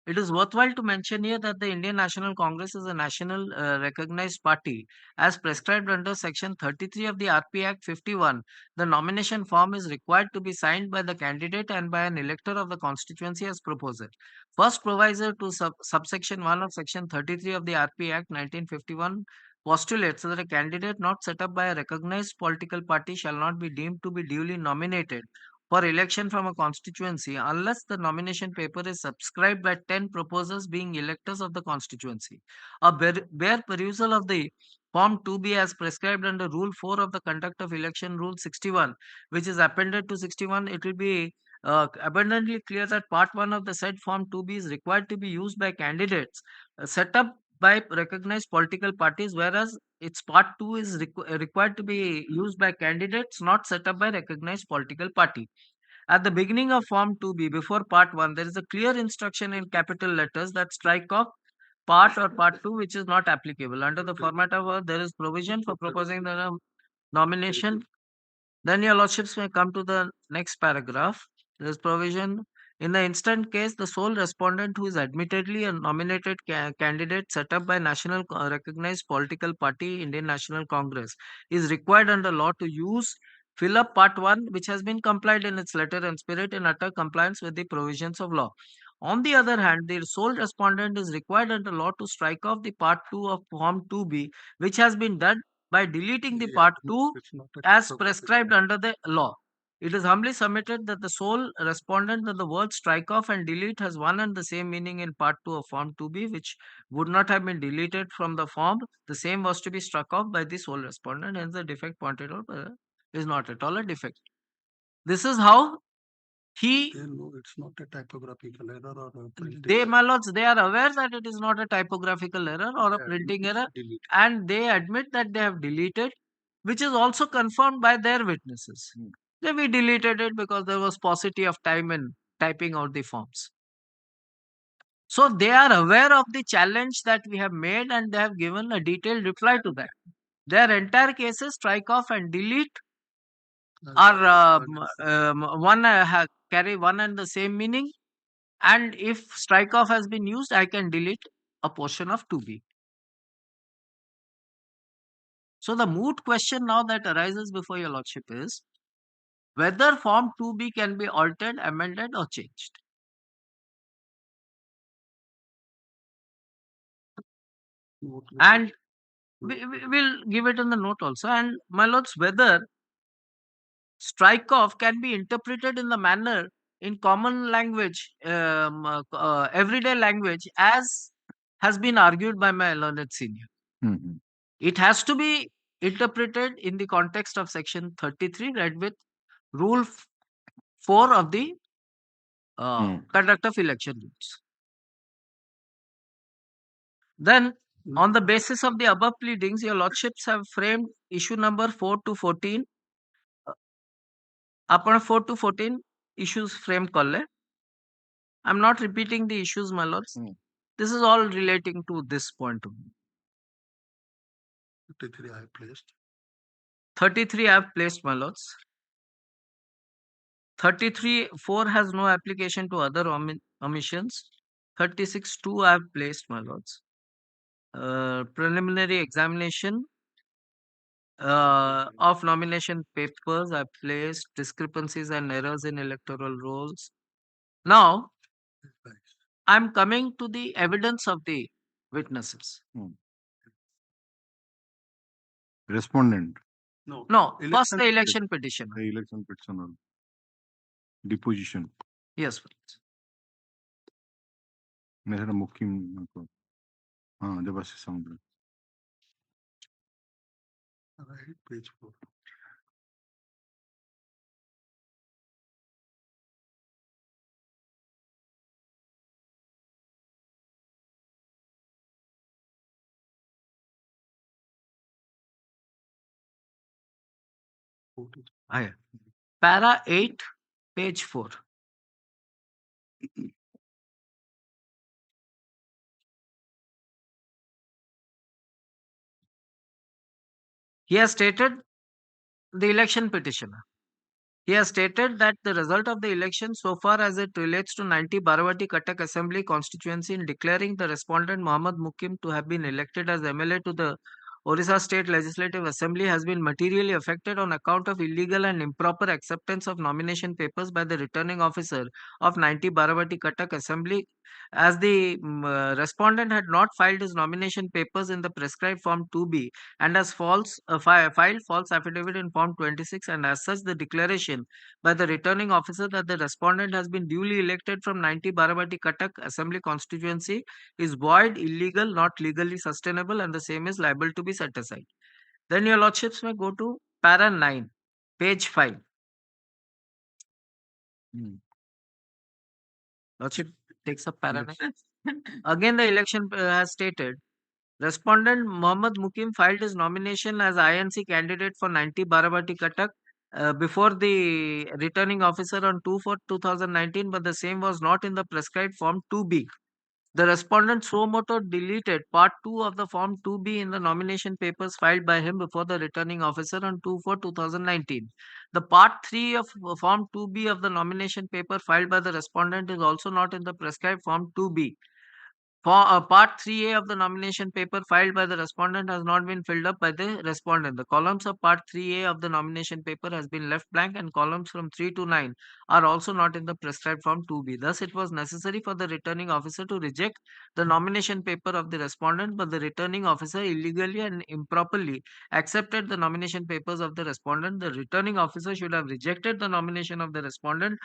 It is worthwhile to mention here that the Indian National Congress is a national recognized party. As prescribed under Section 33 of the RP Act 51, the nomination form is required to be signed by the candidate and by an elector of the constituency as proposed. First proviso to subsection 1 of Section 33 of the RP Act 1951 postulates that a candidate not set up by a recognized political party shall not be deemed to be duly nominated for election from a constituency unless the nomination paper is subscribed by 10 proposers being electors of the constituency. A bare perusal of the Form 2B as prescribed under Rule 4 of the Conduct of Election Rule 61, which is appended to 61, it will be abundantly clear that Part 1 of the said Form 2B is required to be used by candidates set up by recognized political parties, whereas its Part 2 is required to be used by candidates not set up by recognized political party. At the beginning of Form 2B, before Part 1, there is a clear instruction in capital letters that strike off Part or Part 2 which is not applicable. Under the format of there is provision for proposing the nomination. Then your lordships may come to the next paragraph. There is provision. In the instant case, the sole respondent who is admittedly a nominated candidate set up by national recognized political party, Indian National Congress, is required under law to fill up Part 1, which has been complied in its letter and spirit in utter compliance with the provisions of law. On the other hand, the sole respondent is required under law to strike off the Part 2 of Form 2B, which has been done by deleting the Part 2 as prescribed under the law. It is humbly submitted that the sole respondent that the word strike off and delete has one and the same meaning in Part 2 of Form 2B, which would not have been deleted from the form. The same was to be struck off by the sole respondent, hence the defect pointed out is not at all a defect. This is how
no, it's not a typographical error or a printing
they, my lords, they are aware that it is not a typographical error or a printing error, and they admit that they have deleted, which is also confirmed by their witnesses. We deleted it because there was paucity of time in typing out the forms. So they are aware of the challenge that we have made and they have given a detailed reply to that. Their entire cases, strike off and delete, are carry one and the same meaning. And if strike off has been used, I can delete a portion of 2B. So the moot question now that arises before your lordship is whether Form 2B can be altered, amended or changed. And we will give it in the note also. And my lords, whether strike off can be interpreted in the manner in common language, everyday language, as has been argued by my learned senior.
Mhm.
It has to be interpreted in the context of section 33 read with rule 4 of the conduct of election rules. Then, on the basis of the above pleadings, your lordships have framed issue number 4 to 14. Upon 4 to 14 issues framed kalle. I'm not repeating the issues, my lords. This is all relating to this point of view.
53 I have placed.
33 I have placed, my lords. 33.4 has no application to other omissions. 36.2 I have placed, my lords. Preliminary examination of nomination papers I placed, discrepancies and errors in electoral rolls. Now, I'm coming to the evidence of the witnesses.
Respondent.
No, first the election petition.
The election petitioner. Deposition.
Yes, please.
मेरा मुख्य हाँ देवाशीष सामंत.
Right, page 4.
Para 8, page 4. He has stated the election petitioner. He has stated that the result of the election so far as it relates to 90 Baravati Cuttack Assembly constituency in declaring the respondent Muhammad Mukim to have been elected as MLA to the Orissa State Legislative Assembly has been materially affected on account of illegal and improper acceptance of nomination papers by the returning officer of 90 Baravati Cuttack Assembly, as the respondent had not filed his nomination papers in the prescribed form 2B and has filed false affidavit in form 26, and as such the declaration by the returning officer that the respondent has been duly elected from 90 Baravati Cuttack Assembly constituency is void, illegal, not legally sustainable, and the same is liable to be set aside. Then your lordships may go to para 9, page 5. Lordship takes up para 9. Again, the election has stated, respondent Muhammad Mukim filed his nomination as INC candidate for 90 Baravati Cuttack before the returning officer on 2/4/2019, but the same was not in the prescribed form 2B. The respondent suo motu deleted part 2 of the form 2B in the nomination papers filed by him before the returning officer on 2/4/2019. The part 3 of form 2B of the nomination paper filed by the respondent is also not in the prescribed form 2B. Part 3A of the nomination paper filed by the respondent has not been filled up by the respondent. The columns of Part 3A of the nomination paper has been left blank, and columns from 3 to 9 are also not in the prescribed form 2B. Thus, it was necessary for the returning officer to reject the nomination paper of the respondent, but the returning officer illegally and improperly accepted the nomination papers of the respondent. The returning officer should have rejected the nomination of the respondent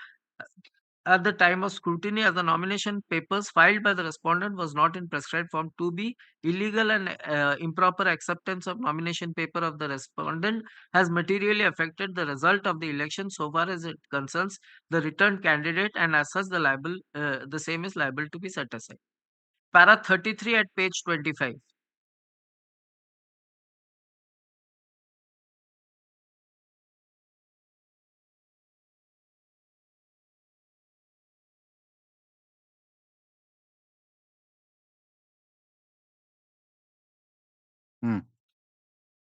at the time of scrutiny, as the nomination papers filed by the respondent was not in prescribed form 2B. Illegal and improper acceptance of nomination paper of the respondent has materially affected the result of the election so far as it concerns the returned candidate, and as such the same is liable to be set aside. Para 33 at page 25.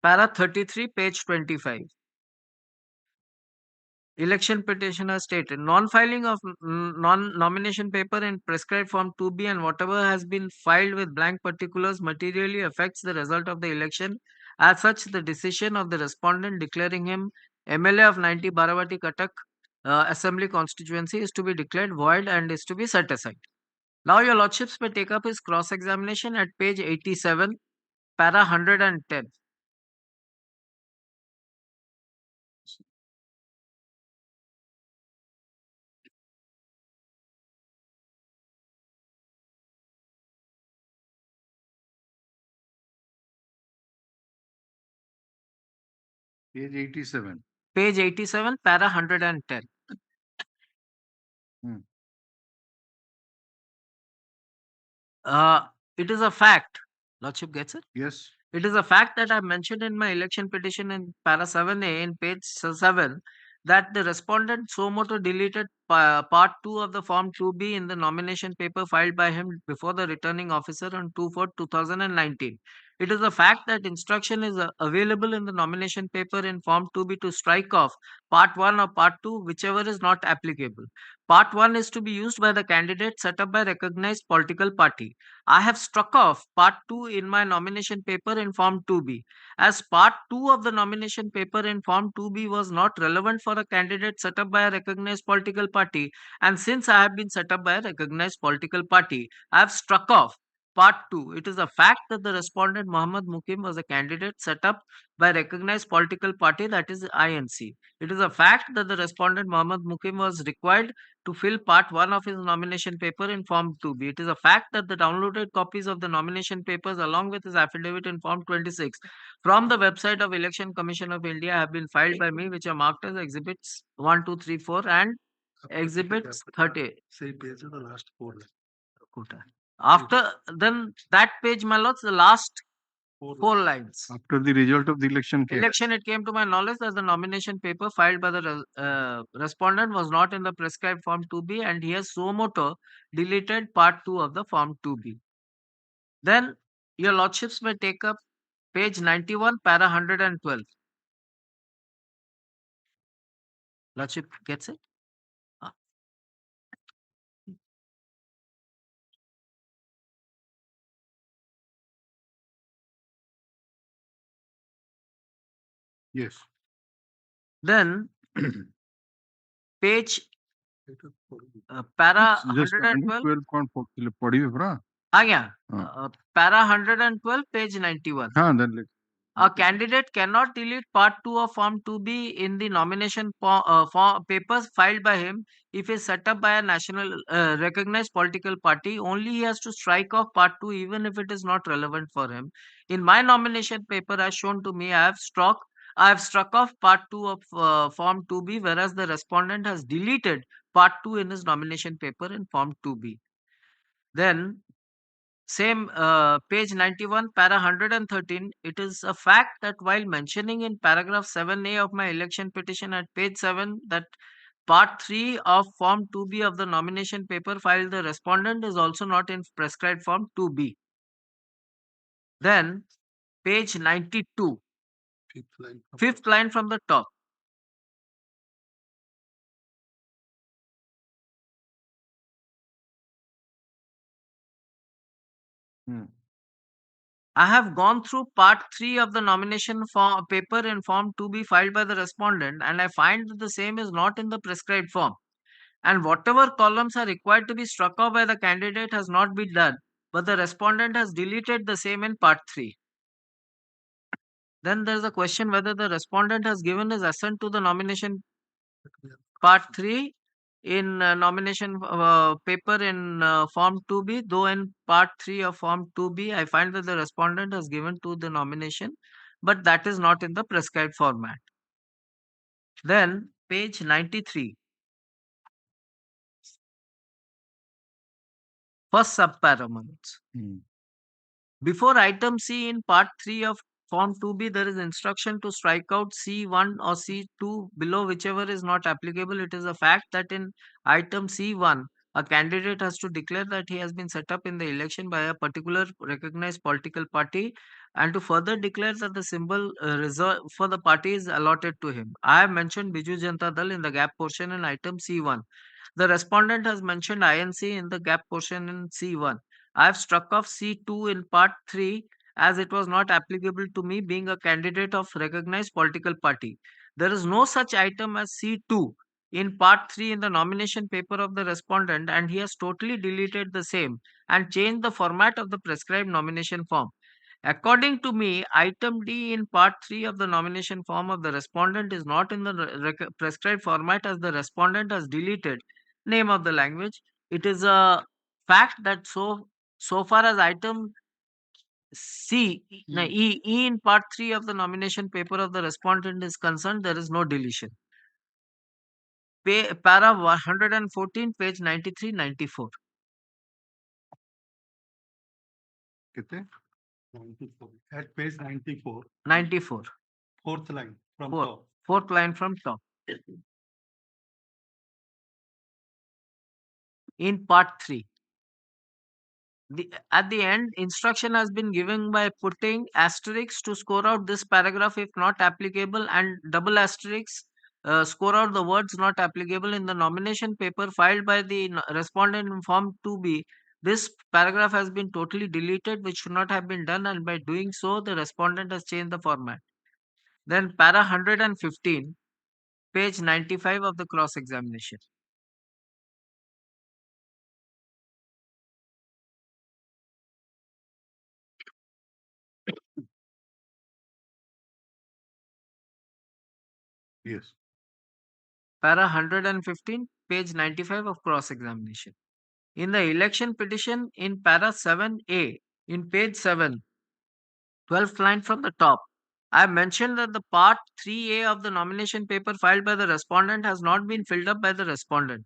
Para 33, page 25. Election petitioner stated, non-filing of non-nomination paper in prescribed form 2B and whatever has been filed with blank particulars materially affects the result of the election. As such, the decision of the respondent declaring him MLA of 90 Baravati Cuttack Assembly constituency is to be declared void and is to be set aside. Now your lordships may take up his cross-examination at page 87, para 110.
Page 87.
Page 87, para 110. It is a fact. Lordship gets it?
Yes.
It is a fact that I mentioned in my election petition in para 7A in page 7 that the respondent so moto deleted part 2 of the form 2B in the nomination paper filed by him before the returning officer on 2/4/2019. It is a fact that instruction is available in the nomination paper in form 2B to strike off part 1 or part 2, whichever is not applicable. Part 1 is to be used by the candidate set up by recognized political party. I have struck off part 2 in my nomination paper in form 2B. As part 2 of the nomination paper in form 2B was not relevant for a candidate set up by a recognized political party, and since I have been set up by a recognized political party, I have struck off part 2. It is a fact that the respondent Muhammad Mukim was a candidate set up by recognized political party, that is INC. It is a fact that the respondent Muhammad Mukim was required to fill part 1 of his nomination paper in form 2B. It is a fact that the downloaded copies of the nomination papers along with his affidavit in form 26 from the website of Election Commission of India have been filed by me, which are marked as exhibits 1, 2, 3, 4 and exhibits 30.
Same page of the last 4 lines.
After then that page, my lords, the last 4 lines.
After the result of the election.
It came to my knowledge that the nomination paper filed by the respondent was not in the prescribed form 2B, and he has suo moto deleted part 2 of the form 2B. Then your lordships may take up page 91, para 112. Lordship gets it?
Yes.
Then page para 112. Para 112, page 91. A candidate cannot delete part 2 of form 2B in the nomination papers filed by him if he is set up by a national recognized political party. Only he has to strike off part 2 even if it is not relevant for him. In my nomination paper as shown to me, I have struck off part 2 of form 2B, whereas the respondent has deleted part 2 in his nomination paper in form 2B. Then same page 91, para 113. It is a fact that while mentioning in paragraph 7A of my election petition at page 7 that part 3 of form 2B of the nomination paper filed the respondent is also not in prescribed form 2B. Then page 92, fifth line from the top. I have gone through part 3 of the nomination paper in form 2B filed by the respondent, and I find that the same is not in the prescribed form. And whatever columns are required to be struck off by the candidate has not been done, but the respondent has deleted the same in part 3. Then there is a question whether the respondent has given his assent to the nomination part 3 in nomination paper in form 2B, though in part 3 of form 2B, I find that the respondent has given to the nomination, but that is not in the prescribed format. Then page 93. First subparaments. Before item C in part 3 of form 2B, there is instruction to strike out C1 or C2 below, whichever is not applicable. It is a fact that in item C1, a candidate has to declare that he has been set up in the election by a particular recognized political party and to further declare that the symbol reserved for the party is allotted to him. I have mentioned Biju Janata Dal in the gap portion in item C1. The respondent has mentioned INC in the gap portion in C1. I have struck off C2 in part 3 as it was not applicable to me being a candidate of recognized political party. There is no such item as C2 in part 3 in the nomination paper of the respondent, and he has totally deleted the same and changed the format of the prescribed nomination form. According to me, item D in part 3 of the nomination form of the respondent is not in the prescribed format as the respondent has deleted name of the language. It is a fact that so far as item C, no, E in part 3 of the nomination paper of the respondent is concerned, there is no deletion. Para 114, page 93, 94.
कितने? 94. At page 94.
94.
Fourth line from
Fourth,
top.
fourth line from top. In part 3. At the end, instruction has been given by putting asterisks to score out this paragraph if not applicable, and double asterisks score out the words not applicable in the nomination paper filed by the respondent in form 2B. This paragraph has been totally deleted, which should not have been done, and by doing so, the respondent has changed the format. Then para 115, page 95 of the cross-examination.
Yes.
Para 115, page 95 of cross-examination. In the election petition in para 7A, in page 7, 12th line from the top, I mentioned that the part 3A of the nomination paper filed by the respondent has not been filled up by the respondent.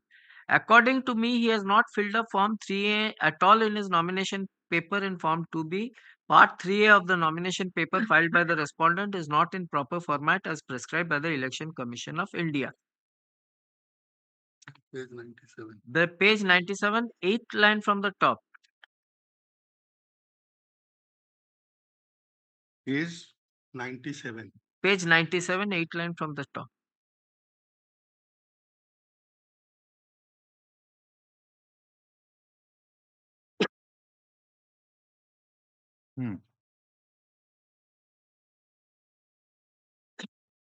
According to me, he has not filled up form 3A at all in his nomination paper in form 2B. Part 3A of the nomination paper filed by the respondent is not in proper format as prescribed by the Election Commission of India.
Page 97.
The page 97, 8th line from the top.
Page 97.
Page 97, 8th line from the top.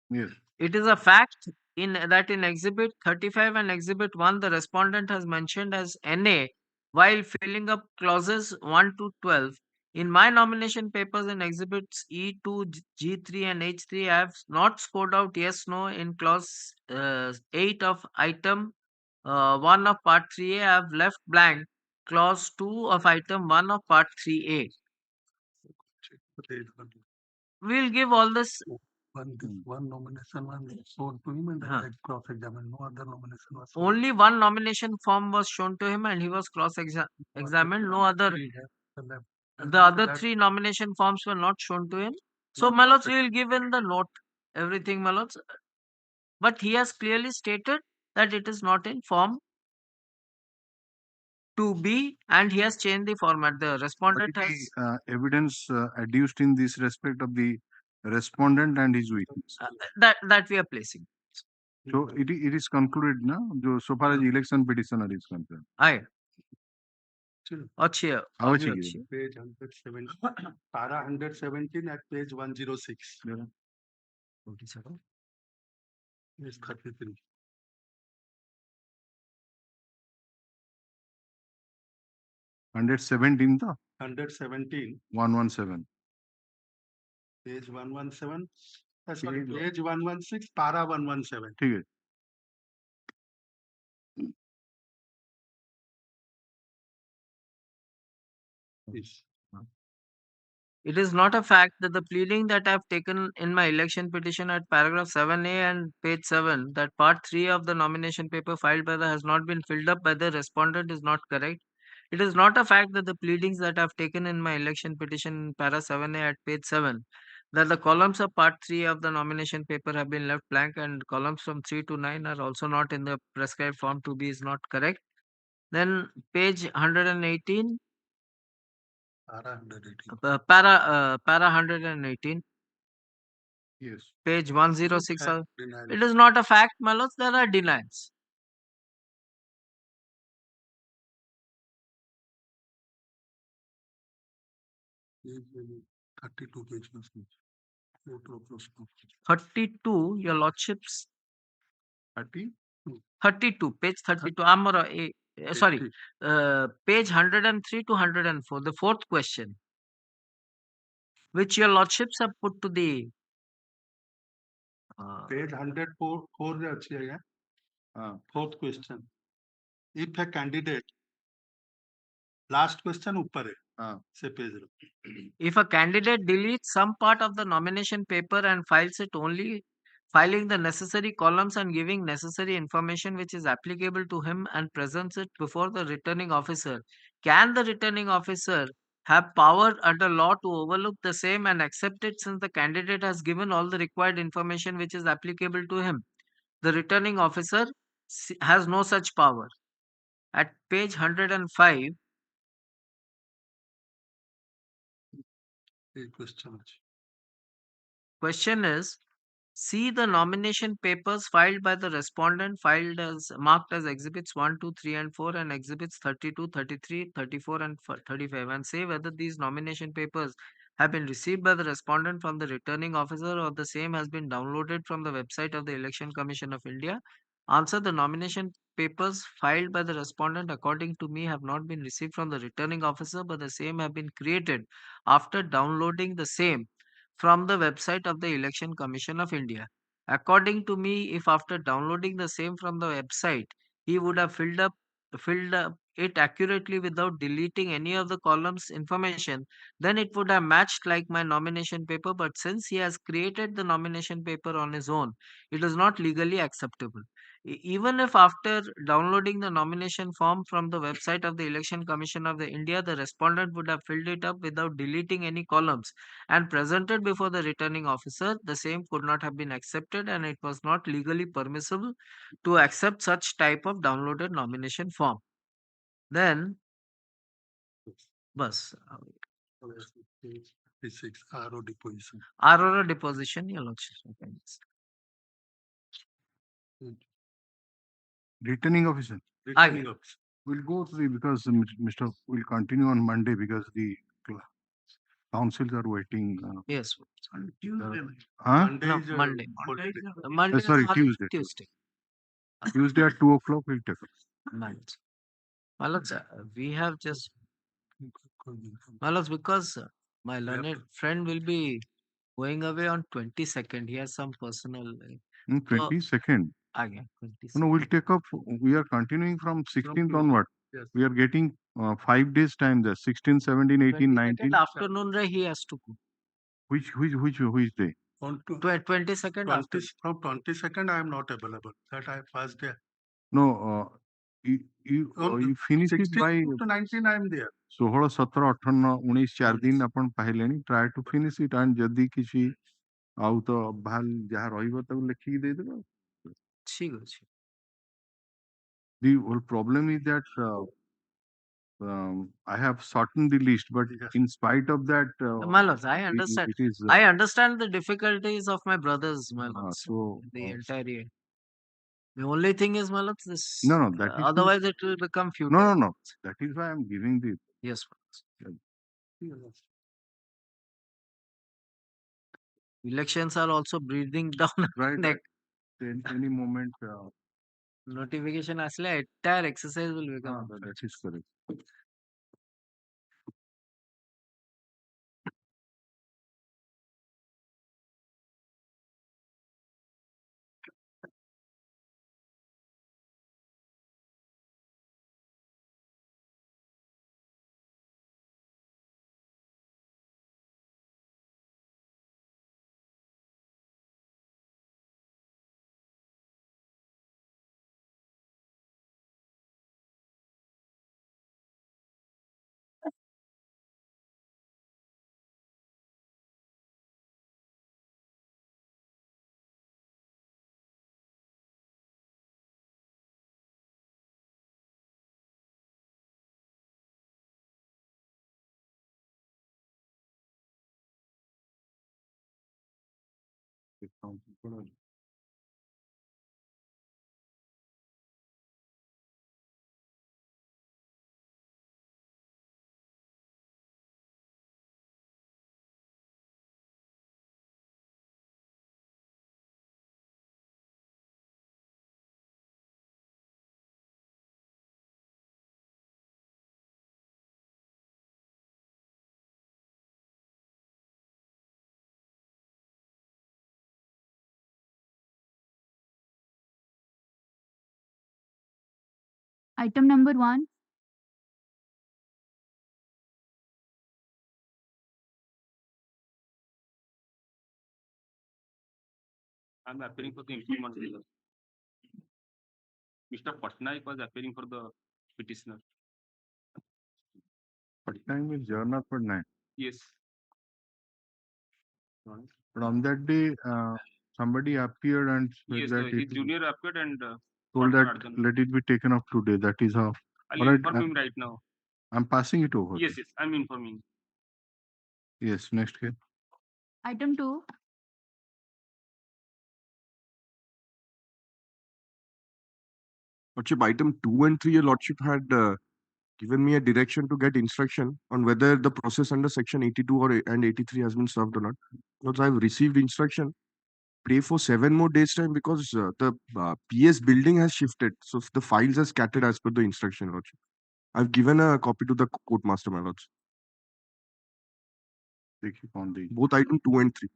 Yes.
It is a fact that in Exhibit 35 and Exhibit 1, the respondent has mentioned as NA while filling up clauses 1 to 12. In my nomination papers in Exhibits E2, G3 and H3, I have not scored out yes, no in clause 8 of item 1 of part 3A. I have left blank clause 2 of item 1 of part 3A. We'll give all this.
One nomination was shown to him and I cross-examined. No other nomination was shown.
Only one nomination form was shown to him and he was cross-examined. No other. The other three nomination forms were not shown to him. So, Malots, we will give in the note everything, Malots. But he has clearly stated that it is not in form 2B and he has changed the format. The respondent has.
Evidence adduced in this respect of the respondent and his witness.
That we are placing.
So it is concluded now, so far as election petitioner is concerned.
Aye.
Page 117, para 117 at page 106.
Yeah.
47.
Page 33.
117 था?
117.
117.
Page 117. Sorry, page 116, para 117.
ठीक है.
Yes.
It is not a fact that the pleading that I have taken in my election petition at paragraph 7A and page 7, that part 3 of the nomination paper filed by the has not been filled up by the respondent is not correct. It is not a fact that the pleadings that I have taken in my election petition in para 7A at page 7, that the columns of part 3 of the nomination paper have been left blank and columns from 3 to 9 are also not in the prescribed form to be is not correct. Then page 118. Para 118.
Yes.
Page 106. It is not a fact, Malos. There are denials.
Page 32 page.
32, your lordships. 32, page 32. Sorry, page 103 to 104. The fourth question, which your lordships have put to the
page 104. Fourth question. If a candidate, last question ऊपर है. Say page.
If a candidate deletes some part of the nomination paper and files it only, filing the necessary columns and giving necessary information which is applicable to him and presents it before the returning officer, can the returning officer have power under law to overlook the same and accept it since the candidate has given all the required information which is applicable to him? The returning officer has no such power. At page 105, question is, see the nomination papers filed by the respondent filed as marked as exhibits 1, 2, 3 and 4 and exhibits 32, 33, 34 and 35 and say whether these nomination papers have been received by the respondent from the returning officer or the same has been downloaded from the website of the Election Commission of India. Answer: the nomination papers filed by the respondent according to me have not been received from the returning officer but the same have been created after downloading the same from the website of the Election Commission of India. According to me, if after downloading the same from the website, he would have filled up it accurately without deleting any of the columns information, then it would have matched like my nomination paper. But since he has created the nomination paper on his own, it is not legally acceptable. Even if after downloading the nomination form from the website of the Election Commission of the India, the respondent would have filled it up without deleting any columns and presented before the returning officer, the same could not have been accepted and it was not legally permissible to accept such type of downloaded nomination form. Then, bus.
RO deposition.
RO deposition, your lordship.
Returning officer.
Returning officer.
We'll go to the, because Mr. will continue on Monday because the councils are waiting.
Yes.
Huh?
No, Monday. Monday.
Sorry, Tuesday.
Tuesday.
Tuesday at 2 o'clock we'll take it.
Night. Malaj, we have just Malaj, because my learned friend will be going away on 22nd. He has some personal
22nd.
Again, 22nd.
No, we'll take up. We are continuing from 16th onward.
Yes.
We are getting 5 days time there. 16, 17, 18, 19.
Afternoon, he has to go.
Which day?
On
22nd.
from 22nd, I am not available. That I first day.
No, you finish it by
16 to 19 I am there.
16, 17, 18, 19 4 दिन आपण पाहिलेनी. Try to finish it and जदी किसी आउ तो भाल जहाँ रहिबो तब लिखी दे देबो.
ठीक अछि.
The whole problem is that I have shortened the list, but in spite of that,
Malaj, I understand.
It is.
I understand the difficulties of my brothers, Malaj.
So
the entire year. The only thing is, Malaj, this.
No, that is.
Otherwise, it will become futile.
No. That is why I am giving the.
Yes. Elections are also breathing down
Right.
neck.
Any moment.
Notification asle entire exercise will become.
That is correct.
Item number 1,
I'm appearing for the informant. Mr. Patnaik was appearing for the petitioner.
Patnaik means Jagannath Patnaik.
Yes.
But on that day, somebody appeared and said
Yes,
that
his junior appeared and
told
partner
that
Arjun.
let it be taken up today. That is how.
I'll
All right,
inform him right now.
I'm passing it over.
Yes, yes, I'm informing.
Yes, next case.
Item 2.
Lordship, item 2 and 3, your Lordship had given me a direction to get instruction on whether the process under section 82 and 83 has been served or not. Because I've received instruction, pray for 7 more days time because the PS building has shifted. So the files are scattered as per the instruction, Lordship. I've given a copy to the court master, my lords. Both item 2 and 3.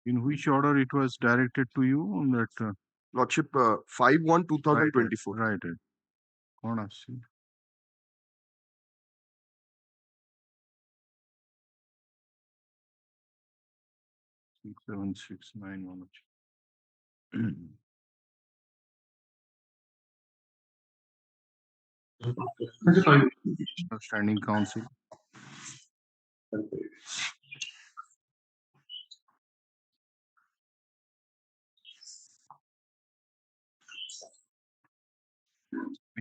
In which order it was directed to you on that?
Lordship, 5/1/2024.
Right. Kona see. 7691. Standing counsel.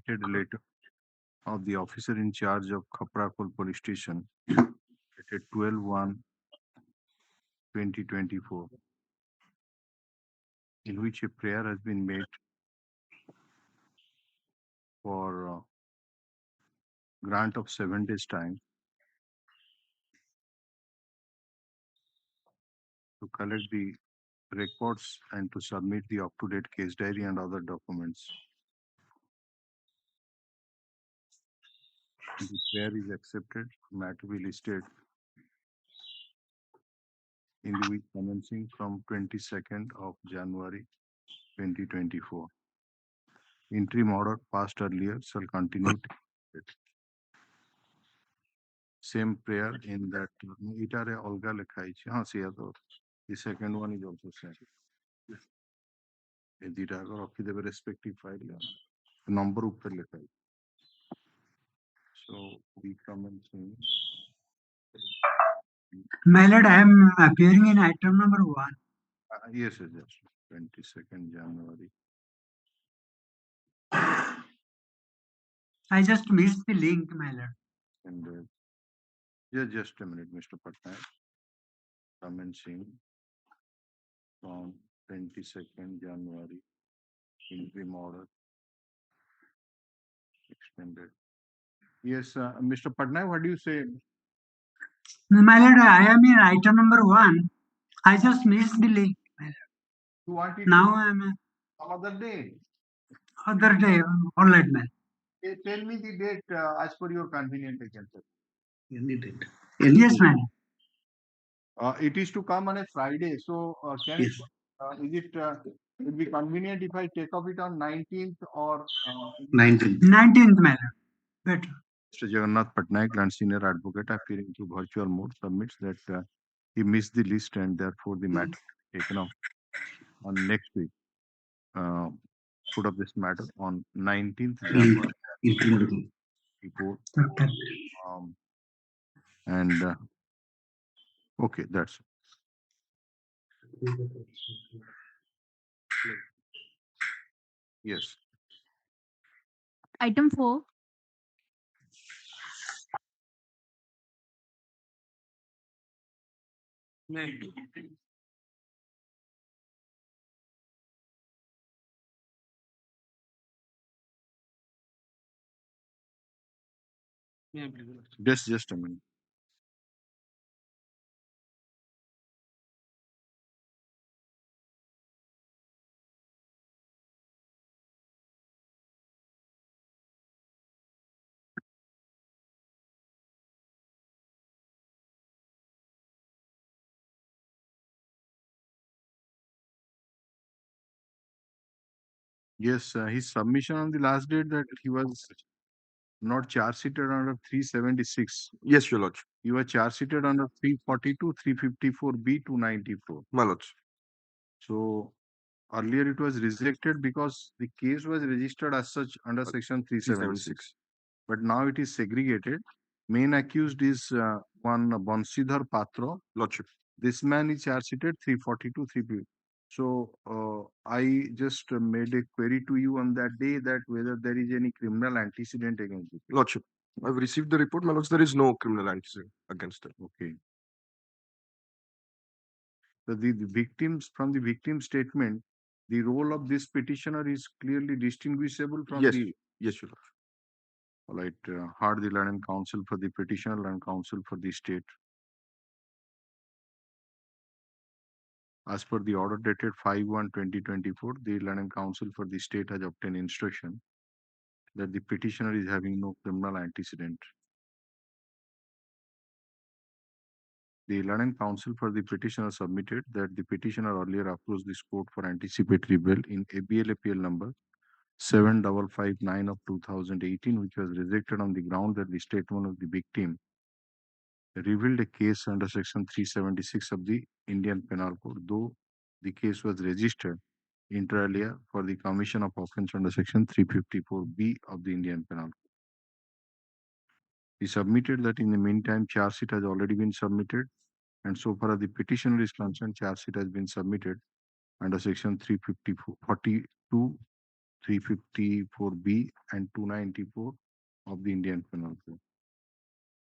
Submitted letter of the officer in charge of Khaprakul police station dated 12/1/2024, in which a prayer has been made for grant of 7 days time to collect the records and to submit the up-to-date case diary and other documents. The prayer is accepted, matter will be listed in the week commencing from 22nd of January 2024. Interim order passed earlier shall continue. Same prayer in that itare olga lekhai chhe. Ha, see the second one is also same. এই দুইটা আগে রক্ষি দেবে respective file নম্বর উপরে লেখা আছে so we commencing.
My lord, I am appearing in item number 1.
Yes, yes, 22nd January.
I just missed the link, my lord.
And yeah, just a minute, Mr. Patnaik. Commencing from 22nd January. Interim order extended. Yes, Mr. Patnaik, what do you say?
My lord, I am in item number 1. I just missed the link, my lord.
You want it
Now I am
some other day?
other day, all right, man.
Tell me the date as per your convenient, I can tell.
Any date? Yes, man.
It is to come on a Friday, so can
Yes.
is it will be convenient if I take up it on 19th or
19th? 19th, my lord. Better.
Mr. Jagannath Patnaik, land senior advocate, appearing through virtual mode, submits that he missed the list and therefore the matter taken up on next week. Put up this matter on 19th January. Report.
Okay.
And okay, that's it. Yes.
Item 4.
Just a minute. Yes, his submission on the last date that he was not charge sheeted under 376.
Yes, your lordship.
You were charge sheeted under 342, 354B, 294.
My lordship.
So earlier it was rejected because the case was registered as such under section 376. But now it is segregated. Main accused is one Bansidhar Patra.
Lordship.
This man is charge sheeted 342, 350. So I just made a query to you on that day that whether there is any criminal antecedent against it.
Lordship, I've received the report, my lords. There is no criminal antecedent against it.
Okay. So the victims, from the victim statement, the role of this petitioner is clearly distinguishable from
Yes.
the.
Yes, your lord.
All right. Heard the land and counsel for the petitioner and counsel for the state. As per the order dated 5/1/2024, the land and counsel for the state has obtained instruction that the petitioner is having no criminal antecedent. The land and counsel for the petitioner submitted that the petitioner earlier approached this court for anticipatory bail in ABL number 7559 of 2018, which was rejected on the ground that the statement of the victim revealed a case under section 376 of the Indian Penal Code, though the case was registered inter alia for the commission of offence under section 354B of the Indian Penal Code. He submitted that in the meantime, charge sheet has already been submitted, and so far as the petitioner is concerned, charge sheet has been submitted under section 342, 354B and 294 of the Indian Penal Code.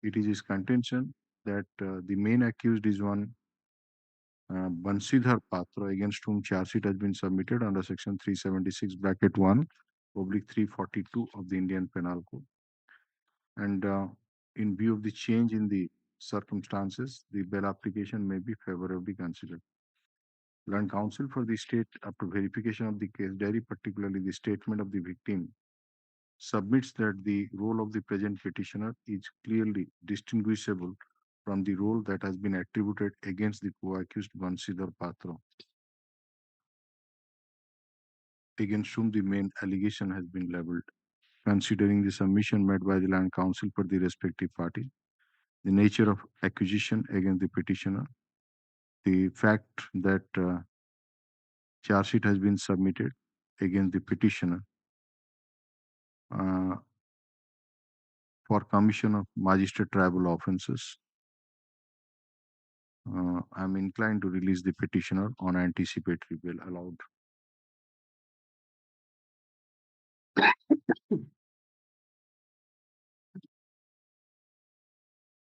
It is his contention that the main accused is one Bansidhar Patra, against whom charge sheet has been submitted under section 376(1) oblique 342 of the Indian Penal Code. And in view of the change in the circumstances, the bail application may be favorably considered. Land counsel for the state, after verification of the case diary, particularly the statement of the victim, submits that the role of the present petitioner is clearly distinguishable from the role that has been attributed against the co-accused Bansidhar Patra, against whom the main allegation has been leveled. Considering the submission made by the land counsel for the respective party, the nature of accusation against the petitioner, the fact that charge sheet has been submitted against the petitioner for commission of magistrate tribal offences, I'm inclined to release the petitioner on anticipatory bail allowed.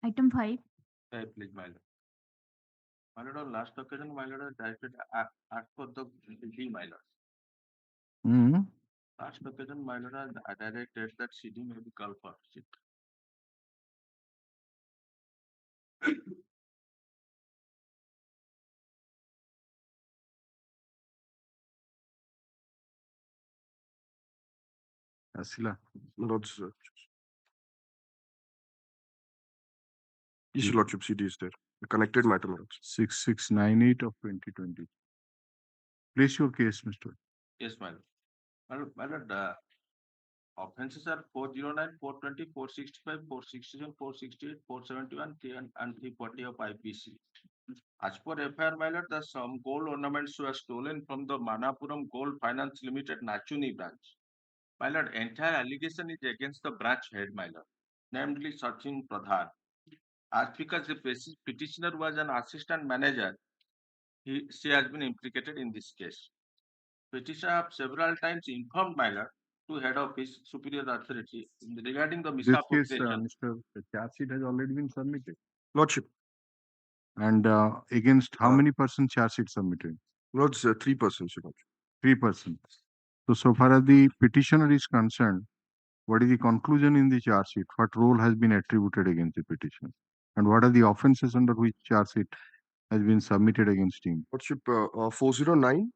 Item 5.
Please, my lord. My lord, on last occasion, my lord, directed act for the CD, my lord. Last occasion, my lord, I directed that CD may be called for.
Asila.
Lord's Yes, your lordship, CD is there. The connected matter, my lords.
6698 of 2020. Place your case, Mr.
Yes, my lord. My lord, offences are 409, 420, 465, 467, 468, 471, and 340 of IPC. As per FIR, my lord, some gold ornaments were stolen from the Manapuram Gold Finance Limited Nachuni branch. My lord, entire allegation is against the branch head, my lord, namely Sachin Pradhan. As because the petitioner was an assistant manager, she has been implicated in this case. Petitioner have several times informed my lord to head office superior authority regarding the
This case,
misappropriation.
the charge sheet has already been submitted.
Lordship.
And against how many persons charge sheet submitted?
Lords, 3 persons, your lordship.
3 persons. So far as the petitioner is concerned, what is the conclusion in the charge sheet? What role has been attributed against the petitioner? And what are the offences under which charge sheet has been submitted against him?
Lordship, 409.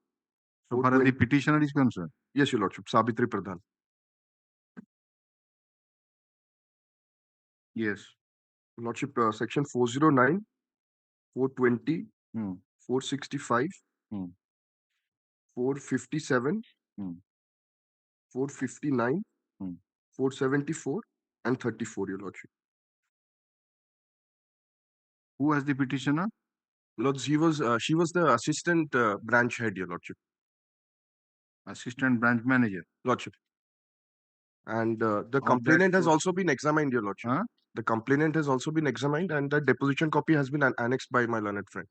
So far as the petitioner is concerned?
Yes, your lordship, Sabitri Pradhan.
Yes.
Lordship, section 409, 420, 465, 457, 459, 474, and 34, Your Lordship.
Who was the petitioner?
Lord, she was the assistant branch head, Your Lordship.
Assistant branch manager.
Lordship. And the complainant has also been examined, Your Lordship.
Huh?
The complainant has also been examined, and the deposition copy has been annexed by my learned friend.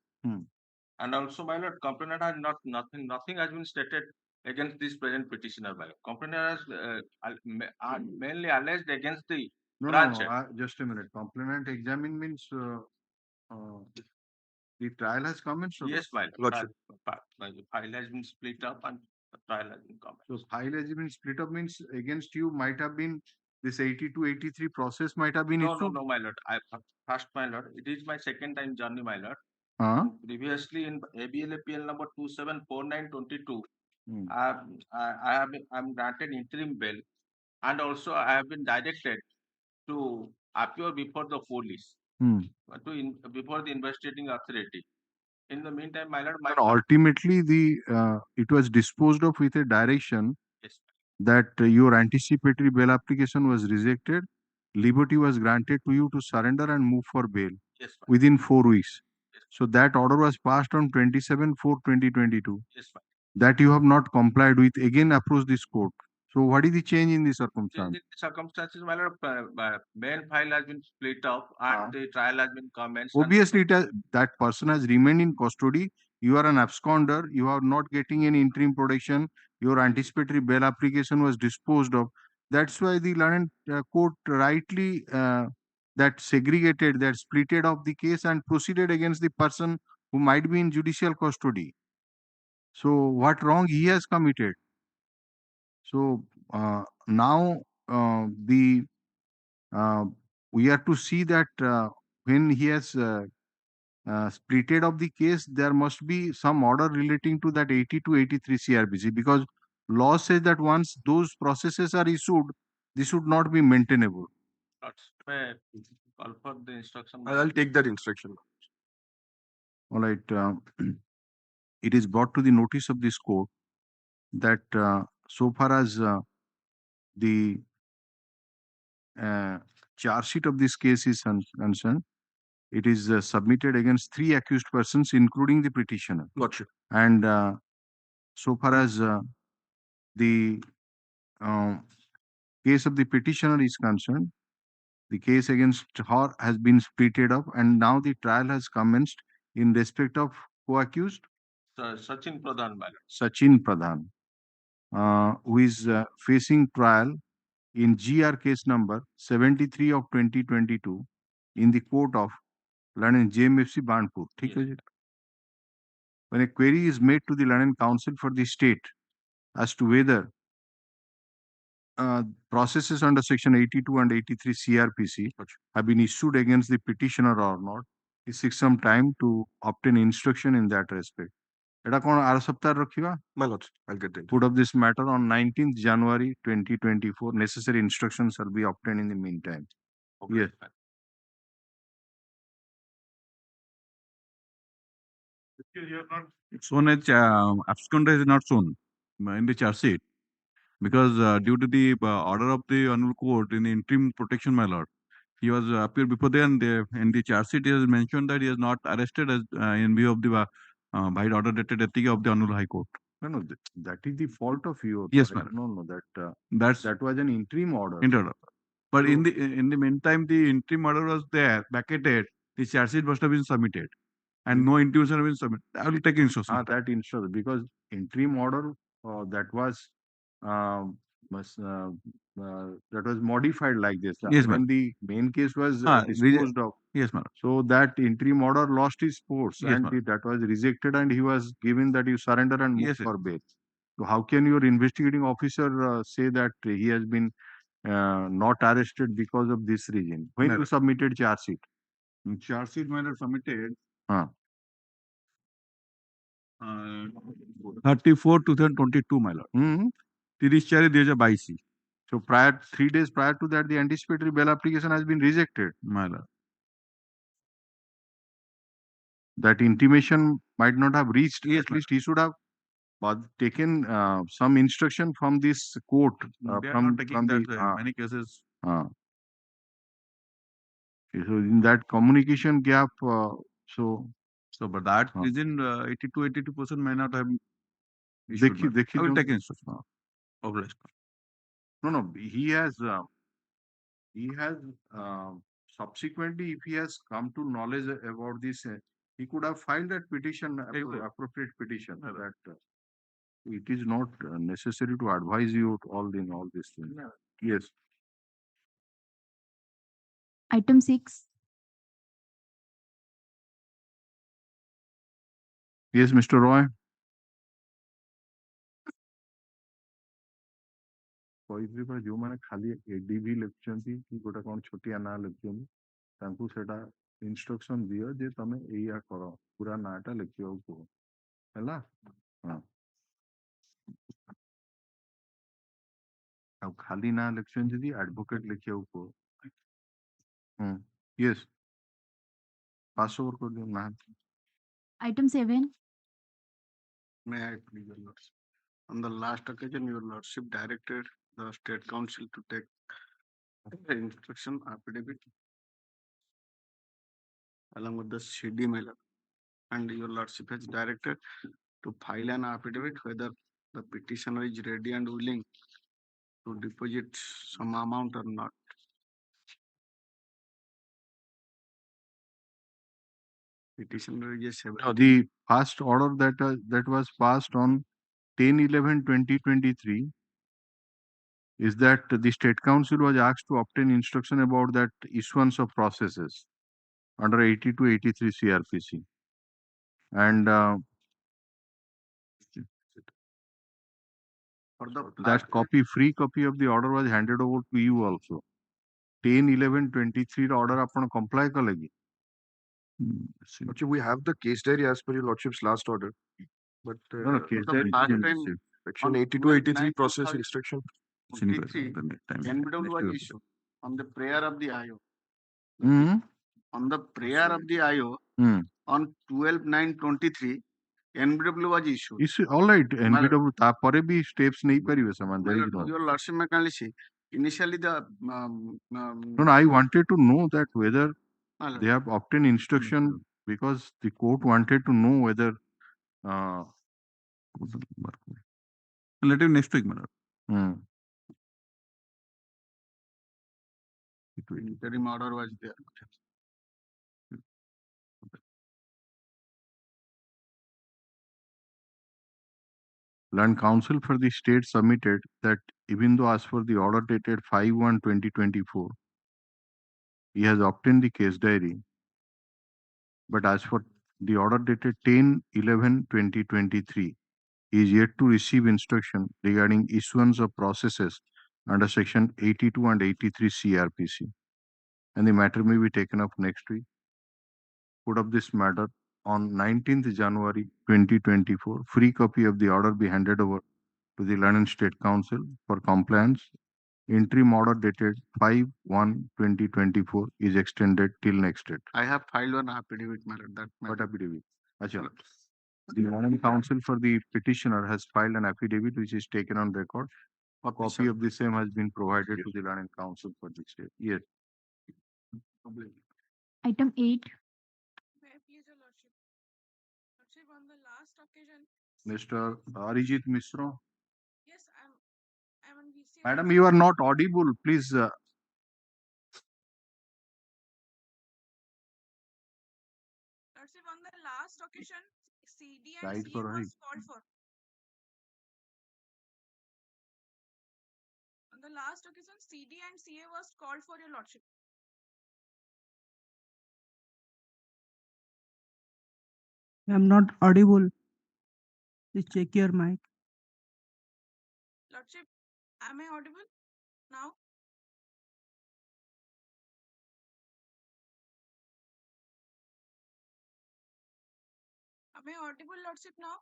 And also, my lord, complainant has nothing has been stated against this present petitioner, my lord. Complainant has mainly alleged against the branch head.
Just a minute. Complainant examined means the trial has commenced.
Yes, my lord.
Lordship.
File has been split up and the trial has been commenced.
So file has been split up means against you might have been this 82-83 process might have been issued.
No, my lord. First, my lord, it is my second time journey, my lord. Previously in ABLAPL number 274922, I'm granted interim bail, and also I have been directed to appear before the police, before the investigating authority. In the meantime, my lord,
ultimately it was disposed of with a direction that your anticipatory bail application was rejected. Liberty was granted to you to surrender and move for bail within 4 weeks. So that order was passed on 27/4/2022. That you have not complied with, again approach this court. So what is the change in the circumstance?
Circumstances, my lord, main file has been split up and the trial has been commenced.
Obviously, that person has remained in custody. You are an absconder. You are not getting any interim protection. Your anticipatory bail application was disposed of. That's why the learned court rightly that segregated, that splitted off the case and proceeded against the person who might be in judicial custody. So what wrong he has committed? So now we are to see that when he has splitted of the case, there must be some order relating to that 80-83 CRPC, because law says that once those processes are issued, this should not be maintainable.
May call for the instruction.
I'll take that instruction.
All right. It is brought to the notice of this court that so far as the charge sheet of this case is concerned, it is submitted against 3 accused persons, including the petitioner.
Gotcha.
And so far as the case of the petitioner is concerned, the case against her has been splitted up, and now the trial has commenced in respect of co-accused
Sachin Pradhan, my lord.
Sachin Pradhan, who is facing trial in GR case number 73 of 2022 in the court of London JMFC Banpur. Yes. When a query is made to the London Council for the state as to whether processes under section 82 and 83 CRPC have been issued against the petitioner or not, it takes some time to obtain instruction in that respect. এটা কোন আর সপ্তাহ রাখিবা?
My lord, I'll get that.
Put up this matter on 19th January 2024. Necessary instructions shall be obtained in the meantime. Okay. Yes.
Shown as absconder is not shown in the charge sheet because due to the order of the honorable court in the interim protection, my lord, he was appeared before there, and in the charge sheet he has mentioned that he is not arrested as in view of the by order dated ethic of the honorable high court.
No, that is the fault of you.
Yes, madam.
No, that was an interim order.
But so, in the meantime, the interim order was there, vacated. The charge sheet must have been submitted, and no intimation has been submitted. I will take instruction.
That instruction, because interim order that was modified like this.
Yes,
when the main case was disposed of.
Yes, madam.
So that interim order lost its force,
yes,
and that was rejected, and he was given that you surrender and move for bail. So how can your investigating officer say that he has been not arrested because of this reason? When you submitted charge sheet?
Charge sheet might have submitted 34/2022, my lord. 30/4/2022.
So 3 days prior to that, the anticipatory bail application has been rejected,
my lord.
That intimation might not have reached. Yes, at least he should have taken some instruction from this court.
From the many cases.
So in that communication gap,
but that reason 82% may not have issued. I will take instruction. Obliged.
No, he has subsequently, if he has come to knowledge about this, he could have filed that petition, appropriate petition. That it is not necessary to advise you all these things. Yes.
Item 6.
Yes, Mr. Roy. କହିଥିଲି ଯୋଉମାନେ ଖାଲି ADV ଲେଖୁଛନ୍ତି କି ଗୋଟେ କଣ ଛୋଟିଆ ନାଁ ଲେଖୁଛନ୍ତି ତାଙ୍କୁ ସେଟା ଇନଷ୍ଟ୍ରକ୍ସନ ଦିଅ ଯେ ତମେ ଏଇଆ କର ପୁରା ନାଁଟା ଲେଖିବାକୁ କୁହ ହେଲା ହଁ ଆଉ ଖାଲି ନାଁ ଲେଖୁଛନ୍ତି ଯଦି ଆଡଭୋକେଟ ଲେଖିବାକୁ କୁହ ୟେସ୍ ପାସ୍ ଓଭର କରିଦିଅ ନାଁ
Item 7.
May I please, Your Lordship? On the last occasion, Your Lordship directed the State Council to take the instruction affidavit along with the CD mailer, and Your Lordship has directed to file an affidavit whether the petitioner is ready and willing to deposit some amount or not. Petitioner is
the first order that was passed on 10/11/2023 is that the State Council was asked to obtain instruction about that issuance of processes under 82-83 CRPC. And that free copy of the order was handed over to you also. 10/11/23 order upon comply kalegi.
Okay, we have the case diary as per your lordship's last order. But
No, case diary
section 82-83 process instruction.
NBW was issued on the prayer of the IO. On the prayer of the IO on 12/9/23, NBW was issued.
All right, NBW tapare bhi steps nahi paribe saman. There is no.
Your lordship may kindly see. Initially, the
No, I wanted to know that whether they have obtained instruction because the court wanted to know whether.
Let him next week, madam.
Interim order was there.
Land Council for the state submitted that even though as per the order dated 5/1/2024, he has obtained the case diary, but as for the order dated 10/11/2023, he is yet to receive instruction regarding issuance of processes under section 82 and 83 CRPC, and the matter may be taken up next week. Put up this matter on 19th January 2024. Free copy of the order be handed over to the London State Council for compliance. Interim order dated 5/1/2024 is extended till next date.
I have filed an affidavit, madam.
What affidavit? Achha. The London Council for the petitioner has filed an affidavit which is taken on record. A copy of the same has been provided to the London Council for the state. Yes.
Item 8.
May I please, Your Lordship? Lordship, on the last occasion.
Mr. Arijit Mishra.
Yes, I'm on VC.
Madam, you are not audible. Please.
Lordship, on the last occasion, CD and
Right
CA
for
was called for. On the last occasion, CD and CA was called for, Your Lordship.
I'm not audible. Please check your mic.
Lordship, am I audible now? Am I audible, Lordship, now?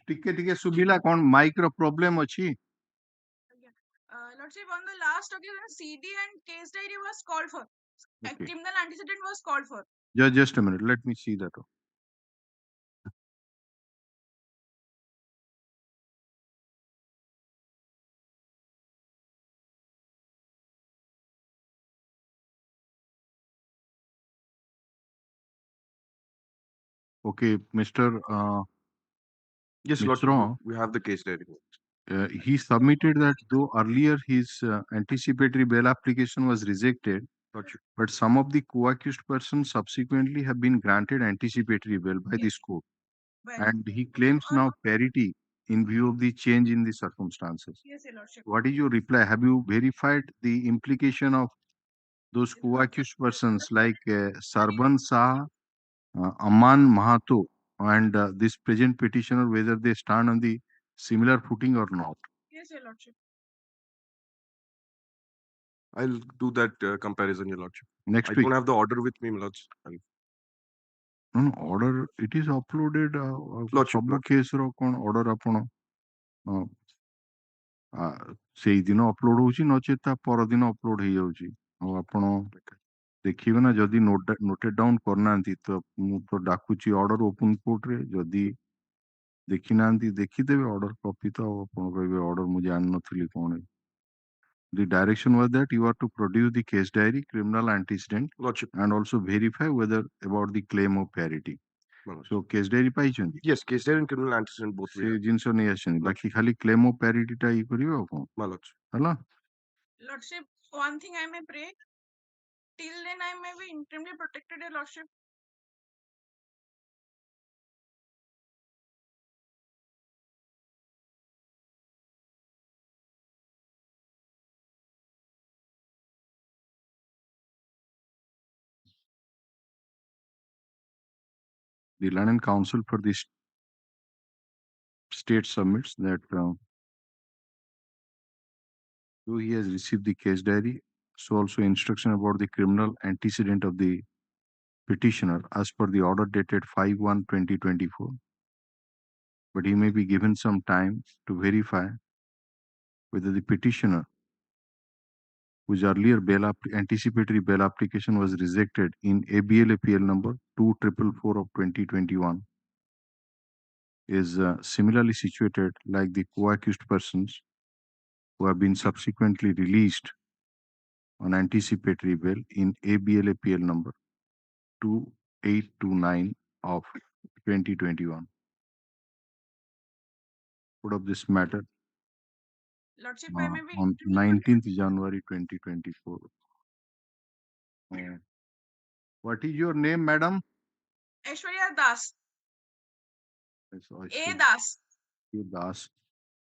ଟିକେ ସୁବିଲା କଣ Mike ର problem ଅଛି?
Lordship, on the last occasion, CD and case diary was called for.
Okay.
Criminal antecedent was called for.
Just a minute. Let me see that. Okay, Mr.
Yes,
Mishra,
Lordship, we have the case diary.
he submitted that though earlier his anticipatory bail application was rejected,
Lordship.
but some of the co-accused persons subsequently have been granted anticipatory bail by this court. And he claims now parity in view of the change in the circumstances.
Yes, Your Lordship.
What is your reply? Have you verified the implication of those co-accused persons like Sarban Shah, Aman Mahato, and this present petitioner, whether they stand on the similar footing or not?
Yes, Your Lordship.
I'll do that comparison, Your Lordship.
Next
I
week.
don't have the order with me, my lords.
No, order, it is uploaded.
Lordship,
ସବୁ କେସ୍ର କ'ଣ order ଆପଣ ସେଇଦିନ upload ହଉଛି, ନଚେତ ତା ପରଦିନ upload ହେଇଯାଉଛି। ଆଉ ଆପଣ ଦେଖିବେ ନା, ଯଦି noted down କରିନାହାନ୍ତି ତ ମୁଁ ତ ଡାକୁଛି order open court ରେ, ଯଦି ଦେଖିନାହାନ୍ତି ଦେଖିଦେବେ order copy, ତ ଆପଣ କହିବେ order ମୁଁ ଜାଣିନଥିଲି କ'ଣ। The direction was that you are to produce the case diary, criminal antecedent,
Lordship.
and also verify whether about the claim of parity. So case diary ପାଇଛନ୍ତି?
Yes, case diary and criminal antecedent both.
ସେ ଜିନିଷ ନେଇ ଆସିଛନ୍ତି, ବାକି ଖାଲି claim of parity ଟା ଇଏ କରିବେ ଆଉ କ'ଣ?
My lords.
ହେଲା?
Lordship, one thing I may pray. Till then, I may be interimly protected, Your Lordship.
The London Council for the state submits that though he has received the case diary, so also instruction about the criminal antecedent of the petitioner as per the order dated 5/1/2024. But he may be given some time to verify whether the petitioner, whose earlier anticipatory bail application was rejected in ABL-APL number 2444 of 2021, is similarly situated like the co-accused persons who have been subsequently released on anticipatory bail in ABL-APL number 2829 of 2021. Put up this matter
Lordship, I may be
on 19th January 2024. What is your name, madam?
Aishwarya Das.
Yes,
A. Das.
Das,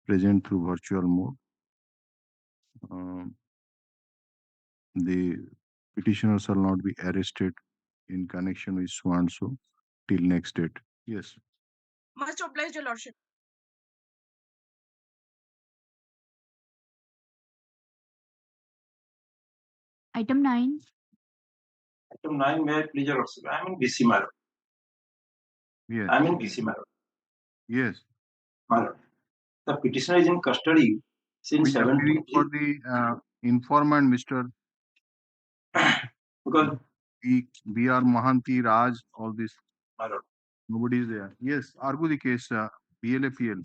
present through virtual mode. The petitioner shall not be arrested in connection with so and so till next date. Yes.
Much obliged, Your Lordship.
Item 9.
Item 9, may I please, Your Lordship? I am in BC matter.
Yes.
I am in BC matter.
Yes.
Matter. The petitioner is in custody since 17.
For the informant, Mr.
Because
B.R. Mahanti, Raj, all this.
Matter.
Nobody is there. Yes. Argue the case. BLAPL.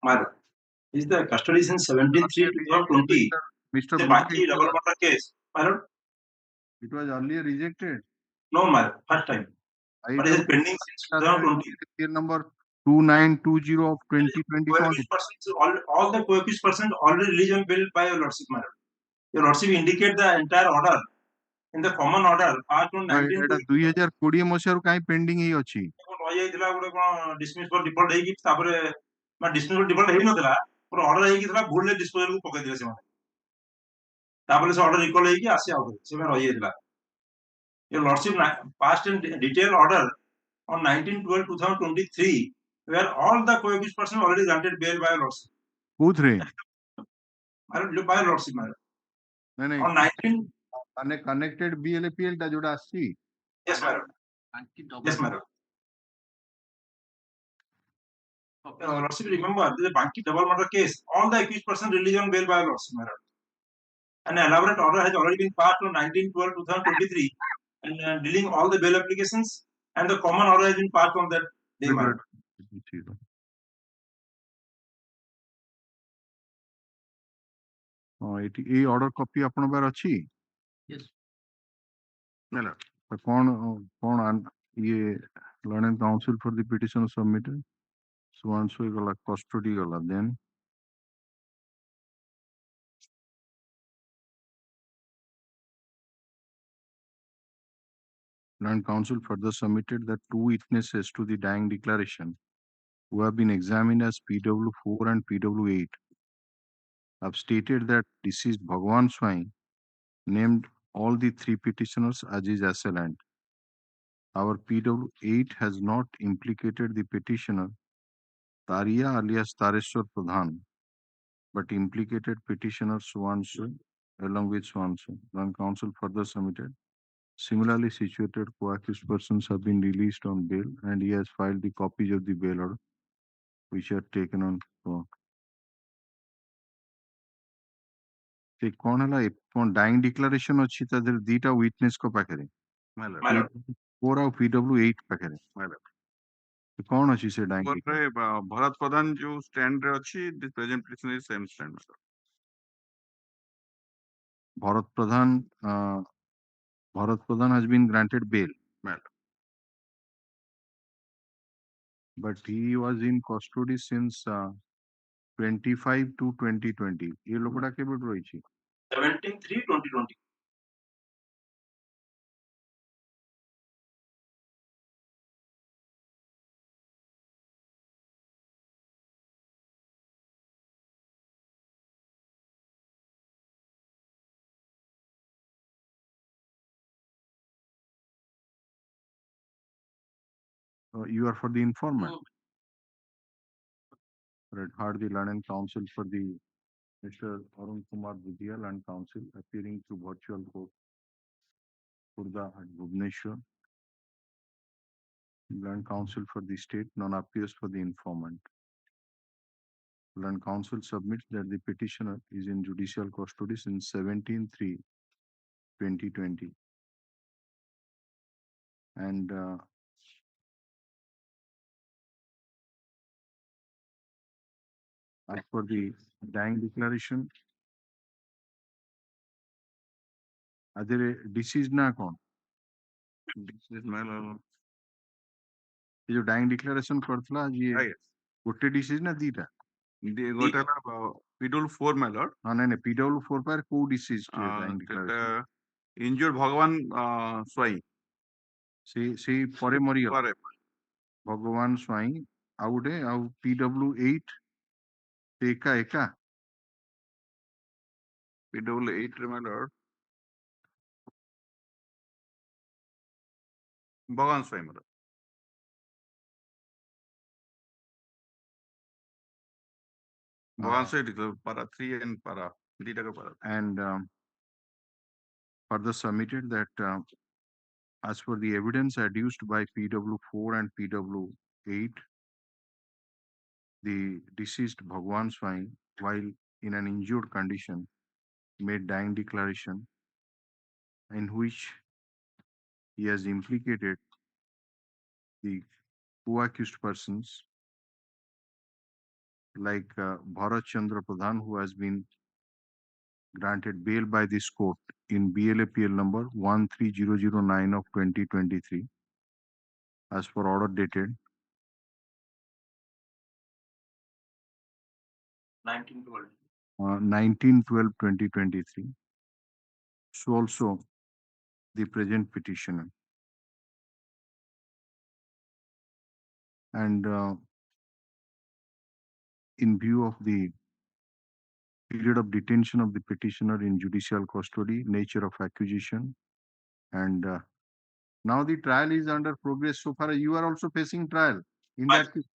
Matter. Is the custody since 17/3/2020?
Mr.
The Baki double murder case. Matter.
It was earlier rejected.
No, matter. First time. But it is pending since 2020.
Number 2920 of 2021.
All the co-accused persons already released on bail by Your Lordship, matter. Your Lordship indicate the entire order in the common order part 19.
ଏଟା 2020 ମସିହାରୁ କାହିଁ pending ହେଇ ଅଛି?
ରହିଯାଇଥିଲା ଗୋଟେ କ'ଣ dismiss ଫର default ହେଇକି ତାପରେ ମାନେ ଡିସମିସ୍ ଫର ଡିଫଲ୍ଟ ହେଇନଥିଲା, ପୁରା ଅର୍ଡର ହେଇକି ଥିଲା, ଭୁଲରେ ଡିସ୍ପୋଜାଲକୁ ପକେଇଥିଲେ ସେମାନେ। ତାପରେ ସେ ଅର୍ଡର ରିକଲ୍ ହେଇକି ଆସି ଆଉ ସେମାନେ ରହିଯାଇଥିଲା। Your Lordship passed in detailed order on 19/12/2023 where all the co-accused persons already granted bail by Your Lordship.
କୋଉଥିରେ?
By Your Lordship, madam.
ନାଇଁ
On 19.
connected BLAPL ଟା ଯୋଉଟା ଆସିଛି?
Yes, madam. Yes, madam. Lordship, remember, this is a Banki double murder case. All the accused persons released on bail by Lordship, madam. An elaborate order has already been passed on 19/12/2023 and dealing all the bail applications, and the common order has been passed on that day, madam.
এই order copy আপনার পাখে ଅଛି?
Yes.
କଣ ଇଏ Learned counsel for the petition submitted. So and so gala custody gala. Then learned counsel further submitted that two witnesses to the dying declaration who have been examined as PW4 and PW8 have stated that deceased Bhagwan Swai named all the three petitioners as his assailant. Our PW8 has not implicated the petitioner Tariya alias Tareshwar Pradhan, but implicated petitioner Swanshu along with Swanshu. Learned counsel further submitted. Similarly situated co-accused persons have been released on bail and he has filed the copies of the bail order which are taken on. ସେ କଣ ହେଲା କଣ dyeing declaration ଅଛି ତା ଦେହରେ ଦିଟା witness ଙ୍କ ପାଖରେ PW4 ଆଉ PW8 ପାଖରେ କଣ ଅଛି ସେ ଡାଇଂ
ଭରତ ପ୍ରଧାନ ଯୋଉ ଷ୍ଟାଣ୍ଡ ରେ ଅଛି the present petition is same stand
Bharat Pradhan has been granted bail but he was in custody since 25 to 2020 ये ଲୋକଟା କେବେଠୁ ରହିଛି
17/3/2020
You are for the informant. Right, heard the learned counsel for the Mr. Arun Kumar Budhia, learned counsel appearing through virtual court Khurda at Bhubaneswar. Learned counsel for the state non-appears for the informant. Learned counsel submits that the petitioner is in judicial custody since 17/3/2020 and as per the dying declaration adere deceased na kon
deceased male
ये जो dying declaration करथला ये गोटे disease ना दीटा
गोटे PW4 Mailer
हां नहीं PW4 पर को डिसीज डाइंग डिक्लेरेशन
इंजुर भगवान स्वाई
से परे मरी गला भगवान स्वाई आउडे आउ PW8 एका एका
PW8 मेलर भगवान स्वाई Mailer para 3 and para
and further submitted that as for the evidence adduced by PW4 and PW8 the deceased Bhagwan Swai while in an injured condition made dying declaration in which he has implicated the co-accused persons like Bharat Chandra Pradhan, who has been granted bail by this court in BLAPL number 13009 of 2023 as per order dated 19/12/2023. So also the present petitioner. And in view of the period of detention of the petitioner in judicial custody, nature of accusation, and now the trial is under progress. So far, you are also facing trial. In that case,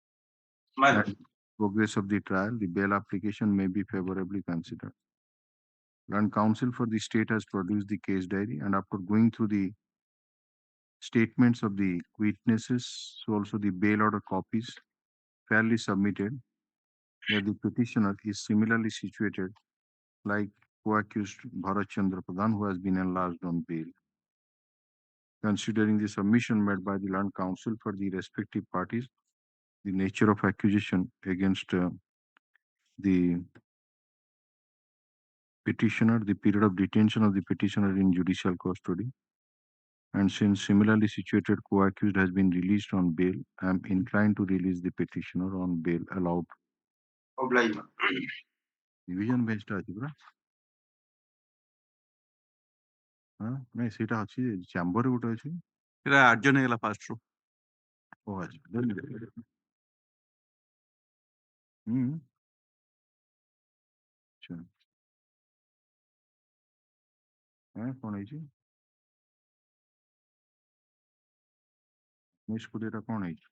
progress of the trial, the bail application may be favorably considered. Learned counsel for the state has produced the case diary, and after going through the statements of the witnesses, so also the bail order copies fairly submitted, that the petitioner is similarly situated like co-accused Bharat Chandra Pradhan, who has been enlarged on bail. Considering the submission made by the learned counsel for the respective parties, the nature of accusation against the petitioner, the period of detention of the petitioner in judicial custody, And since similarly situated co-accused has been released on bail, I am inclined to release the petitioner on bail allowed. Division bench টা আছে পুরা হ্যাঁ ନାଇଁ ସେଇଟା ଅଛି ଚାମ୍ବରରେ ଗୋଟେ ଅଛି
ଏଟା ଆର୍ଜନ ହେଇଗଲା ଫାଷ୍ଟ ରୁ
ଓ ଆଚ୍ଛା ଆଚ୍ଛା ହଁ କଣ ହେଇଛି 19-20 କଣ ହେଇଛି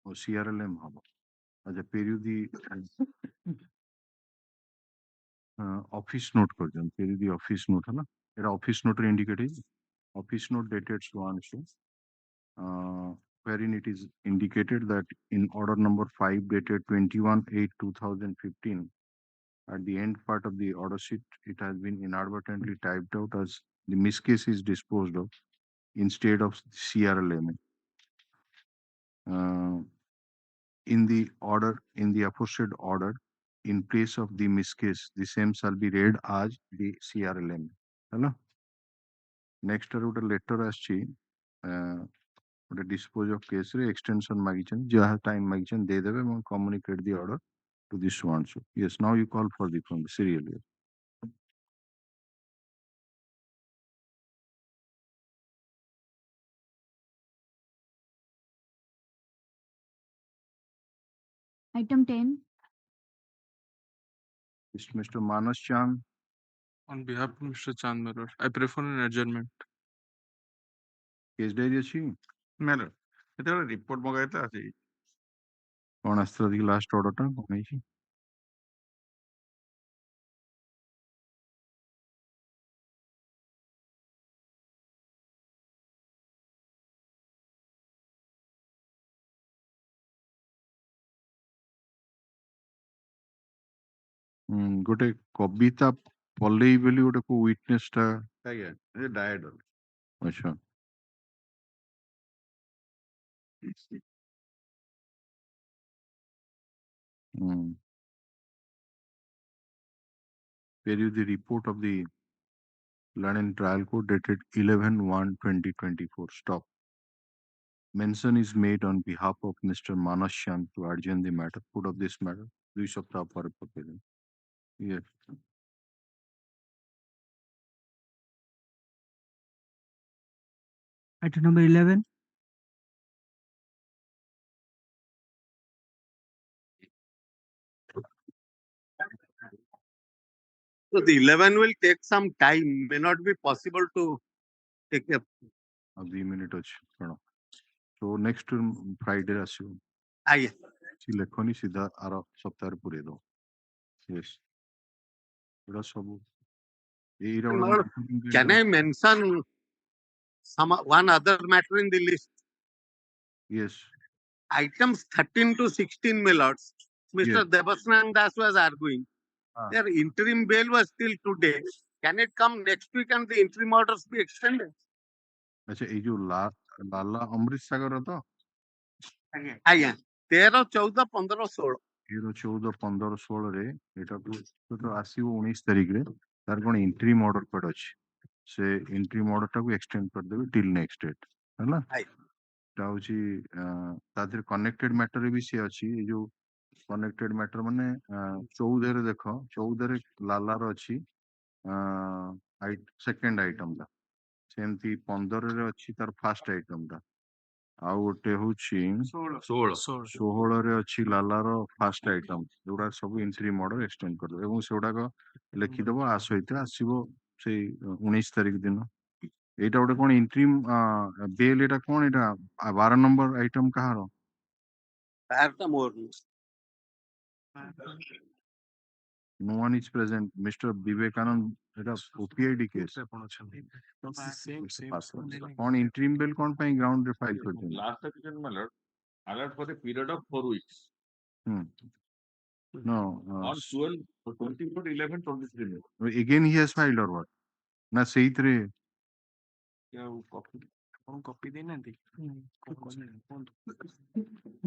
ଓ CRLM ହବ ଆଚ୍ଛା পেরিওদি অফিস নোট করছেন পেরিওদি অফিস নোট ହେଲା এটা অফিস নোটରେ ইন্ডিকেট ହେଇଛି office note dated Suanshu wherein it is indicated that in order number 5 dated 21/8/2015 at the end part of the order sheet it has been inadvertently typed out as the miscase is disposed of instead of CRLM. In the order, in the aforesaid order, in place of the miscase, the same shall be read as the CRLM. Hello? Next, a letter aschi, a dispose of case extension magician, jaha time magician, they will communicate the order to this one. So, yes, now you call for the from the serial.
Item 10.
Mr. Manas Chand.
On behalf of Mr. Chandmalar, I prefer an adjournment.
Case diary ଅଛି
madam ଏତେ ଗୋଟେ report ମଗାଇଥିଲା ଅଛି
କଣ ଆସିଥିଲା ଦେଖି last ଅର୍ଡରଟା କଣ ହେଇଛି ଗୋଟେ କବିତା ପଲେଇ ବୋଲି ଗୋଟେ କୋଉ ୱିଟନେସ୍ ଟା
ଆଜ୍ଞା ଏ ଡାଏଡ
ଆଚ୍ଛା Period the report of the London Trial Court dated 11/1/2024. Stop. Mention is made on behalf of Mr. Manas Chand to adjourn the matter. Put of this matter. Do you for a proposal? Yes.
Item number 11.
So the 11 will take some time. May not be possible to take a.
2 minutes. So next Friday ଆସିବ
ଆଜ୍ଞା
ସେ ଲେଖନି ସିଧା ଆର ସପ୍ତାହରେ ପୁରେଇ ଦବ yes ଏଟା ସବୁ
Can I mention one other matter in the list?
Yes.
Items 13 to 16, my lords. Mr.
Yes.
Devasnan Das was arguing. Their interim bail was till today. Can it come next week and the interim orders be extended?
ଆଚ୍ଛା ଏଇ ଯୋଉ ଲାଲା ଅମୃତ ସାଗର ତ
ଆଜ୍ଞା 13, 14, 15, 16
13, 14, 16 ରେ ଏଟାକୁ ଆସିବ 19 ତାରିଖରେ ତାର କଣ ଇଣ୍ଟ୍ରିମ୍ ଅର୍ଡର କୁଆଡେ ଅଛି ସେ ଇଣ୍ଟ୍ରିମ୍ ଅର୍ଡର ଟାକୁ ଏକ୍ସଟେଣ୍ଡ କରିଦେବେ ଟିଲ୍ ନେକ୍ସଟ ଡେଟ୍ ହେଲା ଏଟା ହଉଛି ତା ଦେହରେ କନେକ୍ଟେଡ ମ୍ୟାଟରରେ ବି ସେ ଅଛି ଏଇ ଯୋଉ କନେକ୍ଟେଡ ମ୍ୟାଟର ମାନେ 14ରେ ଦେଖ 14ରେ ଲାଲାର ଅଛି ସେକେଣ୍ଡ ଆଇଟମ ଟା ସେମିତି 15ରେ ଅଛି ତାର ଫାଷ୍ଟ ଆଇଟମ ଟା ଆଉ ଗୋଟେ ହଉଛି 16ରେ ଅଛି ଲାଲାର ଫାଷ୍ଟ ଆଇଟମ ଯୋଉଟା ସବୁ ଇଣ୍ଟ୍ରିମ୍ ଅର୍ଡର ଏକ୍ସଟେଣ୍ଡ କରିଦେବ ଏବଂ ସେଗୁଡାକ ଲେଖିଦବ ଆ ସହିତ ଆସିବ ସେଇ 19 ତାରିଖ ଦିନ ଏଇଟା ଗୋଟେ କଣ ଇଣ୍ଟ୍ରିମ୍ ବେଲ୍ ଏଇଟା କଣ ଏଇଟା 12 ନମ୍ବର ଆଇଟମ କାହାର No one is present. Mr. Vivekanand, it is OPID case. On interim bill, ground file
last petition alert for a period of 4 weeks.
No.
On 24/11/23.
Again, he has filed or what? Na say three.
Copy ଦେଇନାହାନ୍ତି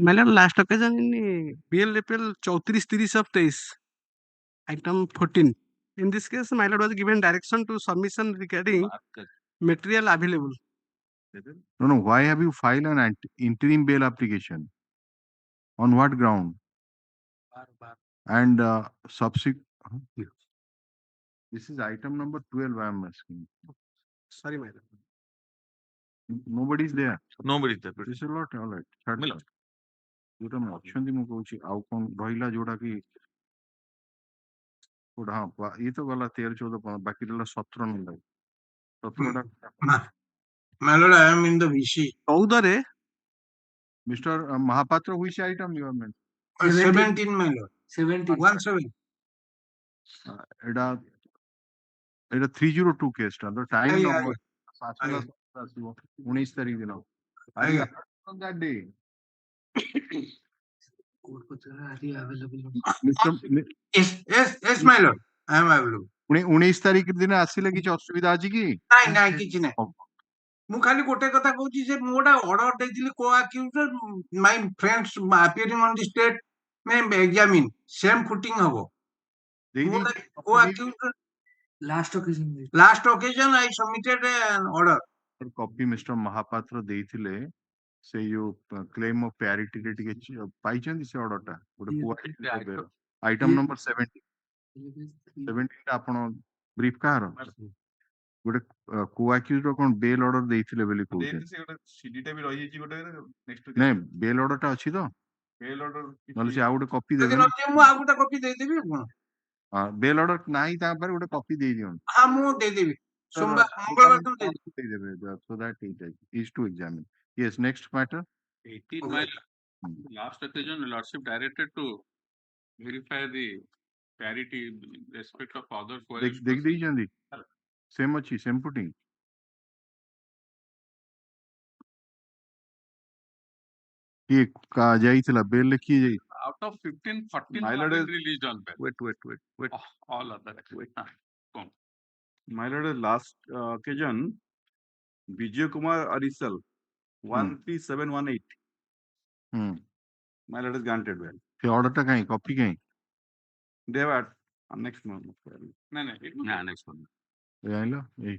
madam last occasion BL April 34/30/23 Item 14. In this case, my lord was given direction to submission regarding material available.
No. Why have you filed an interim bail application? On what ground? And subsequent. This is item number 12. I am asking.
Sorry, my lord.
Nobody is there.
Nobody is there.
This is a lot. All right. जोटा मैं ଅଛନ୍ତି ମୁଁ କହୁଛି ଆଉ କଣ ରହିଲା ଯୋଉଟା କି କୋଉଟା ହଁ ଇଏ ତ ଗଲା 13 14 ବାକି ରହିଲା 17 number 17ଟା
My lord, I am in the VC.
14 ରେ
Mr. Mahapatra, which item you have meant?
17, my lord. 17.
এটা 302 কেসটা তো টাইম নম্বর 19 তারিখ দিন on that day
Yes, my lord. I am available.
19 ତାରିଖ ଦିନ ଆସିଲେ କିଛି ଅସୁବିଧା ଅଛି କି?
ନାଇଁ କିଛି ନାହିଁ ମୁଁ ଖାଲି ଗୋଟେ କଥା କହୁଛି ଯେ ମୁଁ ଗୋଟେ ଅର୍ଡର ଦେଇଥିଲି co accuser my friends appearing on the state may examine same footing ହବ co accuser last occasion I submitted an order.
Copy mister Mahapatra ଦେଇଥିଲେ ସେ ଯୋଉ କ୍ଲେମ ଅଫ ପ୍ୟାରିଟି ରେ ଟିକେ ପାଇଛନ୍ତି ସେ ଅର୍ଡରଟା ଗୋଟେ ଆଇଟମ ନମ୍ବର 17 ଟା ଆପଣ ବ୍ରିଫ କାହାର ଗୋଟେ କୋ ଆକ୍ୟୁଜ ର କଣ ବେଲ ଅର୍ଡର ଦେଇଥିଲେ ବୋଲି କହୁଛନ୍ତି
ସିଡିଟା ବି ରହିଯାଇଛି ଗୋଟେ ନେକ୍ସଟ
ନାଇଁ ବେଲ ଅର୍ଡର ଟା ଅଛି ତ
ବେଲ ଅର୍ଡର
ନହେଲେ ସେ ଆଉ ଗୋଟେ କପି ଦେବେ
ମୁଁ ଆଉ ଗୋଟେ କପି ଦେଇଦେବି ଆପଣ
ବେଲ ଅର୍ଡର ନାହିଁ ତା ପରେ ଗୋଟେ କପି ଦେଇ ଦିଅନ୍ତୁ
ହଁ ମୁଁ ଦେଇଦେବି ସୋମବାର ମଙ୍ଗଳବାର ଦିନ
ଦେଇଦେବେ so that is to examine. Yes, next matter.
18 my last occasion lordship directed to verify the parity respect of other
देख ଦେଇଛନ୍ତି सेम अच्छी सेम पुटिंग ये का ଯାଇଥିଲା ବେଲ ଲେଖି ଯାଇ
out of 15 14
my lord is
released on bail.
Wait.
All other
My lord, last occasion Vijay Kumar Arisal 13718 my lord is granted bail.
ସେ ଅର୍ଡରଟା କାଇଁ କପି କାଇଁ
They have next month.
No, next one.
ଜାଣିଲ ଏଇ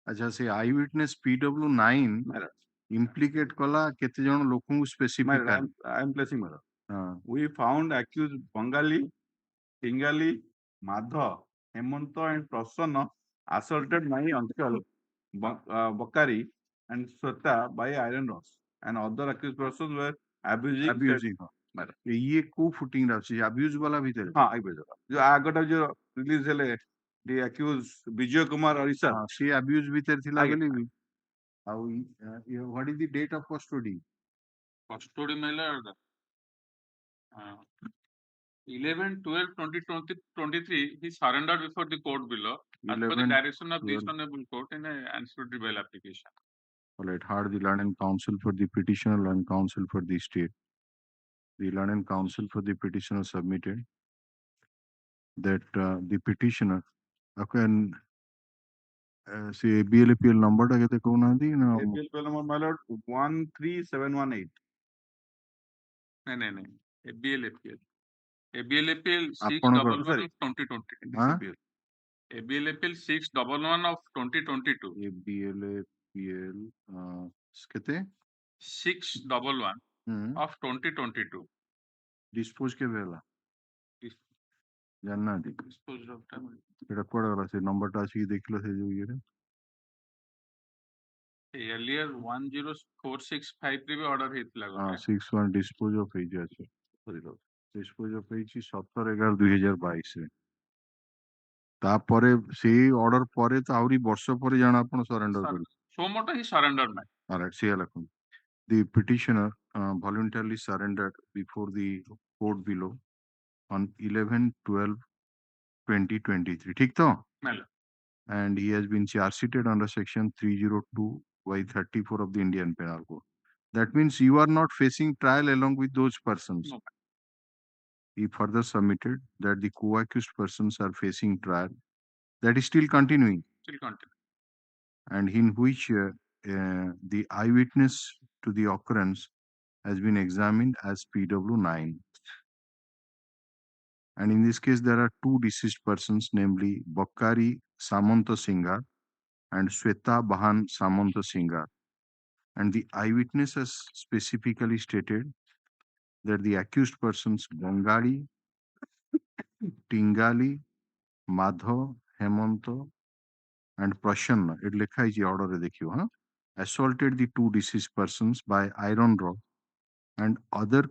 अच्छा से आई witness PW9 implicate कला केते जण लोकଙ୍କୁ specific
I am placing my we found accused Bengali, Bengali, Madha, Hemanto and Prasanna assaulted my uncle Bakari and Sweta by iron rods and other accused persons were abusing
ये को footing रहछि abuse वाला भीतर
हां आई बेजो जो आगटा जो release हेले the accused Vijay Kumar Arisa
से अब्यूज भीतर थिला बोली भी how what is the date of custody
mail 11/12/2023 he surrendered before the court below as per the direction of this honorable court in an answer bail application.
All right, heard the learned counsel for the petitioner and counsel for the state. The learned counsel for the petitioner submitted that the petitioner can say ABLAPL number ta kete ko na di na
ABLAPL number my lord 13718
no ABLAPL 611 of 2020 ABLAPL 611 of 2022
ABLAPL kete
611 of 2022
dispose ke vela जानना थी एटा code वाला से number टा सी देखलो से जो ये
earlier 10465 रे भी ऑर्डर हेतला
हां 61 डिस्पोज ऑफ हे जाचे dispose of ହେଇଛି 17/11/2022 ରେ। ତାପରେ ସେଇ ଅର୍ଡର ପରେ ତ ଆହୁରି ବର୍ଷ ପରେ ଜାଣ ଆପଣ ସରେଣ୍ଡର କରିବେ।
So much he surrendered man.
Alright, see ଲେଖନ୍ତୁ। The petitioner voluntarily surrendered before the court below on 11/12/2023 ঠিক তো?
Mela.
And he has been charge sheeted under section 302/34 of the Indian Penal Code. That means you are not facing trial along with those persons.
No.
He further submitted that the co-accused persons are facing trial. That is still continuing.
Still continue.
And in which the eyewitness to the occurrence has been examined as PW9. And in this case, there are two deceased persons, namely Bakkari Samanta Singar and Sweta Bahan Samanta Singar. And the eyewitness has specifically stated that the accused persons Bengali, Tingali, Madho, Hemanto, and Prasanna, it lekha is order dekhiyo, huh? Assaulted the two deceased persons by iron rod, and other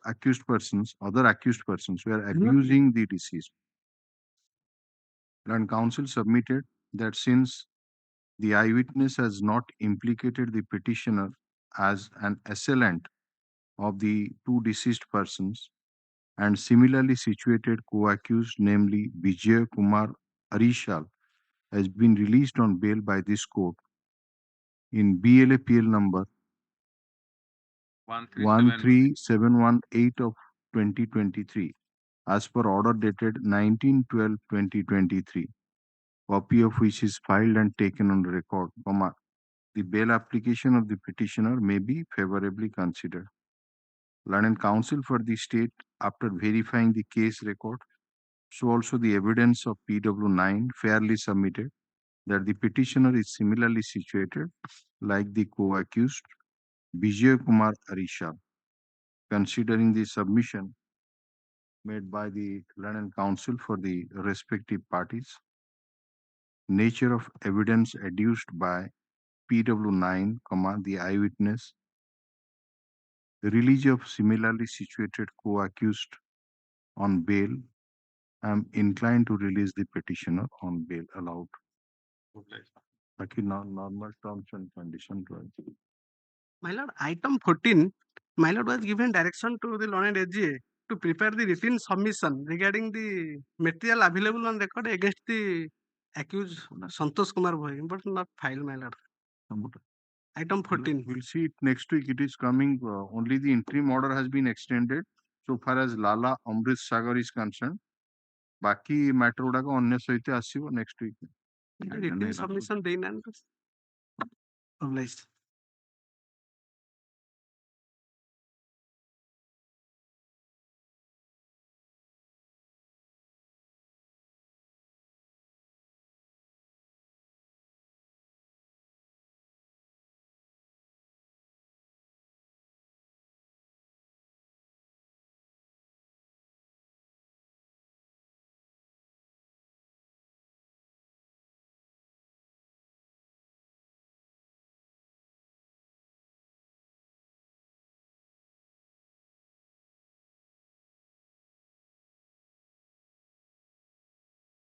accused persons were abusing the deceased. And counsel submitted that since the eyewitness has not implicated the petitioner as an assailant of the two deceased persons, and similarly situated co-accused, namely Vijay Kumar Arishal, has been released on bail by this court in BLAPL number 13718 of 2023 as per order dated 19/12/2023, copy of which is filed and taken on record, the bail application of the petitioner may be favorably considered. Learned counsel for the state, after verifying the case record, so also the evidence of PW9 fairly submitted that the petitioner is similarly situated like the co-accused Vijay Kumar Arisha. Considering the submission made by the learned counsel for the respective parties, nature of evidence adduced by PW9, the eyewitness, the release of similarly situated co-accused on bail, I am inclined to release the petitioner on bail allowed. Normal terms and conditions.
My lord, item 14, my lord was given direction to the learned AGA to prepare the written submission regarding the material available on record against the accused Santosh Kumar Bhai, but not filed, my lord. Item 14.
We'll see it next week. It is coming. Only the interim order has been extended so far as Lala Amrit Sagar is concerned. Baki matter gudaku onne saite asibo next week.
Written submission ଦେଇନାହାନ୍ତି। Obliged.